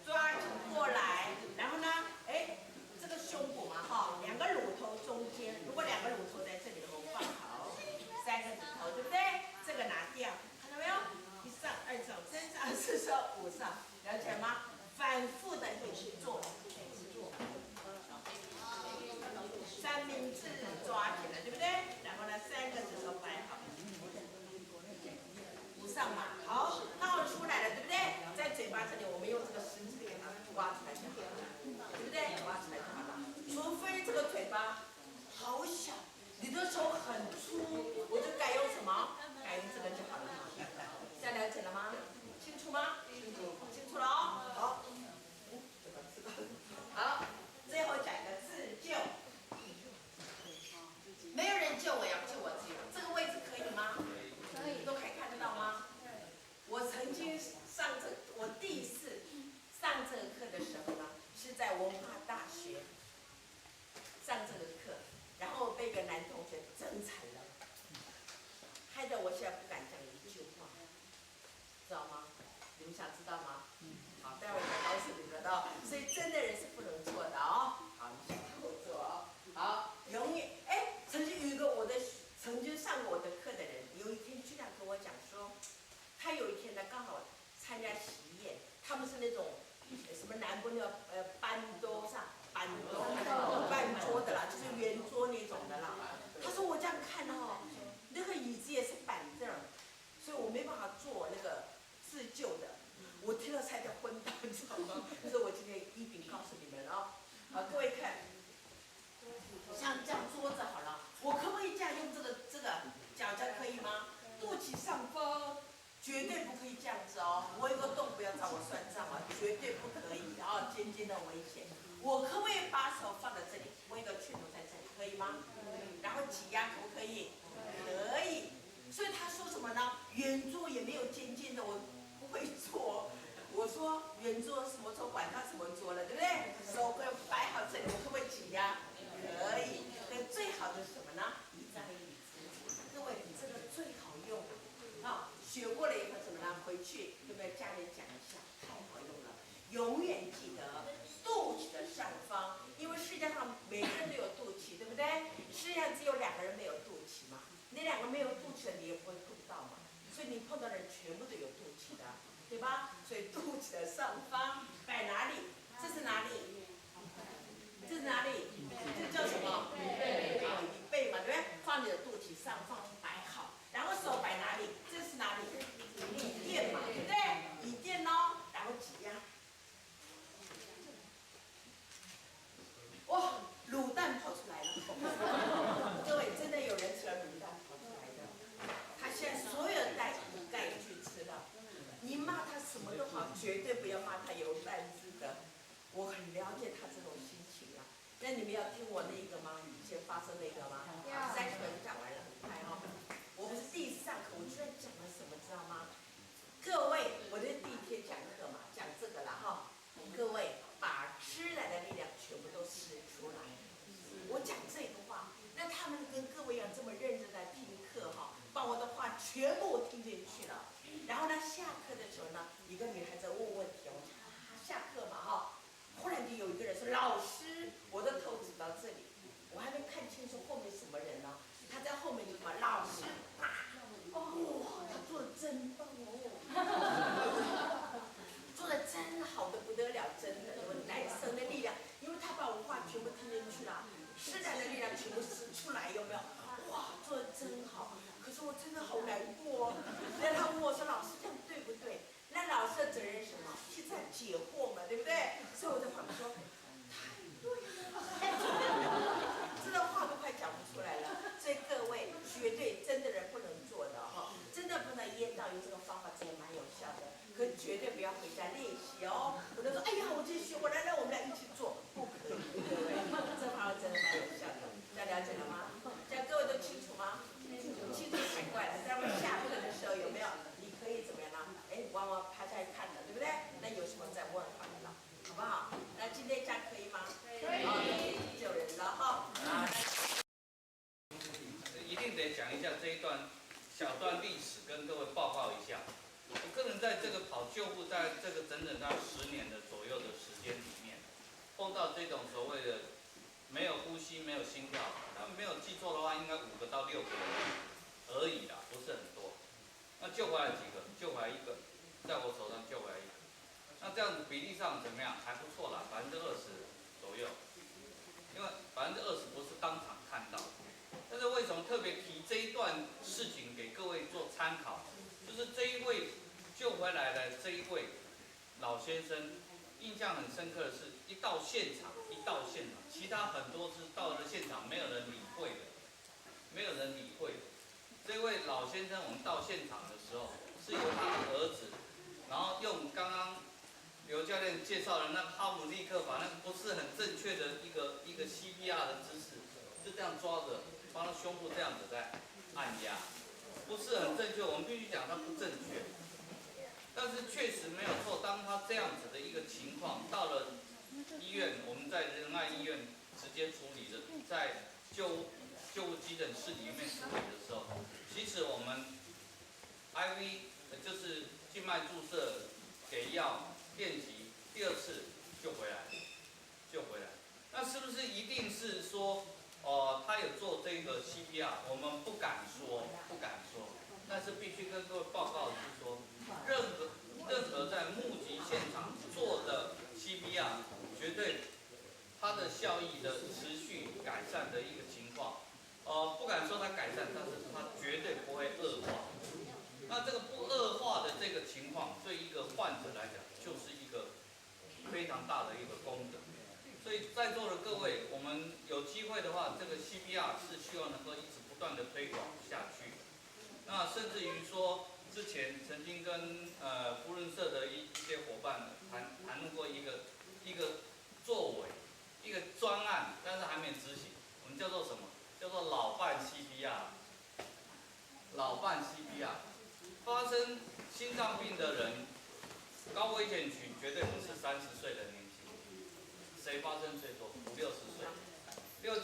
抓紧过来，然后呢，哎，这个胸部嘛，哈，2个乳头中间，如果2个乳头在这里的话，放好，3个指头，对不对？这个拿掉，看到没有？1上2上3上4上5上，了解吗？反复的一直做，3明治抓紧了，对不对？然后呢，3个指头摆好。上嘛，好，倒出来了，对不对？在嘴巴这里，我们用这个食指给它挖出来就好了，对不对？挖出来就好了。除非这个嘴巴好小，你的手很粗，我就改用什么？改用这个就好了。这样了解了吗？清楚吗？清楚了哦。好，好，最后讲一个自救。没有人救我，要救我自己。这个位置可以吗？可以，都可以看得到吗？我曾经我第一次上这个课的时候呢，是在文化大学上这个课，然后被一个男同学整惨了，害得我现在不敢讲一句话，知道吗？你们想知道吗？好，待会儿再告诉你们哦。所以真的人是不能错的哦。好，你想跟我做哦。好，永远曾经有一个曾经上过我的课的人，有一天居然跟我讲说，他有一天呢刚好参加喜宴，他们是那种什么南部那个班桌的啦，就是圆桌那种的啦。他说我这样看哦，那个椅子也是板凳，所以我没办法做那个自救的。我听了差点昏倒，你知道吗？所以我今天一并告诉你们哦。好，各位看，像这样桌子好了，我可不可以这样用这个脚架可以吗？肚脐上方。绝对不可以这样子哦！我有个洞，不要找我算账啊！绝对不可以啊！尖尖的危险。我可不可以把手放在这里，我一个拳头在这里，可以吗？然后挤压可不可以？可以。所以他说什么呢？圆桌也没有尖尖的，我不会做。我说圆桌什么桌，管他什么桌了，对不对？手给我摆好这里，我可不可以挤压？可以。那最好的是什么呢？一张椅子。各位，这个最好用啊！学过了以后怎么呢？回去对不对？家人讲一下，太好用了。永远记得肚脐的上方，因为世界上每个人都有肚脐，对不对？世界上只有2个人没有肚脐嘛，那2个没有肚脐的你也不会碰到嘛，所以你碰到的人全部都有肚脐的，对吧？所以肚脐的上方摆哪里？这是哪里？这是哪里？这叫什么？椅背嘛，对不对？放你的肚脐上方摆好，然后手摆哪里？这是哪里？椅垫嘛，对不对？椅垫哦，然后挤压。哇，卤蛋跑出来了！各位，真的有人吃了卤蛋跑出来的。他现在所有的带补钙去吃的，享一下这一段小段历史，跟各位报告一下。我个人在这个跑救护，在这个整整大概10年的左右的时间里面，碰到这种所谓的没有呼吸、没有心跳，他们没有记错的话，应该5个到6个而已啦，不是很多。那救回来几个？救回来1个，在我手上救回来1个。那这样子比例上怎么样？还不错啦，20%左右。因为20%不是当场看到，但是为什么特别提这一段事情给各位做参考？就是这一位救回来的这一位老先生，印象很深刻的是，一到现场，其他很多是到了现场没有人理会的，没有人理会的。这位老先生，我们到现场的时候，是由他的儿子，然后用刚刚刘教练介绍的那个哈姆立克法，那个不是很正确的一个 CPR 的姿势，就这样抓着，帮他胸部这样子在按压，不是很正确。我们必须讲它不正确，但是确实没有错。当他这样子的一个情况到了医院，我们在仁爱医院直接处理的，在救护急诊室里面处理的时候，其实我们 IV 就是静脉注射给药。练习第2次救回来，那是不是一定是说，他有做这个 CPR？ 我们不敢说，但是必须跟各位报告的是说，任何在目击现场做的 CPR， 绝对它的效益的持续改善的一个情况，不敢说它改善，但是它绝对不会恶化。那这个不恶化的这个情况，对一个患者来讲，就是一个非常大的一个功德。所以在座的各位，我们有机会的话，这个 CPR 是希望能够一直不断的推广下去。那甚至于说，之前曾经跟扶轮社的一些伙伴谈论过一个作为，一个专案，但是还没执行。我们叫做什么？叫做老伴 CPR。老伴 CPR。发生心脏病的人，高危险群绝对不是30岁的年轻，谁发生最多？50、60岁，60、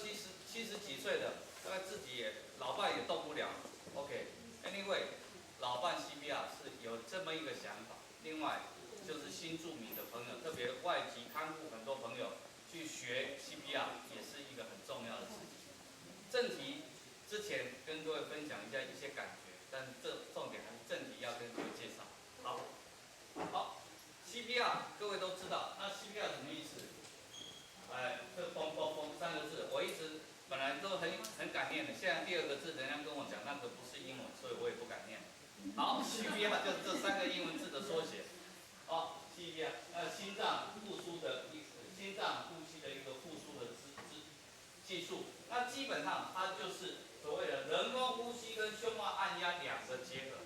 70几岁的，大概自己老伴也动不了。OK，Anyway， 老伴 CPR 是有这么一个想法。另外就是新住民的朋友，特别外籍看护很多朋友去学 CPR 也是一个很重要的事情。正题之前跟各位分享一下一些感觉。但这重点还是正题要跟各位介绍。好 ，CPR 各位都知道，那 CPR 什么意思？这“嘣嘣嘣”3个字，我一直本来都很敢念的，现在第2个字人家跟我讲那个不是英文，所以我也不敢念。好 ，CPR 就是这3个英文字的缩写。CPR， 心脏复苏的心脏呼吸的一个复苏的技术。那基本上它就是所谓的人工呼吸跟胸外按压2个结合。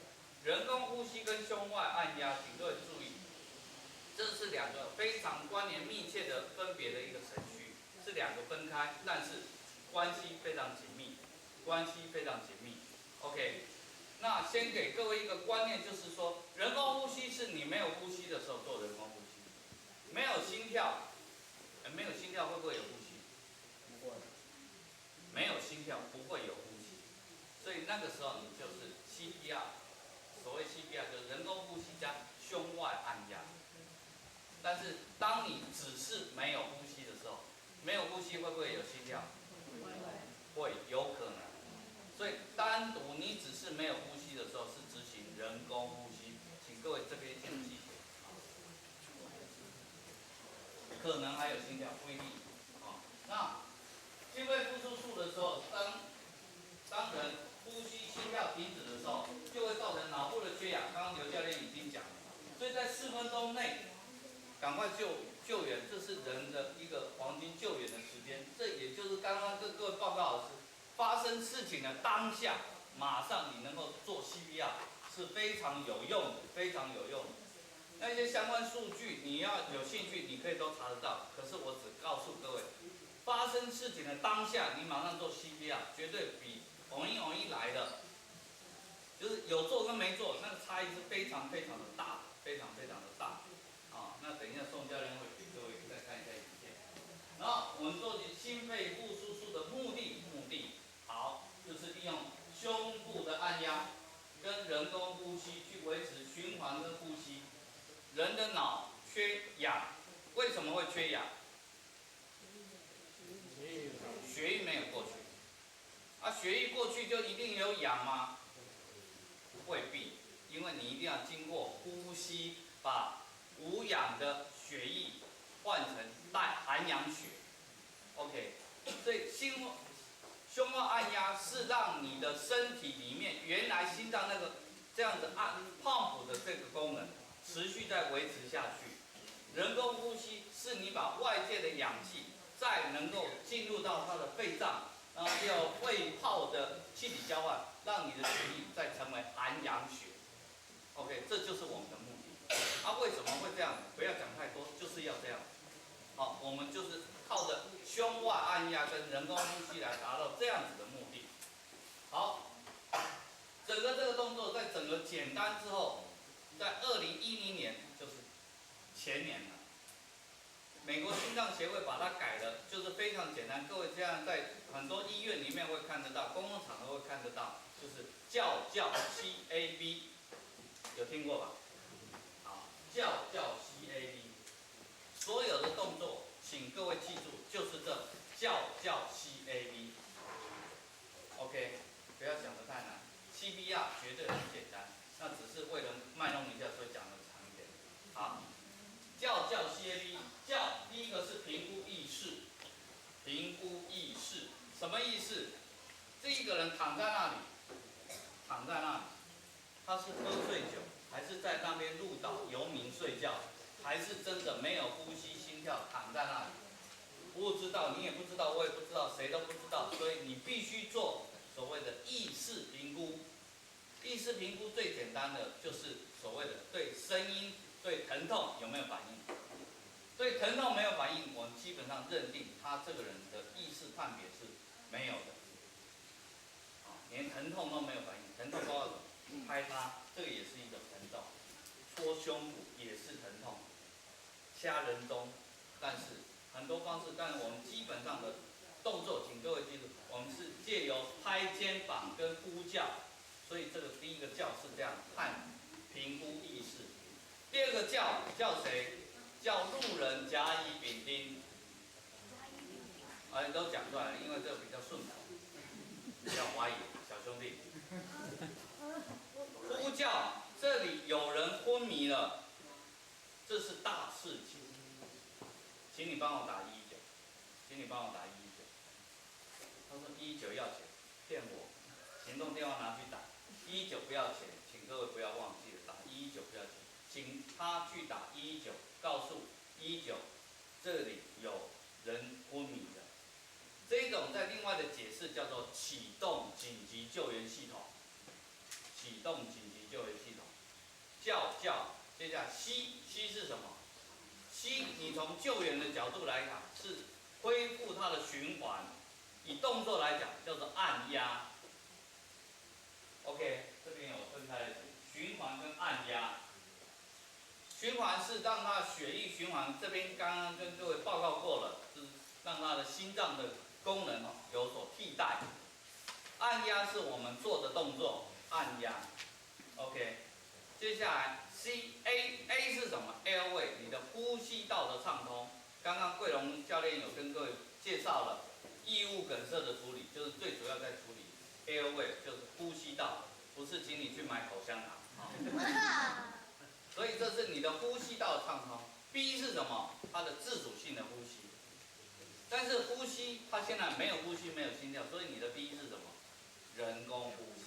人工呼吸跟胸外按压，请各位注意，这是2个非常关联密切的分别的一个程序，是2个分开，但是关系非常紧密。OK， 那先给各位一个观念，就是说，人工呼吸是你没有呼吸的时候做人工呼吸，没有心跳，没有心跳会不会有呼吸？不会。没有心跳不会有呼吸，所以那个时候你就是 CPR。所谓 CPR 就是人工呼吸加胸外按压。但是当你只是没有呼吸的时候，没有呼吸会不会有心跳？会，有可能。所以单独你只是没有呼吸的时候是执行人工呼吸，请各位这边先记住。可能还有心跳，不一定。那心肺复苏术的时候，当人呼吸心跳停止的时候，就会造成脑部的缺氧。刚刚刘教练已经讲了，所以在4分钟内赶快救援，这是人的一个黄金救援的时间。这也就是刚刚跟各位报告的是，发生事情的当下，马上你能够做 CPR 是非常有用的，非常有用的。那些相关数据你要有兴趣，你可以都查得到。可是我只告诉各位，发生事情的当下，你马上做 CPR， 绝对比偶一来的，就是有做跟没做，那个差异是非常非常的大，非常非常的大。那等一下宋教练会给各位再看一下影片。然后我们做心肺复苏术的目的，好，就是利用胸血液过去就一定有氧吗？未必，因为你一定要经过呼吸，把无氧的血液换成含氧血。OK， 所以胸外按压是让你的身体里面原来心脏那个这样子按 pump 的这个功能持续在维持下去。人工呼吸是你把外界的氧气再能够进入到它的肺脏，然后有肺泡的气体交换，让你的血液再成为含氧血。OK， 这就是我们的目的。为什么会这样？不要讲太多，就是要这样。好，我们就是靠着胸外按压跟人工呼吸来达到这样子的目的。好，整个这个动作在整个简单之后，在2010年，就是前年了，美国心脏协会把它改了，就是非常简单。各位这样在很多医院里面会看得到，公共场合会看得到，就是叫 CAB， 有听过吧？好，叫 CAB。所有的动作，请各位记住，就是这叫 CAB。OK， 不要想得太难 ，CPR 绝对很简单，那只是为了卖弄一下，所以讲的长一点。好，叫 CAB， 叫第一个是评估意识，评估意识什么意思？这一个人躺在那里，他是喝醉酒，还是在那边鹿岛游民睡觉？还是真的没有呼吸、心跳，躺在那里，不知道，你也不知道，我也不知道，谁都不知道，所以你必须做所谓的意识评估。意识评估最简单的就是所谓的对声音、对疼痛有没有反应。对疼痛没有反应，我们基本上认定他这个人的意识判别是没有的，连疼痛都没有反应。疼痛包括什么？拍他，这个也是一种疼痛；戳胸部也是疼痛。掐人中，但是很多方式，但是我们基本上的动作，请各位记住，我们是借由拍肩膀跟呼叫，所以这个第一个叫是这样看评估意识，第二个叫谁？叫路人甲乙丙丁，都讲出来了，因为这个比较顺口，叫华乙小兄弟，呼叫，这里有人昏迷了。这是大事情，请你帮我打119，请你帮我打119。他说119要钱，骗我，行动电话拿去打，119不要钱，请各位不要忘记了，打119不要钱，请他去打119，告诉119这里有人昏迷的。这种在另外的解释叫做启动紧急救援系统，启动紧急救援系统，叫。接下来 C 是什么 ？C 你从救援的角度来讲是恢复它的循环，以动作来讲叫做按压。OK， 这边有分开的循环跟按压。循环是让它血液循环，这边刚刚跟各位报告过了，就是让它的心脏的功能有所替代。按压是我们做的动作，按压。OK， 接下来。A 是什么 ？Airway， 你的呼吸道的畅通。刚刚桂龙教练有跟各位介绍了异物梗塞的处理，就是最主要在处理 Airway， 就是呼吸道，不是请你去买口香糖。所以这是你的呼吸道的畅通。B 是什么？它的自主性的呼吸。但是呼吸它现在没有呼吸，没有心跳，所以你的 B 是什么？人工呼吸。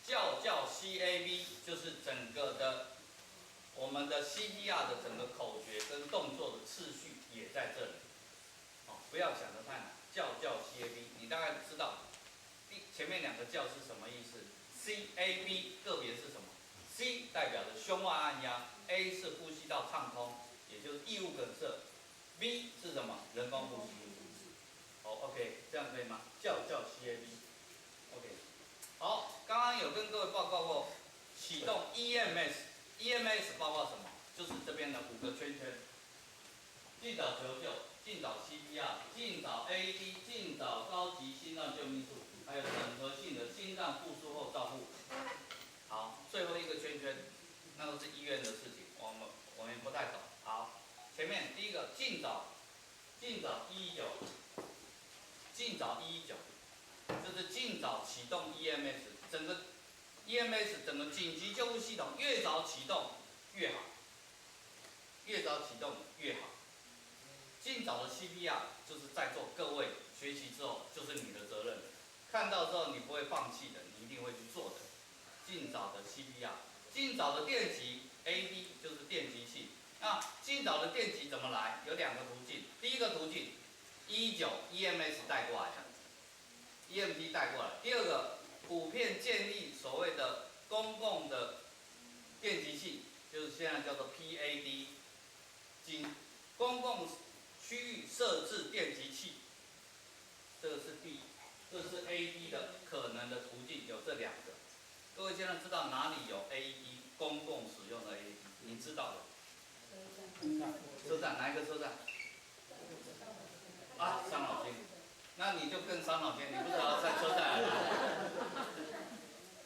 叫 CAB 就是整个的我们的 CPR 的整个口诀跟动作的次序也在这里，不要想得太难。叫 CAB， 你大概知道前面2个叫是什么意思 ？CAB 个别是什么 ？C 代表着胸外按压 ，A 是呼吸道畅通，也就是异物梗塞 ，B 是什么？人工呼吸。OK， 这样可以吗？叫 CAB。OK。好，刚刚有跟各位报告过启动 EMS 报告什么？就是这边的5个圈圈，尽早求救，尽早 CPR， 尽早 AED， 尽早高级心脏救命术，还有整合性的心脏复苏后照护。好，最后一个圈圈，那都是医院的事情，我们不太懂。好，前面第一个尽早119，尽早119。就是尽早启动 EMS， 整个 EMS 整个紧急救护系统越早启动越好，越早启动越好。尽早的 CPR 就是在座各位学习之后就是你的责任，看到之后你不会放弃的，你一定会去做的。尽早的 CPR， 尽早的电击 AED 就是电击器。那尽早的电击怎么来？有2个途径。第一个途径，119 EMS 带过来的 ，EMT 带过来。第二个，普遍建立所谓的公共的电击器，就是现在叫做 PAD， 公共区域设置电击器，这是 AED 的可能的途径，有这2个。各位现在知道哪里有 AED 公共使用的 AED？ 你知道的？车站哪一个车站？啊，伤脑筋。那你就更伤脑筋，你不知道在车站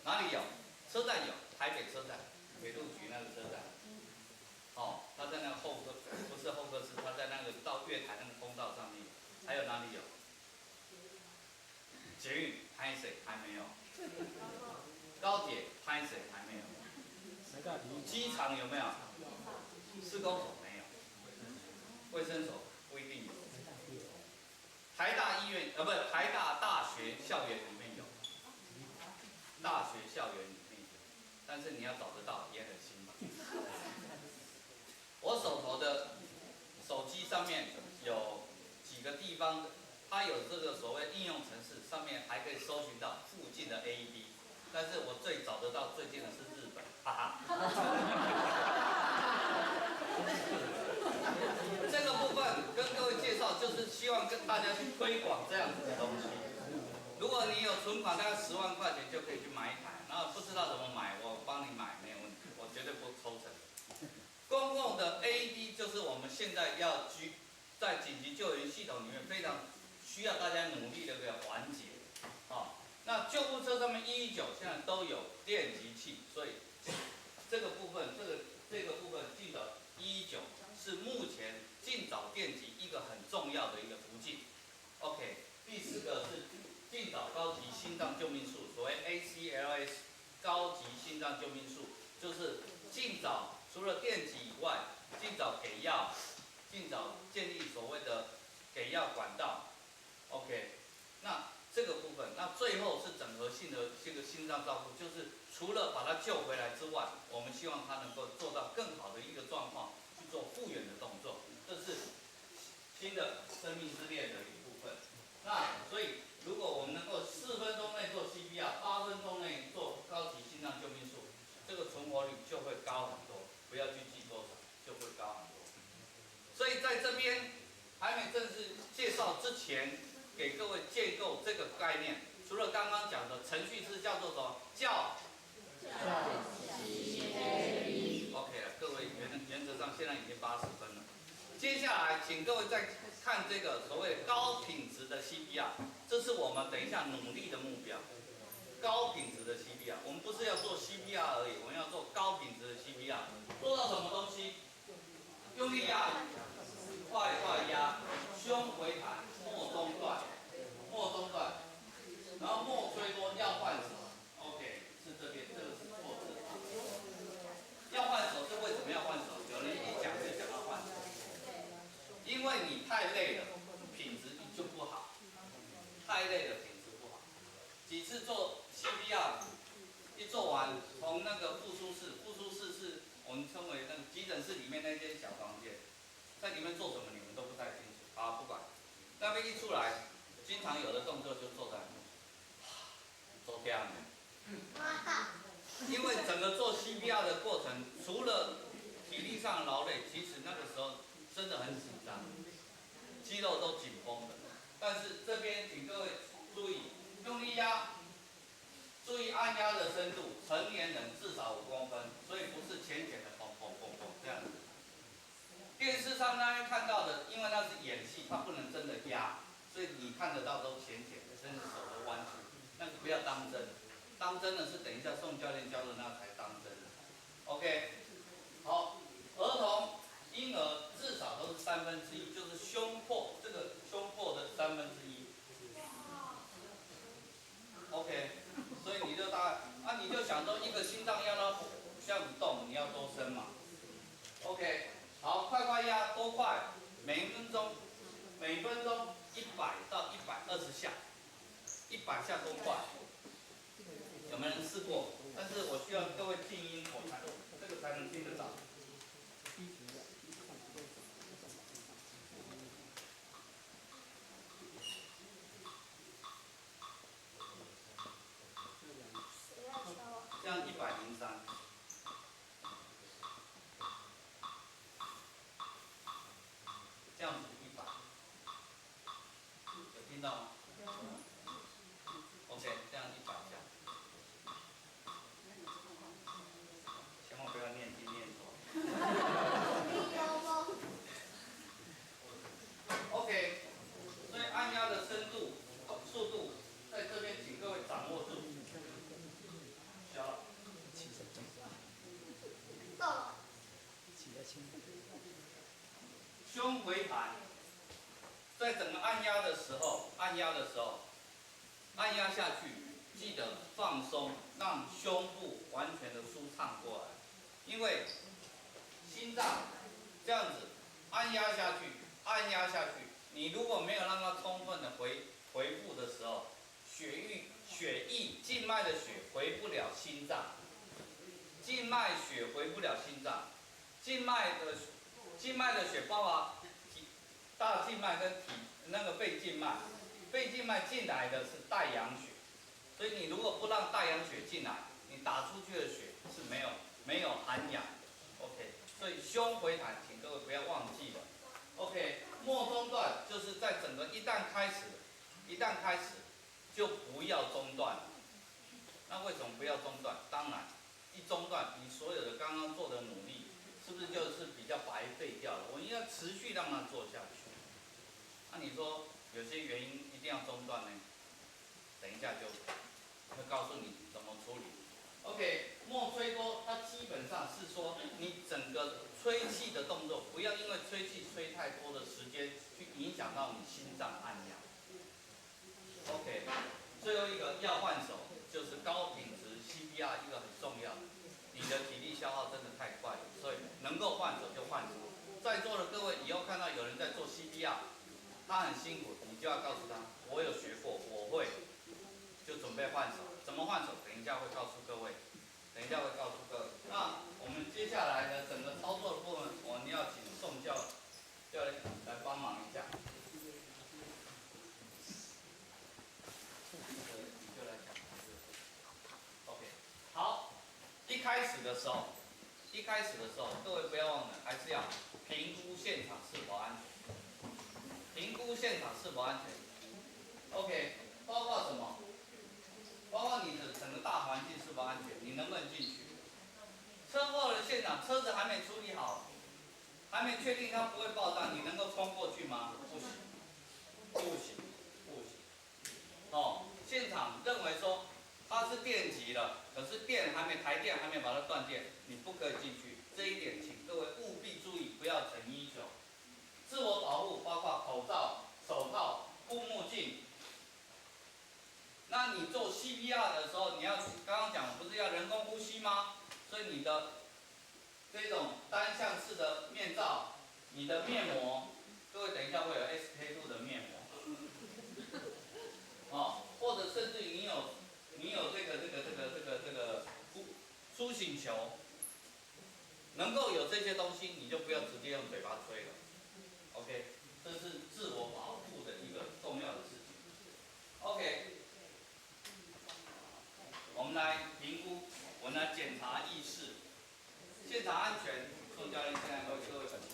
哪里有？车站有，台北车站，铁路局那个车站。哦，它在那个候客，不是候客室，它在那个到月台那个通道上面。还有哪里有？捷运拍谁还没有？高铁拍谁还没有？机场有没有？施工所没有，卫生所不一定有。台大医院不是台大大学校园里面有，大学校园里面有，但是你要找得到也很辛苦。我手头的手机上面有几个地方，它有这个所谓应用程式，上面还可以搜寻到附近的 AED， 但是我最找得到最近的是日本，哈哈。这个部分跟各位介绍，就是希望跟大家去推广这样子的东西。如果你有存款，大概10万块钱就可以去买一台，然后不知道怎么买，我帮你买没有问题，我绝对不抽成。公共的 AED 就是我们现在要在紧急救援系统里面非常需要大家努力的一个环节。那救护车上面119现在都有电击器，所以这个部分尽早119是目前尽早电击一个很重要的一个途径。OK， 第4个是尽早高级心脏救命术，所谓 ACLS 高级心脏救命术，就是尽早除了电击以外，尽早给药，尽早建立所谓的给药管道。OK， 那这个部分，那最后是整合性的这个心脏照顾，就是除了把它救回来之外，我们希望它能够做到更好的一个状况，去做复原的动作，这是新的生命之恋的一部分。那所以，如果我们能够4分钟内做 CPR， 8分钟内做高级心脏救命术，这个存活率就会高很多。不要去记多少，就会高很多。所以在这边还没正式介绍之前，给各位建构这个概念。除了刚刚讲的程序是叫做什么？叫 OK 了，各位原则上现在已经80分了。接下来，请各位再看这个所谓高品质的 CPR， 这是我们等一下努力的目标。高品质的 CPR， 我们不是要做 CPR 而已，我们要做高品质的 CPR。做到什么东西？用力压，快压，胸回弹，末中断，然后末吹多，要换手。OK， 是这边，这个是错字。要换手是为什么要换手？有人一讲就讲到换手，因为你太累了，品质就不好。太累了，品质不好。几次做 CPR， 一做完，从那个复苏室是我们称为那个急诊室里面那间小房间，在里面做什么你们都不太清楚。好，不管。那边一出来，经常有的动作就做在做这样的。因为整个做 CPR 的过程，除了体力上的劳累，其实那个时候真的很紧张，肌肉都紧绷的。但是这边请各位注意，用力压，注意按压的深度，成年人至少5公分，所以不是浅浅的砰砰砰砰这样子。电视上那边看到的，因为那是演戏，它不能真的压，所以你看得到都浅浅的，甚至手都弯曲，那个不要当真。当真的是等一下宋教练教的那才当真的。OK， 好，儿童、婴儿至少都是1/3，就是胸廓这个胸廓的1/3。这样子动，你要多深嘛。OK， 好，快快压，多快？每分钟100到120下，100下多快？有没有人试过？但是我需要各位静音，这个才能听得到。这样103，这样子100，有听到吗？OK， 这样100下，千万不要念经念错。OK， 所以按压的深度、速度，在这边请各位掌握住。小了。胸回弹，在整个按压的时候，按压下去，记得放松，让胸部完全的舒畅过来。因为心脏这样子按压下去，你如果没有让它充分的回复的时候，血液静脉的血回不了心脏，静脉血回不了心脏，静脉的血包括大静脉跟背静脉，背静脉进来的是带氧血，所以你如果不让带氧血进来，你打出去的血是没有含氧。OK， 所以胸回弹，请各位不要忘记了。OK， 末中段就是在整个一旦开始就不要中断。那为什么不要中断？当然，一中断，你所有的刚刚做的努力，是不是就是比较白费掉了？我应该持续让它做下去。那你说有些原因一定要中断呢？等一下就会告诉你怎么处理。OK， 末吹多，它基本上是说你整个吹气的动作，不要因为吹气吹太多的时间去影响到你心脏按压。OK， 最后一个要换手，就是高品质 CPR 一个很重要的。你的体力消耗真的太快了，所以能够换手就换手。在座的各位以后看到有人在做 CPR， 他很辛苦，你就要告诉他，我有学过，我会，就准备换手。怎么换手？等一下会告诉各位。那我们接下来的整个操作的部分，我们要请宋教练来帮忙一下。你就来讲。OK， 好。一开始的时候，各位不要忘了，还是要评估现场是否安全。OK， 包括什么？包括你的整个大环境是否安全，你能不能进去？车祸的现场，车子还没处理好，还没确定它不会爆炸，你能够冲过去吗？不行。现场认为说它是电极了，可是台电还没把它断电，你不可以进去。这一点请各位务必注意，不要逞英雄。自我保护包括口罩、手套、护目镜。那你做 CPR 的时候，你要刚刚讲不是要人工呼吸吗？所以你的这种单向式的面罩，你的面膜，各位等一下会有 SK 2的面膜。或者甚至你有这个苏醒球，能够有这些东西，你就不要直接用嘴巴吹了。OK， 这是自我保护的一个重要的事情。OK， 我们来评估，我们来检查意识，现场安全。宋教练现在为各位本身。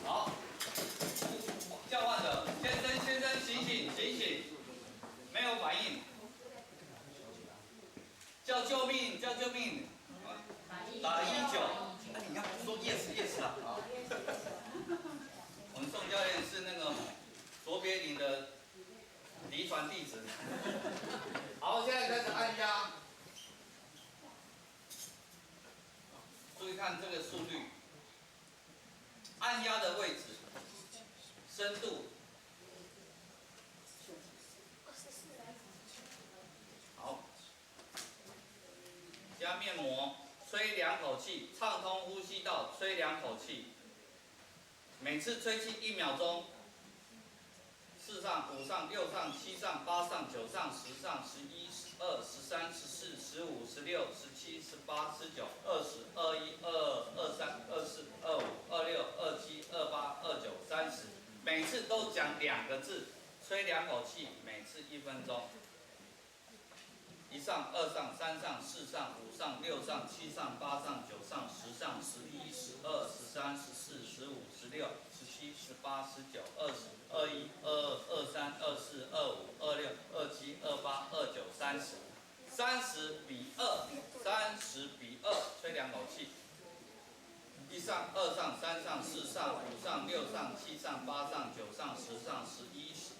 好。叫唤者，先生，醒醒，没有反应，叫救命，打119，你要说 yes 啊，好。我们宋教练是那个卓别林的嫡传弟子。好，现在开始按压，注意看这个速率，按压的位置。深度，好，面膜，吹2口气，畅通呼吸道，吹2口气。每次吹气1秒钟。4上、5上、6上、7上、8上、9上、10上、11、12、13、14、15、16、17、18、19、20、21、22、23、24、25、26、27、28、29、30，每次都讲2个字，吹2口气，每次1分钟。1上、2上、3上、4上、5上、6上、7上、8上、9上、10上、11、12、13、14、15、16、17、18、19、20、21、22、23、24、25、26、27、28、29、30，30比2，30比2，吹2口气。1上、2上、3上、4上、5上、6上、7上、8上、9上、10上、11、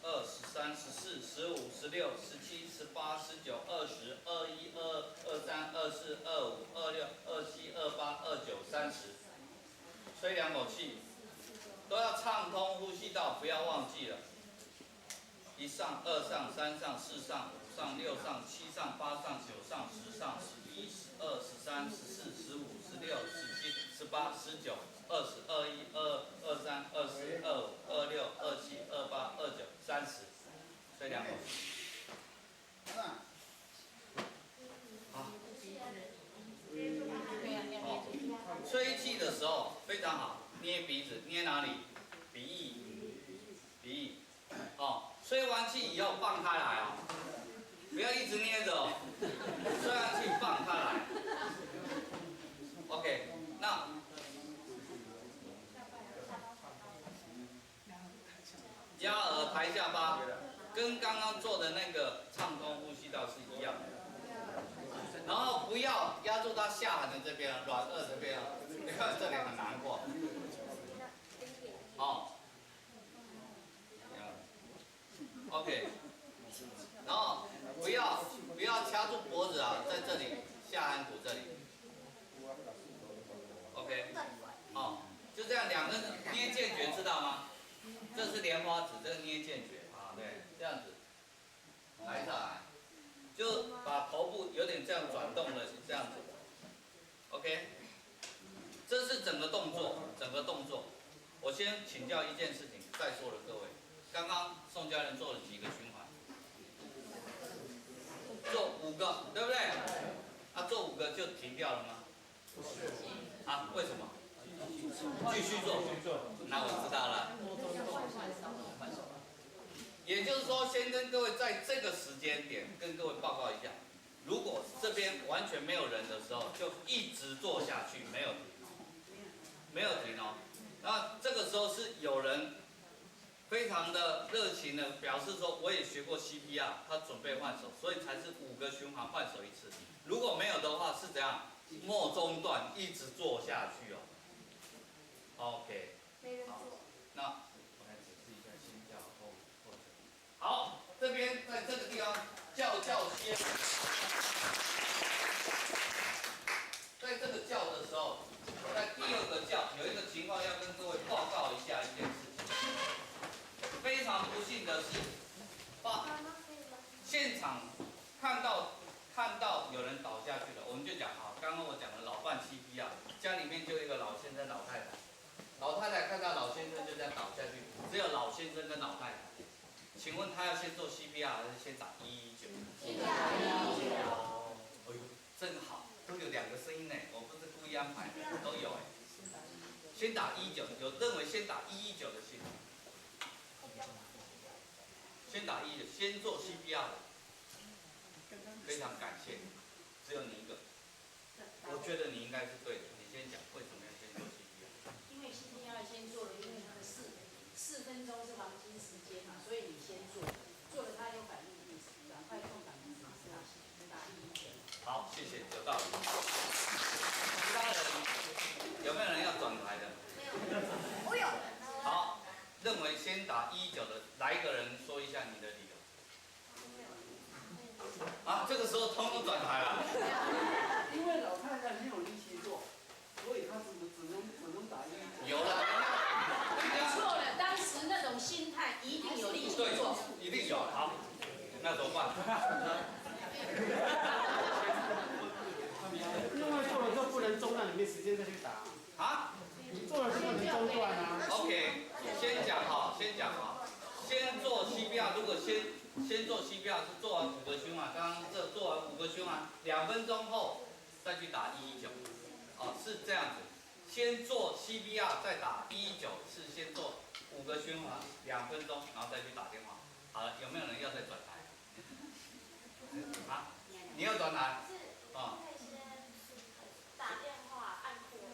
12、13、14、15、16、17、18、19、20、21、22、23、24、25、26、27、28、29、30，吹2口气，都要畅通呼吸道，不要忘记了。1上、2上、3上、4上、5上、6上、7上、8上、9上、10上、11、12、13、14、15、16、17、18、19、20、21、22、23、24、25、26、27、28、29、30，吹2口气。好。吹气的时候非常好，捏鼻子，捏哪里？鼻翼，鼻翼。哦，吹完气以后放开来哦，不要一直捏着哦，吹完气放开来。OK， 那压额抬下巴，跟刚刚做的那个畅通呼吸道是一样的。然后不要压住它下颌的这边，软腭这边，你看这里很难过。哦。OK， 然后不要掐住脖子啊，在这里下颌骨这里。OK， 哦，就这样2个捏剑诀知道吗？这是莲花指，这个捏剑诀啊，对，这样子，抬上来，就把头部有点这样转动了，这样子。OK， 这是整个动作，我先请教一件事情，在座的各位。刚刚宋教练做了几个循环？做5个，对不对？啊，做5个就停掉了吗？不是。啊，为什么？继续做。那我知道了。也就是说，先跟各位在这个时间点跟各位报告一下，如果这边完全没有人的时候，就一直做下去，没有停哦。那这个时候是有人非常的热情的表示说，我也学过 CPR， 他准备换手，所以才是5个循环换手1次。如果没有的话是怎样？莫中断，一直做下去哦。OK， 好，那我来解释一下先教后者。好，这边在这个地方叫先，在这个叫的时候，在第2个叫有一个情况要跟各位报告一下一件事情。非常不幸的是，现场看到有人倒下去了，我们就讲啊，刚刚我讲的老伴CPR，家里面就有一个老先生、老太太，老太太看到老先生就这样倒下去，只有老先生跟老太太，请问他要先做 CPR 还是先打119？先打119。哎呦，真好，都有2个声音呢，我不是故意安排的，都有哎。先打119，有认为先打119的先。先打119，先做 CPR 的，非常感谢，只有你一个。我觉得你应该是对的，你先讲为什么要先做 CPR？ 因为 CPR 先做了，因为它的4分钟是黄金时间嘛，所以你先做了它有反应的意思，赶快控反应是打119。好，谢谢，有道理。其他人有没有人要转台的？没有。我有。好。认为先打119的，来一个人说一下你的理由。啊，这个时候通通转台了。因为老太太没有力气做，所以她只能打119。有了，错了，当时那种心态一定有力气做。一定有。好，那怎么办？没时间再去打。啊你做了是不能中断啊。？OK， 先讲哈，先做 CPR， 如果先做 CPR 是做完5个循环，刚刚这做完5个循环，2分钟后再去打119，哦，是这样子。先做 CPR 再打119，是先做5个循环2分钟，然后再去打电话。好了，有没有人要再转台？啊？你要转台？啊？打电话按扩音，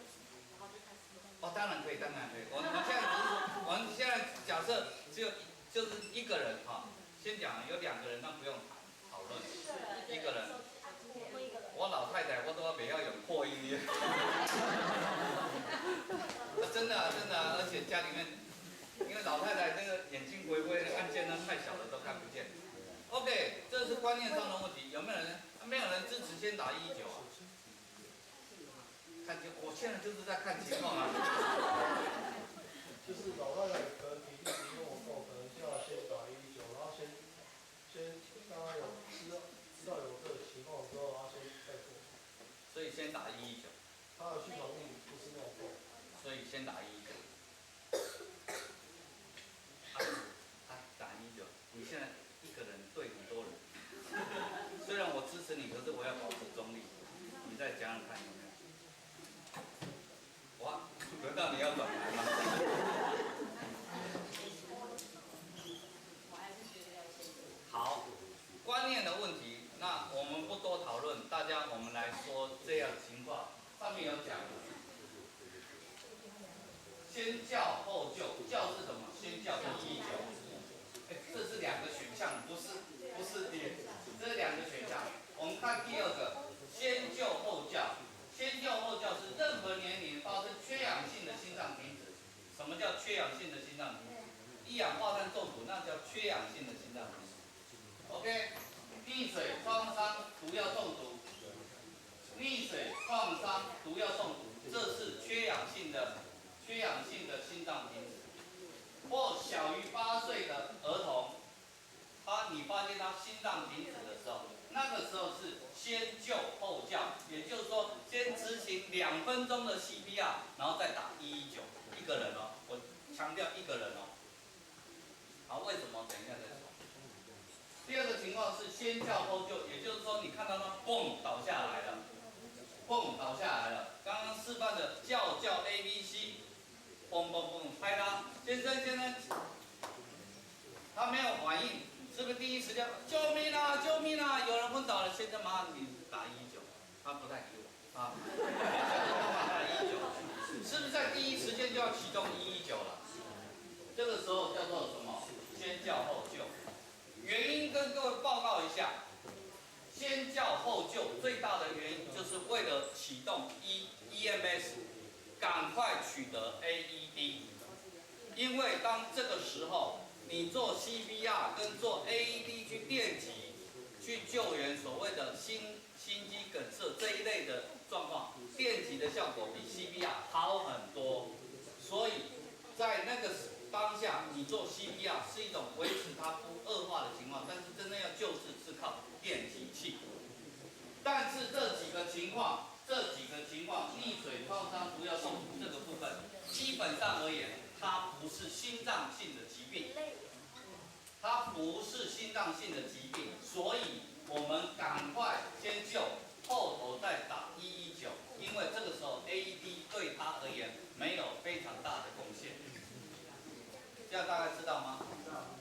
然后就开始。哦，当然可以，当然可以。我们现在只是说，我们现在假设就是一个人哈，先讲有2个人，那不用讨论，一个人。我老太太我都要不要有扩音的。真的啊，而且家里面，因为老太太那个眼睛微微的按键呢太小了都看不见。OK， 这是观念上的问题，有没有人？没有人支持先打119啊？看情，我现在就是在看情况啊。就是老太太可能体力不够够，可能就要先打119，然后先让他有知道有这个情况之后，然后先再做。所以先打119。他的续航力不是那么够。所以先打119。打119，你现在一个人对很多人。虽然我支持你，可是我要保持中立。你再讲讲看有没有？哇，轮到你要转台吗？好，观念的问题，那我们不多讨论，我们来说这样的情况。上面有讲，先叫后救，叫是什么？先叫119。这是2个选项，不是你，这是2个选项。我们看第2个，先救后叫。先救后叫是任何年龄发生缺氧性的心脏停止。什么叫缺氧性的心脏停止？一氧化碳中毒，那叫缺氧性的心脏停止。OK， 溺水、创伤、毒药中毒。溺水、创伤、毒药中毒，这是缺氧性的心脏停止。或小于8岁的儿童，你发现他心脏停止的时候，那个时候是先救后叫，也就是说先执行2分钟的 CPR， 然后再打119，一个人哦，我强调一个人哦。好，为什么？等一下再说。第2个情况是先叫后救，也就是说你看到他嘣倒下来了，嘣倒下来了。刚刚示范的叫 ABC， 嘣嘣嘣拍他，先生，他没有反应，是不是第一时间救命啊救命啊，有人昏倒了，先生马上你打119，他不太理我啊，打119，是不是在第一时间就要启动119了？这个时候叫做什么？先叫后救。原因跟各位报告一下，先叫后救最大的原因就是为了启动 EMS， 赶快取得 AED， 因为当这个时候你做 CPR 跟做 AED 去电击，去救援所谓的心肌梗塞这一类的状况，电击的效果比 CPR 好很多，所以在那个当下，你做 CPR 是一种维持它不恶化的情况，但是真正要救治是靠电击器。但是这几个情况，溺水、创伤、毒药中毒这个部分，基本上而言，它不是心脏性的疾病，所以我们赶快先救，后头再打119，因为这个时候 AED 对它而言没有非常大的贡献。这样大概知道吗？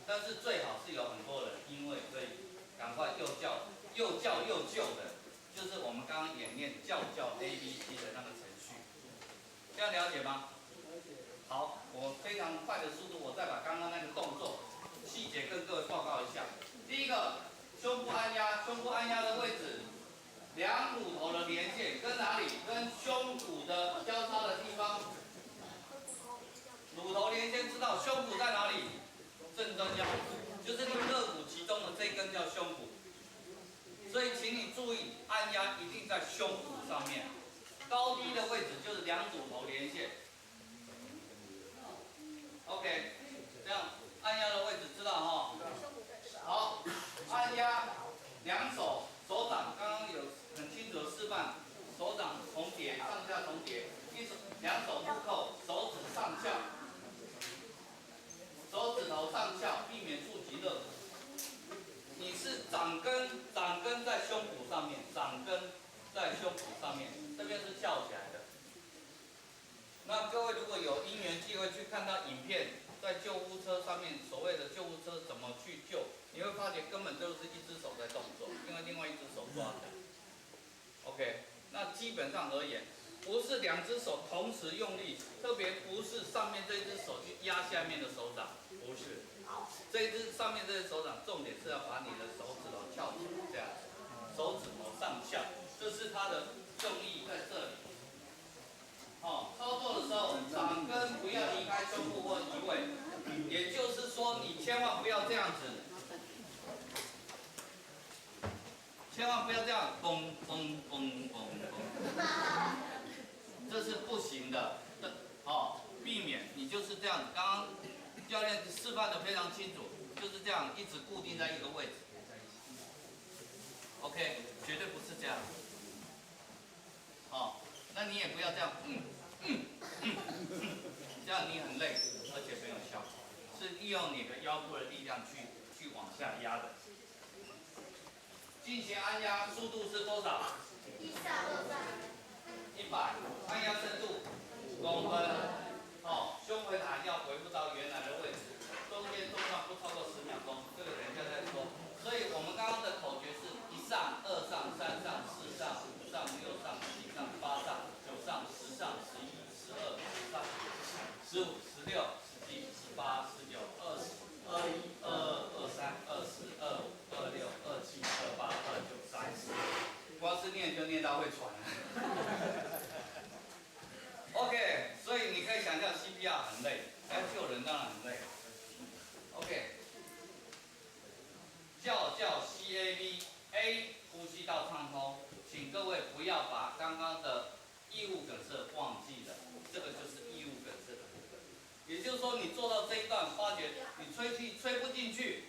但是最好是有很多人，因为可以赶快又叫又救的，就是我们刚刚演练叫 ABC 的那个程序，这样了解吗？好，我非常快的速度，我再把刚刚那个动作细节跟各位报告一下。第一个，胸部按压的位置，2乳头的连线跟哪里？跟胸骨的交叉的地方。乳头连线知道胸骨在哪里？正中央，就是你肋骨其中的这根叫胸骨。所以请你注意，按压一定在胸骨上面。高低的位置就是2乳头连线。OK， 这样按压的位置知道哈？好，按压2手掌，刚刚有很清楚的示范，手手掌重叠，上下重叠，两手互扣，手指上翘，手指头上翘，避免触及肋骨。你是掌根在胸脯上面，掌根在胸脯上面，这边是翘起来的。那各位如果有因缘机会去看到影片，在救护车上面所谓的救护车怎么去救，你会发觉根本就是一只手在动作，因为另外一只手抓着。OK， 那基本上而言，不是两只手同时用力，特别不是上面这一只手去压下面的手掌，不是。这一只上面这只手掌，重点是要把你的手指头翘起来，这样子，手指头上翘，这是它的用意在这里。操作的时候，掌根不要离开胸部或移位，也就是说，你千万不要这样子，千万不要这样嘣嘣嘣嘣嘣，这是不行的。避免你就是这样子。刚刚教练示范的非常清楚，就是这样一直固定在一个位置。OK， 绝对不是这样。那你也不要这样，这样你很累，而且没有效果。是利用你的腰部的力量去往下压的。进行按压速度是多少？100，按压深度5公分。胸回弹要回复到原来的位置，中间动作不超过10秒钟，这个等一下再说。所以我们刚刚的口诀是1上、2上、3上、4上、5上、6上、7上、8上、9上、10上、11、12、13、15、16、17、18、19、20、21、22、23、24、25、26、27、28、29、30，光是念就念到会喘了。OK， 所以你可以想象 CPR 很累，要救人当然很累。OK， 叫 CAV，A 呼吸道畅通，请各位不要把刚刚的异物梗塞忘记了，这个就是异物梗塞的部分。也就是说，你做到这一段，发觉你吹气吹不进去，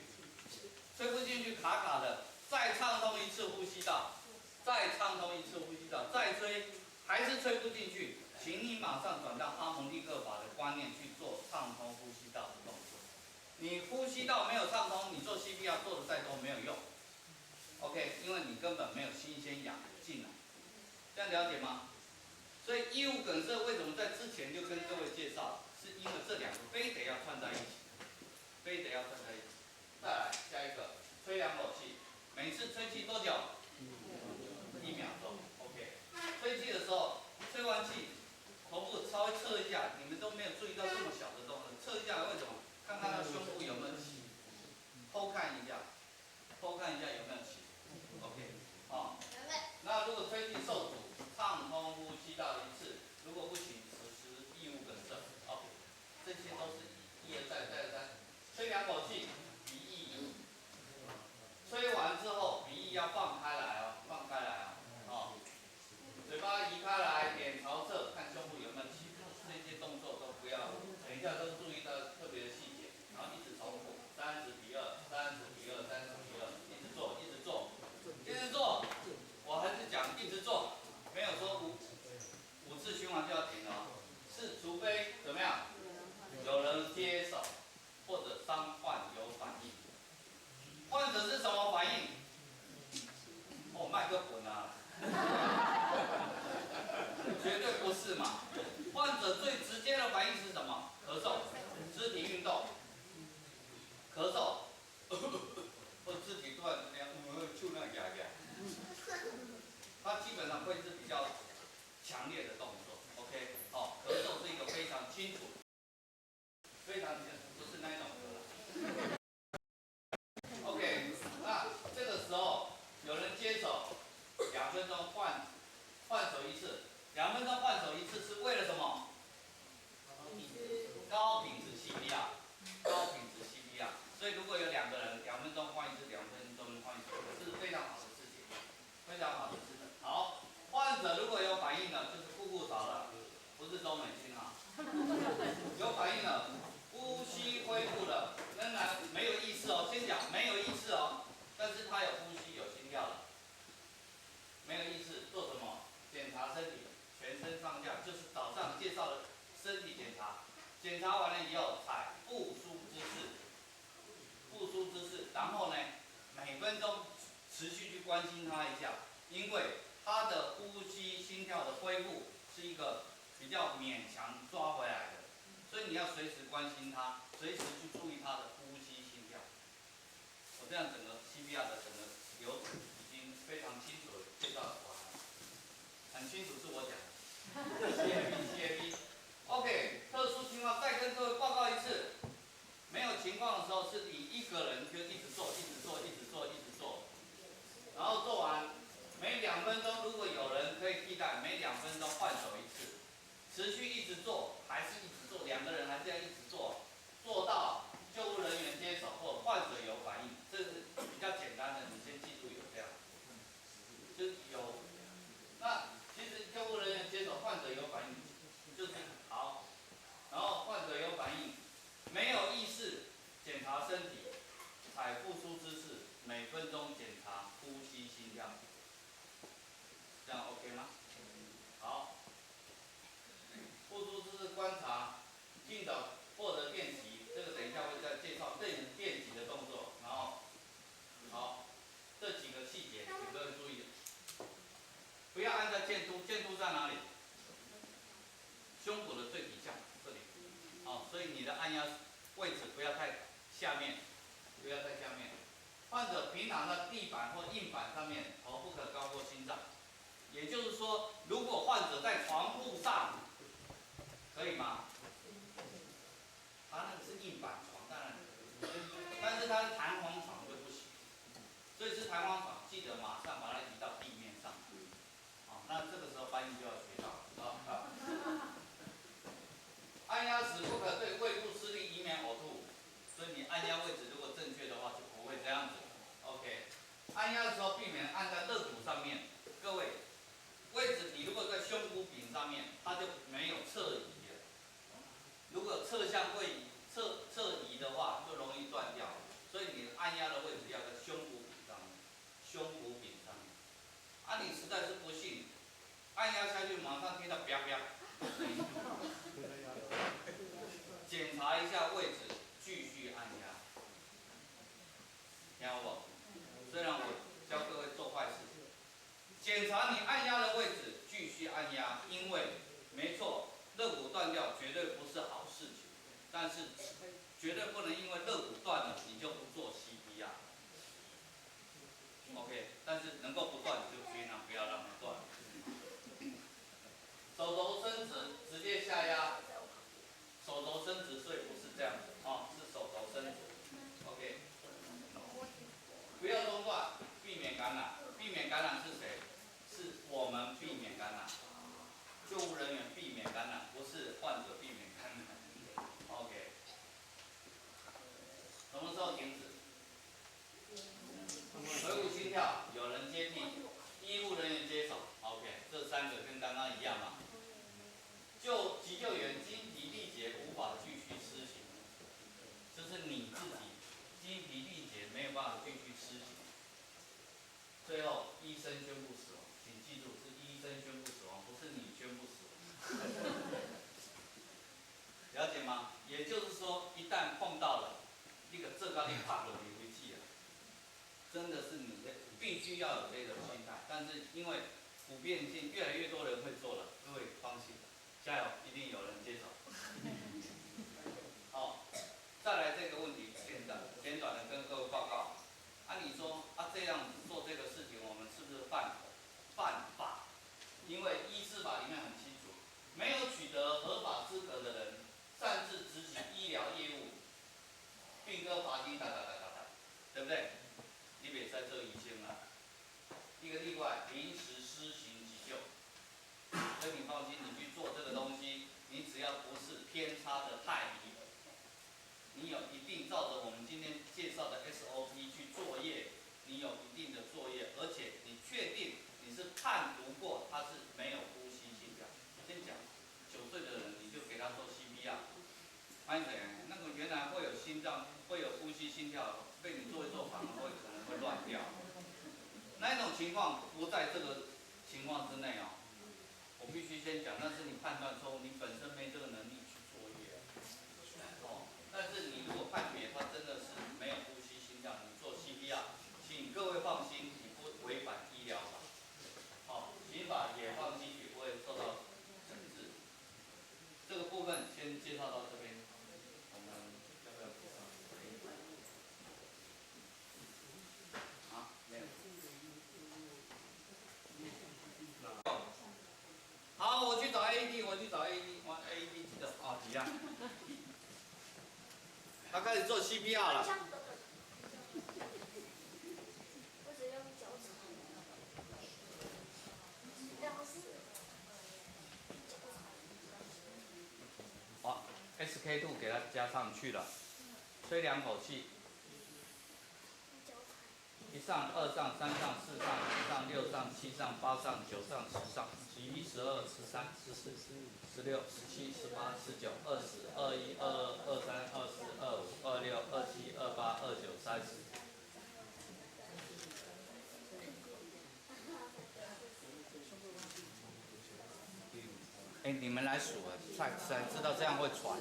卡卡的，再畅通一次呼吸道，再吹还是吹不进去。请你马上转到哈蒙利克法的观念去做畅通呼吸道的动作。你呼吸道没有畅通，你做 CPR 做的再多没有用。OK， 因为你根本没有新鲜氧进来，这样了解吗？所以异物梗塞为什么在之前就跟各位介绍，是因为这两个非得要串在一起，再来下一个，吹2口气，每次吹气多久？1秒钟。OK， 吹气的时候，吹完气。头部稍微侧一下，你们都没有注意到这么小的动作，侧一下为什么？看看他胸部有没有起，偷看一下有没有起。OK， 那如果吹气受阻，畅通呼吸道一次，如果不行，此时异物梗塞。OK， 这些都是一而再，再而三。吹2口气，鼻翼，吹完之后鼻翼要放开来哦，嘴巴移开来，脸朝侧，看胸部有没有起伏，这些动作都不要，等一下都注意到特别的细节，然后一直重复，30:2，一直做，我还是讲一直做，没有说5次循环就要停了，是除非怎么样，有人接手，或者伤患有反应，患者是什么反应？麦克风啊。绝对不是嘛！患者最直接的反应是什么？咳嗽、肢体运动、咳嗽，或肢体突然之间就那哑，它基本上会是比较强烈的动作。OK， 咳嗽是一个非常清楚，不是那一种咳了。OK， 那这个时候有人接手，2分钟换手一次。2分钟换手一次是为了什么？高品质 CPR。所以如果有2个人，2分钟换一次，2分钟换一次，这是非常好的事情，好，患者如果有反应了，就是顾少了，不是周美君啊。有反应了，呼吸恢复了，仍然没有意识哦，先讲没有意识哦，但是他有呼吸有心跳了，没有意识做什么？检查检查完了以后采复苏姿势，复苏姿势，然后呢，每分钟持续去关心他一下，因为他的呼吸、心跳的恢复是一个比较勉强抓回来的，所以你要随时关心他，随时去注意他的呼吸、心跳。我这样整个 CPR 的整个流程已经非常清楚的介绍完了，很清楚是我讲的。CAB，OK， 特殊情况再跟各位报告一次。没有情况的时候，是你一个人就一直做，一直做，一直做，一直做，然后做完，每2分钟如果有人可以替代，每2分钟换手一次，持续一直做，还是一直做，2个人还是要一直做，做到救护人员接手或患者有反应，这是比较简单的，你先记住有这样，就是有。那其实救护人员接手，患者有反应，就是好，然后患者有反应。没有意识，检查身体，采复苏姿势，每分钟检查呼吸、心跳，这样 OK 吗？好，复苏姿势观察，尽早获得电击，这个等一下会再介绍电击的动作。然后，好，这几个细节请各位注意，不要按在剑突，剑突在哪里？胸骨的最底下这里。好，所以你的按压位置不要太下面，不要太下面。患者平躺在地板或硬板上面，头不可高过心脏。也就是说，如果患者在床铺上，可以吗？他那个是硬板床，当然可以，但是它是弹簧床就不行。所以是弹簧床，记得马上把它移到地面上。好，那这个时候翻译就要学到啊。按压时不可对胃部施力，以免呕吐。所以你按压位置如果正确的话，就不会这样子。OK， 按压的时候避免按在肋骨上面。各位，位置你如果在胸骨柄上面，它就没有侧移了。如果侧向位移、侧移的话，就容易断掉。所以你按压的位置要在胸骨柄上面，胸骨柄上面。啊，你实在是不信，按压下去马上听到啪啪。检查一下位置，继续按压。听好不？虽然我教各位做坏事，检查你按压的位置，继续按压，因为没错，肋骨断掉绝对不是好事情，但是绝对不能因为肋骨断了你就不做 CPR。OK， 但是能够不断你就尽量不要让它断。手肘伸直，直接下压。手肘伸直，所以不是这样子啊，是手肘伸直。OK， 不要中断，避免感染。避免感染是谁？是我们避免感染，救护人员避免感染，不是患者避免感染。OK， 什么时候停止？回复心跳，有人接替，医护人员接手。OK， 这3个跟刚刚一样嘛。急救员精疲力竭无法继续施行，就是你自己精疲力竭没有办法继续施行。最后医生宣布死亡，请记住是医生宣布死亡，不是你宣布死亡。了解吗？也就是说，一旦碰到了那个这个你怕了你会记了，真的是你的必须要有这种心态。但是因为普遍性越来越多人会做了，各位放心。加油，一定有人接手。好，再来这个问题，简短的跟各位报告。按理说这样子做这个事情，我们是不是犯法？因为医师法里面很清楚，没有取得合法资格的人，擅自执行医疗业务，并科罚金，对不对？你别在这一千了。一个例外，临时施行急救。所以你放心，你去做这个东西，你只要不是偏差的太离谱，你有一定照着我们今天介绍的 SOP 去作业，你有一定的作业，而且你确定你是判读过他是没有呼吸心跳。先讲9岁的人，你就给他做 CPR， 那个原来会有心脏会有呼吸心跳，被你做一做反而可能会乱掉。那一种情况不在这个情况之内哦。我必须先讲，但是你判断错误，你本身没这个能力去作业。开始做 CPR 了。我只用脚趾。好 ，SK 度给它加上去了，吹2口气。1上2上3上4上5上6上7上8上9上10上11、12、13、14、15、16、17、18、19、20、21、22、23、24、25、26、27、28、29、30。哎，你们来数啊，才知道这样会喘。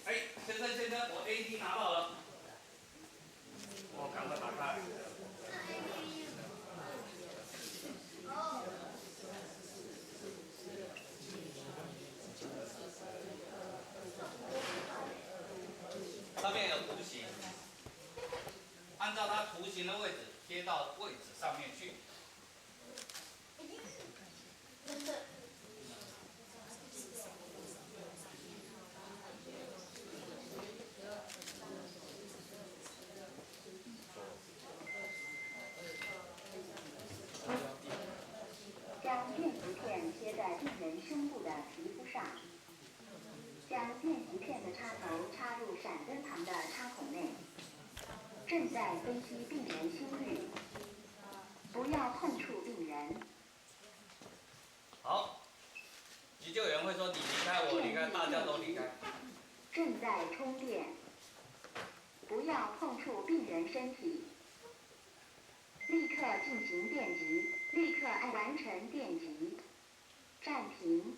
哎，先生，我 AED 拿到了，我赶快打开。上面有图形，按照它图形的位置贴到位置上面去。将电极片贴在病人胸部的皮肤上，将电极片的插头插入闪灯旁的插孔内。正在分析病人心率，不要碰触病人。好，急救员会说你离开，我离开，大家都离开。正在充电，不要碰触病人身体。立刻进行电极，立刻按完成电极，暂停，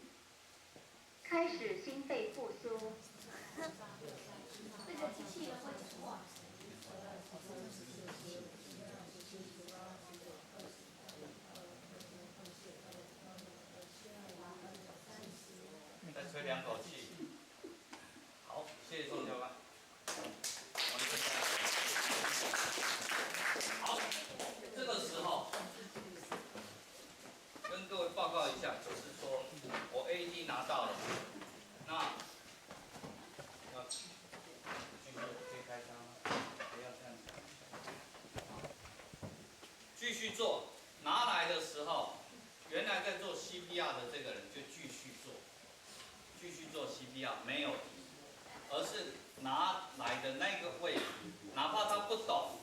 开始心肺复苏。这个机器人会讲话。再吹2口气。好，谢谢宋教官。好，这个时候跟各位报告一下，就是说我 AED 拿到了，那要继续可以开枪了，不要这样子。继续做，拿来的时候，原来在做 CPR 的这个人就继续做 CPR， 没有停，而是拿来的那个位置，哪怕他不懂，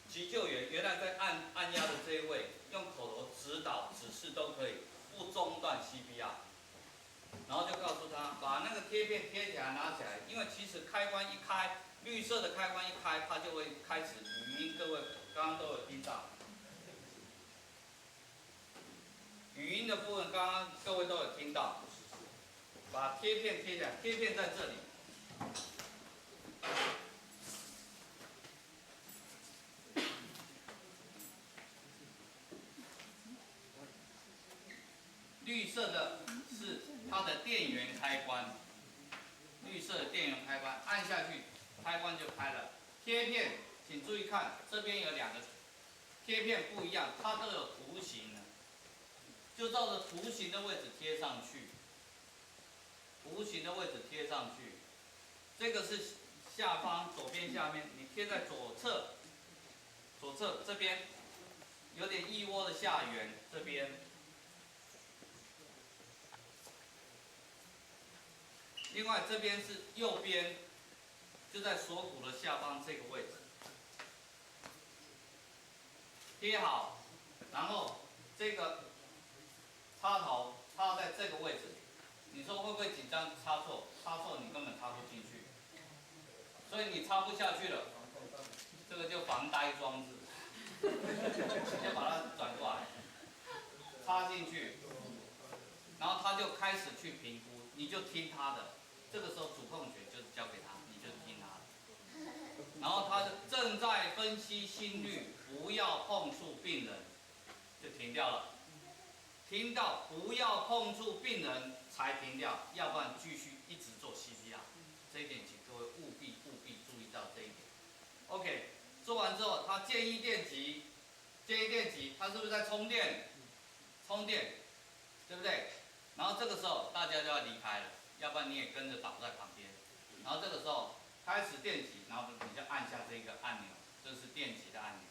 急救员原来在按压的这一位，用口头指导指示都可以，不中断 CPR， 然后就告诉他把那个贴片贴起来拿起来，因为其实开关一开，绿色的开关一开，它就会开始语音，各位刚刚都有听到。语音的部分，刚刚各位都有听到，把贴片贴起来，贴片在这里。绿色的是它的电源开关，绿色的电源开关按下去，开关就开了。贴片，请注意看，这边有2个贴片不一样，它都有图形的。就照着图形的位置贴上去，这个是下方左边下面，你贴在左侧这边，有点腋窝的下缘这边。另外这边是右边，就在锁骨的下方这个位置，贴好，然后这个插头插在这个位置，你说会不会紧张？插错你根本插不进去，所以你插不下去了，这个就防呆装置，就把它转过来，插进去，然后他就开始去评估，你就听他的，这个时候主控权就是交给他，你就听他的，然后他正在分析心率，不要碰触病人，就停掉了。听到不要碰触病人才停掉，要不然继续一直做 CPR。这一点请各位务必注意到这一点。OK，做完之后，它建议电极，它是不是在充电？充电，对不对？然后这个时候大家就要离开了，要不然你也跟着倒在旁边。然后这个时候开始电极，然后你就按下这个按钮，这是电极的按钮，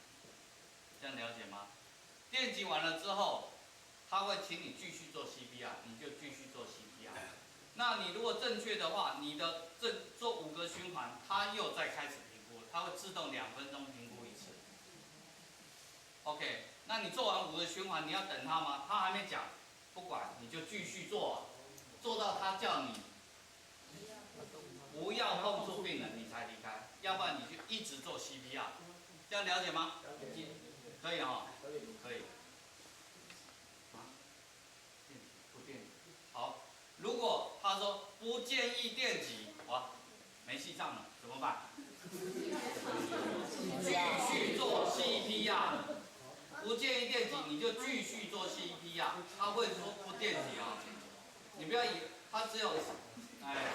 这样了解吗？电极完了之后，它会请你继续做 CPR， 你就继续做 CPR。那你如果正确的话，你的做5个循环，它又再开始评估，它会自动2分钟评估一次。OK， 那你做完5个循环，你要等它吗？它还没讲，不管，你就继续做，做到它叫你不要碰触病人，你才离开，要不然你就一直做 CPR， 这样了解吗？可以哈，可以。不电极，好。如果他说不建议电极，哇，没戏唱了，怎么办？继续做 CPR， 不建议电极你就继续做 CPR， 他会说不电极啊，你不要以为他只有，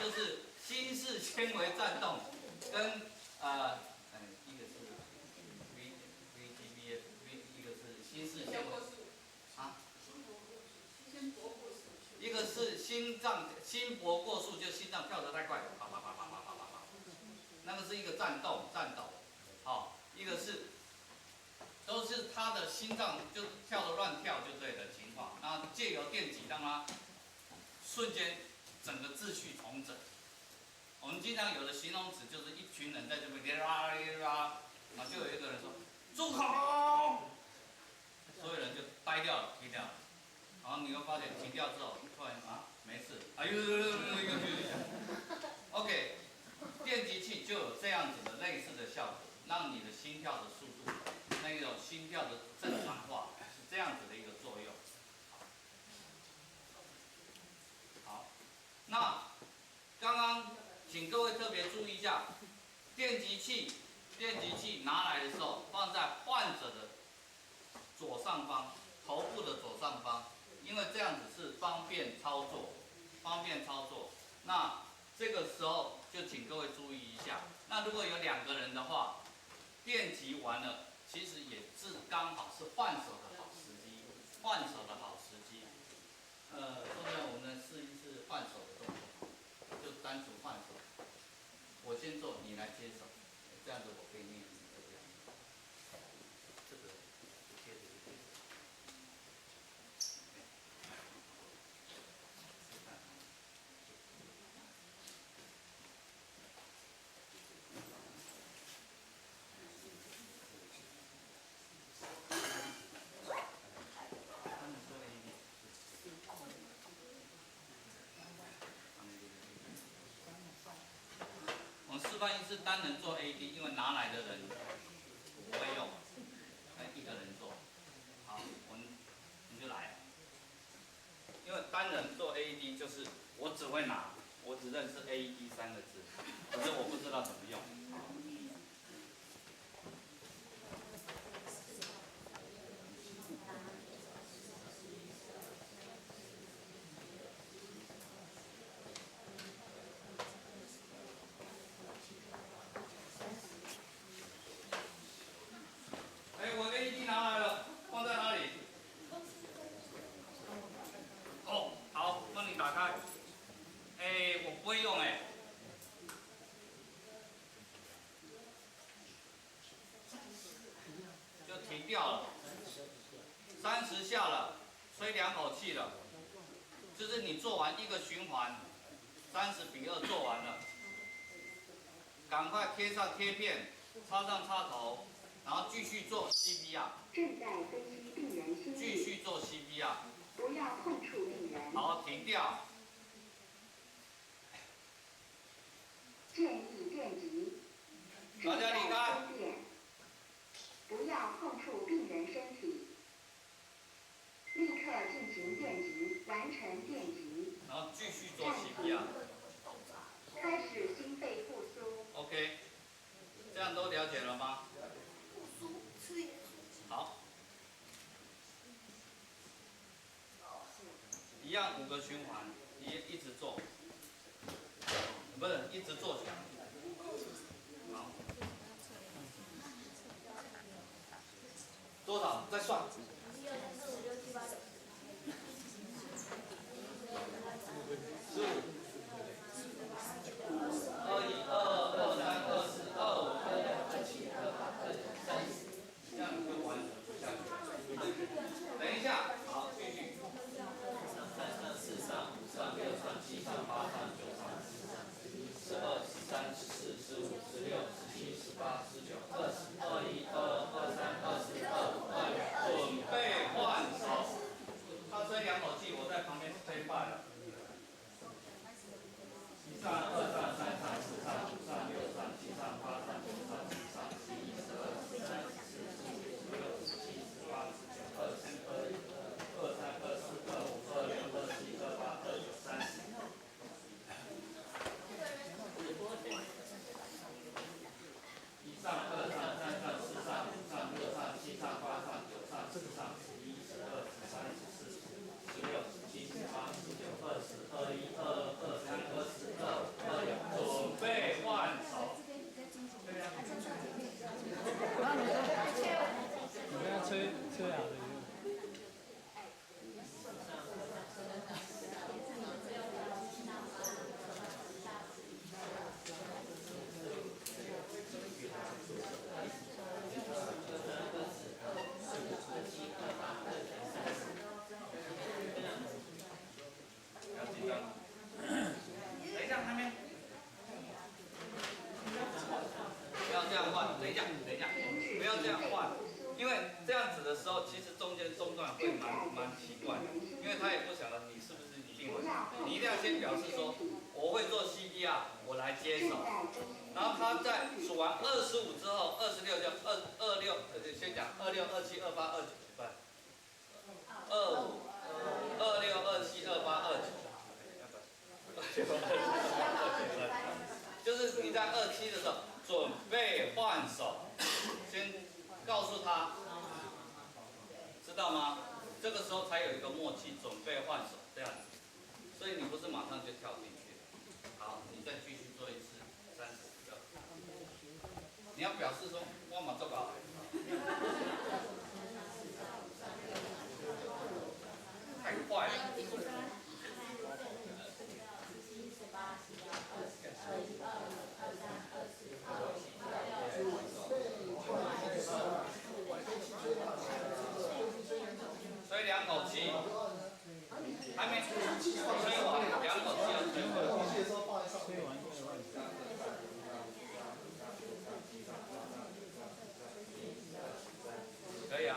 就是心室纤维颤动跟一个是 VTBF， 一个是心室纤维啊。一个是心搏过速，就心脏跳得太快，啪啪啪啪啪啪啪啪，那个是一个颤抖，好，一个是都是他的心脏就跳得乱跳就对的情况，那借由电极让他瞬间整个秩序重整。我们经常有的形容词就是一群人在这边啦，然后就有一个人说住口，所有人就呆掉了，停掉了。然后你会发现停掉之后，突然没事，OK， 电极器就有这样子的类似的效果，让你的心跳的速度，那种心跳的正常化，是这样子的一个作用。好，那刚刚请各位特别注意一下，电极器拿来的时候放在患者的左上方，头部的左上方。因为这样子是方便操作。那这个时候就请各位注意一下。那如果有2个人的话，电极完了，其实也是刚好是换手的好时机。后面我们试一试换手的动作，就单纯换手。我先做，你来接手，这样子我可以念这个。这个贴着。我们示范一次单人做 AD， 因为拿来的人不会用，一个人做。好，我们就来。因为单人做 AD 就是我只会拿，我只认识 AED 3个字，可是我不知道怎么用。我 AED 拿来了，放在哪里？哦，好，帮你打开。我不会用就停掉了。30下了，吹2口气了，就是你做完1个循环，30:2做完了，赶快贴上贴片，插上插头。然后继续做 CPR， 正在分析病人心率，继续做 CPR， 不要碰触病人。好，停掉。建议电极，大家离开。不要碰触病人身体。立刻进行电极，完成电极。然后继续做 CPR。开始心肺复苏。OK， 这样都了解了吗？好，一样5个循环，一直做，不是一直做起来。好，多少？再算。等一下，好，继续。准备换手。他吹两口气，我在旁边吹半了。1上2上3上4上5上6上7上8上9上10上11 12 13 14 15 16 17 18 19 20 21 22 23 24 25 26 27 28 29 30。1上2上3上4上5上6上7上8上9上10。11上2上3上4上5上6上7上8上9上10。准备换手。你跟他吹啊！等一下，还没。不要这样换，等一下，不要这样换，因为这样子的时候，其实中间中断会蛮奇怪的，因为他也不晓得你是不是一定会，你一定要先表示说我会做 CPR， 我来接手，然后他在数完25之后，26就26，先讲26、27、28、29，不，25、26、27、28、29，就是你在27的时候准备换手，先告诉他，知道吗？这个时候才有一个默契，准备换手这样子，所以你不是马上就跳进去了。好，你再继续做一次30个，你要表示说我马做好。太快了。吹两口气，还没吹完，两口气要吹完。吹完。可以啊。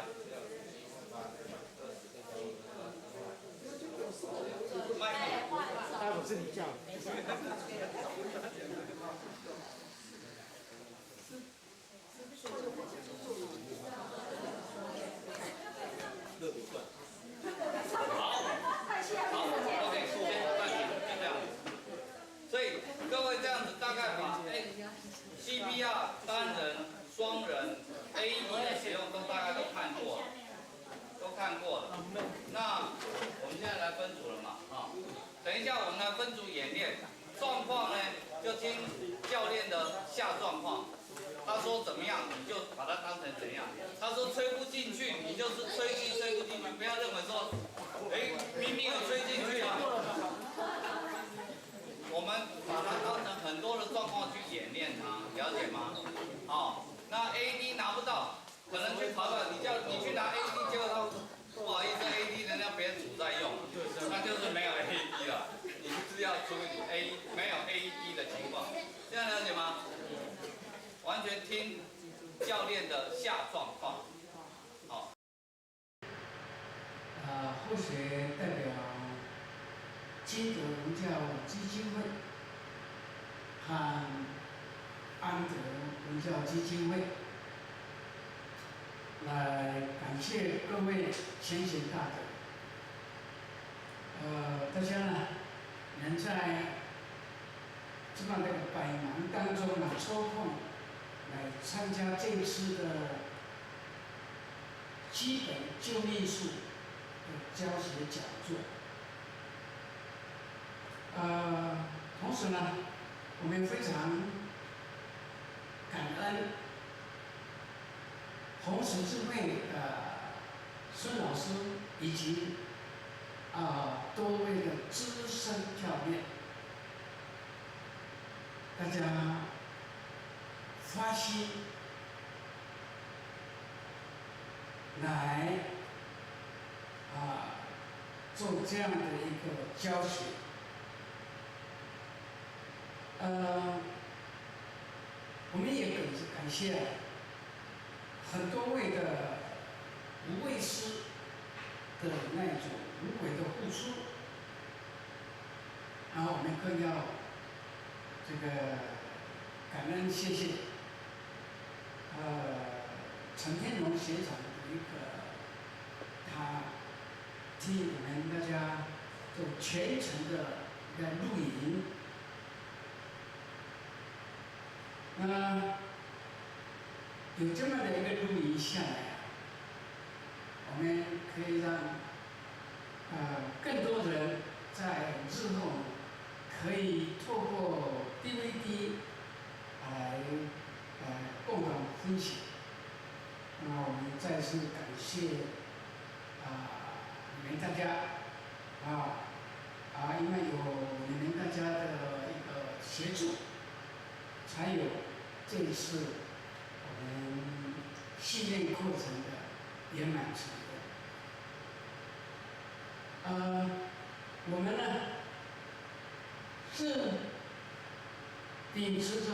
待会是你叫。OK， 时间暂停，就这样。所以各位这样子大概把CPR 单人、双人、AED 的使用都大概都看过了。那我们现在来分组了嘛，等一下我们来分组演练，状况呢就听教练的下状况，他说怎么样你就把它当成怎样，他说吹不进去你就是吹气吹不进去，不要认为说，明明有吹进去啊，我们把它当成很多的状况去演练它，了解吗？好，那 AED 拿不到。可能去跑你去拿 AED， 结果他不好意思 ，AED 人家别人组在用，那就是没有 AED 了。你是要处理没有 AED 的情况，这样了解吗？完全听教练的下状况。好。候选代表金德文教基金会和安德文教基金会。来感谢各位先贤大德，大家呢能在这么的百忙当中抽空来参加这次的基本救命术的教学讲座，同时呢，我们非常感恩同时智慧孙老师以及多位的资深教练，大家发心来做这样的一个教学。我们也感谢很多位的无畏师的那种无悔的付出，然后我们更要这个感恩谢谢陈天龙学长的一个他替我们大家做全程的一个录影。有这么的一个录影下来，我们可以让更多人在日后可以透过 DVD 来共同分享。那我们再次感谢你们大家因为有你们大家的一个协助，才有这一次我们训练课程的圆满成功。我们呢是秉持着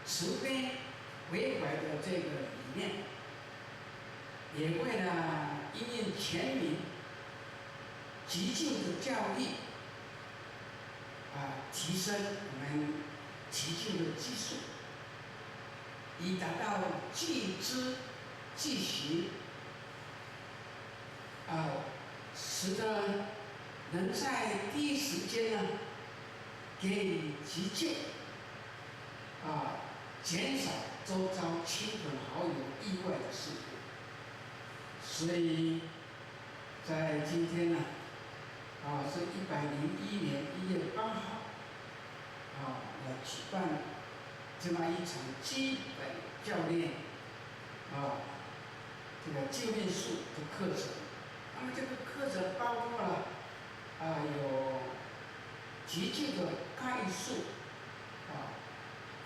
慈悲为怀的这个理念，也为了因应全民急救的教育提升我们急救的技术，以达到即知即行使得能在第一时间呢给予急救减少周遭亲朋好友意外的事故。所以在今天呢是101年1月8号来举办这么一场基本教练这个救命术的课程。那么这个课程包括了有急救的概述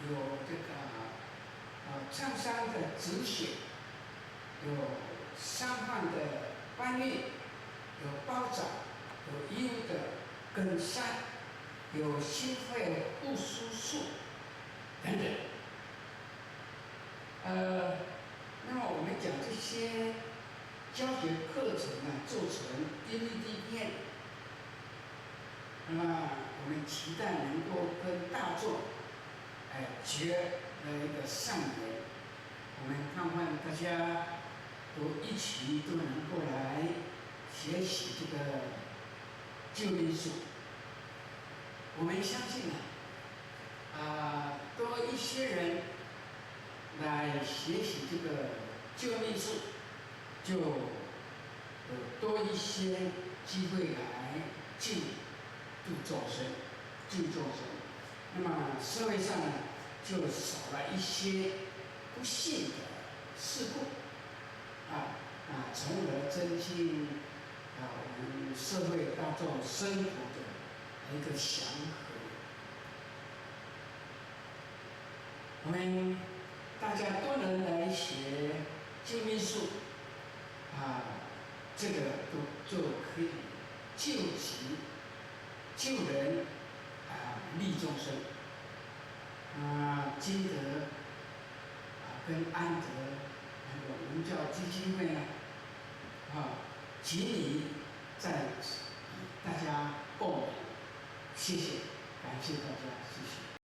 有这个创伤的止血，有伤患的搬运，有包扎，有医务的更善，有心肺复苏术等等。那么我们讲这些教学课程呢，做成 DVD 片，那么我们期待能够跟大众结了一个善缘。我们盼望大家都一起都能够来学习这个救命术。我们相信多一些人来学习这个救命术，就有多一些机会来救度众生，救众生。那么社会上呢，就少了一些不幸的事故从而增进我们社会大众生活的一个祥和。我们大家都能来学救命术这个就可以救急救人利众生。金德跟安德那个文教基金会呢请你在大家共勉，谢谢，感谢大家，谢谢。